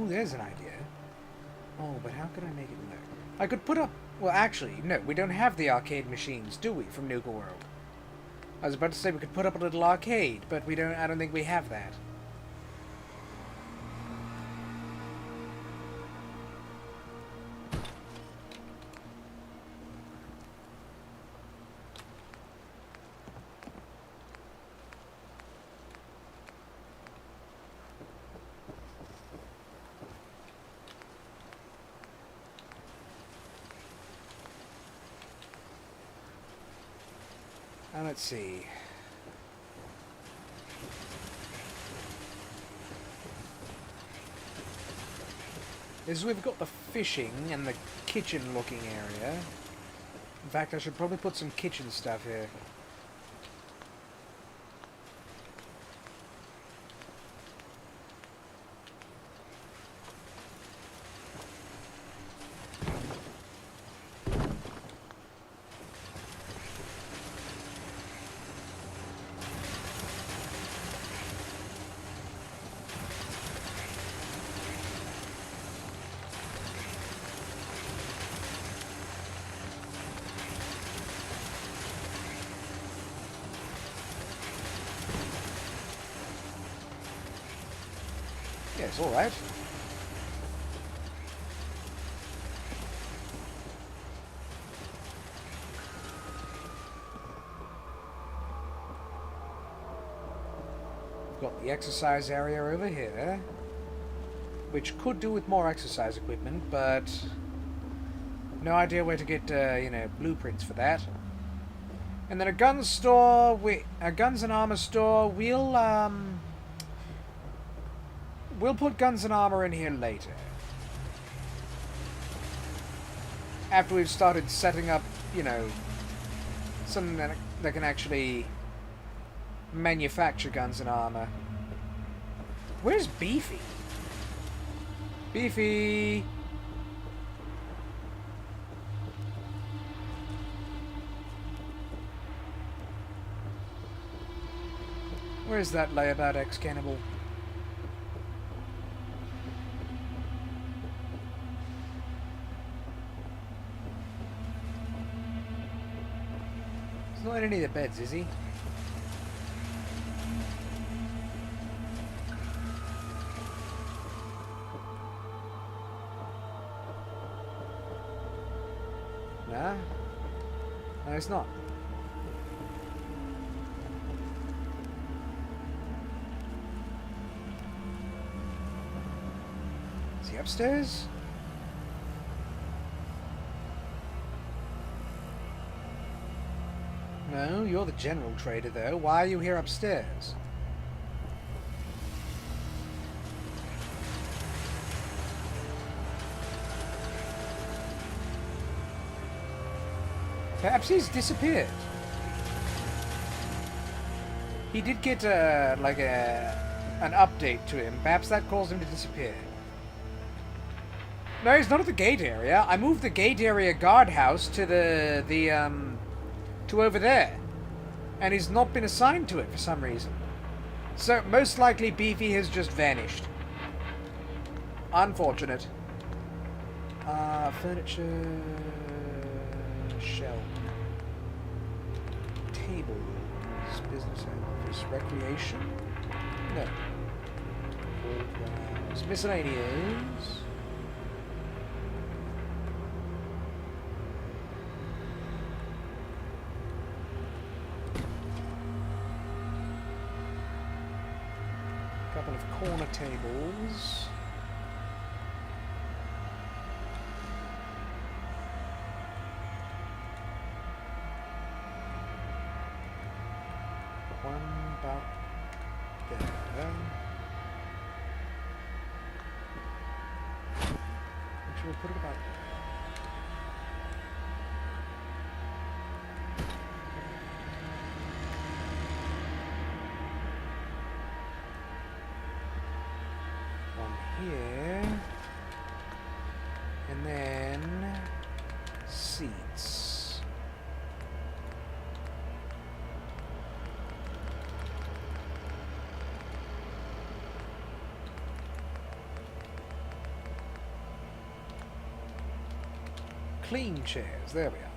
Ooh, there's an idea. Oh, but how could I make it work? I could put up... Well, actually, no, we don't have the arcade machines, do we, from Nuka World? I was about to say we could put up a little arcade, but we don't. I don't think we have that. Let's see. Is we've got the fishing and the kitchen looking area. In fact, I should probably put some kitchen stuff here. Yeah, it's alright. We've got the exercise area over here, which could do with more exercise equipment, but no idea where to get, you know, blueprints for that. And then a gun store, a guns and armor store. We'll put guns and armor in here later. After we've started setting up, you know, something that can actually manufacture guns and armor. Where's Beefy? Beefy! Where's that layabout ex-cannibal? He's not in any of the beds, is he? Nah. No, he's not. Is he upstairs? No, you're the general trader, though. Why are you here upstairs? Perhaps he's disappeared. He did get, like an update to him. Perhaps that caused him to disappear. No, he's not at the gate area. I moved the gate area guardhouse to to over there. And he's not been assigned to it for some reason. So, most likely Beefy has just vanished. Unfortunate. Furniture... Shelf. Tables. Business office. Recreation? No. Miscellaneous. Couple of corner tables. One about there. Actually, we'll put it about there. Here, and then seats. clean chairs. There we are.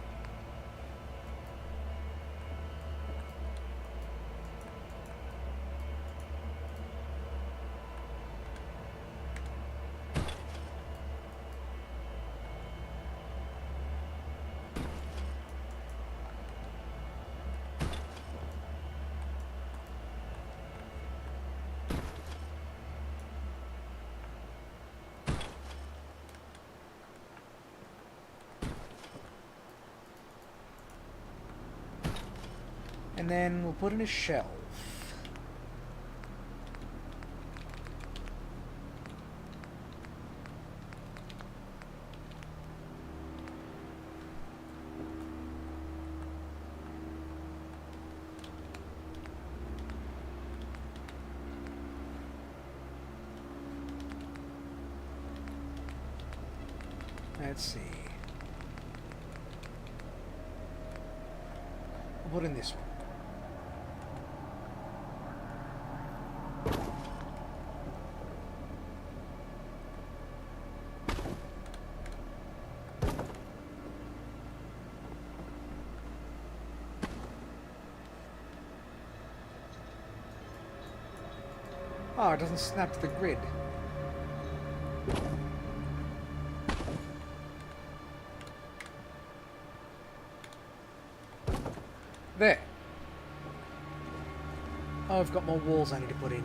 And then we'll put in a shelf. Let's see. We'll put in this one. Oh, it doesn't snap to the grid. There. Oh, I've got more walls I need to put in.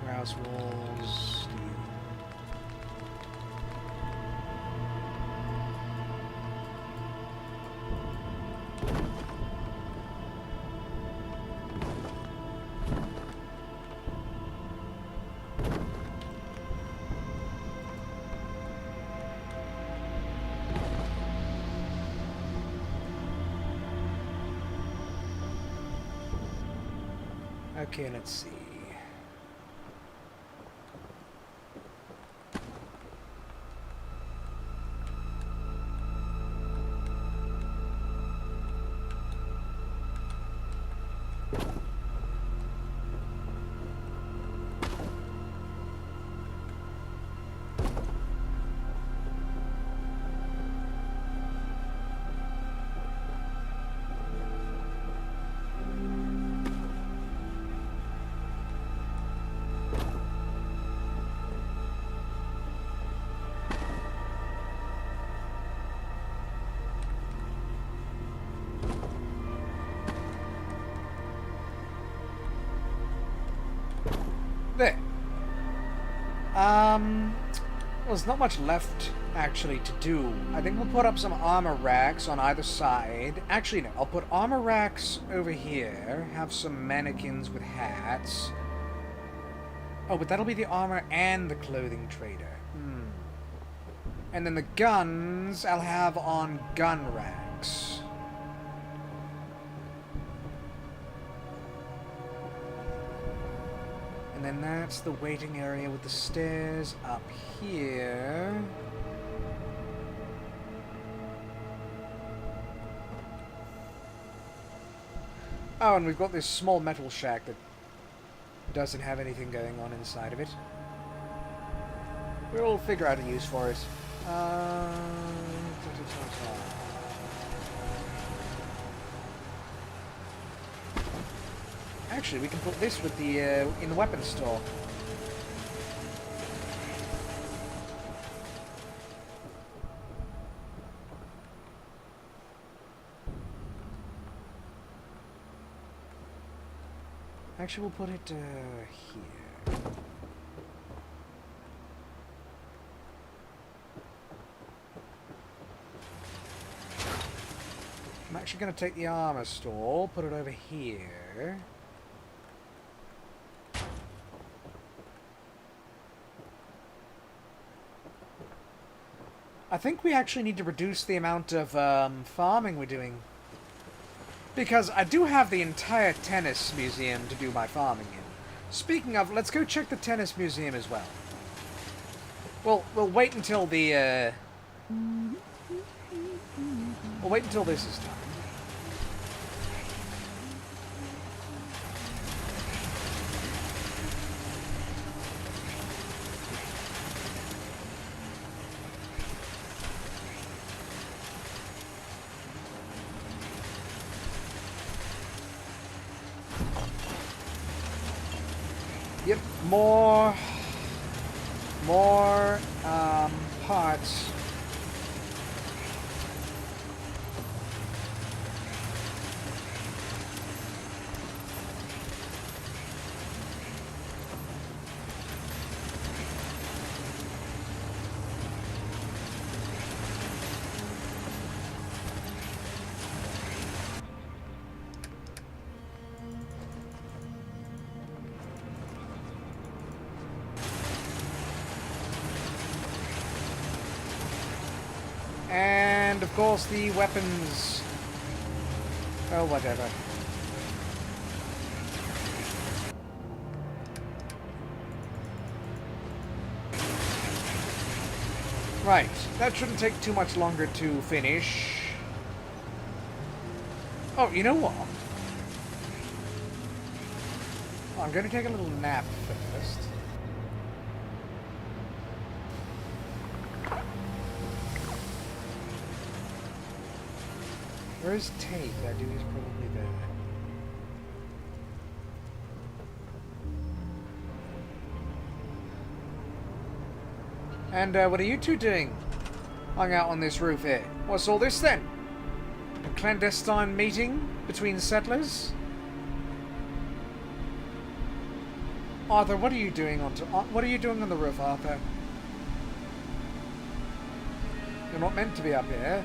Warehouse walls. Okay, let's see. There. There's not much left, actually, to do. I think we'll put up some armor racks on either side. Actually, no. I'll put armor racks over here. Have some mannequins with hats. Oh, but that'll be the armor and the clothing trader. And then the guns I'll have on gun racks. And then that's the waiting area with the stairs up here. Oh, and we've got this small metal shack that doesn't have anything going on inside of it. We'll figure out a use for it. Actually, we can put this with the in the weapons store. Actually, we'll put it here. I'm actually going to take the armor store, put it over here. I think we actually need to reduce the amount of farming we're doing. Because I do have the entire tennis museum to do my farming in. Speaking of, let's go check the tennis museum as well. Well, we'll wait until the, we'll wait until this is done. More parts. And, of course, the weapons. Oh, whatever. Right. That shouldn't take too much longer to finish. Oh, you know what? Oh, I'm going to take a little nap first. Where's Tate? That dude is probably there. And what are you two doing? Hung out on this roof here. What's all this then? A clandestine meeting between settlers? Arthur, what are you doing on the roof, Arthur? You're not meant to be up here.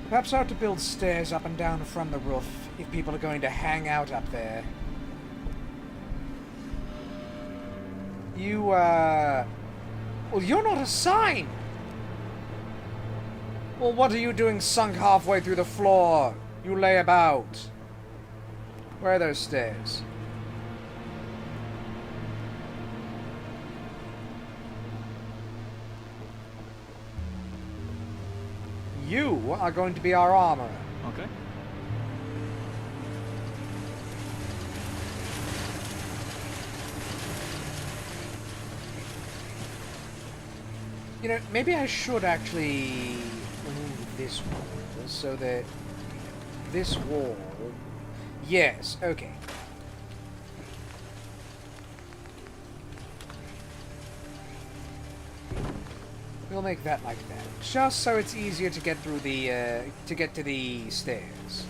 Perhaps I ought to build stairs up and down from the roof if people are going to hang out up there. You, well, you're not a sign! Well, what are you doing sunk halfway through the floor? You lay about. Where are those stairs? You are going to be our armorer. Okay. You know, maybe I should actually remove this wall so that this wall... Yes, okay. We'll make that like that, just so it's easier to get through the, to get to the stairs.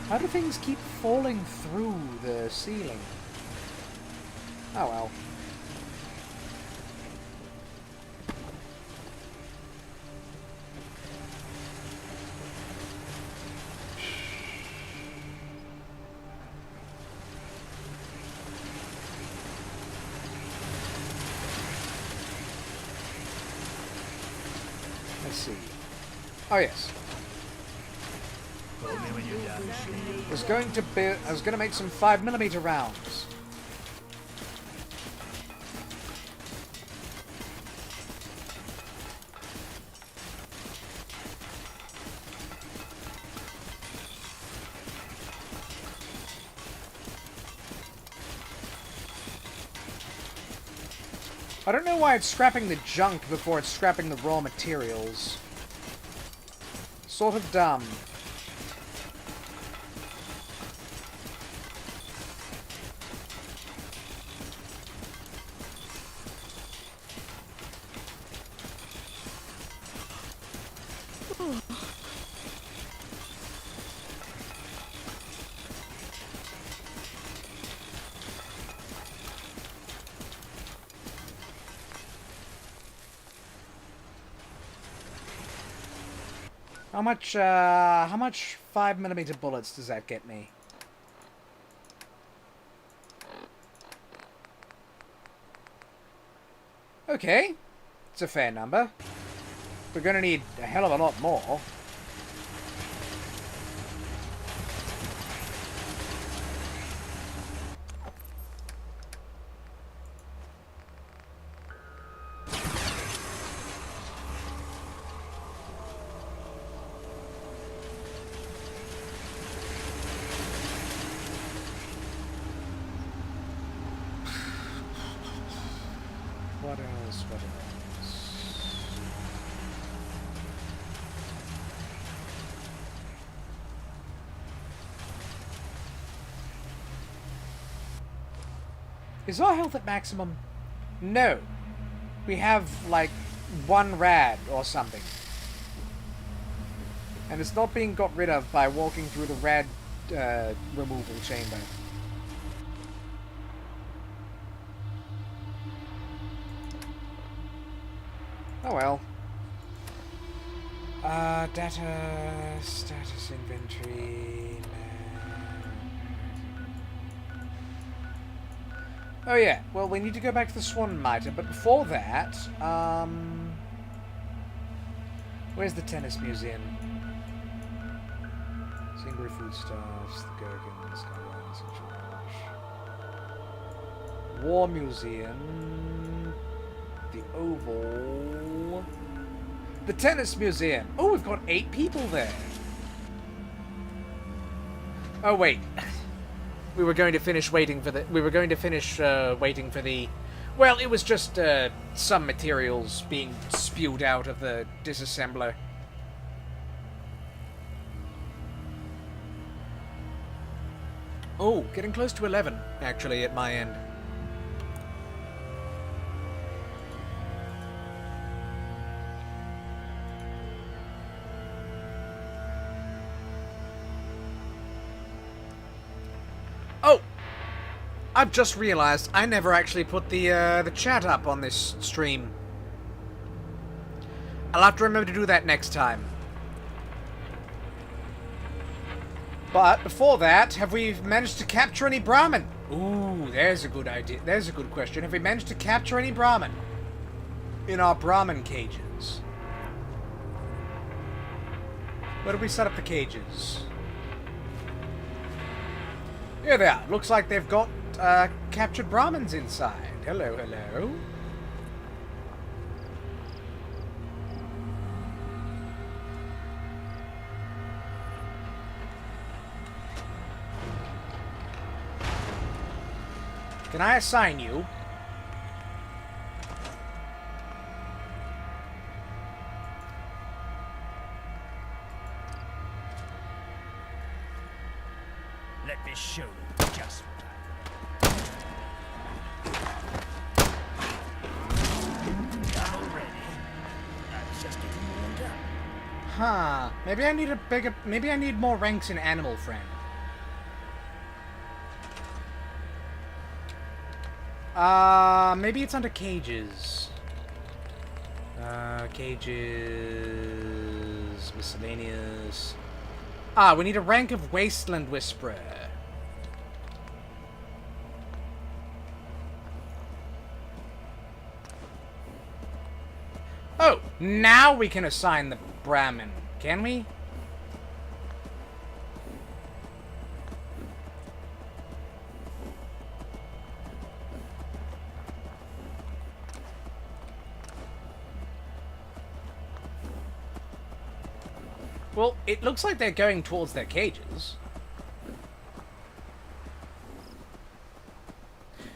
How do things keep falling through the ceiling? Oh well. Let's see. Oh yes. I was going to make some 5mm rounds. I don't know why it's scrapping the junk before it's scrapping the raw materials. Sort of dumb. How much 5mm bullets does that get me? Okay. It's a fair number. We're gonna need a hell of a lot more. Is our health at maximum? No. We have, like, 1 rad or something. And it's not being got rid of by walking through the rad removal chamber. Oh well. Data, status inventory. Oh yeah, well we need to go back to the Swan Mitre, but before that, where's the tennis museum? Singbury foodstuffs, the gherkins, skylines, War Museum, the Oval, the tennis museum. Oh, we've got 8 people there. Oh wait. We were going to finish waiting for the... waiting for the... Well, it was just, some materials being spewed out of the disassembler. Oh, getting close to 11, actually, at my end. Oh! I've just realized I never actually put the chat up on this stream. I'll have to remember to do that next time. But before that, have we managed to capture any Brahmin? Ooh, there's a good idea. There's a good question. Have we managed to capture any Brahmin in our Brahmin cages? Where do we set up the cages? Here they are. Looks like they've got captured Brahmins inside. Hello, hello. Can I assign you? Let me show you just what I'm already. I was just getting warmed up. Huh. Maybe I need a bigger... Maybe I need more ranks in Animal Friend. Maybe it's under cages. Cages... Miscellaneous... Ah, we need a rank of Wasteland Whisperer. Oh, now we can assign the Brahmin, can we? Well, it looks like they're going towards their cages.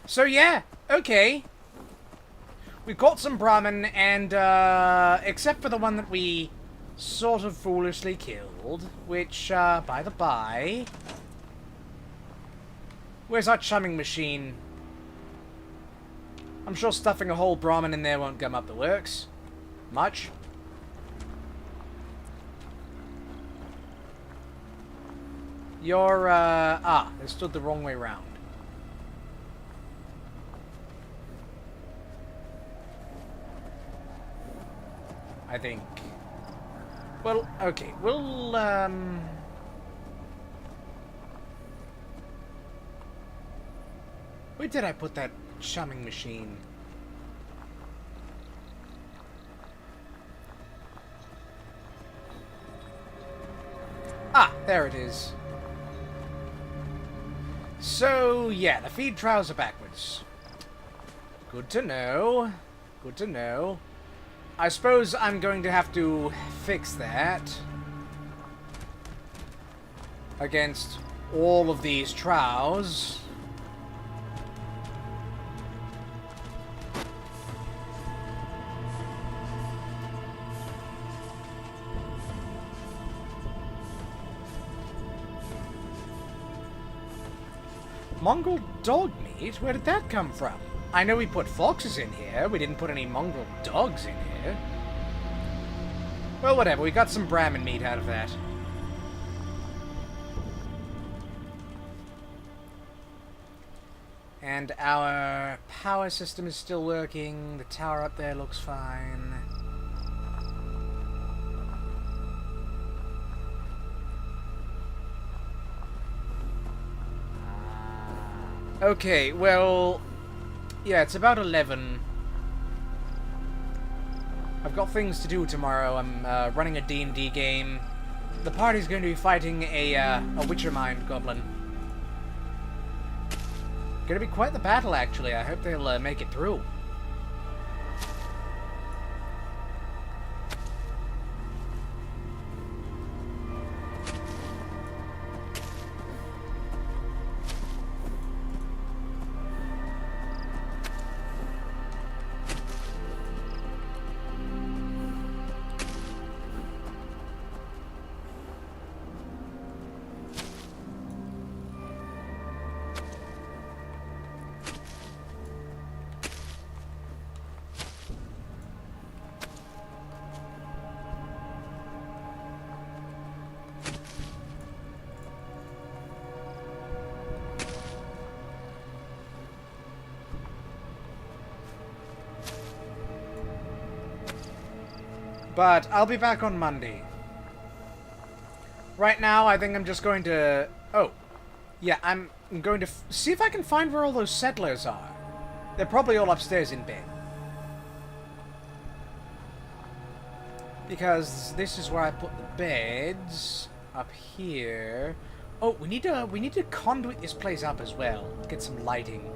So yeah, okay. We've got some Brahmin, and except for the one that we sort of foolishly killed, which, by the by... Where's our chumming machine? I'm sure stuffing a whole Brahmin in there won't gum up the works. Much. You're, they stood the wrong way round. I think. Well, okay, we'll, where did I put that chumming machine? Ah, there it is. So, yeah, the feed trials are backwards. Good to know. Good to know. I suppose I'm going to have to fix that against all of these trials. Mongrel dog meat? Where did that come from? I know we put foxes in here. We didn't put any mongrel dogs in here. Well, whatever. We got some Brahmin meat out of that. And our power system is still working. The tower up there looks fine. Okay, well... yeah, it's about 11. I've got things to do tomorrow. I'm running a D&D game. The party's going to be fighting a Witchermind goblin. Gonna be quite the battle, actually. I hope they'll make it through. But I'll be back on Monday. Right now, I think I'm just going to... oh. Yeah, I'm going to see if I can find where all those settlers are. They're probably all upstairs in bed. Because this is where I put the beds. Up here. Oh, we need to conduit this place up as well. Get some lighting.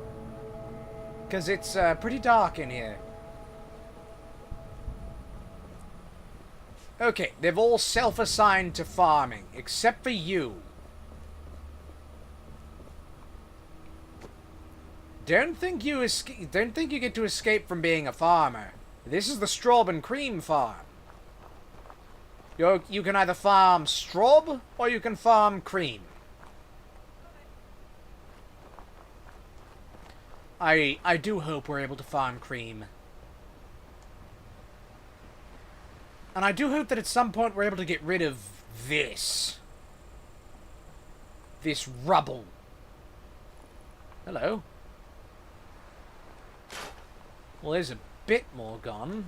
Because it's pretty dark in here. Okay, they've all self-assigned to farming, except for you. Don't think you get to escape from being a farmer. This is the straw and cream farm. You can either farm straw or you can farm cream. I do hope we're able to farm cream. And I do hope that at some point we're able to get rid of this. This rubble. Hello. Well, there's a bit more gone.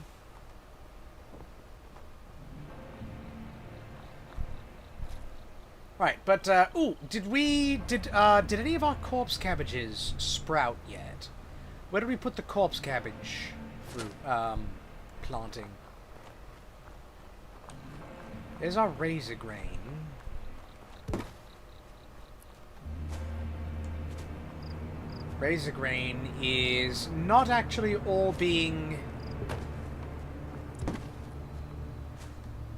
Right, but, ooh, did any of our corpse cabbages sprout yet? Where did we put the corpse cabbage fruit, planting? There's our razor grain. Razor grain is not actually all being...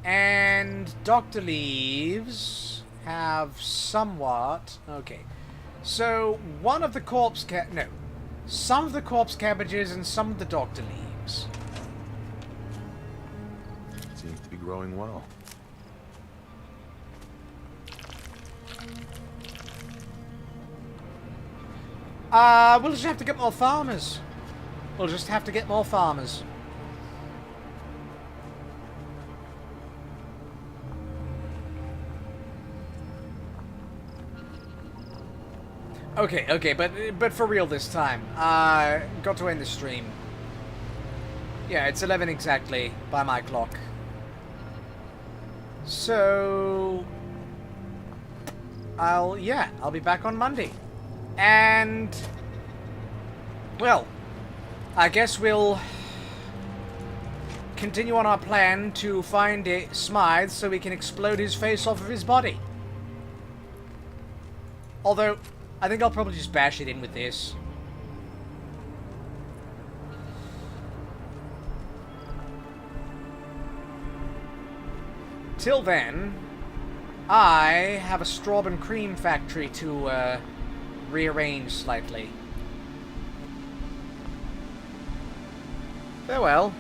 and doctor leaves have somewhat... okay. So, one of the corpse no. Some of the corpse cabbages and some of the doctor leaves. Seems to be growing well. We'll just have to get more farmers. We'll just have to get more farmers. Okay, but for real this time. Got to end the stream. Yeah, it's 11 exactly by my clock. So I'll be back on Monday. And, well, I guess we'll continue on our plan to find Smythe so we can explode his face off of his body. Although, I think I'll probably just bash it in with this. Till then, I have a straw and cream factory to, rearrange slightly. Farewell.